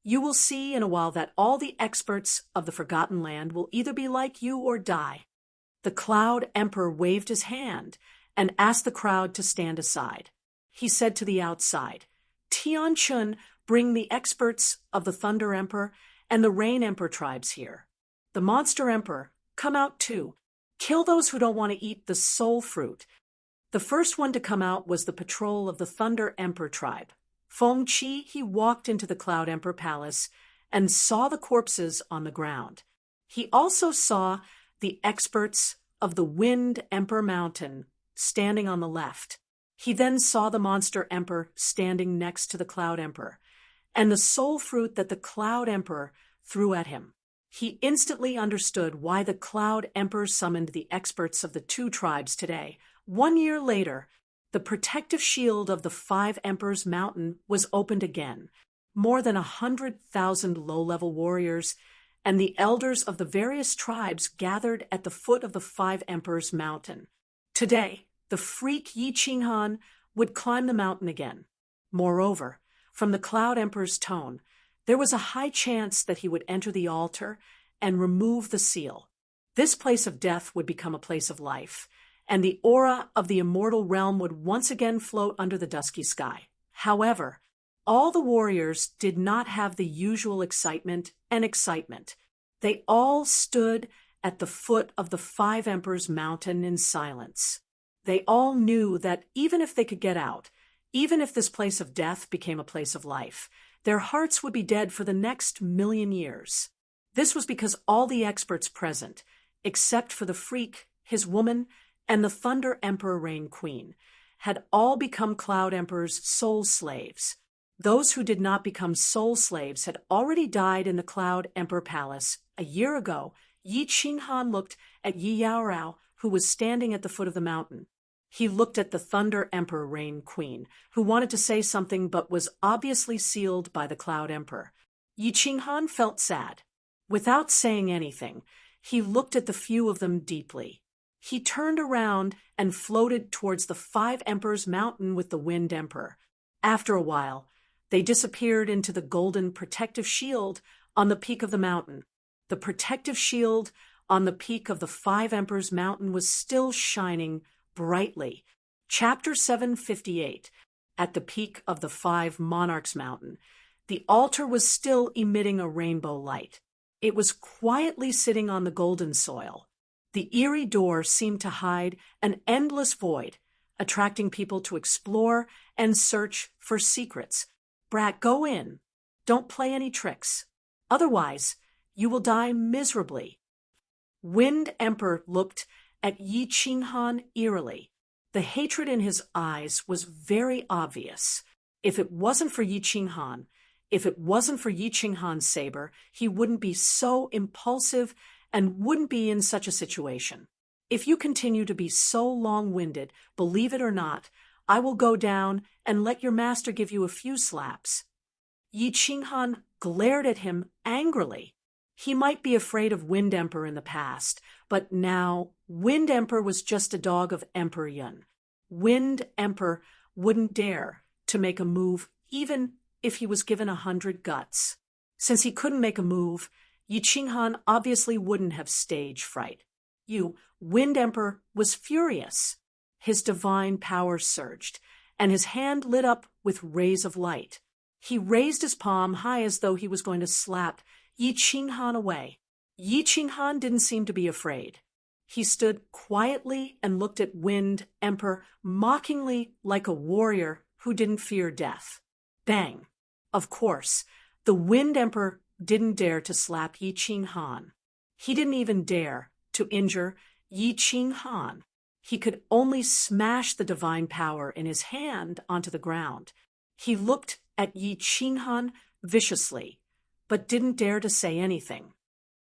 you will see in a while that all the experts of the Forgotten Land will either be like you or die. The Cloud Emperor waved his hand and asked the crowd to stand aside. He said to the outside, "Tianchun, bring the experts of the Thunder Emperor and the Rain Emperor tribes here. The Monster Emperor, come out too. Kill those who don't want to eat the soul fruit." The first one to come out was the patrol of the Thunder Emperor tribe. Feng Qi, he walked into the Cloud Emperor Palace and saw the corpses on the ground. He also saw the experts of the Wind Emperor Mountain standing on the left. He then saw the Monster Emperor standing next to the Cloud Emperor, and the soul fruit that the Cloud Emperor threw at him. He instantly understood why the Cloud Emperor summoned the experts of the 2 tribes today. 1 year later, the protective shield of the 5 Emperors Mountain was opened again. More than 100,000 low-level warriors and the elders of the various tribes gathered at the foot of the 5 Emperors Mountain. Today, the freak Yi Qinghan would climb the mountain again. Moreover, from the Cloud Emperor's tone, there was a high chance that he would enter the altar and remove the seal. This place of death would become a place of life, and the aura of the immortal realm would once again float under the dusky sky. However, all the warriors did not have the usual excitement and excitement. They all stood at the foot of the 5 Emperors Mountain in silence. They all knew that even if they could get out, even if this place of death became a place of life, their hearts would be dead for the next 1,000,000 years. This was because all the experts present, except for the freak, his woman, and the Thunder Emperor Rain Queen, had all become Cloud Emperor's soul slaves. Those who did not become soul slaves had already died in the Cloud Emperor Palace. A year ago, Yi Qinghan looked at Yi Yaorao, who was standing at the foot of the mountain. He looked at the Thunder Emperor Rain Queen, who wanted to say something but was obviously sealed by the Cloud Emperor. Yi Qinghan felt sad. Without saying anything, he looked at the few of them deeply. He turned around and floated towards the 5 Emperors Mountain with the Wind Emperor. After a while, they disappeared into the golden protective shield on the peak of the mountain. The protective shield on the peak of the 5 Emperors Mountain was still shining brightly. Chapter 758. At the peak of the 5 Monarchs Mountain, the altar was still emitting a rainbow light. It was quietly sitting on the golden soil. The eerie door seemed to hide an endless void, attracting people to explore and search for secrets. Brat, go in. Don't play any tricks. Otherwise, you will die miserably. Wind Emperor looked at Yi Qinghan eerily. The hatred in his eyes was very obvious. If it wasn't for Yi Qinghan's saber, he wouldn't be so impulsive and wouldn't be in such a situation. If you continue to be so long-winded, believe it or not, I will go down and let your master give you a few slaps. Yi Qinghan glared at him angrily. He might be afraid of Wind Emperor in the past, but now Wind Emperor was just a dog of Emperor Yun. Wind Emperor wouldn't dare to make a move even if he was given 100 guts. Since he couldn't make a move, Yi Qinghan obviously wouldn't have stage fright. Wind Emperor was furious. His divine power surged, and his hand lit up with rays of light. He raised his palm high as though he was going to slap Yi Qinghan away. Yi Qinghan didn't seem to be afraid. He stood quietly and looked at Wind Emperor mockingly like a warrior who didn't fear death. Bang! Of course, the Wind Emperor didn't dare to slap Yi Qinghan. He didn't even dare to injure Yi Qinghan. He could only smash the divine power in his hand onto the ground. He looked at Yi Qinghan viciously, but didn't dare to say anything.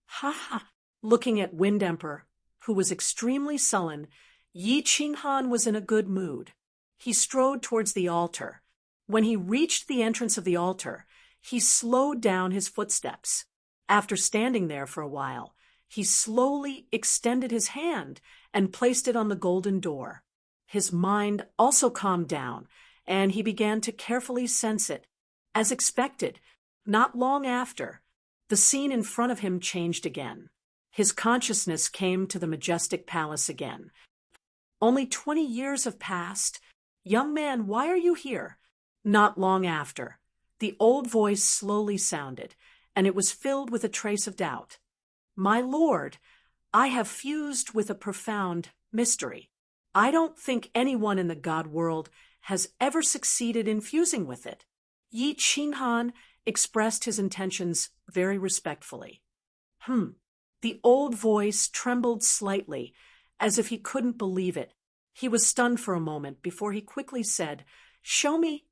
Ha ha! Looking at Wind Emperor, who was extremely sullen, Yi Qinghan was in a good mood. He strode towards the altar. When he reached the entrance of the altar, he slowed down his footsteps. After standing there for a while, he slowly extended his hand and placed it on the golden door. His mind also calmed down, and he began to carefully sense it. As expected, not long after, the scene in front of him changed again. His consciousness came to the majestic palace again. Only 20 years have passed. Young man, why are you here? Not long after, the old voice slowly sounded, and it was filled with a trace of doubt. My lord, I have fused with a profound mystery. I don't think anyone in the god world has ever succeeded in fusing with it. Yi Qinghan expressed his intentions very respectfully. The old voice trembled slightly, as if he couldn't believe it. He was stunned for a moment before he quickly said, Show me.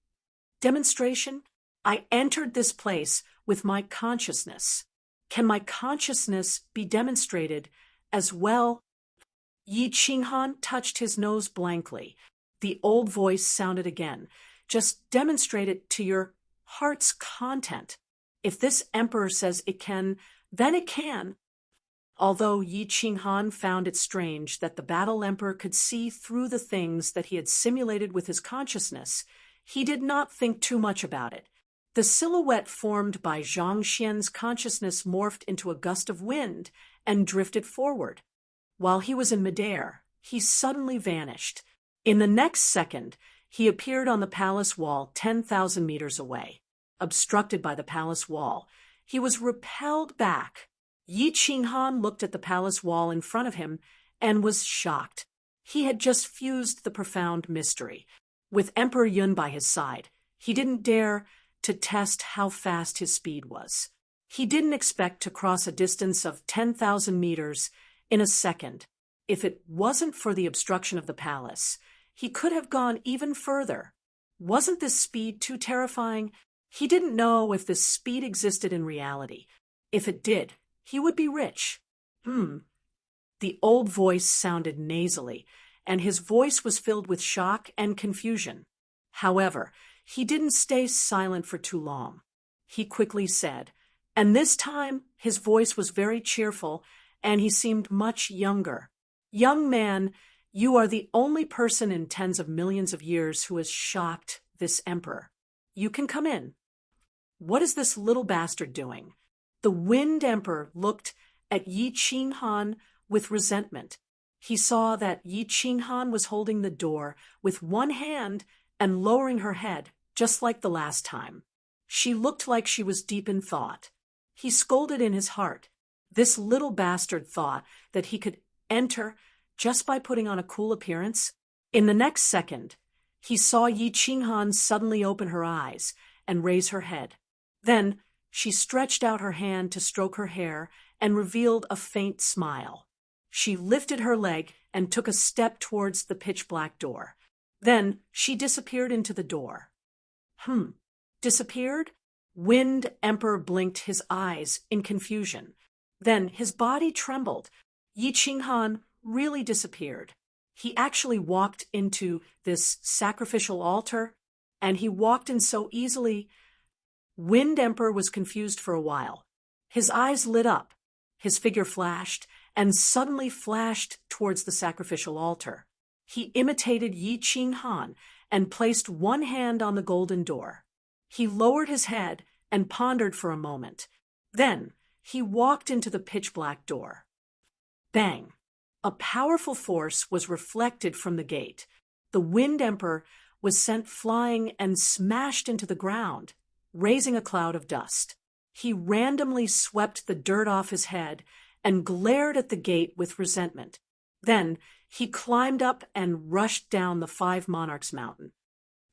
Demonstration? I entered this place with my consciousness. Can my consciousness be demonstrated as well? Yi Qinghan touched his nose blankly. The old voice sounded again. Just demonstrate it to your heart's content. If this emperor says it can, then it can. Although Yi Qinghan found it strange that the battle emperor could see through the things that he had simulated with his consciousness, he did not think too much about it. The silhouette formed by Zhang Xian's consciousness morphed into a gust of wind and drifted forward. While he was in midair, he suddenly vanished. In the next second, he appeared on the palace wall 10,000 meters away. Obstructed by the palace wall, he was repelled back. Yi Qinghan looked at the palace wall in front of him and was shocked. He had just fused the profound mystery. With Emperor Yun by his side, he didn't dare to test how fast his speed was. He didn't expect to cross a distance of 10,000 meters in a second. If it wasn't for the obstruction of the palace, he could have gone even further. Wasn't this speed too terrifying? He didn't know if this speed existed in reality. If it did, he would be rich. The old voice sounded nasally, and his voice was filled with shock and confusion. However, he didn't stay silent for too long. He quickly said, and this time his voice was very cheerful, and he seemed much younger. Young man, you are the only person in tens of millions of years who has shocked this emperor. You can come in. What is this little bastard doing? The Wind Emperor looked at Yi Qinghan with resentment. He saw that Yi Qinghan was holding the door with one hand and lowering her head, just like the last time. She looked like she was deep in thought. He scolded in his heart. This little bastard thought that he could enter just by putting on a cool appearance? In the next second, he saw Yi Qinghan suddenly open her eyes and raise her head. Then she stretched out her hand to stroke her hair and revealed a faint smile. She lifted her leg and took a step towards the pitch-black door. Then she disappeared into the door. Disappeared? Wind Emperor blinked his eyes in confusion. Then his body trembled. Yi Qinghan really disappeared. He actually walked into this sacrificial altar, and he walked in so easily. Wind Emperor was confused for a while. His eyes lit up, his figure flashed, and suddenly flashed towards the sacrificial altar. He imitated Yi Qinghan and placed one hand on the golden door. He lowered his head and pondered for a moment. Then he walked into the pitch-black door. Bang! A powerful force was reflected from the gate. The Wind Emperor was sent flying and smashed into the ground, raising a cloud of dust. He randomly swept the dirt off his head and glared at the gate with resentment. Then he climbed up and rushed down the 5 Monarchs Mountain.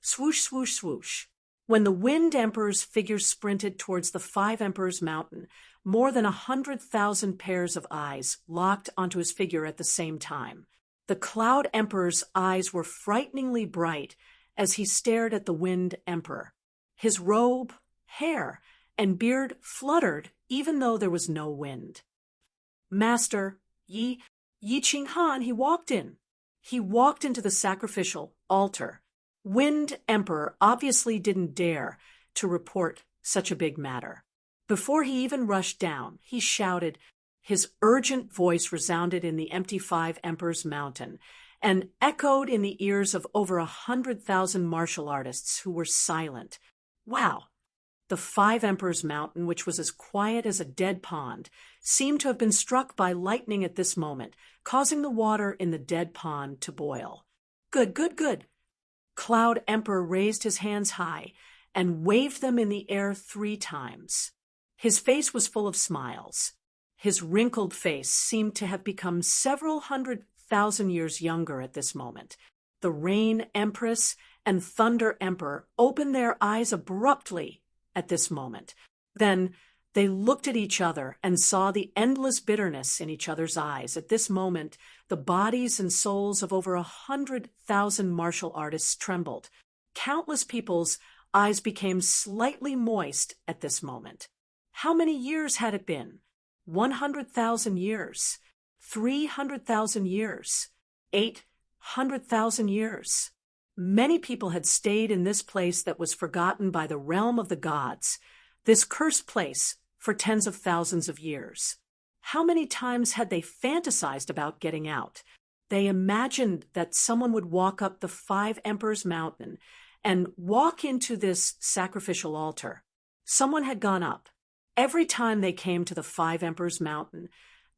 Swoosh, swoosh, swoosh. When the Wind Emperor's figure sprinted towards the 5 Emperors Mountain, more than 100,000 pairs of eyes locked onto his figure at the same time. The Cloud Emperor's eyes were frighteningly bright as he stared at the Wind Emperor. His robe, hair, and beard fluttered even though there was no wind. Master, Yi Qinghan, he walked in. He walked into the sacrificial altar. Wind Emperor obviously didn't dare to report such a big matter. Before he even rushed down, he shouted. His urgent voice resounded in the empty 5 Emperors Mountain and echoed in the ears of over 100,000 martial artists who were silent. Wow! The 5 Emperors Mountain, which was as quiet as a dead pond, seemed to have been struck by lightning at this moment, causing the water in the dead pond to boil. Good, good, good. Cloud Emperor raised his hands high and waved them in the air 3 times. His face was full of smiles. His wrinkled face seemed to have become several 100,000 years younger at this moment. The Rain Empress and Thunder Emperor opened their eyes abruptly at this moment. Then they looked at each other and saw the endless bitterness in each other's eyes. At this moment, the bodies and souls of over 100,000 martial artists trembled. Countless people's eyes became slightly moist at this moment. How many years had it been? 100,000 years, 300,000 years, 800,000 years. Many people had stayed in this place that was forgotten by the realm of the gods, this cursed place, for tens of thousands of years. How many times had they fantasized about getting out? They imagined that someone would walk up the 5 Emperors Mountain and walk into this sacrificial altar. Someone had gone up. Every time they came to the 5 Emperors Mountain,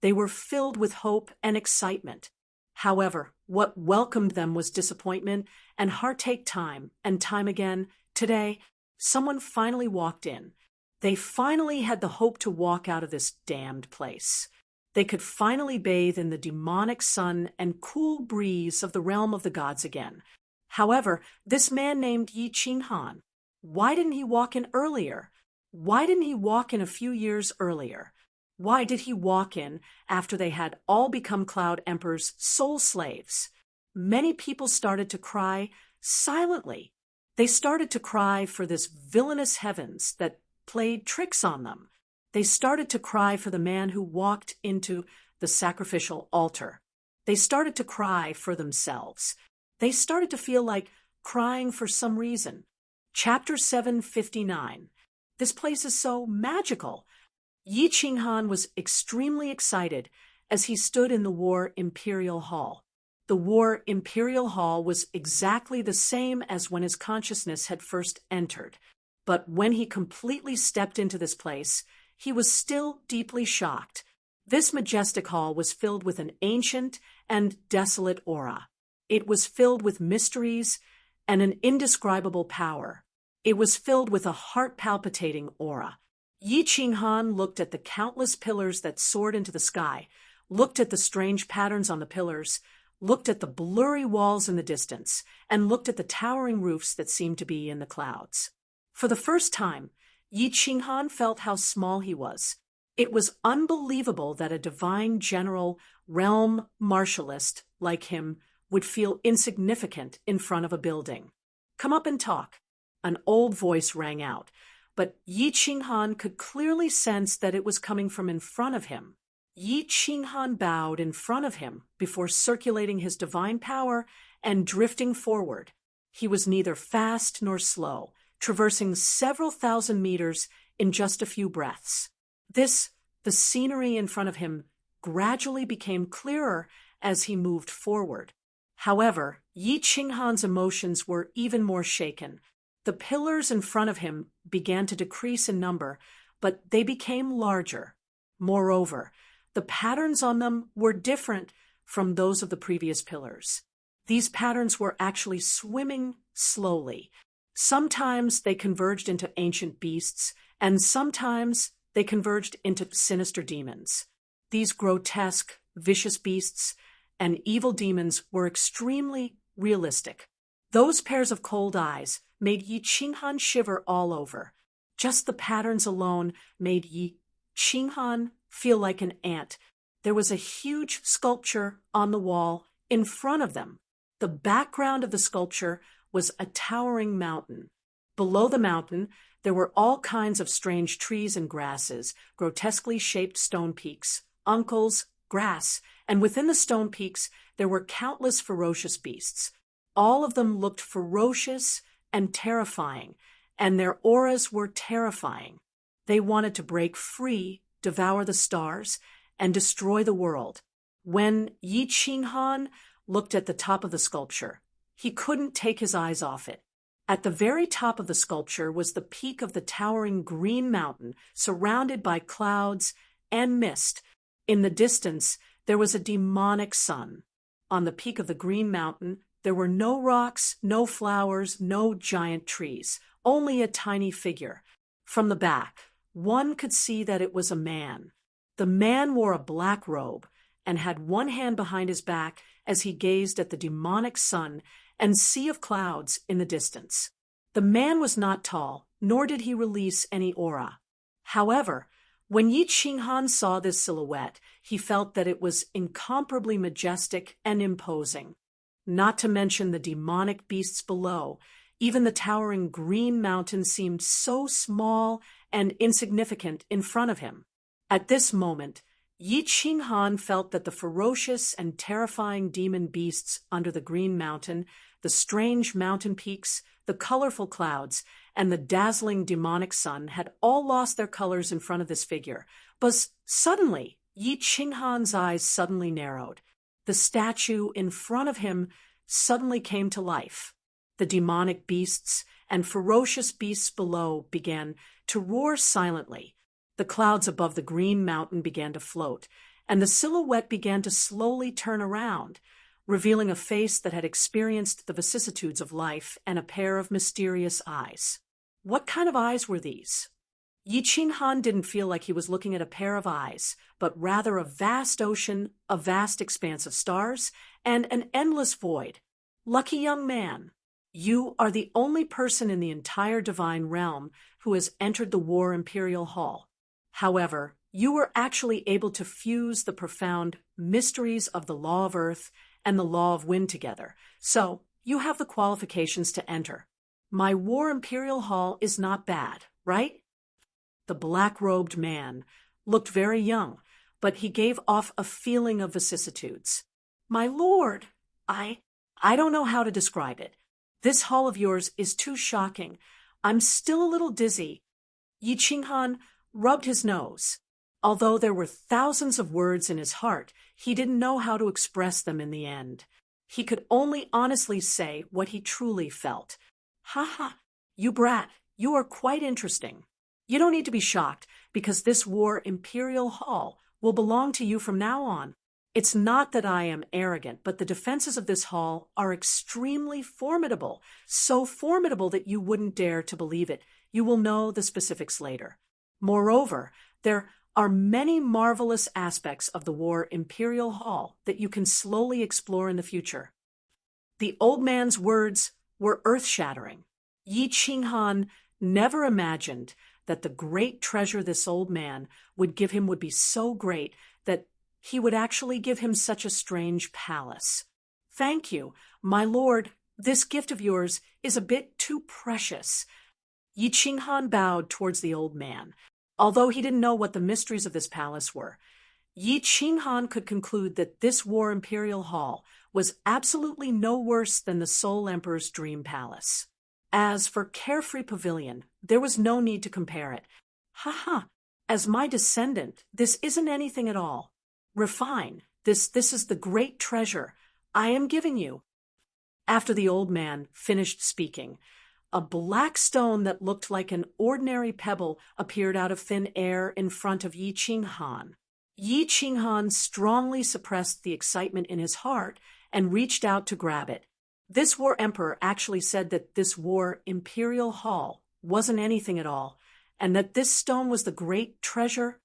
they were filled with hope and excitement. However, what welcomed them was disappointment and heartache time and time again. Today, someone finally walked in. They finally had the hope to walk out of this damned place. They could finally bathe in the demonic sun and cool breeze of the realm of the gods again. However, this man named Yi Qinghan, why didn't he walk in earlier? Why didn't he walk in a few years earlier? Why did he walk in after they had all become Cloud Emperor's soul slaves? Many people started to cry silently. They started to cry for this villainous heavens that played tricks on them. They started to cry for the man who walked into the sacrificial altar. They started to cry for themselves. They started to feel like crying for some reason. Chapter 759. This place is so magical. Yi Qinghan was extremely excited as he stood in the War Imperial Hall. The War Imperial Hall was exactly the same as when his consciousness had first entered. But when he completely stepped into this place, he was still deeply shocked. This majestic hall was filled with an ancient and desolate aura. It was filled with mysteries and an indescribable power. It was filled with a heart-palpitating aura. Yi Qinghan looked at the countless pillars that soared into the sky, looked at the strange patterns on the pillars, looked at the blurry walls in the distance, and looked at the towering roofs that seemed to be in the clouds. For the first time, Yi Qinghan felt how small he was. It was unbelievable that a divine general, realm martialist like him would feel insignificant in front of a building. "Come up and talk," an old voice rang out, but Yi Qinghan could clearly sense that it was coming from in front of him. Yi Qinghan bowed in front of him before circulating his divine power and drifting forward. He was neither fast nor slow, traversing several thousand meters in just a few breaths. The scenery in front of him gradually became clearer as he moved forward. However, Yi Qinghan's emotions were even more shaken. The pillars in front of him began to decrease in number, but they became larger. Moreover, the patterns on them were different from those of the previous pillars. These patterns were actually swimming slowly. Sometimes they converged into ancient beasts, and sometimes they converged into sinister demons. These grotesque, vicious beasts and evil demons were extremely realistic. Those pairs of cold eyes made Yi Qinghan shiver all over. Just the patterns alone made Yi Qinghan feel like an ant. There was a huge sculpture on the wall in front of them. The background of the sculpture was a towering mountain. Below the mountain, there were all kinds of strange trees and grasses, grotesquely shaped stone peaks, uncles, grass, and within the stone peaks there were countless ferocious beasts. All of them looked ferocious and terrifying, and their auras were terrifying. They wanted to break free, devour the stars, and destroy the world. When Yi Qinghan looked at the top of the sculpture, he couldn't take his eyes off it. At the very top of the sculpture was the peak of the towering green mountain, surrounded by clouds and mist. In the distance, there was a demonic sun. On the peak of the green mountain, there were no rocks, no flowers, no giant trees, only a tiny figure. From the back, one could see that it was a man. The man wore a black robe and had one hand behind his back as he gazed at the demonic sun and sea of clouds in the distance. The man was not tall, nor did he release any aura. However, when Yi Qinghan saw this silhouette, he felt that it was incomparably majestic and imposing. Not to mention the demonic beasts below, even the towering green mountain seemed so small and insignificant in front of him. At this moment, Yi Qinghan felt that the ferocious and terrifying demon beasts under the green mountain, the strange mountain peaks, the colorful clouds, and the dazzling demonic sun had all lost their colors in front of this figure. But suddenly, Yi Qinghan's eyes suddenly narrowed. The statue in front of him suddenly came to life. The demonic beasts and ferocious beasts below began to roar silently. The clouds above the green mountain began to float, and the silhouette began to slowly turn around, revealing a face that had experienced the vicissitudes of life and a pair of mysterious eyes. What kind of eyes were these? Yi Qinghan didn't feel like he was looking at a pair of eyes, but rather a vast ocean, a vast expanse of stars, and an endless void. Lucky young man, you are the only person in the entire divine realm who has entered the War Imperial Hall. However, you were actually able to fuse the profound mysteries of the law of earth and the law of wind together, so you have the qualifications to enter. My War Imperial Hall is not bad, right? The black-robed man looked very young, but he gave off a feeling of vicissitudes. My lord, I don't know how to describe it. This hall of yours is too shocking. I'm still a little dizzy. Yi Qinghan rubbed his nose. Although there were thousands of words in his heart, he didn't know how to express them in the end. He could only honestly say what he truly felt. Ha ha, you brat, you are quite interesting. You don't need to be shocked, because this War Imperial Hall will belong to you from now on. It's not that I am arrogant, but the defenses of this hall are extremely formidable, so formidable that you wouldn't dare to believe it. You will know the specifics later. Moreover, they're are many marvelous aspects of the War Imperial Hall that you can slowly explore in the future. The old man's words were earth-shattering. Yi Qinghan never imagined that the great treasure this old man would give him would be so great that he would actually give him such a strange palace. "Thank you, my lord. This gift of yours is a bit too precious." Yi Qinghan bowed towards the old man. Although he didn't know what the mysteries of this palace were, Yi Qinghan could conclude that this War Imperial Hall was absolutely no worse than the Soul Emperor's dream palace. As for Carefree Pavilion, there was no need to compare it. "Ha! As my descendant, this isn't anything at all. Refine. This is the great treasure I am giving you." After the old man finished speaking, a black stone that looked like an ordinary pebble appeared out of thin air in front of Yi Qinghan. Yi Qinghan strongly suppressed the excitement in his heart and reached out to grab it. This War Emperor actually said that this War Imperial Hall wasn't anything at all, and that this stone was the great treasure.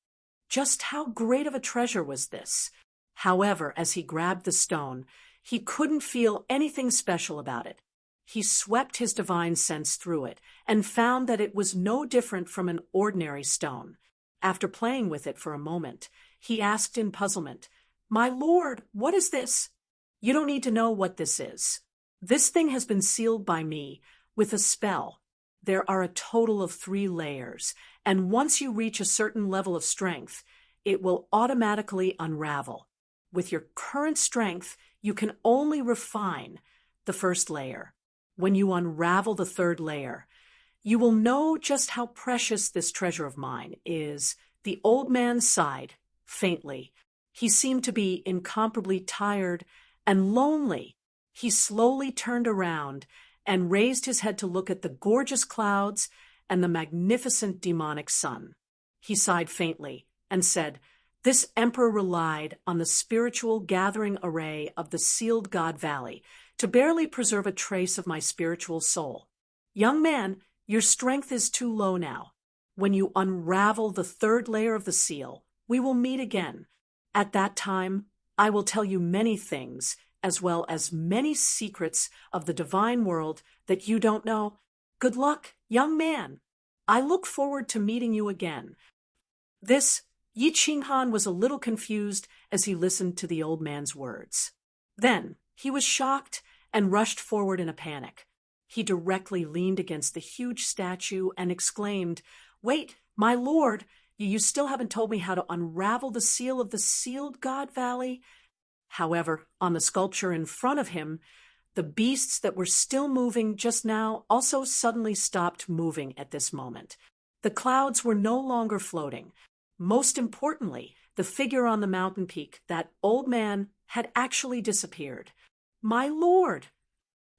Just how great of a treasure was this? However, as he grabbed the stone, he couldn't feel anything special about it. He swept his divine sense through it and found that it was no different from an ordinary stone. After playing with it for a moment, he asked in puzzlement, "My lord, what is this?" "You don't need to know what this is. This thing has been sealed by me with a spell. There are a total of 3 layers, and once you reach a certain level of strength, it will automatically unravel. With your current strength, you can only refine the first layer. When you unravel the 3rd layer, you will know just how precious this treasure of mine is." The old man sighed, faintly. He seemed to be incomparably tired and lonely. He slowly turned around and raised his head to look at the gorgeous clouds and the magnificent demonic sun. He sighed faintly and said, "This emperor relied on the spiritual gathering array of the sealed God Valley to barely preserve a trace of my spiritual soul. Young man, your strength is too low now. When you unravel the 3rd layer of the seal, we will meet again. At that time, I will tell you many things, as well as many secrets of the divine world that you don't know. Good luck, young man. I look forward to meeting you again." Yi Qinghan was a little confused as he listened to the old man's words. Then he was shocked and rushed forward in a panic. He directly leaned against the huge statue and exclaimed, "Wait, my lord, you still haven't told me how to unravel the seal of the sealed God Valley." However, on the sculpture in front of him, the beasts that were still moving just now also suddenly stopped moving at this moment. The clouds were no longer floating. Most importantly, the figure on the mountain peak, that old man, had actually disappeared. "My lord!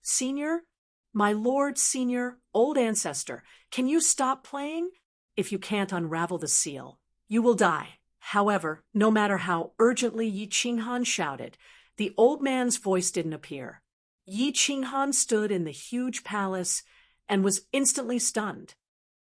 Senior? My lord, senior, old ancestor, can you stop playing? If you can't unravel the seal, you will die." However, no matter how urgently Yi Qinghan shouted, the old man's voice didn't appear. Yi Qinghan stood in the huge palace and was instantly stunned.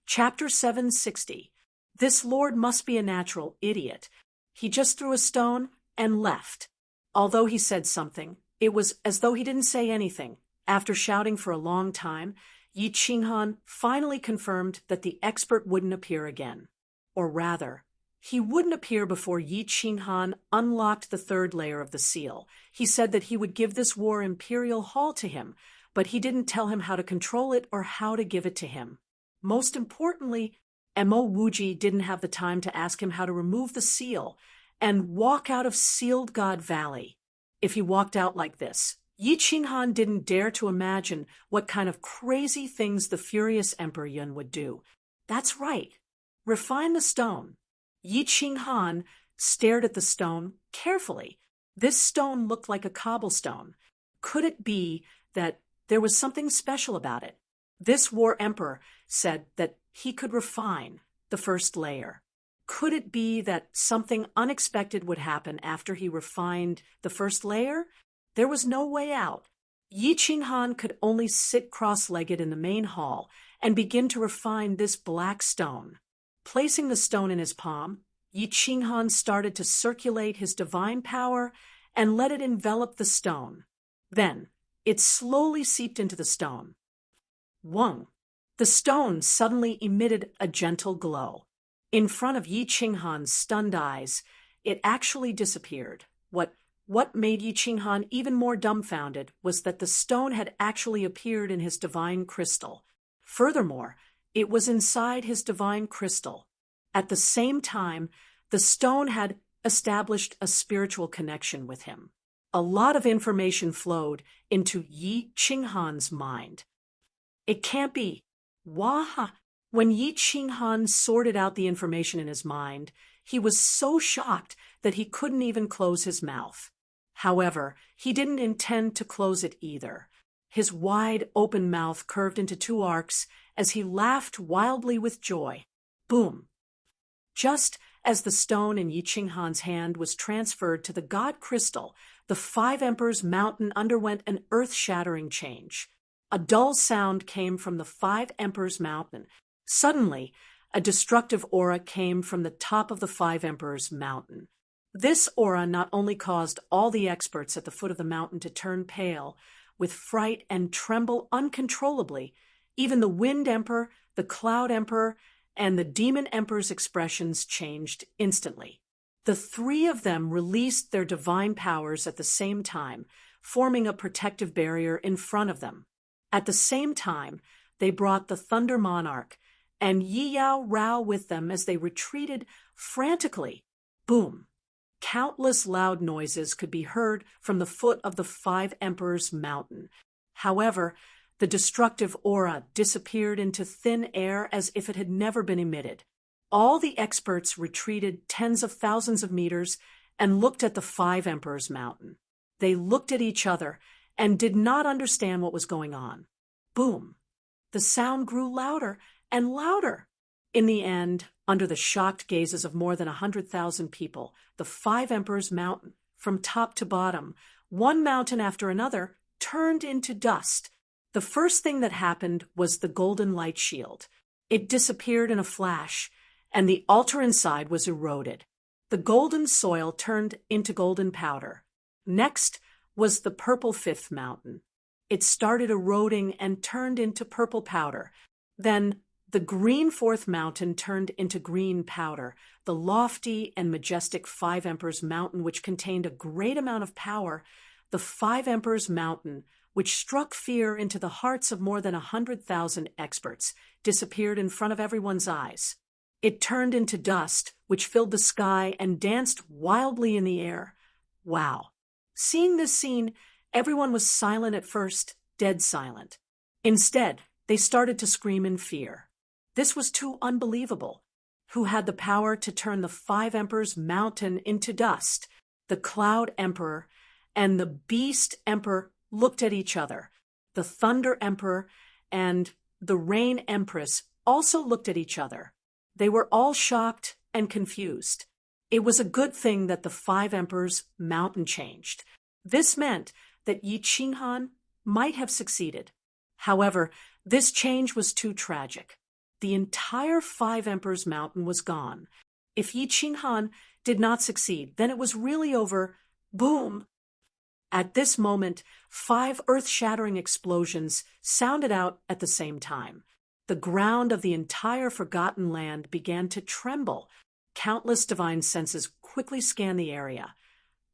Chapter 760. This lord must be a natural idiot. He just threw a stone and left. Although he said something, it was as though he didn't say anything. After shouting for a long time, Yi Qinghan finally confirmed that the expert wouldn't appear again. Or rather, he wouldn't appear before Yi Qinghan unlocked the 3rd layer of the seal. He said that he would give this War Imperial Hall to him, but he didn't tell him how to control it or how to give it to him. Most importantly, Mo Wuji didn't have the time to ask him how to remove the seal and walk out of Sealed God Valley. If he walked out like this, Yi Qinghan didn't dare to imagine what kind of crazy things the furious Emperor Yun would do. That's right. Refine the stone. Yi Qinghan stared at the stone carefully. This stone looked like a cobblestone. Could it be that there was something special about it? This War Emperor said that he could refine the 1st layer. Could it be that something unexpected would happen after he refined the 1st layer? There was no way out. Yi Qinghan could only sit cross-legged in the main hall and begin to refine this black stone. Placing the stone in his palm, Yi Qinghan started to circulate his divine power and let it envelop the stone. Then, it slowly seeped into the stone. Whoa! The stone suddenly emitted a gentle glow. In front of Yi Qinghan's stunned eyes, it actually disappeared. What made Yi Qinghan even more dumbfounded was that the stone had actually appeared in his divine crystal. Furthermore, it was inside his divine crystal. At the same time, the stone had established a spiritual connection with him. A lot of information flowed into Yi Qinghan's mind. It can't be. Wah! When Yi Qinghan sorted out the information in his mind, he was so shocked that he couldn't even close his mouth. However, he didn't intend to close it either. His wide, open mouth curved into two arcs as he laughed wildly with joy. Boom! Just as the stone in Yi Qinghan's hand was transferred to the god crystal, the Five Emperors Mountain underwent an earth-shattering change. A dull sound came from the Five Emperors Mountain. Suddenly, a destructive aura came from the top of the Five Emperors Mountain. This aura not only caused all the experts at the foot of the mountain to turn pale, with fright and tremble uncontrollably, even the Wind Emperor, the Cloud Emperor, and the Demon Emperor's expressions changed instantly. The three of them released their divine powers at the same time, forming a protective barrier in front of them. At the same time, they brought the Thunder Monarch and Yi Yao Rao with them as they retreated frantically. Boom! Countless loud noises could be heard from the foot of the Five Emperors Mountain. However, the destructive aura disappeared into thin air as if it had never been emitted. All the experts retreated tens of thousands of meters and looked at the Five Emperors Mountain. They looked at each other and did not understand what was going on. Boom! The sound grew louder and louder. In the end, under the shocked gazes of more than 100,000 people, the Five Emperors Mountain, from top to bottom, one mountain after another, turned into dust. The first thing that happened was the golden light shield. It disappeared in a flash, and the altar inside was eroded. The golden soil turned into golden powder. Next was the purple Fifth Mountain. It started eroding and turned into purple powder. Then the green Fourth Mountain turned into green powder, the lofty and majestic Five Emperors Mountain, which contained a great amount of power. The Five Emperors Mountain, which struck fear into the hearts of more than 100,000 experts, disappeared in front of everyone's eyes. It turned into dust, which filled the sky and danced wildly in the air. Wow! Seeing this scene, everyone was silent at first, dead silent. Instead, they started to scream in fear. This was too unbelievable. Who had the power to turn the Five Emperors Mountain into dust? The Cloud Emperor and the Beast Emperor looked at each other. The Thunder Emperor and the Rain Empress also looked at each other. They were all shocked and confused. It was a good thing that the Five Emperors Mountain changed. This meant that Yi Qinghan might have succeeded. However, this change was too tragic. The entire Five Emperors Mountain was gone. If Yi Qinghan did not succeed, then it was really over. Boom! At this moment, 5 earth-shattering explosions sounded out at the same time. The ground of the entire forgotten land began to tremble. Countless divine senses quickly scanned the area,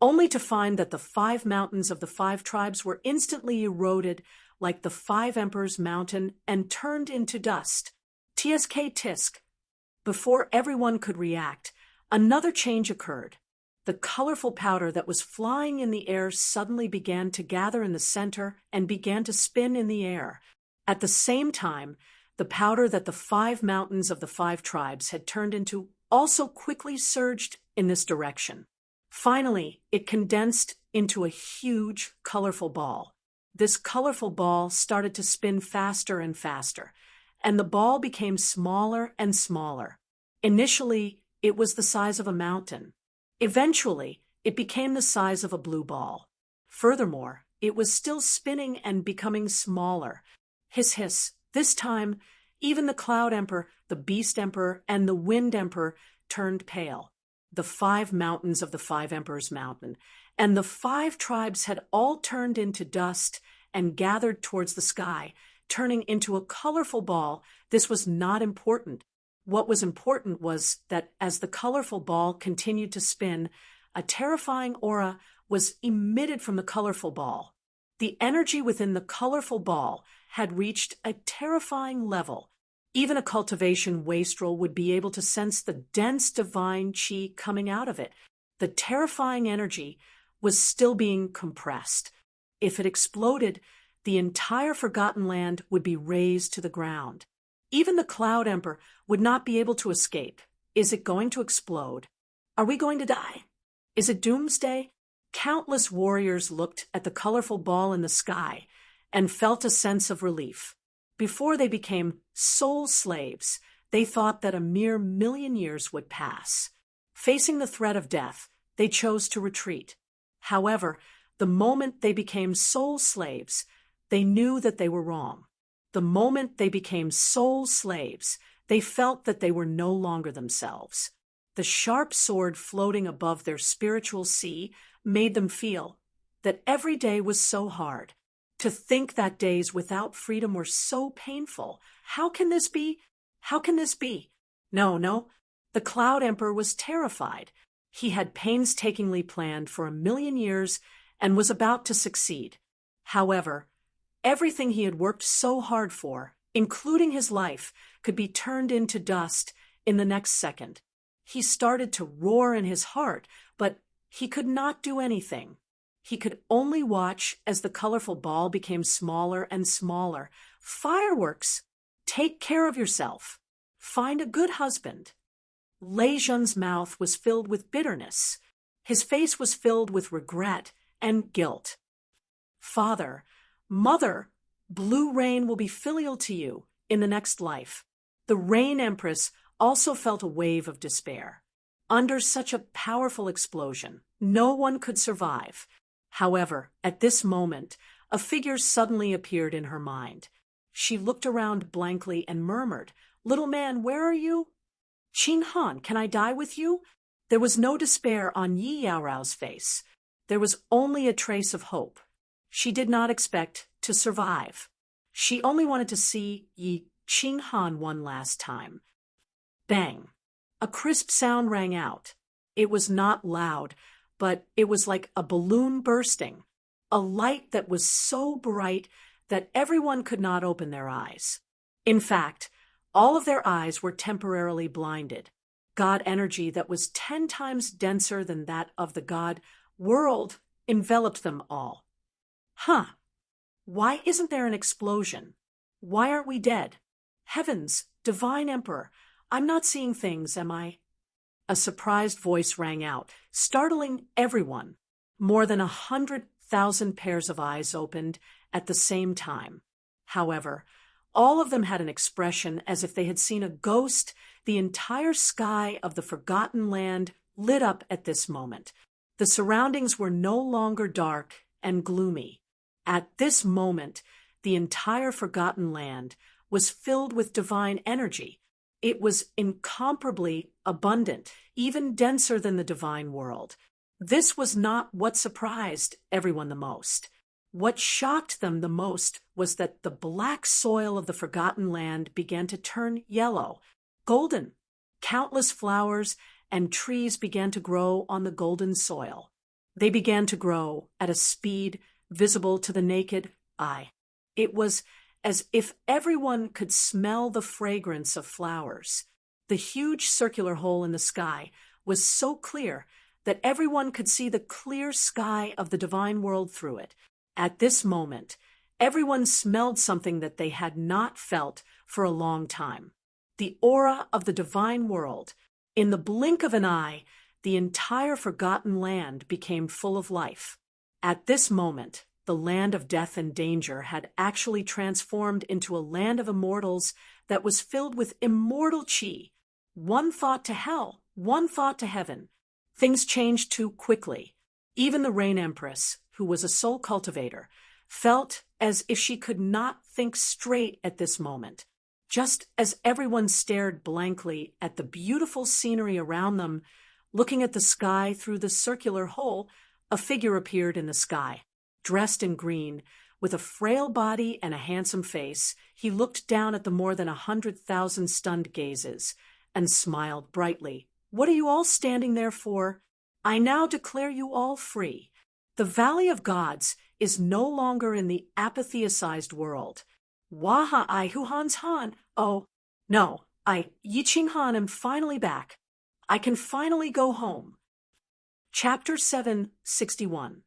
only to find that the 5 mountains of the 5 tribes were instantly eroded like the Five Emperors Mountain and turned into dust. TSK tisk. Before everyone could react, another change occurred. The colorful powder that was flying in the air suddenly began to gather in the center and began to spin in the air. At the same time, the powder that the 5 mountains of the 5 tribes had turned into also quickly surged in this direction. Finally, it condensed into a huge, colorful ball. This colorful ball started to spin faster and faster, and the ball became smaller and smaller. Initially, it was the size of a mountain. Eventually, it became the size of a blue ball. Furthermore, it was still spinning and becoming smaller. Hiss, hiss. This time, even the Cloud Emperor, the Beast Emperor, and the Wind Emperor turned pale. the 5 mountains of the 5 emperors' mountain, and the 5 tribes had all turned into dust and gathered towards the sky, turning into a colorful ball. This was not important. What was important was that as the colorful ball continued to spin, a terrifying aura was emitted from the colorful ball. The energy within the colorful ball had reached a terrifying level. Even a cultivation wastrel would be able to sense the dense divine chi coming out of it. The terrifying energy was still being compressed. If it exploded, the entire Forgotten Land would be razed to the ground. Even the Cloud Emperor would not be able to escape. Is it going to explode? Are we going to die? Is it doomsday? Countless warriors looked at the colorful ball in the sky and felt a sense of relief. Before they became soul slaves, they thought that a mere 1,000,000 years would pass. Facing the threat of death, they chose to retreat. However, the moment they became soul slaves, they knew that they were wrong. The moment they became soul slaves, they felt that they were no longer themselves. The sharp sword floating above their spiritual sea made them feel that every day was so hard. To think that days without freedom were so painful. How can this be? How can this be? No. The Cloud Emperor was terrified. He had painstakingly planned for 1,000,000 years and was about to succeed. However, everything he had worked so hard for, including his life, could be turned into dust in the next second. He started to roar in his heart, but he could not do anything. He could only watch as the colorful ball became smaller and smaller. Fireworks! Take care of yourself. Find a good husband. Lei Jun's mouth was filled with bitterness. His face was filled with regret and guilt. Father, Mother, Blue Rain will be filial to you in the next life. The Rain Empress also felt a wave of despair. Under such a powerful explosion, no one could survive. However, at this moment, a figure suddenly appeared in her mind. She looked around blankly and murmured, "Little man, where are you?" "Qin Han, can I die with you?" There was no despair on Yi Yaorao's face. There was only a trace of hope. She did not expect to survive. She only wanted to see Yi Qin Han one last time. Bang! A crisp sound rang out. It was not loud, but it was like a balloon bursting, a light that was so bright that everyone could not open their eyes. In fact, all of their eyes were temporarily blinded. God energy that was 10 times denser than that of the God world enveloped them all. Why isn't there an explosion? Why aren't we dead? Heavens, Divine Emperor, I'm not seeing things, am I? A surprised voice rang out, startling everyone. More than 100,000 pairs of eyes opened at the same time. However, all of them had an expression as if they had seen a ghost. The entire sky of the Forgotten Land lit up at this moment. The surroundings were no longer dark and gloomy. At this moment, the entire Forgotten Land was filled with divine energy. It was incomparably abundant, even denser than the divine world. This was not what surprised everyone the most. What shocked them the most was that the black soil of the Forgotten Land began to turn yellow, golden. Countless flowers and trees began to grow on the golden soil. They began to grow at a speed visible to the naked eye. It was as if everyone could smell the fragrance of flowers. The huge circular hole in the sky was so clear that everyone could see the clear sky of the divine world through it. At this moment, everyone smelled something that they had not felt for a long time. The aura of the divine world. In the blink of an eye, the entire Forgotten Land became full of life. At this moment, the land of death and danger had actually transformed into a land of immortals that was filled with immortal chi. One thought to hell, one thought to heaven. Things changed too quickly. Even the Rain Empress, who was a soul cultivator, felt as if she could not think straight at this moment. Just as everyone stared blankly at the beautiful scenery around them, Looking at the sky through the circular hole, a figure appeared in the sky. Dressed in green, with a frail body and a handsome face, he looked down at the more than 100,000 stunned gazes and smiled brightly. "What are you all standing there for? I now declare you all free. The Valley of Gods is no longer in the apatheicized world. Waha I Huhan's Han. Oh, no, I Yiching Han am finally back. I can finally go home." Chapter 761.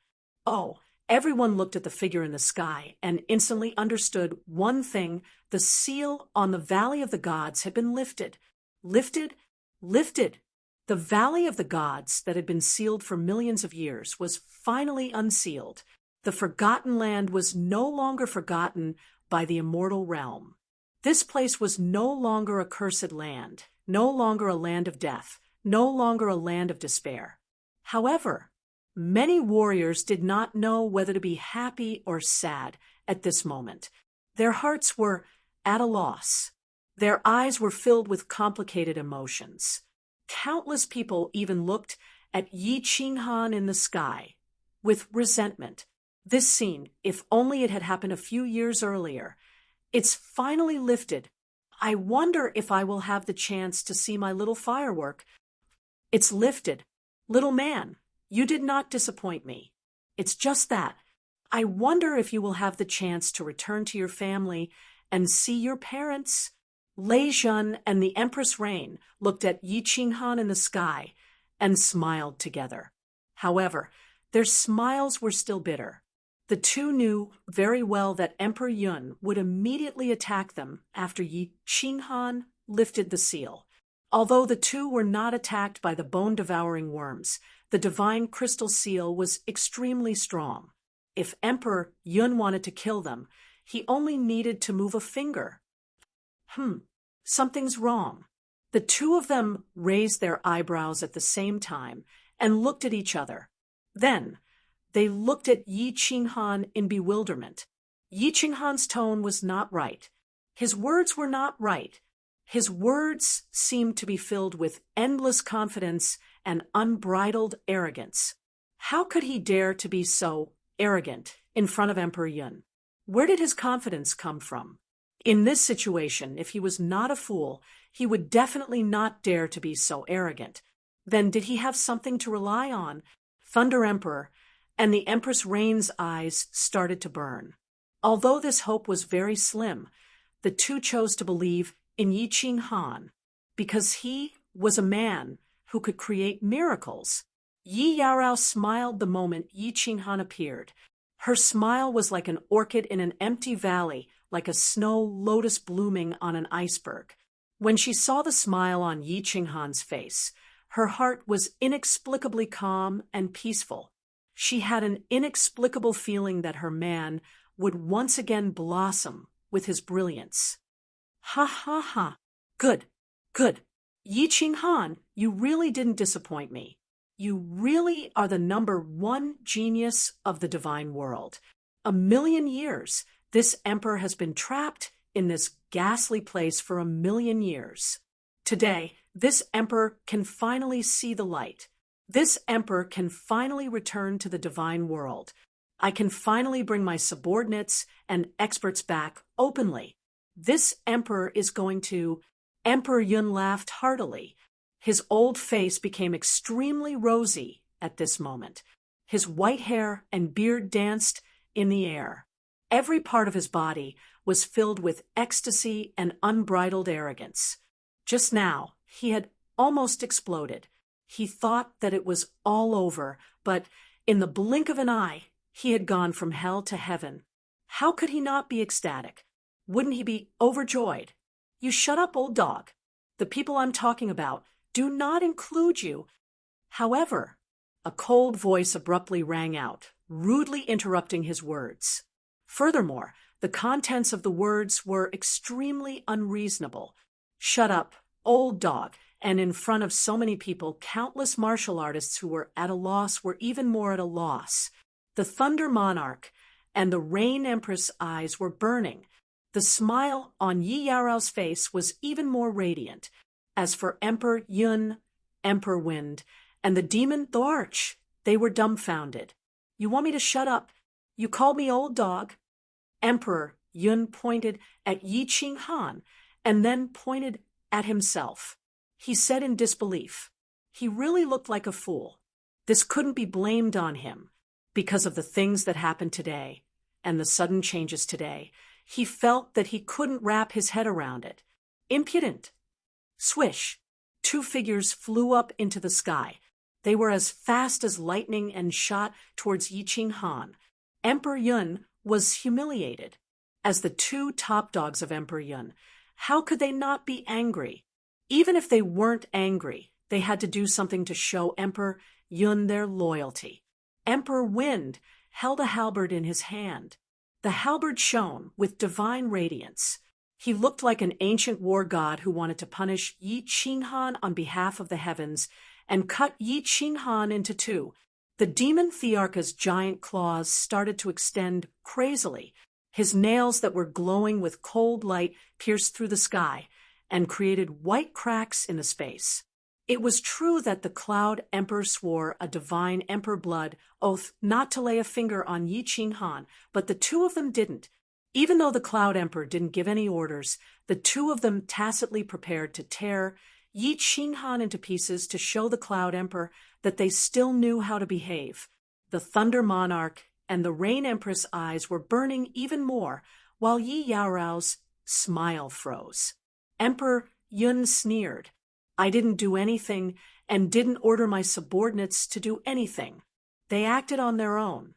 Oh, everyone looked at the figure in the sky and instantly understood one thing: the seal on the Valley of the Gods had been lifted. Lifted? Lifted! The Valley of the Gods that had been sealed for millions of years was finally unsealed. The forgotten land was no longer forgotten by the immortal realm. This place was no longer a cursed land, no longer a land of death, no longer a land of despair. However, many warriors did not know whether to be happy or sad at this moment. Their hearts were at a loss. Their eyes were filled with complicated emotions. Countless people even looked at Yi Qinghan in the sky with resentment. This scene, if only it had happened a few years earlier. It's finally lifted. I wonder if I will have the chance to see my little firework. It's lifted. Little man, you did not disappoint me. It's just that. I wonder if you will have the chance to return to your family and see your parents. Lei Zhen and the Empress Rain looked at Yi Qinghan in the sky and smiled together. However, their smiles were still bitter. The two knew very well that Emperor Yun would immediately attack them after Yi Qinghan lifted the seal. Although the two were not attacked by the bone-devouring worms, the divine crystal seal was extremely strong. If Emperor Yun wanted to kill them, he only needed to move a finger. Something's wrong. The two of them raised their eyebrows at the same time and looked at each other. Then, they looked at Yi Qinghan in bewilderment. Yi Qinghan's tone was not right. His words were not right. His words seemed to be filled with endless confidence and unbridled arrogance. How could he dare to be so arrogant in front of Emperor Yun? Where did his confidence come from? In this situation, if he was not a fool, he would definitely not dare to be so arrogant. Then did he have something to rely on? Thunder Emperor and the Empress Rain's eyes started to burn. Although this hope was very slim, the two chose to believe in Yi Qinghan because he was a man who could create miracles. Yi Yarao smiled the moment Yi Qinghan appeared. Her smile was like an orchid in an empty valley, like a snow lotus blooming on an iceberg. When she saw the smile on Yi Qinghan's face, her heart was inexplicably calm and peaceful. She had an inexplicable feeling that her man would once again blossom with his brilliance. Ha ha ha. Good, good. Yi Qinghan, you really didn't disappoint me. You really are the #1 genius of the divine world. 1,000,000 years. This emperor has been trapped in this ghastly place for 1,000,000 years. Today, this emperor can finally see the light. This emperor can finally return to the divine world. I can finally bring my subordinates and experts back openly. This emperor is going to... Emperor Yun laughed heartily. His old face became extremely rosy at this moment. His white hair and beard danced in the air. Every part of his body was filled with ecstasy and unbridled arrogance. Just now, he had almost exploded. He thought that it was all over, but in the blink of an eye, he had gone from hell to heaven. How could he not be ecstatic? Wouldn't he be overjoyed? You shut up, old dog. The people I'm talking about do not include you. However, a cold voice abruptly rang out, rudely interrupting his words. Furthermore, the contents of the words were extremely unreasonable. Shut up, old dog. And in front of so many people, countless martial artists who were at a loss were even more at a loss. The Thunder Monarch and the Rain Empress eyes were burning. The smile on Yi Yarao's face was even more radiant. As for Emperor Yun, Emperor Wind, and the demon Thorch. They were dumbfounded. You want me to shut up? You called me old dog? Emperor Yun pointed at Yi Ching Han and then pointed at himself. He said in disbelief, he really looked like a fool. This couldn't be blamed on him because of the things that happened today and the sudden changes today. He felt that he couldn't wrap his head around it. Impudent. Swish. Two figures flew up into the sky. They were as fast as lightning and shot towards Yi Ching Han. Emperor Yun was humiliated. As the two top dogs of Emperor Yun, how could they not be angry? Even if they weren't angry, they had to do something to show Emperor Yun their loyalty. Emperor Wind held a halberd in his hand. The halberd shone with divine radiance. He looked like an ancient war god who wanted to punish Yi Ching Han on behalf of the heavens and cut Yi Ching Han into two. The demon Thearka's giant claws started to extend crazily. His nails that were glowing with cold light pierced through the sky and created white cracks in the space. It was true that the Cloud Emperor swore a divine emperor blood oath not to lay a finger on Yi Ching Han, but the two of them didn't. Even though the Cloud Emperor didn't give any orders, the two of them tacitly prepared to tear Yi Ching Han into pieces to show the Cloud Emperor that they still knew how to behave. The Thunder Monarch and the Rain Empress' eyes were burning even more, while Yi Yaorao's smile froze. Emperor Yun sneered. I didn't do anything and didn't order my subordinates to do anything. They acted on their own.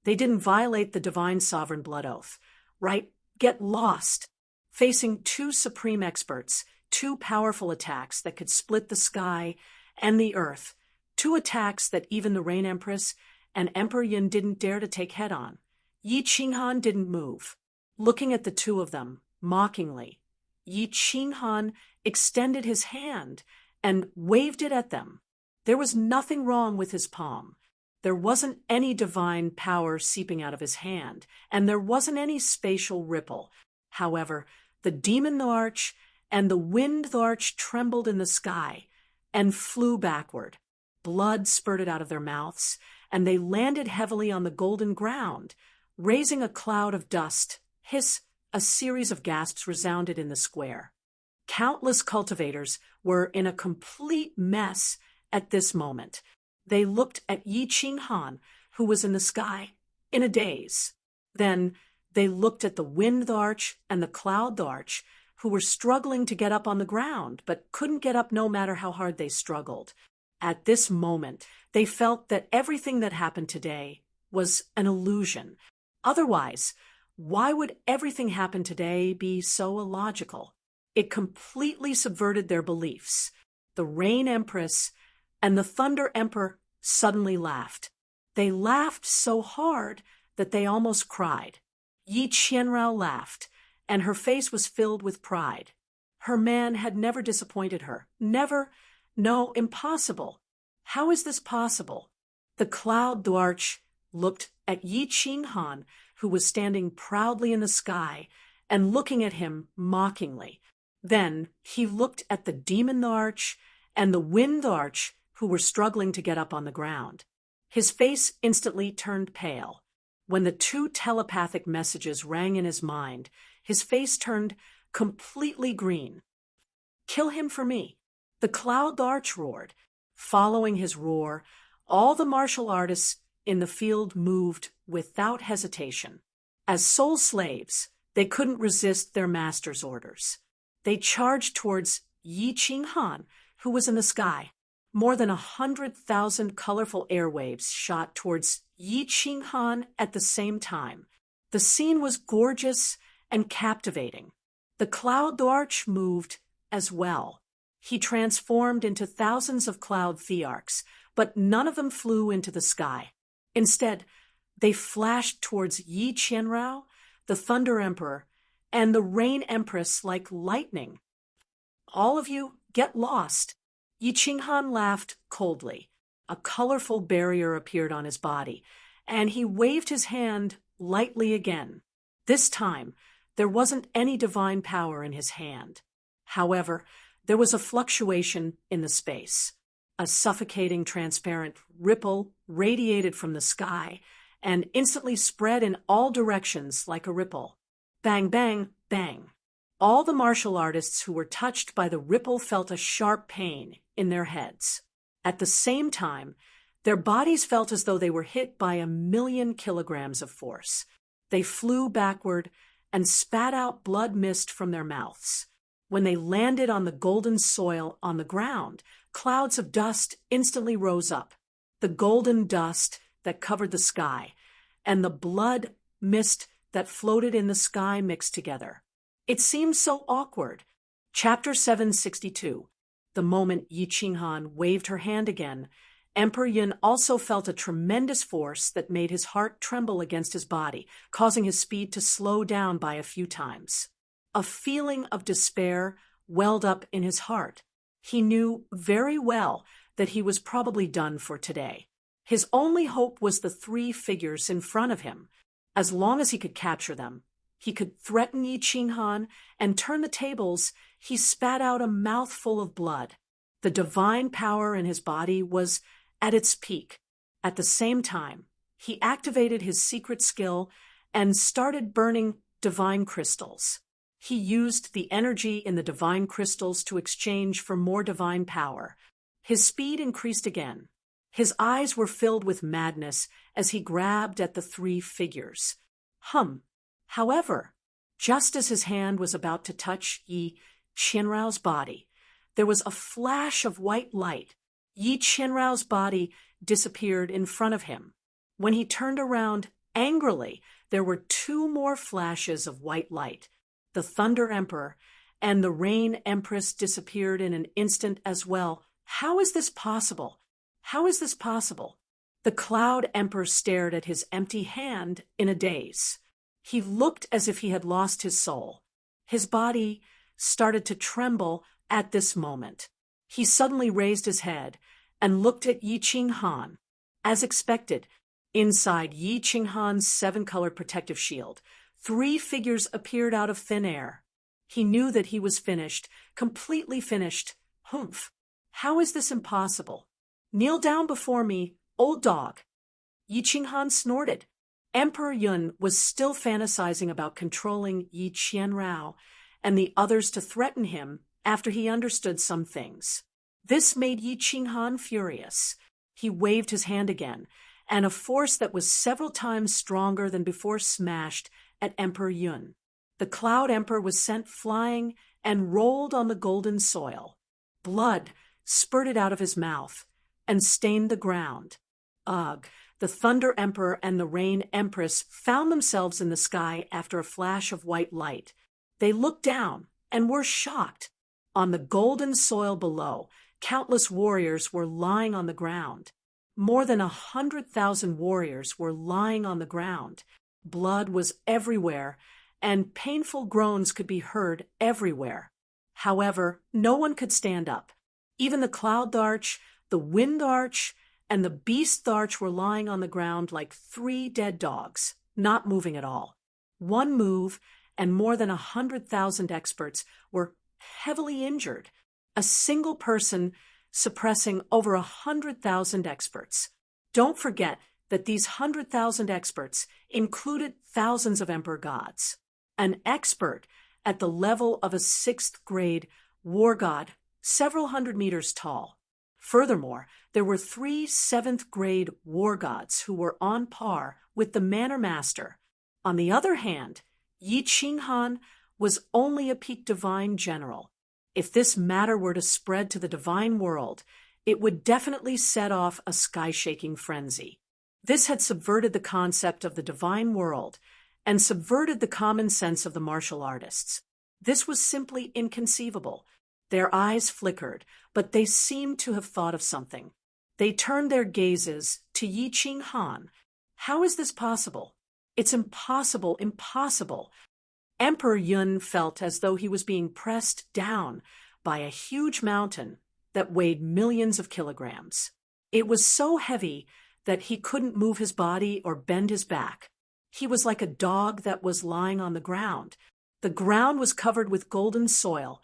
They didn't violate the divine sovereign blood oath. Right? Get lost. Facing two supreme experts, two powerful attacks that could split the sky and the earth, two attacks that even the Rain Empress and Emperor Yun didn't dare to take head on. Yi Ching Han didn't move, looking at the two of them mockingly. Yi Ching Han extended his hand and waved it at them. There was nothing wrong with his palm. There wasn't any divine power seeping out of his hand, and there wasn't any spatial ripple. However, the demon Thorch and the wind Thorch trembled in the sky and flew backward. Blood spurted out of their mouths, and they landed heavily on the golden ground, raising a cloud of dust. Hiss! A series of gasps resounded in the square. Countless cultivators were in a complete mess at this moment. They looked at Yi Ching Han, who was in the sky, in a daze. Then they looked at the wind Thorch and the cloud Thorch, who were struggling to get up on the ground, but couldn't get up no matter how hard they struggled. At this moment, they felt that everything that happened today was an illusion. Otherwise, why would everything happen today be so illogical? It completely subverted their beliefs. The Rain Empress and the Thunder Emperor suddenly laughed. They laughed so hard that they almost cried. Yi Qianrao laughed, and her face was filled with pride. Her man had never disappointed her. Never. No, impossible. How is this possible? The Cloud Thorch looked at Yi Ching Han, who was standing proudly in the sky and looking at him mockingly. Then he looked at the demon Thorch and the wind Thorch, who were struggling to get up on the ground. His face instantly turned pale. When the two telepathic messages rang in his mind, his face turned completely green. Kill him for me. The Cloud Thorch roared. Following his roar, all the martial artists in the field moved without hesitation. As soul slaves, they couldn't resist their master's orders. They charged towards Yi Ching Han, who was in the sky. More than 100,000 colorful airwaves shot towards Yi Ching Han at the same time. The scene was gorgeous and captivating. The Cloud Thorch moved as well. He transformed into thousands of cloud thearchs, but none of them flew into the sky. Instead, they flashed towards Yi Qianrao, the Thunder Emperor, and the Rain Empress like lightning. All of you, get lost. Yi Ching Han laughed coldly. A colorful barrier appeared on his body, and he waved his hand lightly again. This time, there wasn't any divine power in his hand. However, there was a fluctuation in the space. A suffocating, transparent ripple radiated from the sky and instantly spread in all directions like a ripple. Bang, bang, bang. All the martial artists who were touched by the ripple felt a sharp pain in their heads. At the same time, their bodies felt as though they were hit by 1,000,000 kilograms of force. They flew backward and spat out blood mist from their mouths. When they landed on the golden soil on the ground, clouds of dust instantly rose up. The golden dust that covered the sky and the blood mist that floated in the sky mixed together. It seemed so awkward. Chapter 762. The moment Yi Qinghan waved her hand again, Emperor Yun also felt a tremendous force that made his heart tremble against his body, causing his speed to slow down by a few times. A feeling of despair welled up in his heart. He knew very well that he was probably done for today. His only hope was the 3 figures in front of him. As long as he could capture them, he could threaten Yi Qinghan and turn the tables. He spat out a mouthful of blood. The divine power in his body was at its peak. At the same time, he activated his secret skill and started burning divine crystals. He used the energy in the divine crystals to exchange for more divine power. His speed increased again. His eyes were filled with madness as he grabbed at the 3 figures. However, just as his hand was about to touch Yi Qianrao's body, there was a flash of white light. Yi Qianrao's body disappeared in front of him. When he turned around angrily, there were 2 more flashes of white light. The Thunder Emperor and the Rain Empress disappeared in an instant as well. How is this possible? How is this possible? The Cloud Emperor stared at his empty hand in a daze. He looked as if he had lost his soul. His body started to tremble at this moment. He suddenly raised his head and looked at Yi Qinghan. As expected, inside Yi Qinghan's 7-colored protective shield, 3 figures appeared out of thin air. He knew that he was finished, completely finished. How is this impossible? Kneel down before me, old dog. Yi Qinghan snorted. Emperor Yun was still fantasizing about controlling Yi Qianrao and the others to threaten him after he understood some things. This made Yi Qinghan furious. He waved his hand again, and a force that was several times stronger than before smashed at Emperor Yun. The Cloud Emperor was sent flying and rolled on the golden soil. Blood spurted out of his mouth and stained the ground. Ugh! The Thunder Emperor and the Rain Empress found themselves in the sky after a flash of white light. They looked down and were shocked. On the golden soil below, countless warriors were lying on the ground. More than 100,000 warriors were lying on the ground. Blood was everywhere, and painful groans could be heard everywhere. However, no one could stand up. Even the Cloud Arch, the Wind Arch, and the Beast Arch were lying on the ground like 3 dead dogs, not moving at all. One move, and more than 100,000 experts were heavily injured. A single person suppressing over 100,000 experts. Don't forget that these 100,000 experts included thousands of emperor gods. An expert at the level of a 6th grade war god, several hundred meters tall. Furthermore, there were 3 7th grade war gods who were on par with the Manor Master. On the other hand, Yi Qinghan was only a peak divine general. If this matter were to spread to the divine world, it would definitely set off a sky-shaking frenzy. This had subverted the concept of the divine world and subverted the common sense of the martial artists. This was simply inconceivable. Their eyes flickered, but they seemed to have thought of something. They turned their gazes to Yi Qinghan. How is this possible? It's impossible, impossible. Emperor Yun felt as though he was being pressed down by a huge mountain that weighed millions of kilograms. It was so heavy that he couldn't move his body or bend his back. He was like a dog that was lying on the ground. The ground was covered with golden soil,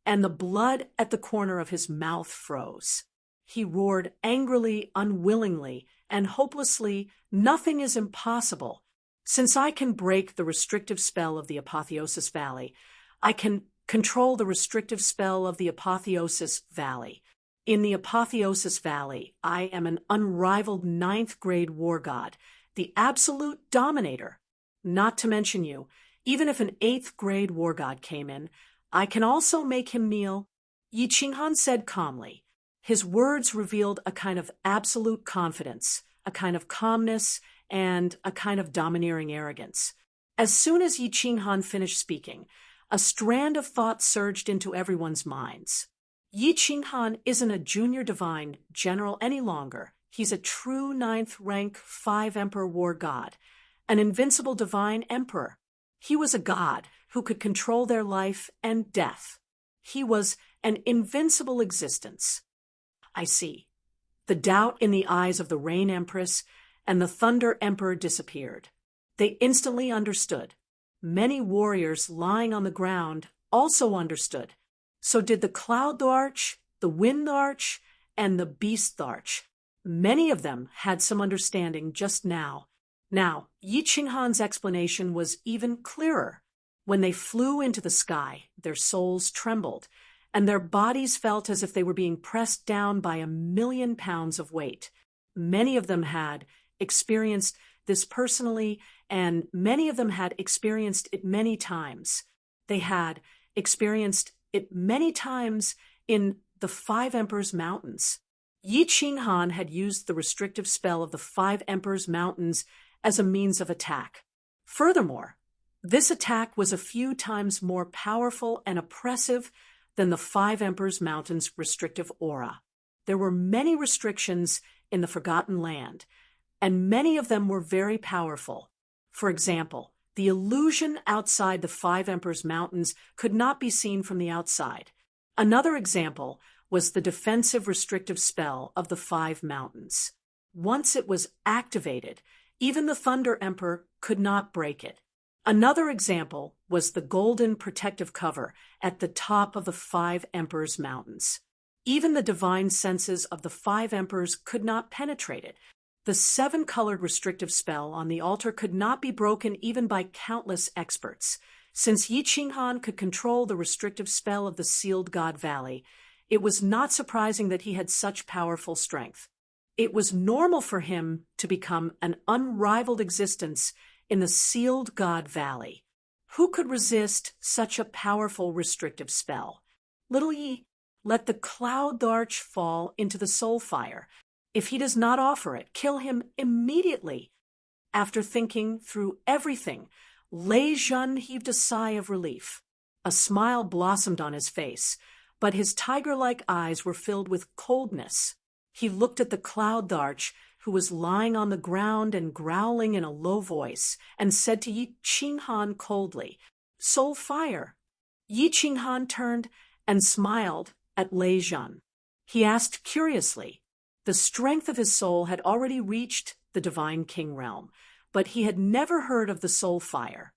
and the blood at the corner of his mouth froze. he roared angrily, unwillingly, and hopelessly, "Nothing is impossible. Since I can break the restrictive spell of the Apotheosis Valley, I can control the restrictive spell of the Apotheosis Valley. In the Apotheosis Valley, I am an unrivaled ninth-grade war god, the absolute dominator. Not to mention you, even if an eighth-grade war god came in, I can also make him kneel." Yi Qinghan said calmly. His words revealed a kind of absolute confidence, a kind of calmness, and a kind of domineering arrogance. As soon as Yi Qinghan finished speaking, a strand of thought surged into everyone's minds. Yi Qinghan isn't a junior divine general any longer. He's a true ninth-rank 5-emperor war god, an invincible divine emperor. He was a god who could control their life and death. He was an invincible existence. I see. The doubt in the eyes of the Rain Empress and the Thunder Emperor disappeared. They instantly understood. Many warriors lying on the ground also understood. So did the Cloud Arch, the Wind Arch, and the Beast Arch. Many of them had some understanding just now. Now, Yi Qinghan's explanation was even clearer. When they flew into the sky, their souls trembled, and their bodies felt as if they were being pressed down by 1,000,000 pounds of weight. Many of them had experienced this personally, and many of them had experienced it many times. They had experienced it many times in the 5 Emperors' Mountains. Yi Qinghan had used the restrictive spell of the 5 Emperors' Mountains as a means of attack. Furthermore, this attack was a few times more powerful and oppressive than the 5 Emperors' Mountains' restrictive aura. There were many restrictions in the Forgotten Land, and many of them were very powerful. For example, the illusion outside the 5 Emperors' Mountains could not be seen from the outside. Another example was the defensive restrictive spell of the 5 Mountains. Once it was activated, even the Thunder Emperor could not break it. Another example was the golden protective cover at the top of the 5 Emperors' Mountains. Even the divine senses of the 5 Emperors could not penetrate it. The 7-colored restrictive spell on the altar could not be broken even by countless experts. Since Yi Qinghan could control the restrictive spell of the Sealed God Valley, it was not surprising that he had such powerful strength. It was normal for him to become an unrivaled existence in the Sealed God Valley. Who could resist such a powerful restrictive spell? Little Yi, let the Cloud Arch fall into the soul fire. If he does not offer it, kill him immediately. After thinking through everything, Lei Zhen heaved a sigh of relief. A smile blossomed on his face, but his tiger-like eyes were filled with coldness. He looked at the Cloud Arch, who was lying on the ground and growling in a low voice, and said to Yi Qinghan coldly, "Soul fire." Yi Qinghan turned and smiled at Lei Zhen. He asked curiously. The strength of his soul had already reached the Divine King realm, but he had never heard of the soul fire.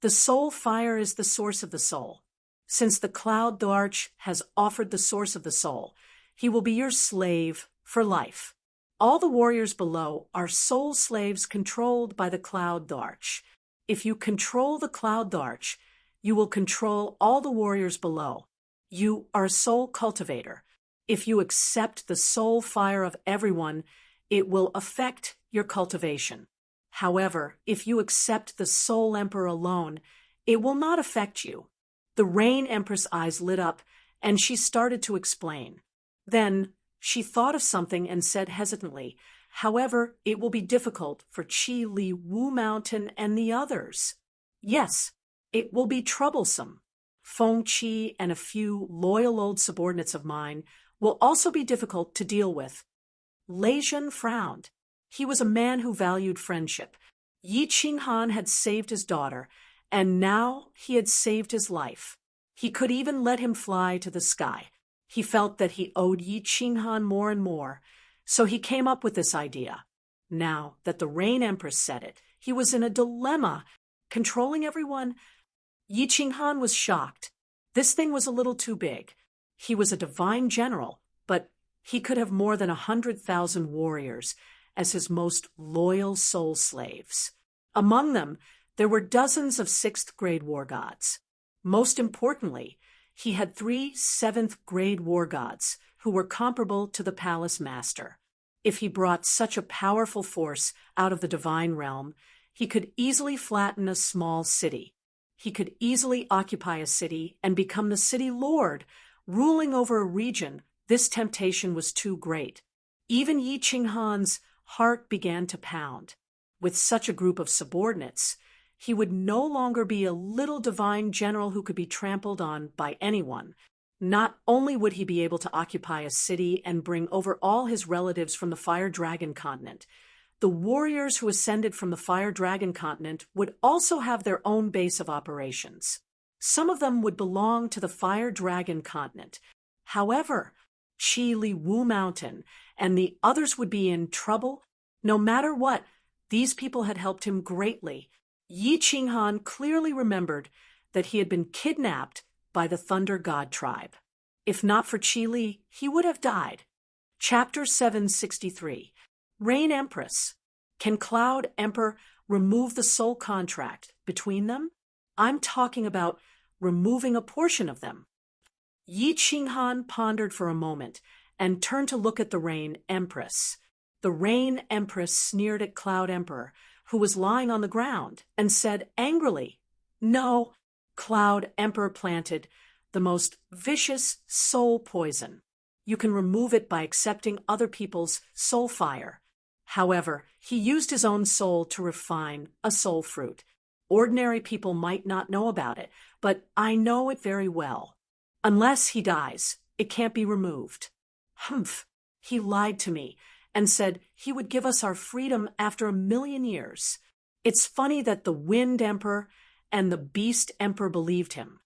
The soul fire is the source of the soul. Since the Cloud Arch has offered the source of the soul, he will be your slave for life. All the warriors below are soul slaves controlled by the Cloud Arch. If you control the Cloud Arch, you will control all the warriors below. You are a soul cultivator. If you accept the soul fire of everyone, it will affect your cultivation. However, if you accept the Soul Emperor alone, it will not affect you. The Rain Empress' eyes lit up, and she started to explain. Then she thought of something and said hesitantly, "However, it will be difficult for Qi Li Wu Mountain and the others." "Yes, it will be troublesome. Feng Qi and a few loyal old subordinates of mine will also be difficult to deal with." Lei Zhen frowned. He was a man who valued friendship. Yi Qinghan had saved his daughter, and now he had saved his life. He could even let him fly to the sky. He felt that he owed Yi Qinghan more and more, so he came up with this idea. Now that the Rain Empress said it, he was in a dilemma. Controlling everyone? Yi Qinghan was shocked. This thing was a little too big. He was a divine general, but He could have more than 100,000 warriors as his most loyal soul slaves. Among them, there were dozens of sixth-grade war gods. Most importantly, he had 3 seventh-grade war gods who were comparable to the palace master. If he brought such a powerful force out of the divine realm, he could easily flatten a small city. He could easily occupy a city and become the city lord, ruling over a region. This temptation was too great. Even Yi Qinghan's heart began to pound. With such a group of subordinates, he would no longer be a little divine general who could be trampled on by anyone. Not only would he be able to occupy a city and bring over all his relatives from the Fire Dragon continent, the warriors who ascended from the Fire Dragon continent would also have their own base of operations. Some of them would belong to the Fire Dragon continent. However, Qi Li Wu Mountain and the others would be in trouble. No matter what, these people had helped him greatly. Yi Qinghan clearly remembered that he had been kidnapped by the Thunder God tribe. If not for Qi Li, he would have died. Chapter 763. Rain Empress. Can Cloud Emperor remove the soul contract between them? I'm talking about removing a portion of them. Yi Qinghan pondered for a moment and turned to look at the Rain Empress. The Rain Empress sneered at Cloud Emperor, who was lying on the ground, and said angrily, "No." Cloud Emperor planted the most vicious soul poison. You can remove it by accepting other people's soul fire. However, he used his own soul to refine a soul fruit. Ordinary people might not know about it, but I know it very well. Unless he dies, it can't be removed. Humph! He lied to me and said he would give us our freedom after 1,000,000 years. It's funny that the Wind Emperor and the Beast Emperor believed him.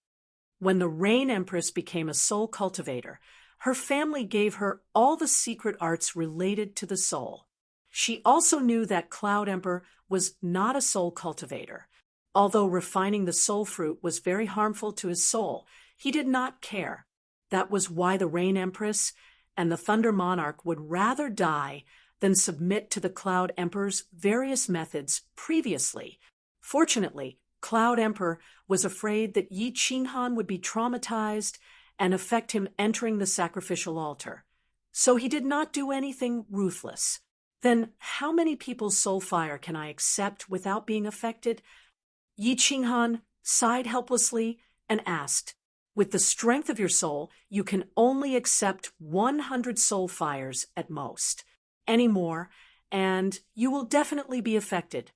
When the Rain Empress became a soul cultivator, her family gave her all the secret arts related to the soul. She also knew that Cloud Emperor was not a soul cultivator. Although refining the soul fruit was very harmful to his soul, he did not care. That was why the Rain Empress and the Thunder Monarch would rather die than submit to the Cloud Emperor's various methods previously. Fortunately, Cloud Emperor was afraid that Yi Qinghan would be traumatized and affect him entering the sacrificial altar. So he did not do anything ruthless. Then how many people's soul fire can I accept without being affected? Yi Qinghan sighed helplessly and asked, "With the strength of your soul, you can only accept 100 soul fires at most. Any more, and you will definitely be affected."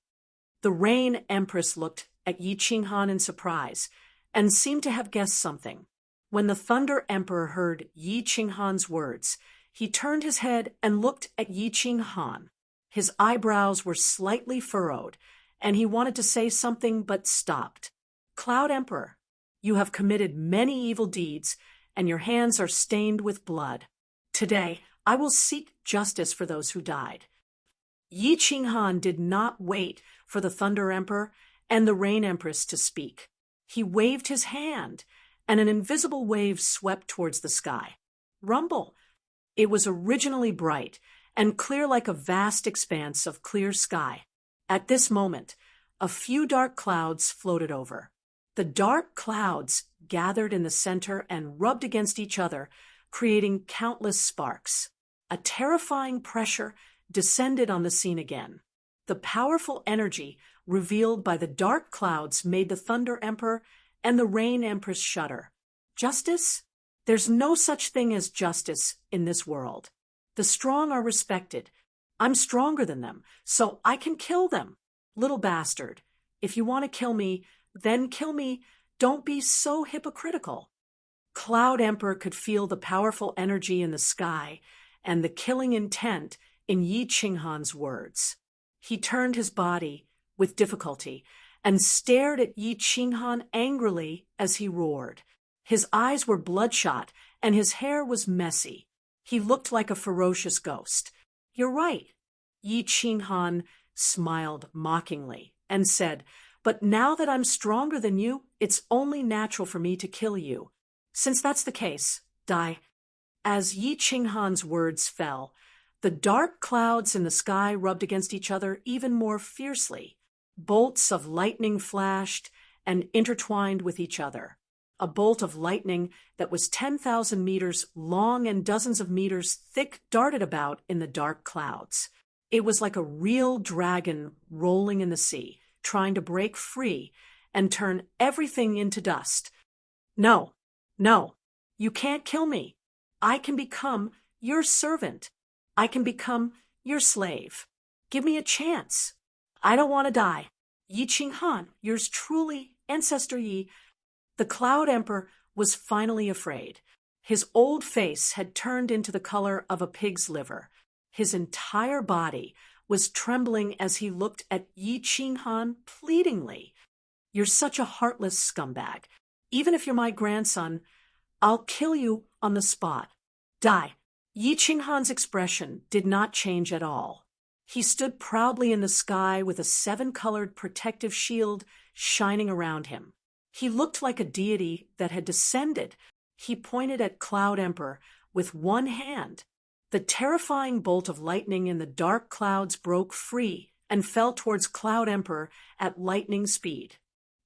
The Rain Empress looked at Yi Qinghan in surprise and seemed to have guessed something. When the Thunder Emperor heard Yi Qinghan's words, he turned his head and looked at Yi Qinghan. His eyebrows were slightly furrowed, and he wanted to say something but stopped. "Cloud Emperor, you have committed many evil deeds, and your hands are stained with blood. Today, I will seek justice for those who died." Yi Qinghan did not wait for the Thunder Emperor and the Rain Empress to speak. He waved his hand, and an invisible wave swept towards the sky. Rumble! It was originally bright and clear like a vast expanse of clear sky. At this moment, a few dark clouds floated over. The dark clouds gathered in the center and rubbed against each other, creating countless sparks. A terrifying pressure descended on the scene again. The powerful energy revealed by the dark clouds made the Thunder Emperor and the Rain Empress shudder. Justice? There's no such thing as justice in this world. The strong are respected. I'm stronger than them, so I can kill them. Little bastard, if you want to kill me, then kill me. Don't be so hypocritical. Cloud Emperor could feel the powerful energy in the sky and the killing intent in Yi Qinghan's words. He turned his body with difficulty and stared at Yi Qinghan angrily as he roared. His eyes were bloodshot and his hair was messy. He looked like a ferocious ghost. "You're right." Yi Qinghan smiled mockingly and said, "But now that I'm stronger than you, it's only natural for me to kill you. Since that's the case, die." As Yi Qinghan's words fell, the dark clouds in the sky rubbed against each other even more fiercely. Bolts of lightning flashed and intertwined with each other. A bolt of lightning that was 10,000 meters long and dozens of meters thick darted about in the dark clouds. It was like a real dragon rolling in the sea, trying to break free and turn everything into dust. No, no, you can't kill me. I can become your servant. I can become your slave. Give me a chance. I don't want to die. Yi Qinghan, yours truly, Ancestor Yi. The Cloud Emperor was finally afraid. His old face had turned into the color of a pig's liver. His entire body was trembling as he looked at Yi Qinghan pleadingly. You're such a heartless scumbag. Even if you're my grandson, I'll kill you on the spot. Die. Yi Qinghan's expression did not change at all. He stood proudly in the sky with a 7-colored protective shield shining around him. He looked like a deity that had descended. He pointed at Cloud Emperor with one hand. The terrifying bolt of lightning in the dark clouds broke free and fell towards Cloud Emperor at lightning speed.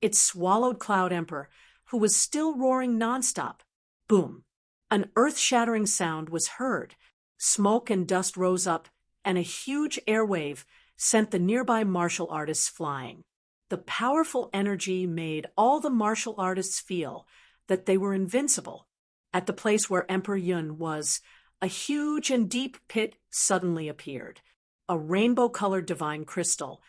It swallowed Cloud Emperor, who was still roaring nonstop. Boom! An earth-shattering sound was heard. Smoke and dust rose up, and a huge airwave sent the nearby martial artists flying. The powerful energy made all the martial artists feel that they were invincible. At the place where Emperor Yun was, a huge and deep pit suddenly appeared, a rainbow-colored divine crystal,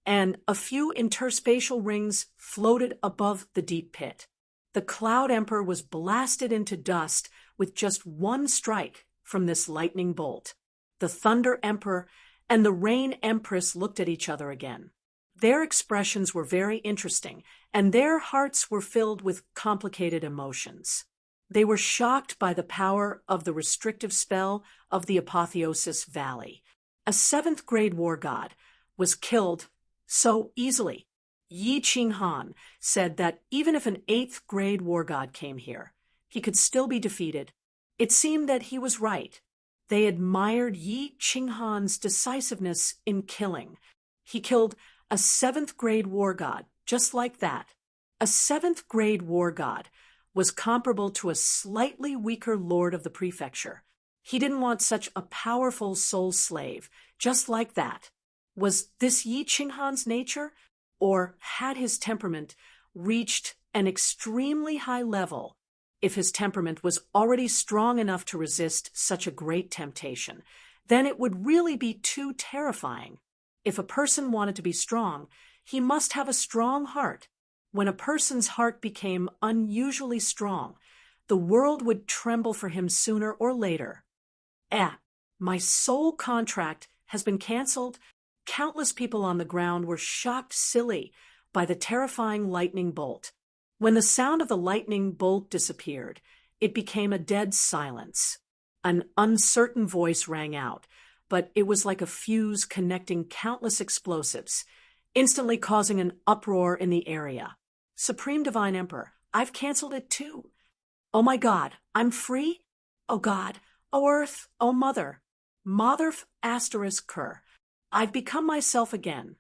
and a few interspatial rings floated above the deep pit. The Cloud Emperor was blasted into dust with just one strike from this lightning bolt. The Thunder Emperor and the Rain Empress looked at each other again. Their expressions were very interesting, and their hearts were filled with complicated emotions. They were shocked by the power of the restrictive spell of the Apotheosis Valley. A 7th-grade war god was killed so easily. Yi Qinghan said that even if an 8th-grade war god came here, he could still be defeated. It seemed that he was right. They admired Yi Qinghan's decisiveness in killing. He killed a 7th-grade war god, just like that. A 7th-grade war god was comparable to a slightly weaker lord of the prefecture. He didn't want such a powerful soul slave, just like that. Was this Yi Qinghan's nature? Or had his temperament reached an extremely high level? If his temperament was already strong enough to resist such a great temptation, then it would really be too terrifying. If a person wanted to be strong, he must have a strong heart. When a person's heart became unusually strong, the world would tremble for him sooner or later. My soul contract has been canceled. Countless people on the ground were shocked silly by the terrifying lightning bolt. When the sound of the lightning bolt disappeared, it became a dead silence. An uncertain voice rang out, but it was like a fuse connecting countless explosives, instantly causing an uproar in the area. Supreme Divine Emperor, I've canceled it too. Oh my God, I'm free? Oh God, oh Earth, oh Mother. Mother asterisk Ker. I've become myself again.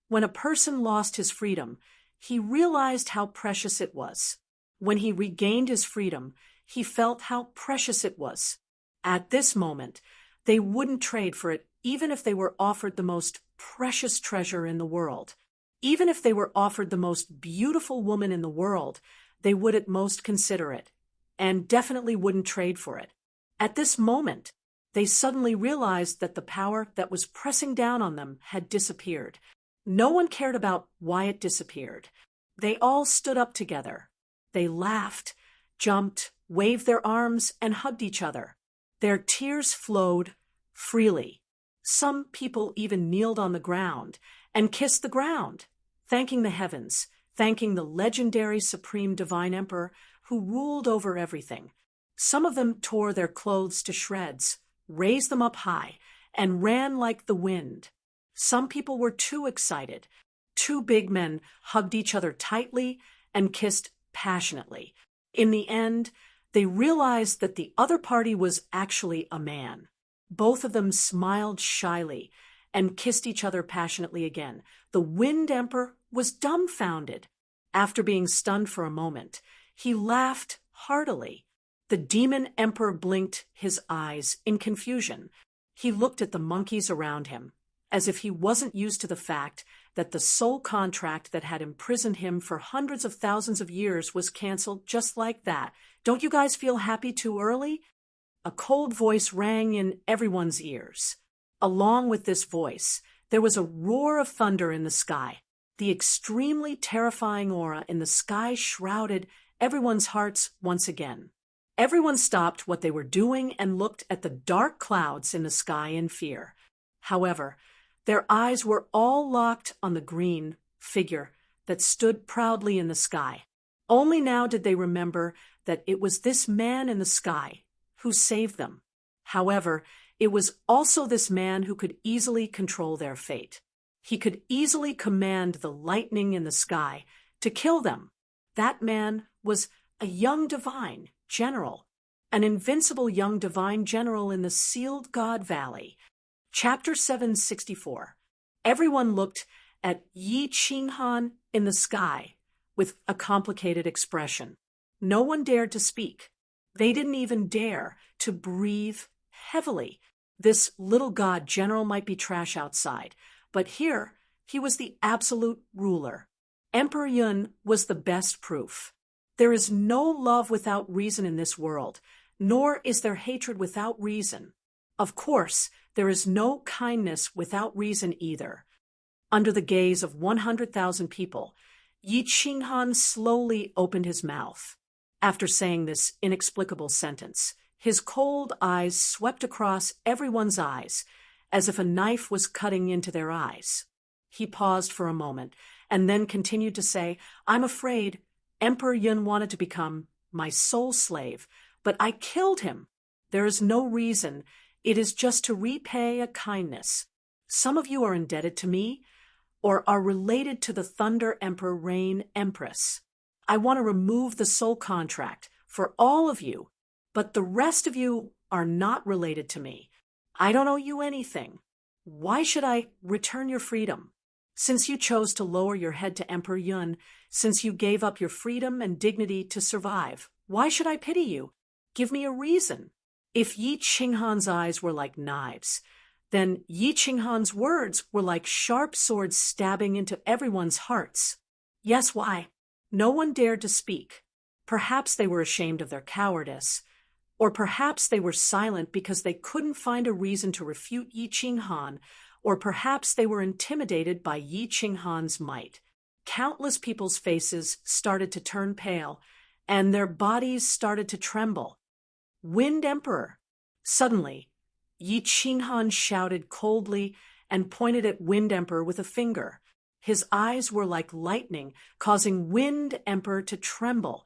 When a person lost his freedom, he realized how precious it was. When he regained his freedom, he felt how precious it was. At this moment, they wouldn't trade for it even if they were offered the most precious treasure in the world. Even if they were offered the most beautiful woman in the world, they would at most consider it, and definitely wouldn't trade for it. At this moment, they suddenly realized that the power that was pressing down on them had disappeared. No one cared about why it disappeared. They all stood up together. They laughed, jumped, waved their arms, and hugged each other. Their tears flowed freely. Some people even kneeled on the ground and kissed the ground, thanking the heavens, thanking the legendary Supreme Divine Emperor who ruled over everything. Some of them tore their clothes to shreds, raised them up high, and ran like the wind. Some people were too excited. Two big men hugged each other tightly and kissed passionately. In the end, They realized that the other party was actually a man. Both of them smiled shyly and kissed each other passionately again. The Wind Emperor was dumbfounded. After being stunned for a moment, he laughed heartily. The Demon Emperor blinked his eyes in confusion. He looked at the monkeys around him, as if he wasn't used to the fact that the soul contract that had imprisoned him for hundreds of thousands of years was canceled just like that. Don't you guys feel happy too early? A cold voice rang in everyone's ears. Along with this voice, there was a roar of thunder in the sky. The extremely terrifying aura in the sky shrouded everyone's hearts once again. Everyone stopped what they were doing and looked at the dark clouds in the sky in fear. However, their eyes were all locked on the green figure that stood proudly in the sky. Only now did they remember that it was this man in the sky who saved them. However, it was also this man who could easily control their fate. He could easily command the lightning in the sky to kill them. That man was a young divine general, an invincible young divine general in the Sealed God Valley. Chapter 764. Everyone looked at Yi Qinghan in the sky with a complicated expression. No one dared to speak. They didn't even dare to breathe heavily. This little god general might be trash outside, but here he was the absolute ruler. Emperor Yun was the best proof. There is no love without reason in this world, nor is there hatred without reason. Of course, there is no kindness without reason either. Under the gaze of 100,000 people, Yi Qinghan slowly opened his mouth. After saying this inexplicable sentence, his cold eyes swept across everyone's eyes, as if a knife was cutting into their eyes. He paused for a moment, and then continued to say, "I'm afraid Emperor Yun wanted to become my soul slave, but I killed him. There is no reason. It is just to repay a kindness. Some of you are indebted to me, or are related to the Thunder Emperor Rain Empress. I want to remove the soul contract for all of you, but the rest of you are not related to me. I don't owe you anything. Why should I return your freedom? Since you chose to lower your head to Emperor Yun, since you gave up your freedom and dignity to survive, why should I pity you? Give me a reason." If Yi Qinghan's eyes were like knives, then Yi Qinghan's words were like sharp swords stabbing into everyone's hearts. Yes, why? No one dared to speak. Perhaps they were ashamed of their cowardice, or perhaps they were silent because they couldn't find a reason to refute Yi Qinghan, or perhaps they were intimidated by Yi Qinghan's might. Countless people's faces started to turn pale, and their bodies started to tremble. "Wind Emperor!" Suddenly, Yi Qinghan shouted coldly and pointed at Wind Emperor with a finger. His eyes were like lightning, causing Wind Emperor to tremble.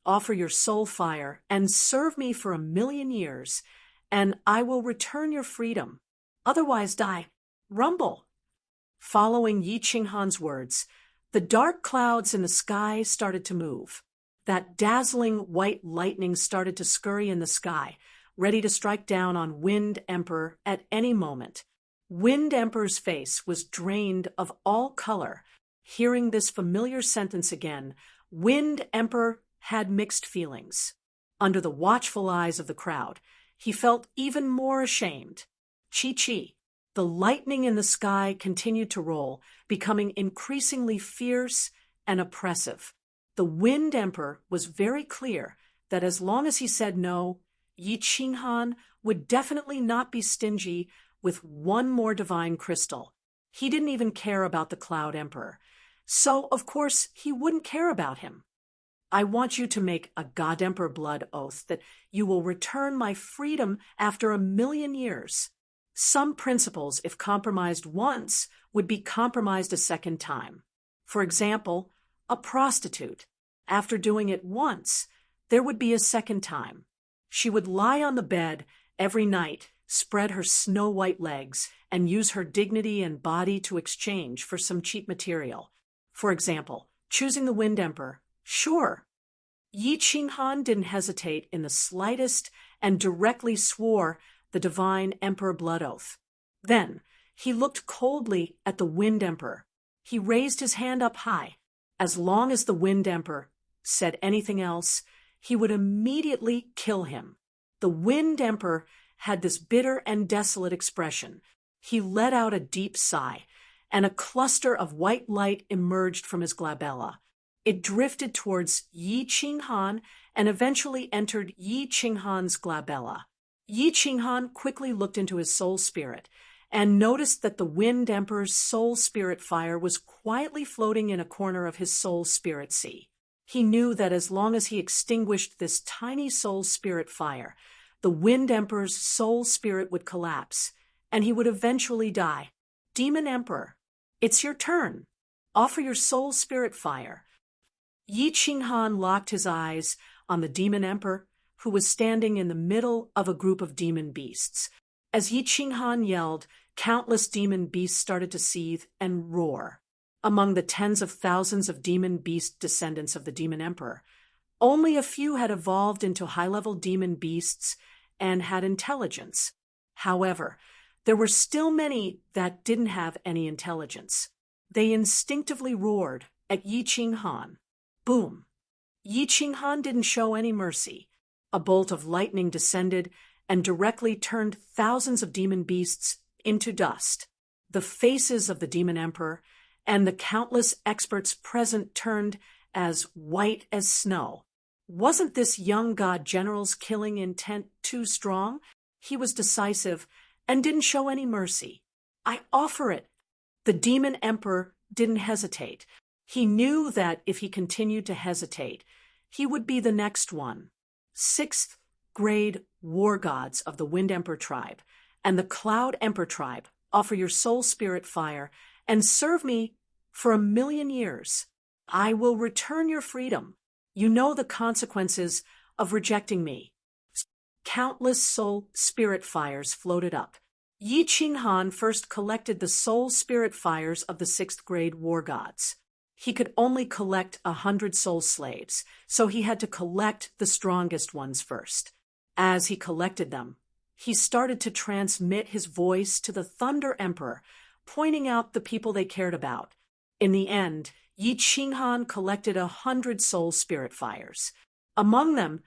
"Offer your soul fire and serve me for 1,000,000 years, and I will return your freedom. Otherwise die. Rumble." Following Yi Qinghan's words, the dark clouds in the sky started to move. That dazzling white lightning started to scurry in the sky, ready to strike down on Wind Emperor at any moment. Wind Emperor's face was drained of all color. Hearing this familiar sentence again, Wind Emperor had mixed feelings. Under the watchful eyes of the crowd, he felt even more ashamed. Chi-chi. The lightning in the sky continued to roll, becoming increasingly fierce and oppressive. The Wind Emperor was very clear that as long as he said no, Yi Qinghan would definitely not be stingy with one more divine crystal. He didn't even care about the Cloud Emperor, so of course he wouldn't care about him. "I want you to make a God Emperor blood oath that you will return my freedom after 1,000,000 years. Some principles, if compromised once, would be compromised a second time. For example, a prostitute. After doing it once, there would be a second time. She would lie on the bed every night, spread her snow-white legs, and use her dignity and body to exchange for some cheap material. For example, choosing the Wind Emperor. Sure. Yi Qinghan didn't hesitate in the slightest and directly swore the divine emperor blood oath. Then he looked coldly at the Wind Emperor. He raised his hand up high. As long as the Wind Emperor said anything else, he would immediately kill him. The Wind Emperor had this bitter and desolate expression. He let out a deep sigh, and a cluster of white light emerged from his glabella. It drifted towards Yi Qinghan and eventually entered Yi Qinghan's glabella. Yi Qinghan quickly looked into his soul spirit and noticed that the Wind Emperor's soul spirit fire was quietly floating in a corner of his soul spirit sea. He knew that as long as he extinguished this tiny soul spirit fire, the Wind Emperor's soul spirit would collapse, and he would eventually die. Demon Emperor, it's your turn. Offer your soul spirit fire. Yi Qinghan locked his eyes on the Demon Emperor, who was standing in the middle of a group of demon beasts. As Yi Qinghan yelled, countless demon beasts started to seethe and roar. Among the tens of thousands of demon beast descendants of the Demon Emperor, only a few had evolved into high-level demon beasts and had intelligence. However, there were still many that didn't have any intelligence. They instinctively roared at Yi Qinghan. Boom! Yi Qinghan didn't show any mercy. A bolt of lightning descended and directly turned thousands of demon beasts into dust. The faces of the Demon Emperor and the countless experts present turned as white as snow. Wasn't this young god general's killing intent too strong? He was decisive and didn't show any mercy. I offer it. The Demon Emperor didn't hesitate. He knew that if he continued to hesitate, he would be the next one. 6th grade war gods of the Wind Emperor tribe and the Cloud Emperor tribe, offer your soul spirit fire and serve me for 1,000,000 years. I will return your freedom. You know the consequences of rejecting me. Countless soul spirit fires floated up. Yi Qinghan first collected the soul spirit fires of the 6th grade war gods. He could only collect 100 soul slaves, so he had to collect the strongest ones first. As he collected them, he started to transmit his voice to the Thunder Emperor, pointing out the people they cared about. In the end, Yi Qinghan collected 100 soul spirit fires. Among them,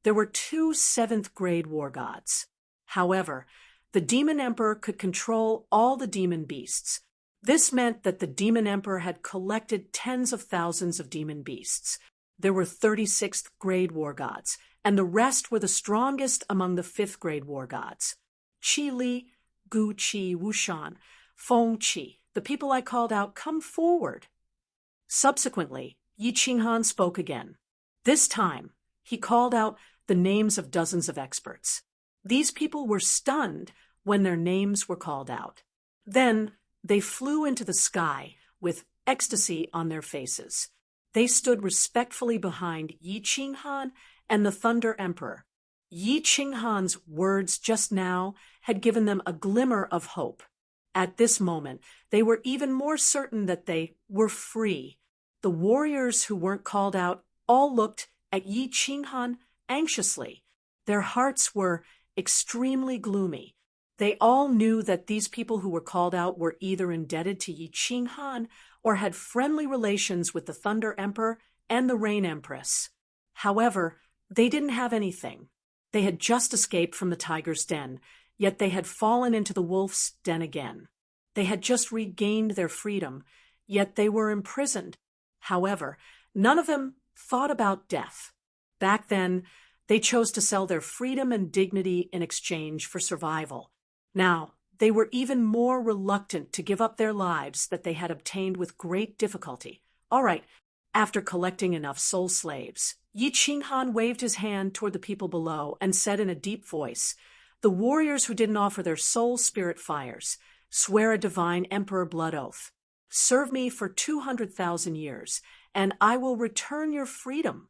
there were 2 7th grade war gods. However, the Demon Emperor could control all the demon beasts. This meant that the Demon Emperor had collected tens of thousands of demon beasts. There were 36th grade war gods, and the rest were the strongest among the 5th grade war gods. Qi Li, Gu Qi, Wushan, Feng Qi, the people I called out, come forward. Subsequently, Yi Qinghan spoke again. This time, he called out the names of dozens of experts. These people were stunned when their names were called out. Then, they flew into the sky with ecstasy on their faces. They stood respectfully behind Yi Qinghan and the Thunder Emperor. Yi Qinghan's words just now had given them a glimmer of hope. At this moment, they were even more certain that they were free. The warriors who weren't called out all looked at Yi Qinghan anxiously. Their hearts were extremely gloomy. They all knew that these people who were called out were either indebted to Yi Qinghan or had friendly relations with the Thunder Emperor and the Rain Empress. However, they didn't have anything. They had just escaped from the tiger's den, yet they had fallen into the wolf's den again. They had just regained their freedom, yet they were imprisoned. However, none of them thought about death. Back then, they chose to sell their freedom and dignity in exchange for survival. Now, they were even more reluctant to give up their lives that they had obtained with great difficulty. All right, after collecting enough soul slaves, Yi Qinghan waved his hand toward the people below and said in a deep voice, "The warriors who didn't offer their soul spirit fires, swear a divine emperor blood oath. Serve me for 200,000 years, and I will return your freedom."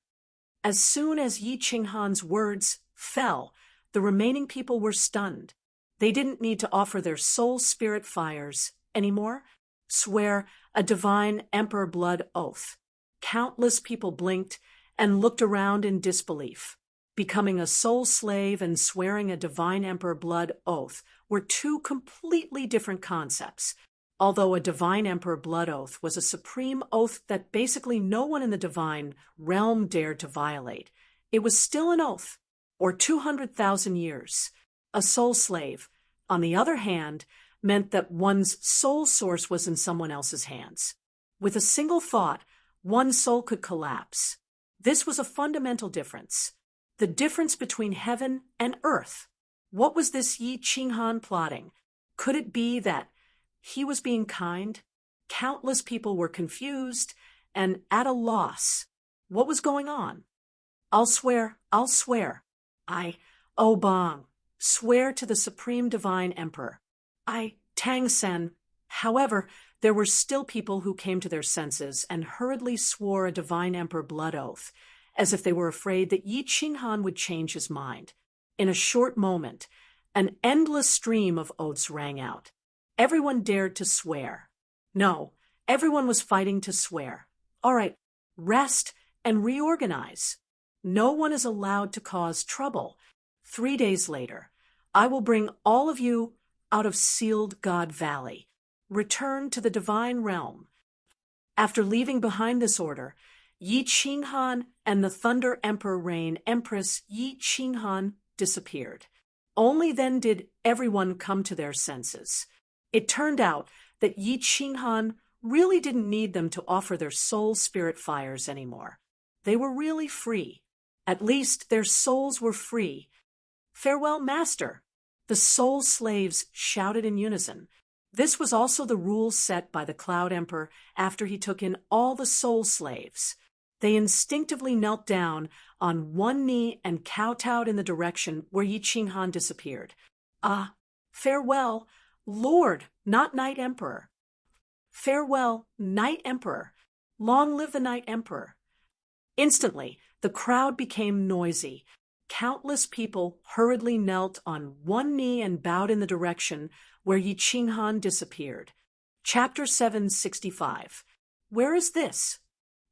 As soon as Yi Qinghan's words fell, the remaining people were stunned. They didn't need to offer their soul spirit fires anymore. Swear a divine emperor blood oath. Countless people blinked and looked around in disbelief. Becoming a soul slave and swearing a divine emperor blood oath were two completely different concepts. Although a divine emperor blood oath was a supreme oath that basically no one in the divine realm dared to violate, it was still an oath, or 200,000 years. A soul slave, on the other hand, meant that one's soul source was in someone else's hands. With a single thought, one soul could collapse. This was a fundamental difference. The difference between heaven and earth. What was this Yi Qinghan plotting? Could it be that he was being kind? Countless people were confused and at a loss. What was going on? I'll swear. I, Obang, swear to the Supreme Divine Emperor. I, Tang Sen. However, there were still people who came to their senses and hurriedly swore a divine emperor blood oath, as if they were afraid that Yi Qinghan would change his mind. In a short moment, an endless stream of oaths rang out. Everyone dared to swear. No, everyone was fighting to swear. All right, rest and reorganize. No one is allowed to cause trouble. 3 days later, I will bring all of you out of Sealed God Valley. Return to the divine realm. After leaving behind this order, Yi Qinghan and the Thunder Emperor Rain Empress Yi Qinghan disappeared. Only then did everyone come to their senses. It turned out that Yi Qinghan really didn't need them to offer their soul spirit fires anymore. They were really free. At least their souls were free. Farewell, Master! The soul slaves shouted in unison. This was also the rule set by the Cloud Emperor after he took in all the soul slaves. They instinctively knelt down on one knee and kowtowed in the direction where Yi Qinghan disappeared. Ah, farewell, Lord, not Night Emperor. Farewell, Night Emperor. Long live the Night Emperor. Instantly, the crowd became noisy. Countless people hurriedly knelt on one knee and bowed in the direction where Yi Qinghan disappeared. Chapter 765. Where is this?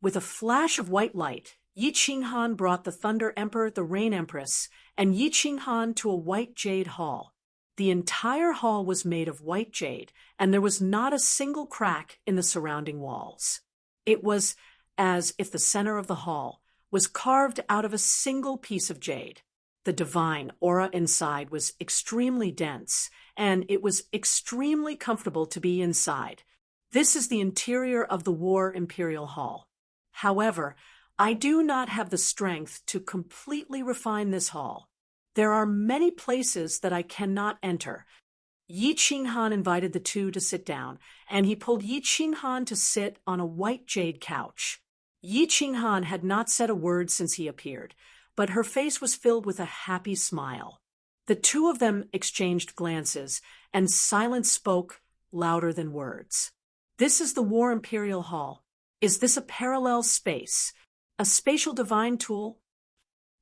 With a flash of white light, Yi Qinghan brought the Thunder Emperor, the Rain Empress, and Yi Qinghan to a white jade hall. The entire hall was made of white jade, and there was not a single crack in the surrounding walls. It was as if the center of the hall was carved out of a single piece of jade. The divine aura inside was extremely dense, and it was extremely comfortable to be inside. This is the interior of the War Imperial Hall. However, I do not have the strength to completely refine this hall. There are many places that I cannot enter. Yi Qinghan invited the two to sit down, and he pulled Yi Qinghan to sit on a white jade couch. Yi Qinghan had not said a word since he appeared, but her face was filled with a happy smile. The two of them exchanged glances, and silence spoke louder than words. This is the War Imperial Hall. Is this a parallel space? A spatial divine tool?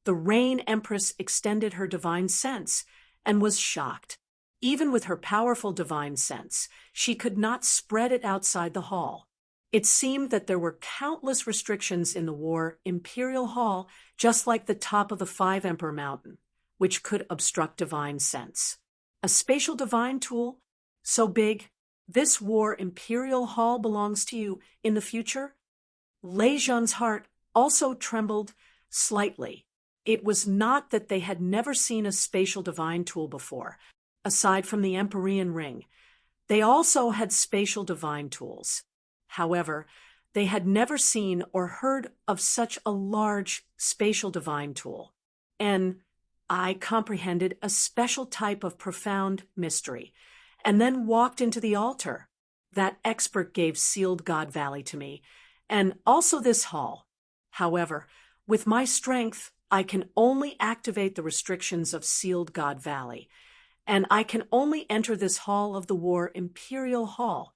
The Rain Empress extended her divine sense and was shocked. Even with her powerful divine sense, she could not spread it outside the hall. It seemed that there were countless restrictions in the War Imperial Hall, just like the top of the Five Emperor Mountain, which could obstruct divine sense. A spatial divine tool? So big, this War Imperial Hall belongs to you in the future? Lei Zhan's heart also trembled slightly. It was not that they had never seen a spatial divine tool before. Aside from the Empyrean Ring, they also had spatial divine tools. However, they had never seen or heard of such a large spatial divine tool. And I comprehended a special type of profound mystery, and then walked into the altar. That expert gave Sealed God Valley to me, and also this hall. However, with my strength, I can only activate the restrictions of Sealed God Valley, and I can only enter this hall of the War Imperial Hall.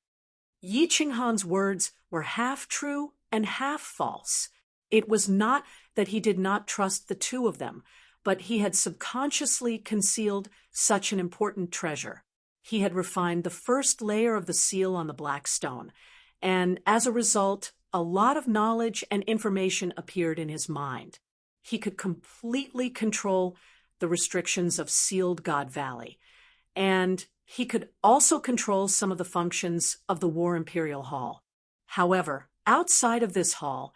Yi Qinghan's words were half true and half false. It was not that he did not trust the two of them, but he had subconsciously concealed such an important treasure. He had refined the first layer of the seal on the black stone, and as a result, a lot of knowledge and information appeared in his mind. He could completely control the restrictions of sealed God Valley, and he could also control some of the functions of the War Imperial Hall. However, outside of this hall,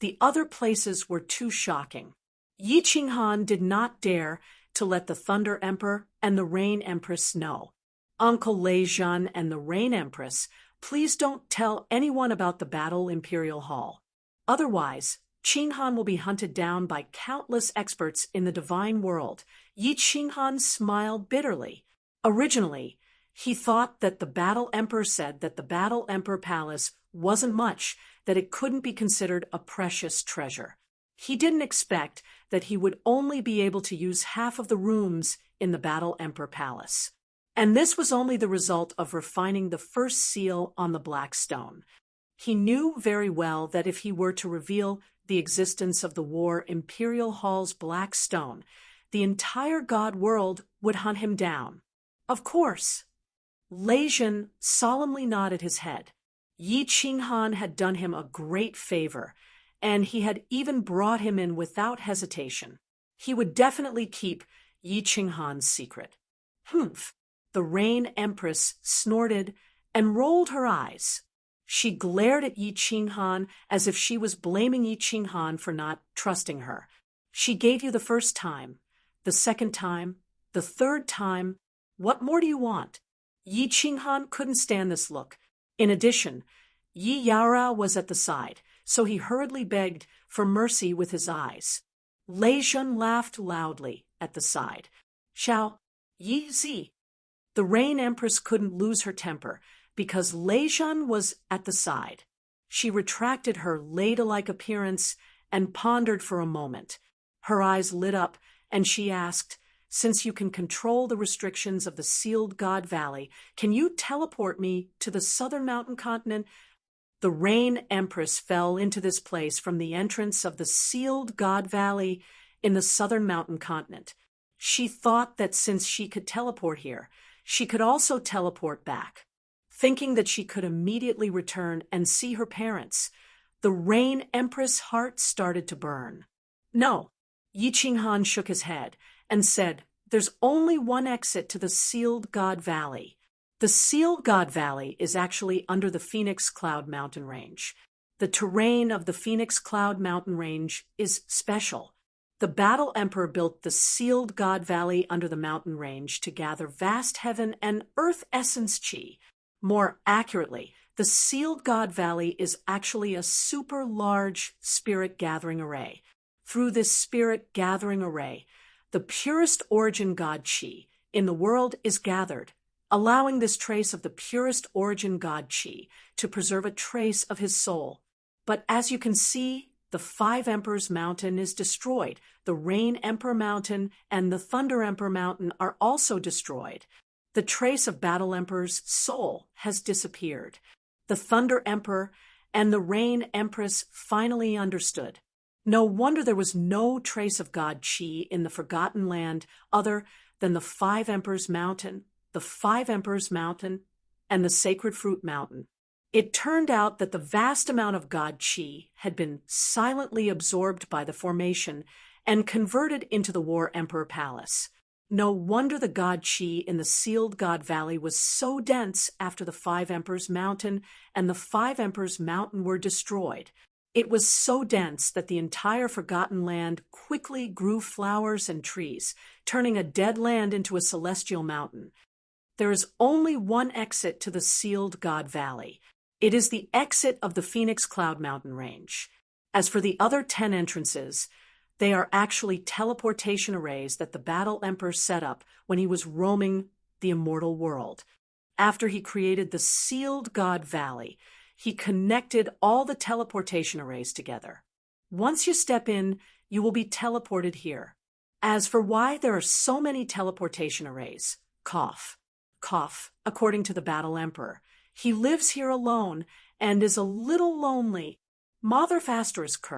the other places were too shocking. Yi Qinghan did not dare to let the Thunder Emperor and the Rain Empress know. Uncle Lei Zhan and the Rain Empress, please don't tell anyone about the Battle Imperial Hall. Otherwise, Qinghan will be hunted down by countless experts in the divine world. Yi Qinghan smiled bitterly. Originally, he thought that the Battle Emperor said that the Battle Emperor Palace wasn't much, that it couldn't be considered a precious treasure. He didn't expect that he would only be able to use half of the rooms in the Battle Emperor Palace. And this was only the result of refining the first seal on the black stone. He knew very well that if he were to reveal the existence of the War Imperial Hall's black stone, the entire god world would hunt him down. Of course. Lei Zhan solemnly nodded his head. Yi Qinghan had done him a great favor, and he had even brought him in without hesitation. He would definitely keep Yi Qinghan's secret. Humph! The Rain Empress snorted and rolled her eyes. She glared at Yi Qinghan as if she was blaming Yi Qinghan for not trusting her. She gave you the first time, the second time, the third time. What more do you want? Yi Qinghan couldn't stand this look. In addition, Yi Yaorao was at the side, so he hurriedly begged for mercy with his eyes. Lei Zhan laughed loudly at the side. Xiao, Yi Zi. The Rain Empress couldn't lose her temper because Lei Zhan was at the side. She retracted her ladylike appearance and pondered for a moment. Her eyes lit up, and she asked, "Since you can control the restrictions of the sealed God Valley, can you teleport me to the southern mountain continent?" The Rain Empress fell into this place from the entrance of the sealed God Valley in the southern mountain continent. She thought that since she could teleport here, she could also teleport back. Thinking that she could immediately return and see her parents, the Rain Empress' heart started to burn. No, Yi Qinghan shook his head and said, "There's only one exit to the sealed God Valley." The sealed God Valley is actually under the Phoenix Cloud mountain range. The terrain of the Phoenix Cloud mountain range is special. The Battle Emperor built the sealed God Valley under the mountain range to gather vast heaven and earth essence chi. More accurately, the sealed God Valley is actually a super large spirit gathering array. Through this spirit gathering array, the purest origin God chi in the world is gathered, allowing this trace of the purest origin God chi to preserve a trace of his soul. But as you can see, the Five Emperors Mountain is destroyed. The Rain Emperor Mountain and the Thunder Emperor Mountain are also destroyed. The trace of Battle Emperor's soul has disappeared. The Thunder Emperor and the Rain Empress finally understood. No wonder there was no trace of God Chi in the Forgotten Land other than the Five Emperors Mountain, the Five Emperors Mountain, and the Sacred Fruit Mountain. It turned out that the vast amount of God Chi had been silently absorbed by the formation and converted into the War Emperor Palace. No wonder the God Chi in the sealed God Valley was so dense after the Five Emperors Mountain and the Five Emperors Mountain were destroyed. It was so dense that the entire Forgotten Land quickly grew flowers and trees, turning a dead land into a celestial mountain. There is only one exit to the sealed God Valley. It is the exit of the Phoenix Cloud mountain range. As for the other 10 entrances, they are actually teleportation arrays that the Battle Emperor set up when he was roaming the immortal world. After he created the sealed God Valley, he connected all the teleportation arrays together. Once you step in, you will be teleported here. As for why there are so many teleportation arrays, cough, according to the Battle Emperor, he lives here alone and is a little lonely. Mother F***ck.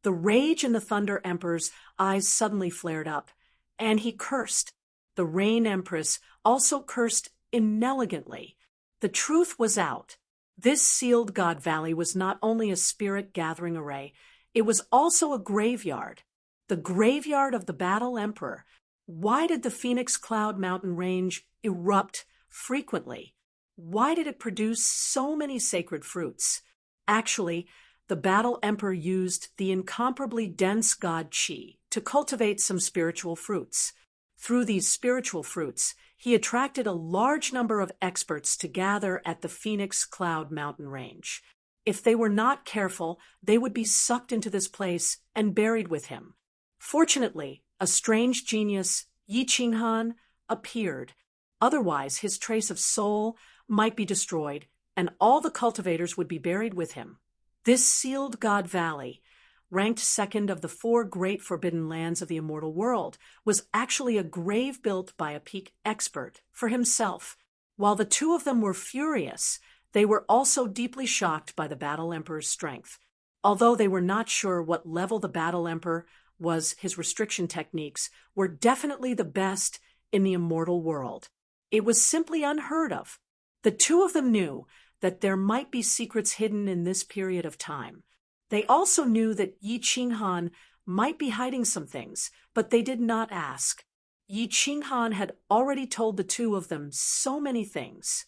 The rage in the Thunder Emperor's eyes suddenly flared up, and he cursed. The Rain Empress also cursed inelegantly. The truth was out. This sealed God Valley was not only a spirit-gathering array, it was also a graveyard. The graveyard of the Battle Emperor. Why did the Phoenix Cloud mountain range erupt frequently? Why did it produce so many sacred fruits? Actually, the Battle Emperor used the incomparably dense god Qi to cultivate some spiritual fruits. Through these spiritual fruits, he attracted a large number of experts to gather at the Phoenix Cloud mountain range. If they were not careful, they would be sucked into this place and buried with him. Fortunately, a strange genius, Yi Qinghan, appeared. Otherwise, his trace of soul might be destroyed, and all the cultivators would be buried with him. This sealed God Valley, ranked second of the 4 great forbidden lands of the immortal world, was actually a grave built by a peak expert for himself. While the two of them were furious, they were also deeply shocked by the Battle Emperor's strength. Although they were not sure what level the Battle Emperor was, his restriction techniques were definitely the best in the immortal world. It was simply unheard of. The two of them knew that there might be secrets hidden in this period of time. They also knew that Yi Qinghan might be hiding some things, but they did not ask. Yi Qinghan had already told the two of them so many things.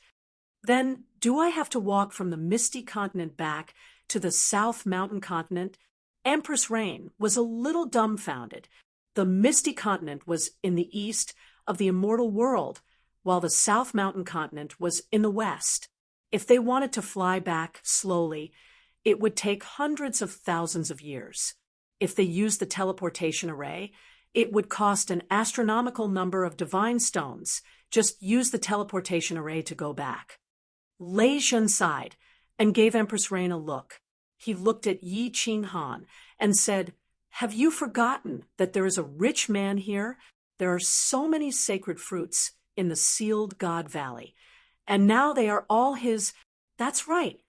Then, do I have to walk from the misty continent back to the South Mountain continent? Empress Rain was a little dumbfounded. The misty continent was in the east of the immortal world, while the South Mountain continent was in the west. If they wanted to fly back slowly, it would take hundreds of thousands of years. If they used the teleportation array, it would cost an astronomical number of divine stones. Just use the teleportation array to go back. Lei Zhen sighed and gave Empress Rain a look. He looked at Yi Qinghan and said, "Have you forgotten that there is a rich man here? There are so many sacred fruits in the sealed God Valley, and now they are all his." That's right.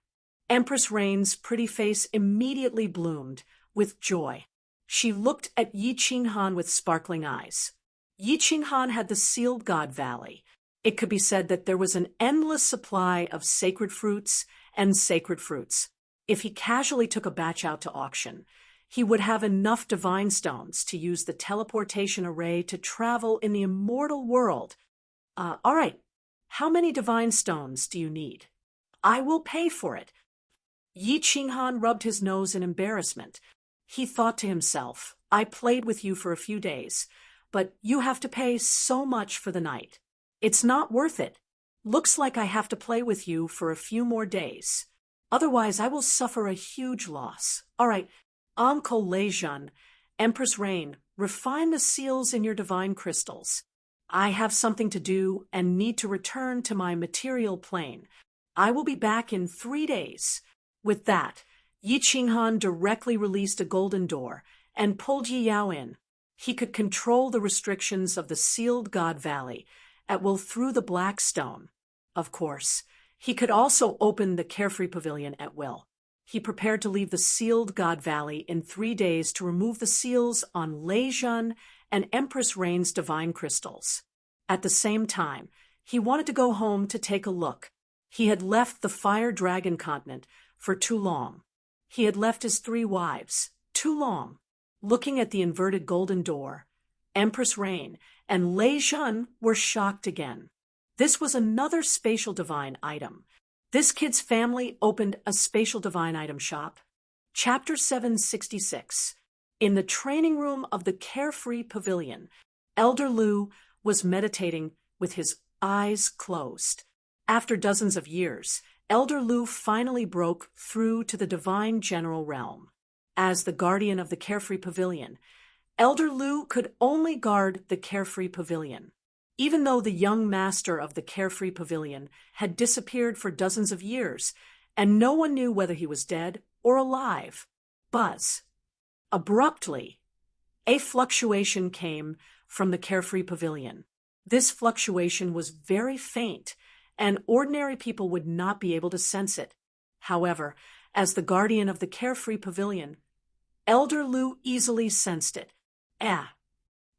Empress Rain's pretty face immediately bloomed with joy. She looked at Yi Qinghan with sparkling eyes. Yi Qinghan had the sealed God Valley. It could be said that there was an endless supply of sacred fruits and sacred fruits. If he casually took a batch out to auction, he would have enough divine stones to use the teleportation array to travel in the immortal world. All right, how many divine stones do you need? I will pay for it. Yi Qinghan rubbed his nose in embarrassment. He thought to himself, I played with you for a few days, but you have to pay so much for the night. It's not worth it. Looks like I have to play with you for a few more days. Otherwise, I will suffer a huge loss. All right, Uncle Lei Zhen, Empress Rain, refine the seals in your divine crystals. I have something to do and need to return to my material plane. I will be back in 3 days. With that, Yi Qinghan directly released a golden door and pulled Yi Yao in. He could control the restrictions of the sealed God Valley at will through the black stone. Of course, he could also open the Carefree Pavilion at will. He prepared to leave the sealed God Valley in 3 days to remove the seals on Lei Zhen and Empress Rain's divine crystals. At the same time, he wanted to go home to take a look. He had left the Fire Dragon continent for too long. He had left his 3 wives too long. Looking at the inverted golden door, Empress Rain and Lei Zhen were shocked again. This was another spatial divine item. This kid's family opened a spatial divine item shop. Chapter 766. In the training room of the Carefree Pavilion, Elder Lu was meditating with his eyes closed. After dozens of years, Elder Lu finally broke through to the divine general realm. As the guardian of the Carefree Pavilion, Elder Lu could only guard the Carefree Pavilion. Even though the young master of the Carefree Pavilion had disappeared for dozens of years, and no one knew whether he was dead or alive. Buzz. Abruptly, a fluctuation came from the Carefree Pavilion. This fluctuation was very faint, and ordinary people would not be able to sense it. However, as the guardian of the Carefree Pavilion, Elder Lu easily sensed it.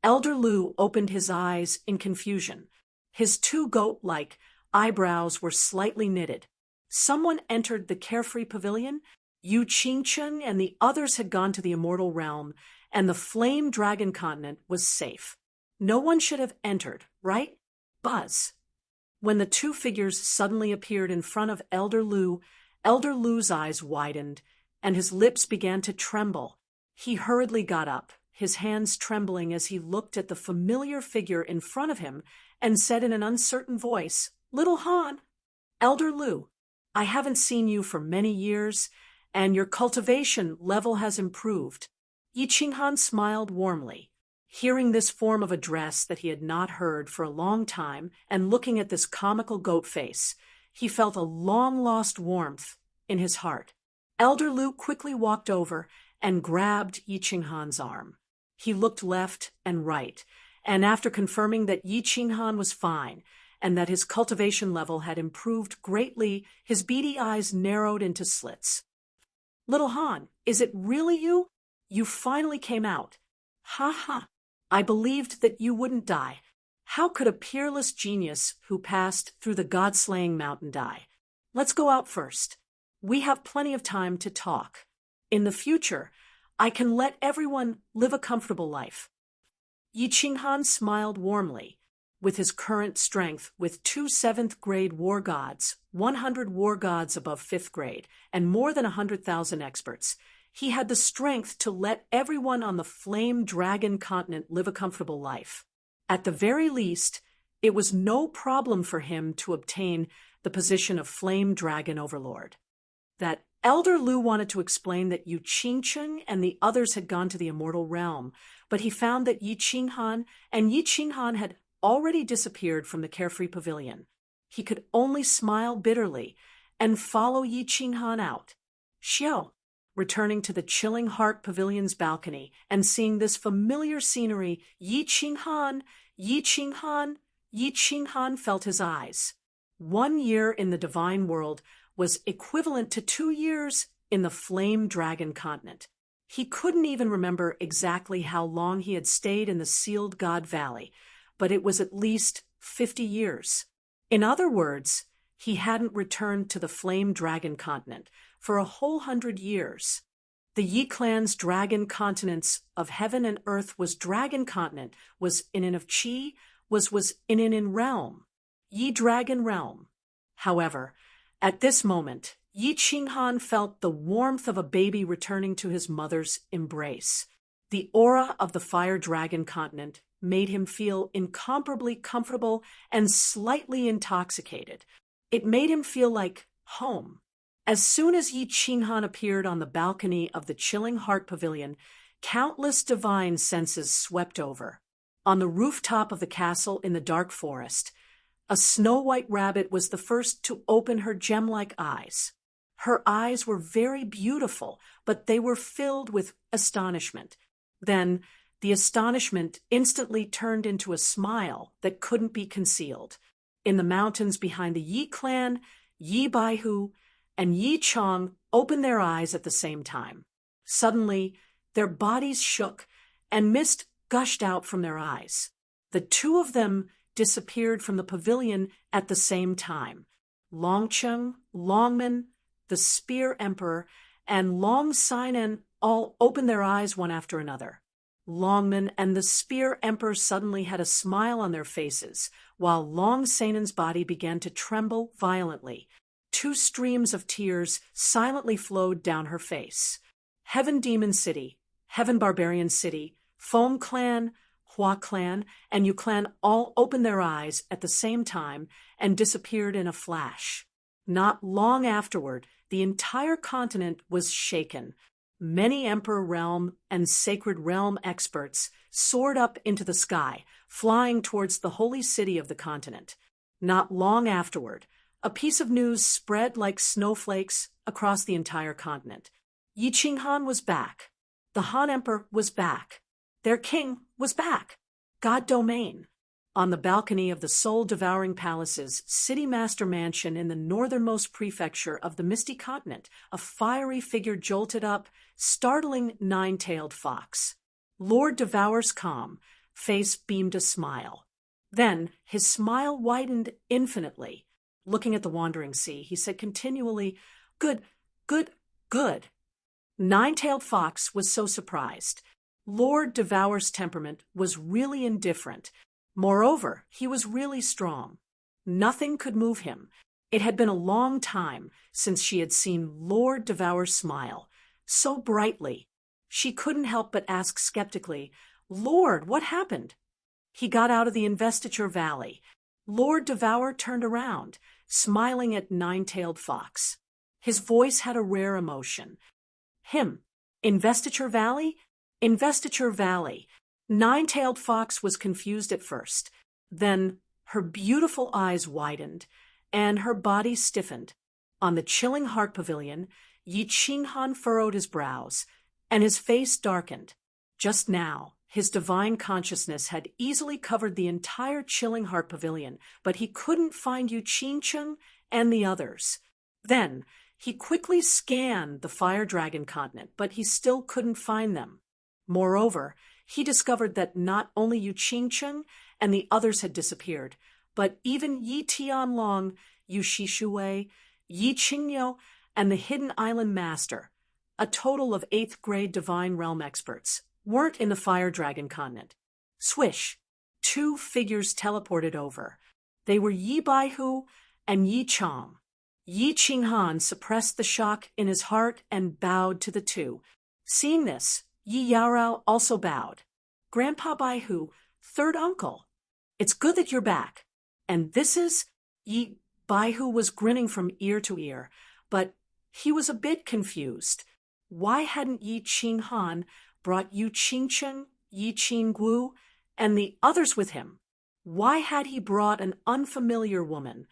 Elder Lu opened his eyes in confusion. His 2 goat-like eyebrows were slightly knitted. Someone entered the carefree pavilion. Yu Qingcheng and the others had gone to the immortal realm, and the flame dragon continent was safe. No one should have entered, right? Buzz. When the two figures suddenly appeared in front of Elder Lu's eyes widened, and his lips began to tremble. He hurriedly got up, his hands trembling as he looked at the familiar figure in front of him, and said in an uncertain voice, "Little Han." "Elder Lu, I haven't seen you for many years, and your cultivation level has improved." Yi Qinghan smiled warmly. Hearing this form of address that he had not heard for a long time, and looking at this comical goat face, he felt a long-lost warmth in his heart. Elder Lu quickly walked over and grabbed Yi Qinghan's arm. He looked left and right, and after confirming that Yi Qinghan was fine and that his cultivation level had improved greatly, his beady eyes narrowed into slits. "Little Han, is it really you? You finally came out. Ha ha. I believed that you wouldn't die. How could a peerless genius who passed through the god-slaying mountain die? Let's go out first. We have plenty of time to talk. In the future, I can let everyone live a comfortable life." Yi Qinghan smiled warmly. With his current strength, with 2 7th-grade war gods, 100 war gods above 5th grade, and more than 100,000 experts, he had the strength to let everyone on the Flame Dragon continent live a comfortable life. At the very least, it was no problem for him to obtain the position of Flame Dragon Overlord. That Elder Lu wanted to explain that Yu Qingcheng and the others had gone to the immortal realm, but he found that Yi Qinghan had already disappeared from the carefree pavilion. He could only smile bitterly and follow Yi Qinghan out. Xiao, returning to the Chilling Heart Pavilion's balcony and seeing this familiar scenery, Yi Qinghan felt his eyes. 1 year in the divine world was equivalent to 2 years in the Flame Dragon continent. He couldn't even remember exactly how long he had stayed in the Sealed God Valley, but it was at least 50 years. In other words, he hadn't returned to the Flame Dragon continent for a whole 100 years. The Yi clan's dragon continents of heaven and earth was Dragon Continent, was Inin of Qi, was Inin Realm, Yi Dragon Realm. However, at this moment, Yi Qinghan felt the warmth of a baby returning to his mother's embrace. The aura of the Fire Dragon Continent made him feel incomparably comfortable and slightly intoxicated. It made him feel like home. As soon as Yi Qinghan appeared on the balcony of the Chilling Heart Pavilion, countless divine senses swept over. On the rooftop of the castle in the dark forest, a snow-white rabbit was the first to open her gem-like eyes. Her eyes were very beautiful, but they were filled with astonishment. Then, the astonishment instantly turned into a smile that couldn't be concealed. In the mountains behind the Yi clan, Yi Baihu and Yi Chong opened their eyes at the same time. Suddenly, their bodies shook and mist gushed out from their eyes. The two of them disappeared from the pavilion at the same time. Longcheng, Longman, the Spear Emperor, and Long Sinan all opened their eyes one after another. Longman and the Spear Emperor suddenly had a smile on their faces, while Long Sanan's body began to tremble violently. 2 streams of tears silently flowed down her face. Heaven Demon City, Heaven Barbarian City, Foam Clan, Hua Clan, and Yu Clan all opened their eyes at the same time and disappeared in a flash. Not long afterward, the entire continent was shaken. Many Emperor Realm and Sacred Realm experts soared up into the sky, flying towards the holy city of the continent. Not long afterward, a piece of news spread like snowflakes across the entire continent. Yi Qinghan was back. The Han Emperor was back. Their king was back. God Domain. On the balcony of the soul-devouring palace's City Master Mansion in the northernmost prefecture of the Misty Continent, a fiery figure jolted up, startling 9-tailed fox. Lord Devour's calm face beamed a smile. Then his smile widened infinitely. looking at the wandering sea, he said continually, "Good, good, good." Nine-tailed Fox was so surprised. Lord Devour's temperament was really indifferent. Moreover, he was really strong. Nothing could move him. It had been a long time since she had seen Lord Devour smile so brightly. She couldn't help but ask skeptically, "Lord, what happened?" He got out of the Investiture Valley. Lord Devour turned around, smiling at Nine-tailed Fox. His voice had a rare emotion. "Him. Investiture Valley? Investiture Valley." Nine-tailed Fox was confused at first. Then her beautiful eyes widened, and her body stiffened. On the chilling heart pavilion, Yi Qinghan furrowed his brows, and his face darkened. Just now, his divine consciousness had easily covered the entire chilling heart pavilion, but he couldn't find Yu Qingcheng and the others. Then, he quickly scanned the fire dragon continent, but he still couldn't find them. Moreover, he discovered that not only Yu Qingcheng and the others had disappeared, but even Yi Tianlong, Yu Shishui, Yi Qingyou, and the Hidden Island Master, a total of 8th-grade Divine Realm experts, weren't in the Fire Dragon continent. Swish! 2 figures teleported over. They were Yi Baihu and Yi Chong. Yi Qinghan suppressed the shock in his heart and bowed to the two. Seeing this, Yi Yaorao also bowed. "Grandpa Baihu, third uncle. It's good that you're back. And this is..." Yi Baihu was grinning from ear to ear, but he was a bit confused. Why hadn't Yi Qinghan brought Yu Qingcheng, Yi Qingguo, and the others with him? Why had he brought an unfamiliar woman?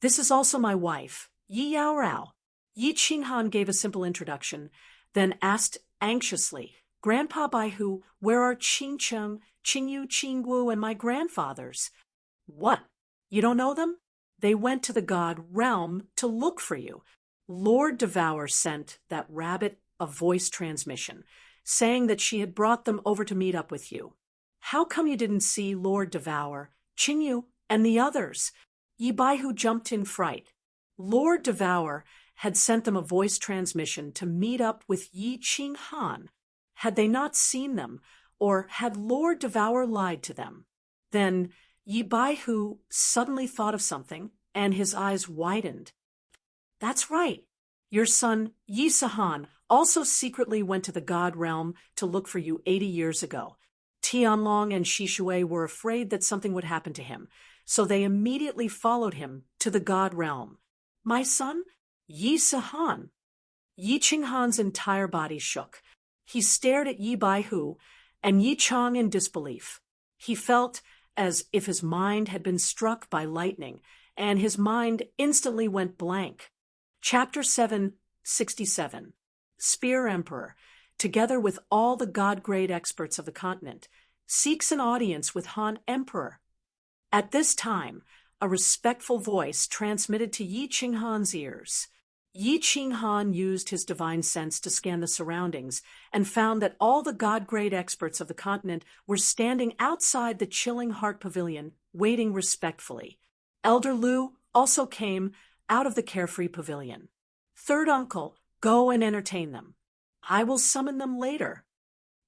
"This is also my wife, Yi Yaorao." Yi Qinghan gave a simple introduction, then asked anxiously, "Grandpa Baihu, where are Qingcheng, Qingyu, Qingguo, and my grandfathers?" "What? You don't know them? They went to the god realm to look for you." Lord Devour sent that rabbit a voice transmission, saying that she had brought them over to meet up with you. "How come you didn't see Lord Devour, Qingyu, and the others?" Yi Baihu jumped in fright. Lord Devour had sent them a voice transmission to meet up with Yi Qinghan. Had they not seen them, or had Lord Devour lied to them? Then Yi Baihu suddenly thought of something, and his eyes widened. "That's right. Your son, Yi Sahan, also secretly went to the god realm to look for you 80 years ago. Tianlong and Shishui were afraid that something would happen to him, so they immediately followed him to the god realm. My son, Yi Sahan." Yi Qinghan's entire body shook. He stared at Yi Baihu and Yi Chong in disbelief. He felt as if his mind had been struck by lightning, and his mind instantly went blank. Chapter 767. Spear Emperor, together with all the god-grade experts of the continent, seeks an audience with Han Emperor. At this time, a respectful voice transmitted to Yi Qinghan's ears. Yi Qinghan used his divine sense to scan the surroundings and found that all the god-grade experts of the continent were standing outside the chilling heart pavilion, waiting respectfully. Elder Lu also came out of the carefree pavilion. "Third uncle, go and entertain them. I will summon them later."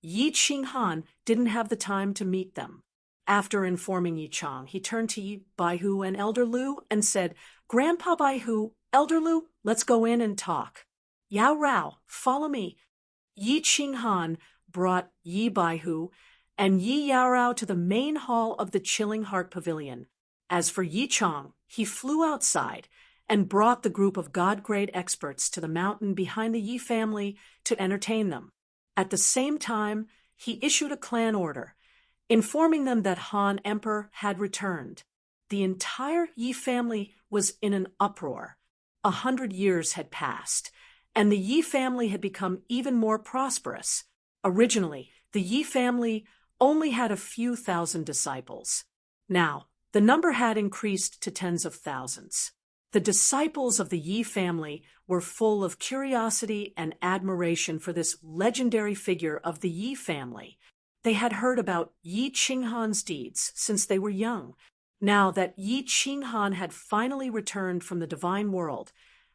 Yi Qinghan didn't have the time to meet them. After informing Yi Chong, he turned to Yi Baihu and Elder Lu and said, "Grandpa Baihu, Elder Lu, let's go in and talk." "Yao Rao, follow me." Yi Qinghan brought Yi Baihu and Yi Yaorao to the main hall of the Chilling Heart Pavilion. As for Yi Chong, he flew outside and brought the group of god-grade experts to the mountain behind the Yi family to entertain them. At the same time, he issued a clan order, informing them that Han Emperor had returned. The entire Yi family was in an uproar. 100 years had passed, and the Yi family had become even more prosperous. Originally, the Yi family only had a few thousand disciples. Now, the number had increased to tens of thousands. The disciples of the Yi family were full of curiosity and admiration for this legendary figure of the Yi family. They had heard about Yi Qinghan's deeds since they were young. Now that Yi Qinghan had finally returned from the divine world,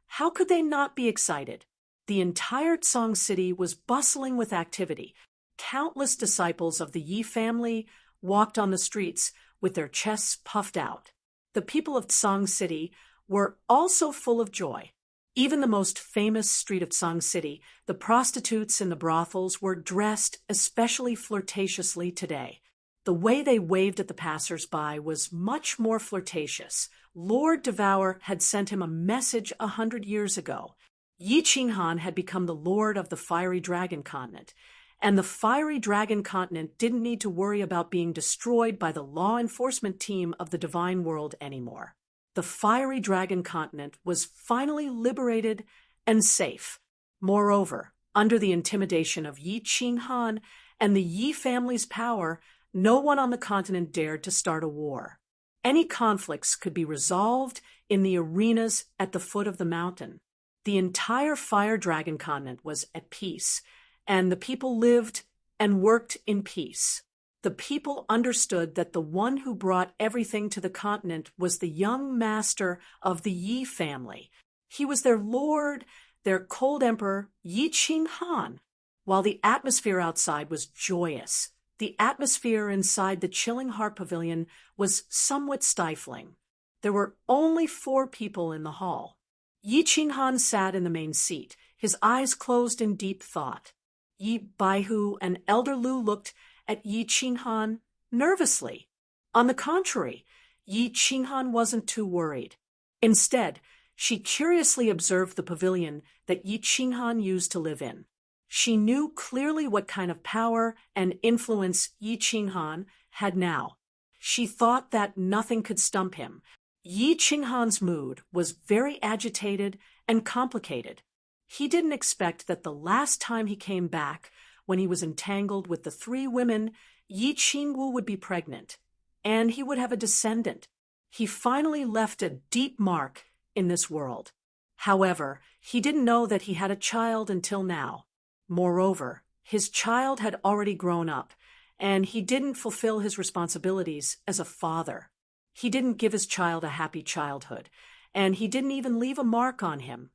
how could they not be excited? The entire Song City was bustling with activity. Countless disciples of the Yi family walked on the streets with their chests puffed out. The people of Song City were also full of joy. Even the most famous street of Song City, the prostitutes in the brothels, were dressed especially flirtatiously today. The way they waved at the passers-by was much more flirtatious. Lord Devour had sent him a message 100 years ago. Yi Qinghan had become the lord of the Fiery Dragon Continent, and the Fiery Dragon Continent didn't need to worry about being destroyed by the law enforcement team of the Divine World anymore. The Fiery Dragon Continent was finally liberated and safe. Moreover, under the intimidation of Yi Qinghan and the Yi family's power, no one on the continent dared to start a war. Any conflicts could be resolved in the arenas at the foot of the mountain. The entire Fire Dragon Continent was at peace, and the people lived and worked in peace. The people understood that the one who brought everything to the continent was the young master of the Yi family. He was their lord, their cold emperor, Yi Qinghan. While the atmosphere outside was joyous, the atmosphere inside the chilling heart pavilion was somewhat stifling. There were only 4 people in the hall. Yi Qinghan sat in the main seat, his eyes closed in deep thought. Yi Baihu and Elder Lu looked at Yi Qinghan nervously. On the contrary, Yi Qinghan wasn't too worried. Instead, she curiously observed the pavilion that Yi Qinghan used to live in. She knew clearly what kind of power and influence Yi Qinghan had now. She thought that nothing could stump him. Yi Qinghan's mood was very agitated and complicated. He didn't expect that the last time he came back, when he was entangled with the 3 women, Yi Qingwu would be pregnant, and he would have a descendant. He finally left a deep mark in this world. However, he didn't know that he had a child until now. Moreover, his child had already grown up, and he didn't fulfill his responsibilities as a father. He didn't give his child a happy childhood, and he didn't even leave a mark on him.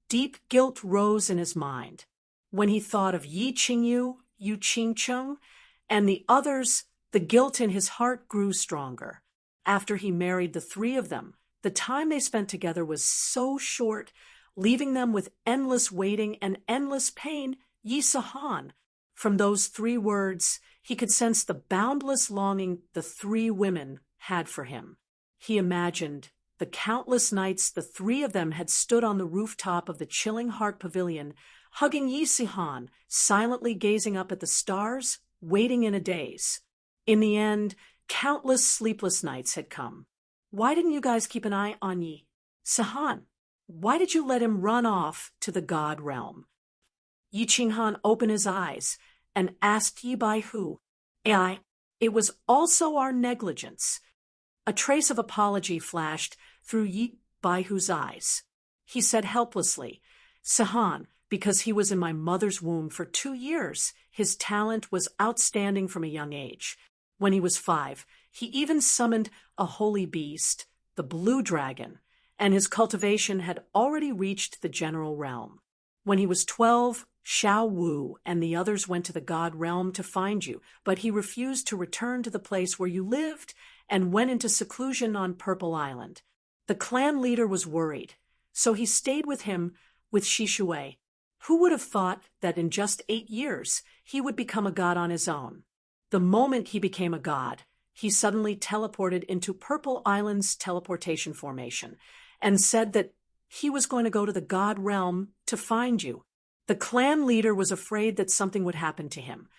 Deep guilt rose in his mind. When he thought of Yi Qingyu, Yu Qingcheng, and the others, the guilt in his heart grew stronger. After he married the 3 of them, the time they spent together was so short, leaving them with endless waiting and endless pain. Yi Sahan. From those 3 words, he could sense the boundless longing the 3 women had for him. He imagined the countless nights the 3 of them had stood on the rooftop of the chilling heart pavilion, hugging Yi Sahan, silently gazing up at the stars, waiting in a daze. In the end, countless sleepless nights had come. Why didn't you guys keep an eye on Yi Sahan? Why did you let him run off to the God realm? Yi Qinghan opened his eyes and asked Yi Baihu, It was also our negligence. A trace of apology flashed through Yi Baihu's eyes. He said helplessly, Sahan, because he was in my mother's womb for 2 years, his talent was outstanding from a young age. When he was 5, he even summoned a holy beast, the blue dragon, and his cultivation had already reached the general realm. When he was 12, Xiao Wu and the others went to the God realm to find you, but he refused to return to the place where you lived and went into seclusion on Purple Island. The clan leader was worried, so he stayed with him with Shishui. Who would have thought that in just 8 years he would become a god on his own? The moment he became a god, he suddenly teleported into Purple Island's teleportation formation and said that he was going to go to the God realm to find you. The clan leader was afraid that something would happen to him,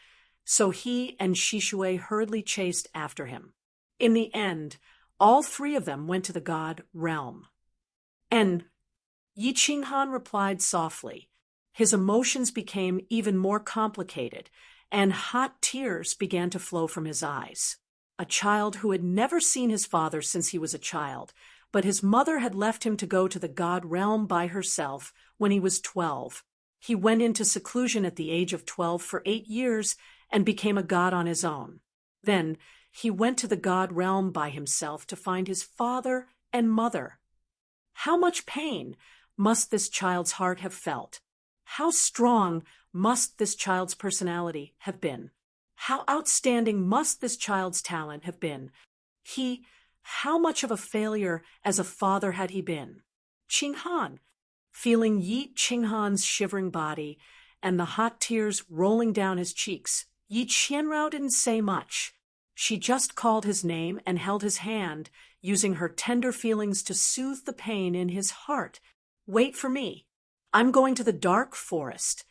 so he and Shishui hurriedly chased after him. In the end, all 3 of them went to the God realm. And Yi Qinghan replied softly. His emotions became even more complicated, and hot tears began to flow from his eyes. A child who had never seen his father since he was a child, but his mother had left him to go to the God realm by herself when he was 12. He went into seclusion at the age of 12 for 8 years and became a god on his own. Then he went to the god realm by himself to find his father and mother. How much pain must this child's heart have felt? How strong must this child's personality have been? How outstanding must this child's talent have been? How much of a failure as a father had he been? Qinghan, feeling Yi Qinghan's shivering body and the hot tears rolling down his cheeks, Yi Qianrao didn't say much. She just called his name and held his hand, using her tender feelings to soothe the pain in his heart. Wait for me. I'm going to the dark forest.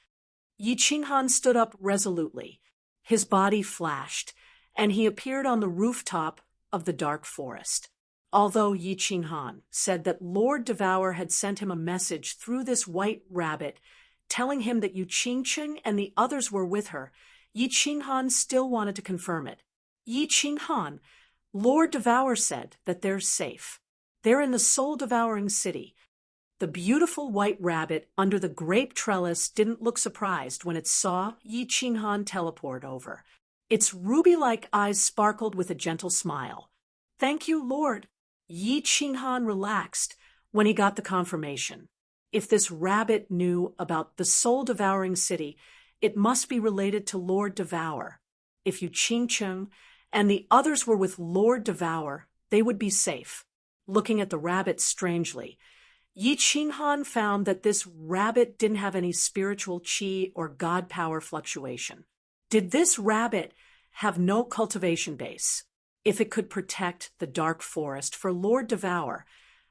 Yi Qinghan stood up resolutely. His body flashed, and he appeared on the rooftop of the dark forest. Although Yi Qinghan said that Lord Devour had sent him a message through this white rabbit, telling him that Yu Qingcheng and the others were with her, Yi Qinghan still wanted to confirm it. Yi Qinghan, Lord Devour said that they're safe. They're in the soul-devouring city. The beautiful white rabbit under the grape trellis didn't look surprised when it saw Yi Qinghan teleport over. Its ruby-like eyes sparkled with a gentle smile. Thank you, Lord. Yi Qinghan relaxed when he got the confirmation. If this rabbit knew about the soul-devouring city, it must be related to Lord Devour. If Yu Qingcheng and the others were with Lord Devour, they would be safe. Looking at the rabbit strangely, Yi Qinghan found that this rabbit didn't have any spiritual qi or god power fluctuation. Did this rabbit have no cultivation base? If it could protect the dark forest for Lord Devour,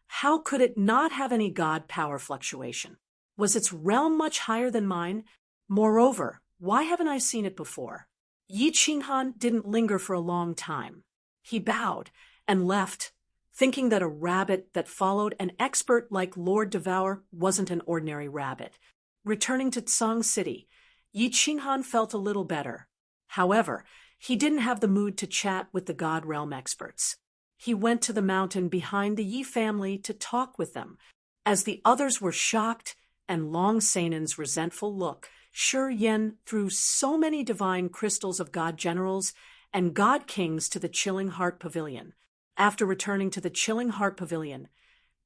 how could it not have any god power fluctuation? Was its realm much higher than mine? Moreover, why haven't I seen it before? Yi Qinghan didn't linger for a long time. He bowed and left, thinking that a rabbit that followed an expert like Lord Devour wasn't an ordinary rabbit. Returning to Tsang City, Yi Qinghan felt a little better. However, he didn't have the mood to chat with the God Realm experts. He went to the mountain behind the Yi family to talk with them. As the others were shocked and Long Seinen's resentful look, Shi Yen threw so many divine crystals of God generals and God kings to the Chilling Heart Pavilion. After returning to the Chilling Heart Pavilion,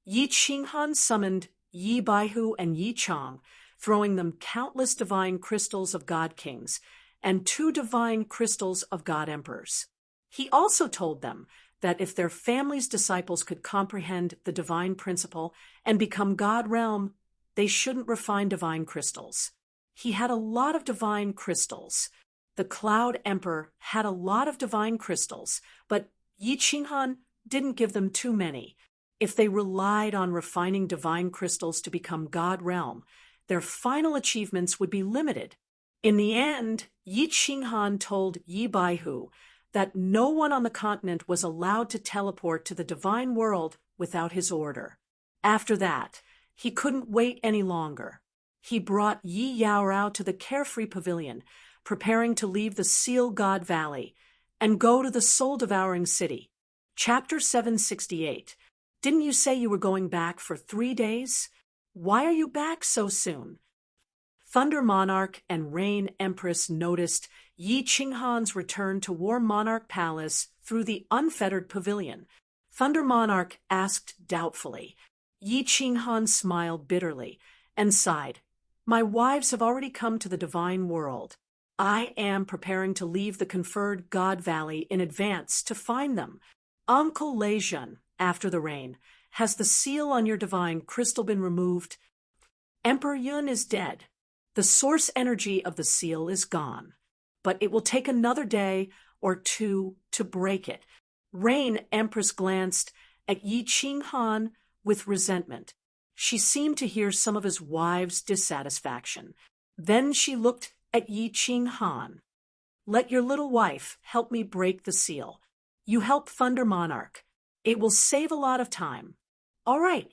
Yi Qinghan summoned Yi Baihu and Yi Chang, throwing them countless divine crystals of God kings and 2 divine crystals of God emperors. He also told them that if their family's disciples could comprehend the divine principle and become God realm, they shouldn't refine divine crystals. He had a lot of divine crystals. The Cloud Emperor had a lot of divine crystals, but Yi Qinghan didn't give them too many. If they relied on refining divine crystals to become God realm, their final achievements would be limited. In the end, Yi Qinghan told Yi Baihu that no one on the continent was allowed to teleport to the divine world without his order. After that, he couldn't wait any longer. He brought Yi Yaorao to the Carefree Pavilion, preparing to leave the Seal God Valley and go to the soul-devouring city. Chapter 768. Didn't you say you were going back for 3 days? Why are you back so soon? Thunder Monarch and Rain Empress noticed Yi Qinghan's return to War Monarch Palace through the unfettered pavilion. Thunder Monarch asked doubtfully. Yi Qinghan smiled bitterly and sighed. My wives have already come to the divine world. I am preparing to leave the conferred God Valley in advance to find them. Uncle Leijun, after the rain, has the seal on your divine crystal been removed? Emperor Yun is dead. The source energy of the seal is gone, but it will take another day or 2 to break it. Rain Empress glanced at Yi Qinghan with resentment. She seemed to hear some of his wife's dissatisfaction. Then she looked at Yi Qinghan. Let your little wife help me break the seal. You help Thunder Monarch. It will save a lot of time. All right.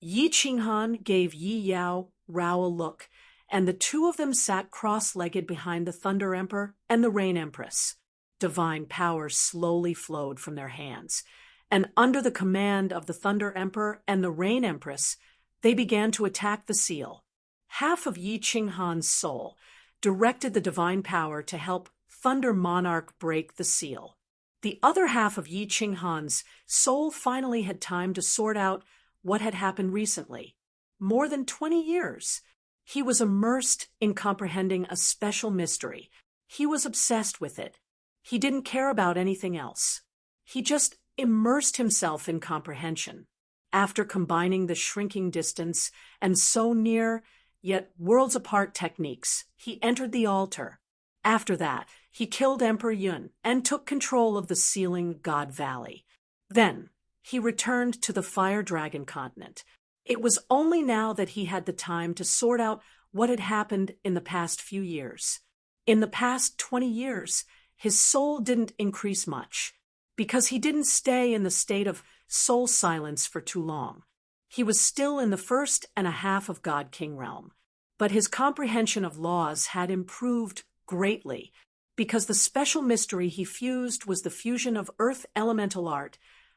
Yi Qinghan gave Yi Yao Rao a look, and the 2 of them sat cross-legged behind the Thunder Emperor and the Rain Empress. Divine power slowly flowed from their hands, and under the command of the Thunder Emperor and the Rain Empress, they began to attack the seal. Half of Yi Qinghan's soul directed the divine power to help Thunder Monarch break the seal. The other half of Yi Qinghan's soul finally had time to sort out what had happened recently. More than 20 years. He was immersed in comprehending a special mystery. He was obsessed with it. He didn't care about anything else. He just immersed himself in comprehension. After combining the shrinking distance and so near, yet worlds apart techniques, he entered the altar. After that, he killed Emperor Yun and took control of the sealing God Valley. Then, he returned to the Fire Dragon continent. It was only now that he had the time to sort out what had happened in the past few years. In the past 20 years, his soul didn't increase much, because he didn't stay in the state of soul silence for too long. He was still in the first and a half of God King realm, but his comprehension of laws had improved greatly, because the special mystery he fused was the fusion of earth elemental art,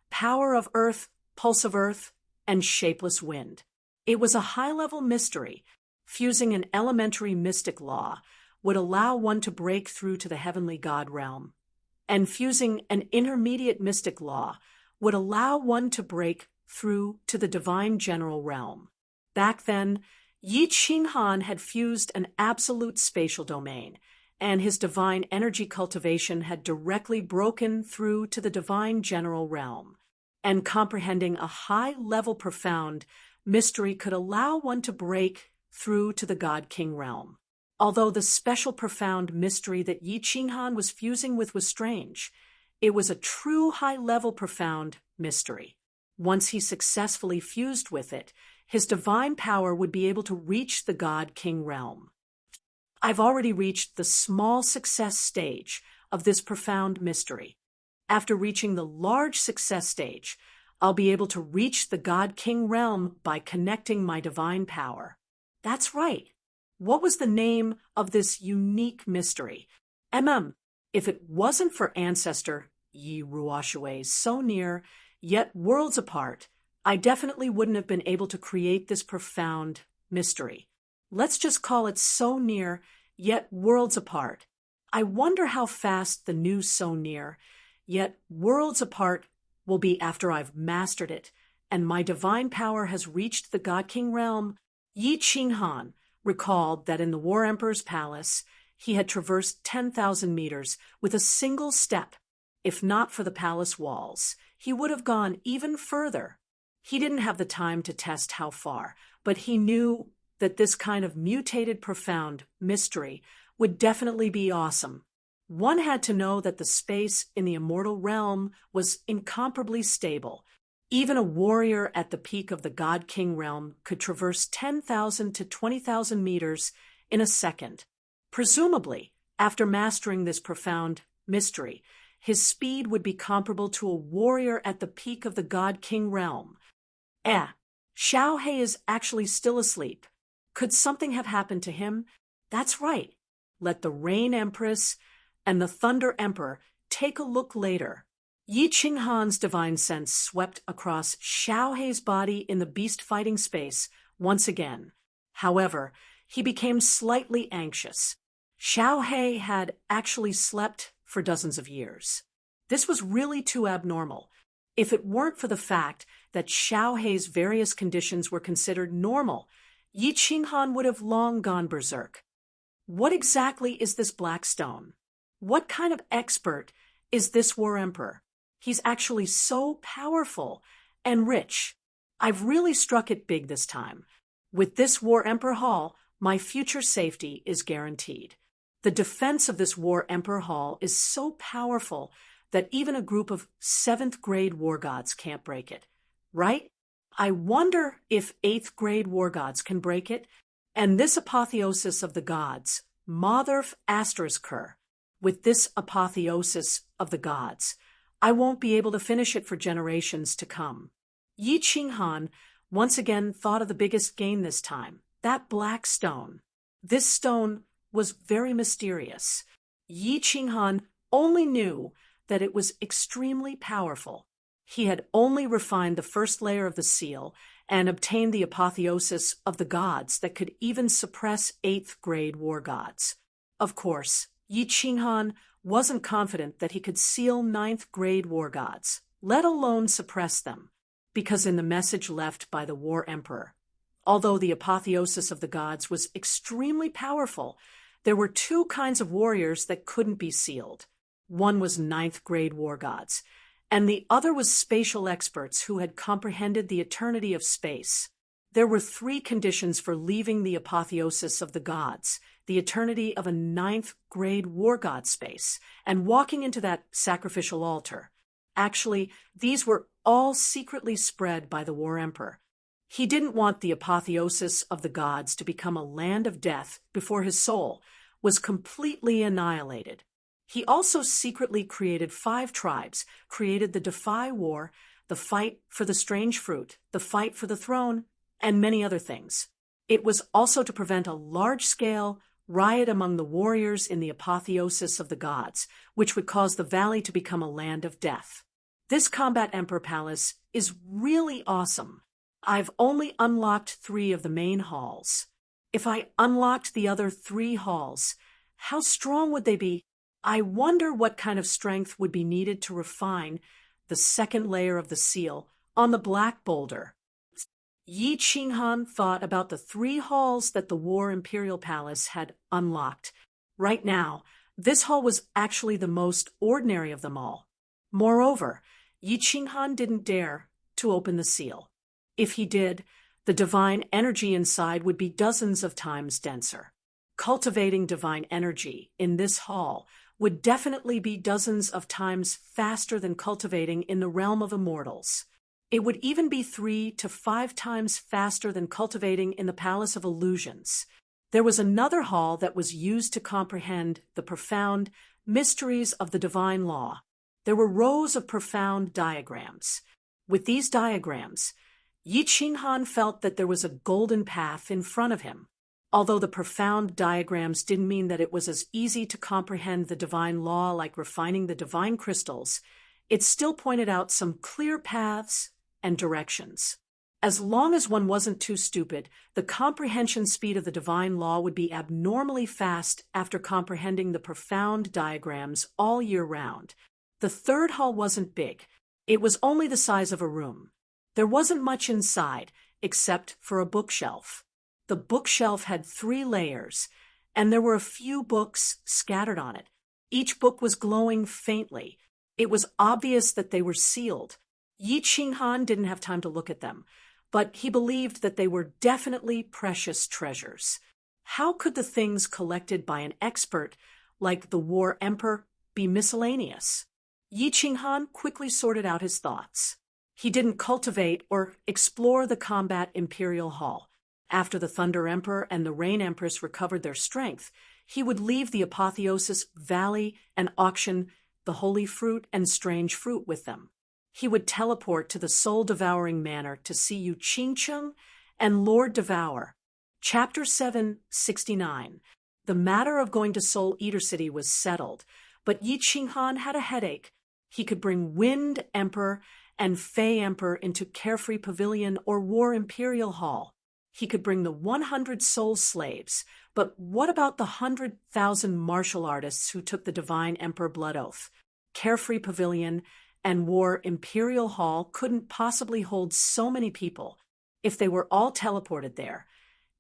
power of earth, pulse of earth, and shapeless wind. It was a high-level mystery. Fusing an elementary mystic law would allow one to break through to the heavenly God realm, and fusing an intermediate mystic law would allow one to break through to the divine general realm. Back then, Yi Qinghan had fused an absolute spatial domain, and his divine energy cultivation had directly broken through to the divine general realm. And comprehending a high-level profound mystery could allow one to break through to the God King realm. Although the special profound mystery that Yi Qinghan was fusing with was strange, it was a true high-level profound mystery. Once he successfully fused with it, his divine power would be able to reach the God King realm. I've already reached the small success stage of this profound mystery. After reaching the large success stage, I'll be able to reach the God King realm by connecting my divine power. That's right. What was the name of this unique mystery? If it wasn't for ancestor Yi Ruoshui so near, yet worlds apart, I definitely wouldn't have been able to create this profound mystery. Let's just call it so near, yet worlds apart. I wonder how fast the new so near, yet worlds apart will be after I've mastered it, and my divine power has reached the God King realm. Yi Qinghan recalled that in the War Emperor's palace, he had traversed 10,000 meters with a single step. If not for the palace walls, he would have gone even further. He didn't have the time to test how far, but he knew that this kind of mutated profound mystery would definitely be awesome. One had to know that the space in the immortal realm was incomparably stable. Even a warrior at the peak of the God King realm could traverse 10,000 to 20,000 meters in a second. Presumably, after mastering this profound mystery, his speed would be comparable to a warrior at the peak of the God King realm. Xiaohe is actually still asleep. Could something have happened to him? That's right. Let the Rain Empress and the Thunder Emperor take a look later. Yi Qinghan's divine sense swept across Xiaohe's body in the beast-fighting space once again. However, he became slightly anxious. Xiaohe had actually slept for dozens of years. This was really too abnormal. If it weren't for the fact that Xiaohe's various conditions were considered normal, Yi Qinghan would have long gone berserk. What exactly is this black stone? What kind of expert is this War Emperor? He's actually so powerful and rich. I've really struck it big this time. With this War Emperor Hall, my future safety is guaranteed. The defense of this War Emperor Hall is so powerful that even a group of 7th grade war gods can't break it. Right? I wonder if 8th grade war gods can break it. And this apotheosis of the gods, Motherf Asterisker, with this apotheosis of the gods, I won't be able to finish it for generations to come. Yi Qinghan once again thought of the biggest gain this time, that black stone. This stone was very mysterious. Yi Qinghan only knew that it was extremely powerful. He had only refined the first layer of the seal and obtained the apotheosis of the gods that could even suppress 8th grade war gods. Of course, Yi Qinghan wasn't confident that he could seal ninth-grade war gods, let alone suppress them, because in the message left by the War Emperor, although the apotheosis of the gods was extremely powerful, there were two kinds of warriors that couldn't be sealed. One was ninth-grade war gods, and the other was spatial experts who had comprehended the eternity of space. There were three conditions for leaving the apotheosis of the gods, the eternity of a ninth-grade war god space, and walking into that sacrificial altar. Actually, these were all secretly spread by the War Emperor. He didn't want the apotheosis of the gods to become a land of death before his soul was completely annihilated. He also secretly created 5 tribes, created the Defy War, the Fight for the Strange Fruit, the Fight for the Throne, and many other things. It was also to prevent a large-scale riot among the warriors in the apotheosis of the gods, which would cause the valley to become a land of death. This Combat Emperor Palace is really awesome. I've only unlocked 3 of the main halls. If I unlocked the other 3 halls, how strong would they be? I wonder what kind of strength would be needed to refine the second layer of the seal on the Black Boulder. Yi Qinghan thought about the 3 halls that the War Imperial Palace had unlocked. Right now, this hall was actually the most ordinary of them all. Moreover, Yi Qinghan didn't dare to open the seal. If he did, the divine energy inside would be dozens of times denser. Cultivating divine energy in this hall would definitely be dozens of times faster than cultivating in the realm of immortals. It would even be 3 to 5 times faster than cultivating in the Palace of Illusions. There was another hall that was used to comprehend the profound mysteries of the divine law. There were rows of profound diagrams. With these diagrams, Yi Qinghan felt that there was a golden path in front of him. Although the profound diagrams didn't mean that it was as easy to comprehend the divine law like refining the divine crystals, it still pointed out some clear paths and directions. As long as one wasn't too stupid, the comprehension speed of the divine law would be abnormally fast after comprehending the profound diagrams all year round. The third hall wasn't big. It was only the size of a room. There wasn't much inside, except for a bookshelf. The bookshelf had 3 layers, and there were a few books scattered on it. Each book was glowing faintly. It was obvious that they were sealed. Yi Qinghan didn't have time to look at them, but he believed that they were definitely precious treasures. How could the things collected by an expert like the War Emperor be miscellaneous? Yi Qinghan quickly sorted out his thoughts. He didn't cultivate or explore the Combat Imperial Hall. After the Thunder Emperor and the Rain Empress recovered their strength, he would leave the Apotheosis Valley and auction the Holy Fruit and Strange Fruit with them. He would teleport to the Soul-Devouring Manor to see Yu Qingcheng and Lord Devour. Chapter 769. The matter of going to Soul Eater City was settled, but Yi Qinghan had a headache. He could bring Wind Emperor and Fey Emperor into Carefree Pavilion or War Imperial Hall. He could bring the 100 soul slaves, but what about the 100,000 martial artists who took the Divine Emperor Blood Oath? Carefree Pavilion and War Imperial Hall couldn't possibly hold so many people. If they were all teleported there,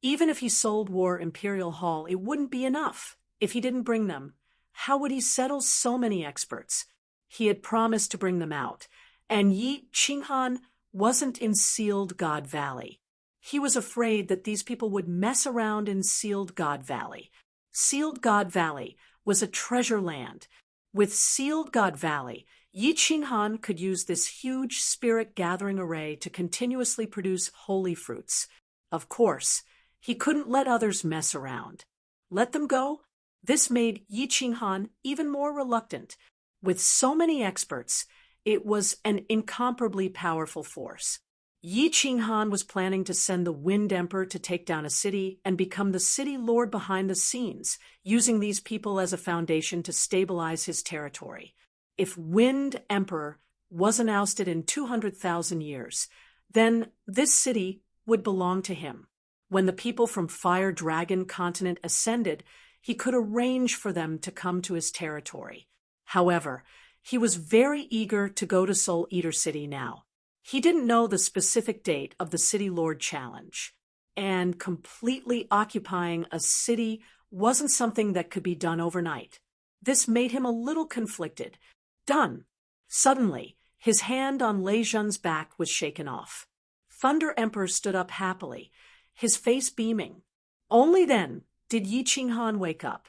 even if he sold War Imperial Hall, it wouldn't be enough. If he didn't bring them, how would he settle so many experts? He had promised to bring them out, and Yi Qinghan wasn't in Sealed God Valley. He was afraid that these people would mess around in Sealed God Valley. Sealed God Valley was a treasure land. With Sealed God Valley, Yi Qinghan could use this huge spirit-gathering array to continuously produce holy fruits. Of course, he couldn't let others mess around. Let them go? This made Yi Qinghan even more reluctant. With so many experts, it was an incomparably powerful force. Yi Qinghan was planning to send the Wind Emperor to take down a city and become the city lord behind the scenes, using these people as a foundation to stabilize his territory. If Wind Emperor wasn't ousted in 200,000 years, then this city would belong to him. When the people from Fire Dragon continent ascended, he could arrange for them to come to his territory. However, he was very eager to go to Soul Eater City now. He didn't know the specific date of the City Lord Challenge, and completely occupying a city wasn't something that could be done overnight. This made him a little conflicted. Done. Suddenly, his hand on Lei Zhen's back was shaken off. Thunder Emperor stood up happily, his face beaming. Only then did Yi Qinghan wake up.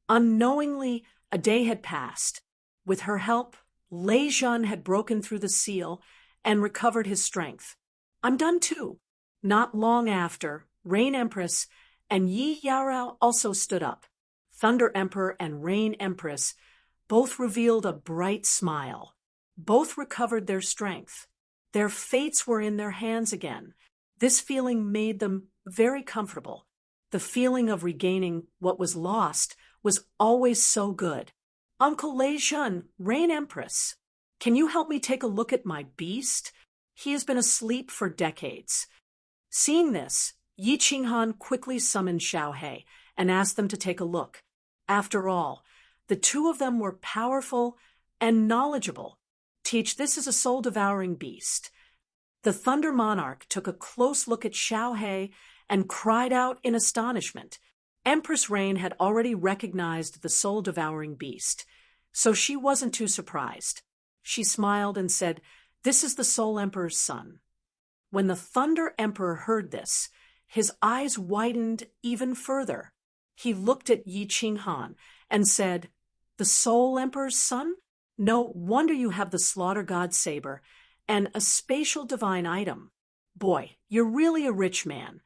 Unknowingly, a day had passed. With her help, Lei Zhen had broken through the seal and recovered his strength. I'm done too. Not long after, Rain Empress and Yi Yarao also stood up. Thunder Emperor and Rain Empress both revealed a bright smile. Both recovered their strength. Their fates were in their hands again. This feeling made them very comfortable. The feeling of regaining what was lost was always so good. Uncle Lei Zhen, Rain Empress, can you help me take a look at my beast? He has been asleep for decades. Seeing this, Yi Qinghan quickly summoned Xiaohe and asked them to take a look. After all, the two of them were powerful and knowledgeable. Teach, this is a soul-devouring beast. The Thunder Monarch took a close look at Xiaohe and cried out in astonishment. Empress Rain had already recognized the soul-devouring beast, so she wasn't too surprised. She smiled and said, "This is the Soul Emperor's son." When the Thunder Emperor heard this, his eyes widened even further. He looked at Yi Qinghan and said, "The Soul Emperor's son? No wonder you have the Slaughter God saber and a spatial divine item. Boy, you're really a rich man.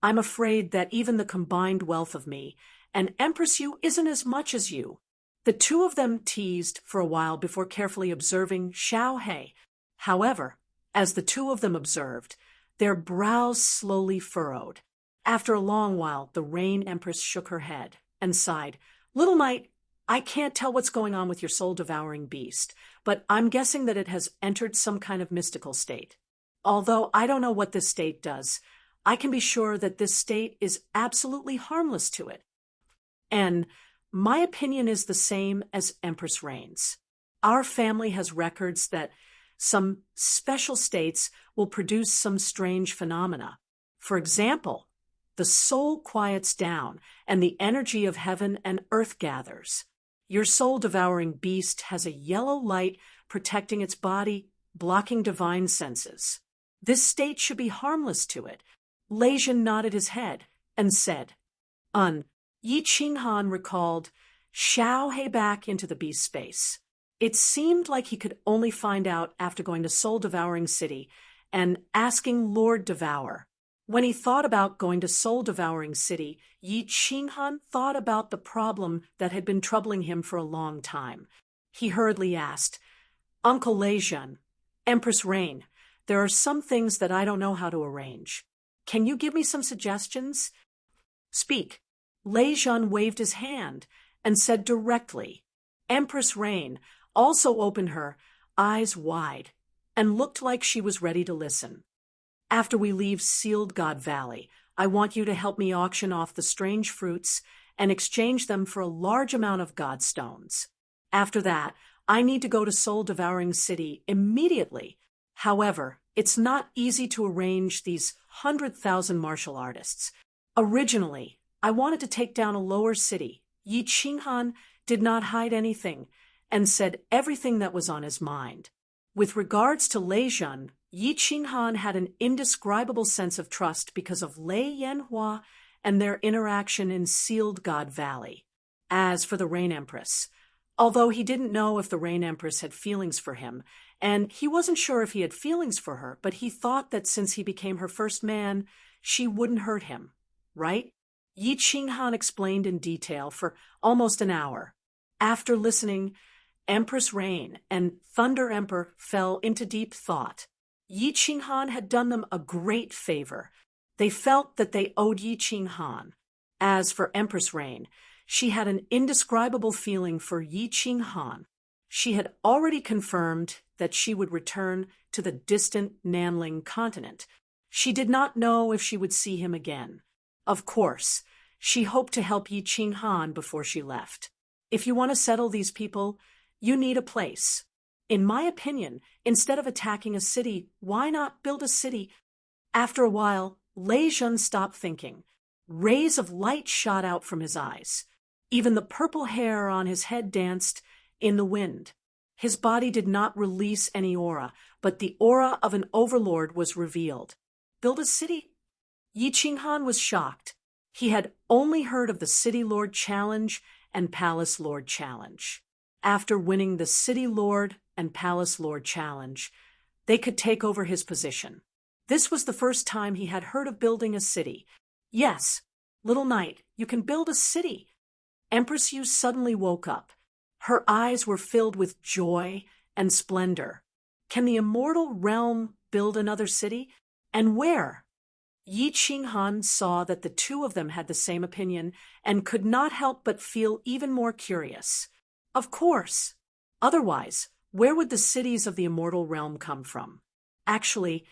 I'm afraid that even the combined wealth of me and Empress Yu isn't as much as you." The two of them teased for a while before carefully observing Xiaohe. However, as the two of them observed, their brows slowly furrowed. After a long while, the Rain Empress shook her head and sighed. "Little Knight, I can't tell what's going on with your soul-devouring beast, but I'm guessing that it has entered some kind of mystical state. Although I don't know what this state does, I can be sure that this state is absolutely harmless to it. And my opinion is the same as Empress Rain's. Our family has records that some special states will produce some strange phenomena. For example, the soul quiets down and the energy of heaven and earth gathers. Your soul-devouring beast has a yellow light protecting its body, blocking divine senses. This state should be harmless to it." Lei Zhen nodded his head and said, Yi Qinghan recalled Xiaohe back into the beast space. It seemed like he could only find out after going to Soul-Devouring City and asking Lord Devour. When he thought about going to Soul-Devouring City, Yi Qinghan thought about the problem that had been troubling him for a long time. He hurriedly asked, "Uncle Lei Zhen, Empress Rain, there are some things that I don't know how to arrange. Can you give me some suggestions?" "Speak." Lei Zhen waved his hand and said directly. Empress Rain also opened her eyes wide and looked like she was ready to listen. "After we leave Sealed God Valley, I want you to help me auction off the strange fruits and exchange them for a large amount of God stones. After that, I need to go to Soul-Devouring City immediately. However, it's not easy to arrange these 100,000 martial artists. Originally, I wanted to take down a lower city." Yi Qinghan did not hide anything and said everything that was on his mind. With regards to Lei Zhen, Yi Qinghan had an indescribable sense of trust because of Lei Yanhua and their interaction in Sealed God Valley. As for the Rain Empress, although he didn't know if the Rain Empress had feelings for him, and he wasn't sure if he had feelings for her, but he thought that since he became her first man, she wouldn't hurt him, right? Yi Qinghan explained in detail for almost an hour. After listening, Empress Rain and Thunder Emperor fell into deep thought. Yi Qinghan had done them a great favor. They felt that they owed Yi Qinghan. As for Empress Rain, she had an indescribable feeling for Yi Qinghan. She had already confirmed that she would return to the distant Nanling continent. She did not know if she would see him again. Of course, she hoped to help Yi Qinghan before she left. "If you want to settle these people, You need a place. In my opinion, instead of attacking a city, why not build a city? After a while, Lei Jun stopped thinking. Rays of light shot out from his eyes. Even the purple hair on his head danced in the wind. His body did not release any aura, but the aura of an overlord was revealed. Build a city? Yi Qinghan was shocked. He had only heard of the City Lord Challenge and Palace Lord Challenge. After winning the City Lord and Palace Lord Challenge, they could take over his position. This was the first time he had heard of building a city. Yes, little knight, you can build a city. Empress Yu suddenly woke up. Her eyes were filled with joy and splendor. Can the immortal realm build another city? And where? Yi Qinghan saw that the two of them had the same opinion and could not help but feel even more curious. Of course. Otherwise, where would the cities of the immortal realm come from? Actually,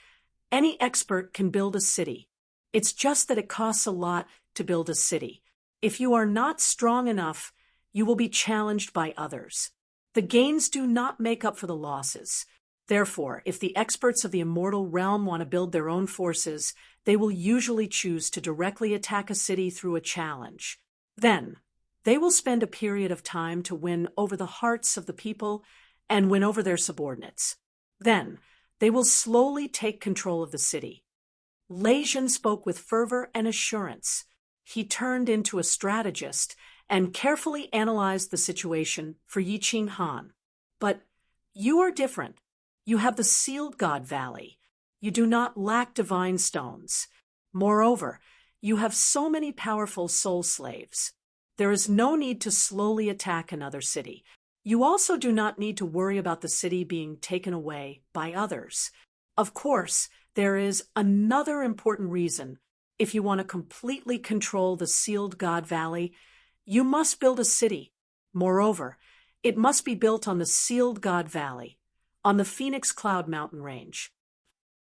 any expert can build a city. It's just that it costs a lot to build a city. If you are not strong enough, you will be challenged by others. The gains do not make up for the losses. Therefore, if the experts of the immortal realm want to build their own forces, they will usually choose to directly attack a city through a challenge. Then, they will spend a period of time to win over the hearts of the people and win over their subordinates. Then, they will slowly take control of the city. Lei Jun spoke with fervor and assurance. He turned into a strategist and carefully analyzed the situation for Yi Qinghan. But you are different. You have the Sealed God Valley. You do not lack divine stones. Moreover, you have so many powerful soul slaves. There is no need to slowly attack another city. You also do not need to worry about the city being taken away by others. Of course, there is another important reason. If you want to completely control the Sealed God Valley, you must build a city. Moreover, it must be built on the Sealed God Valley, on the Phoenix Cloud Mountain Range.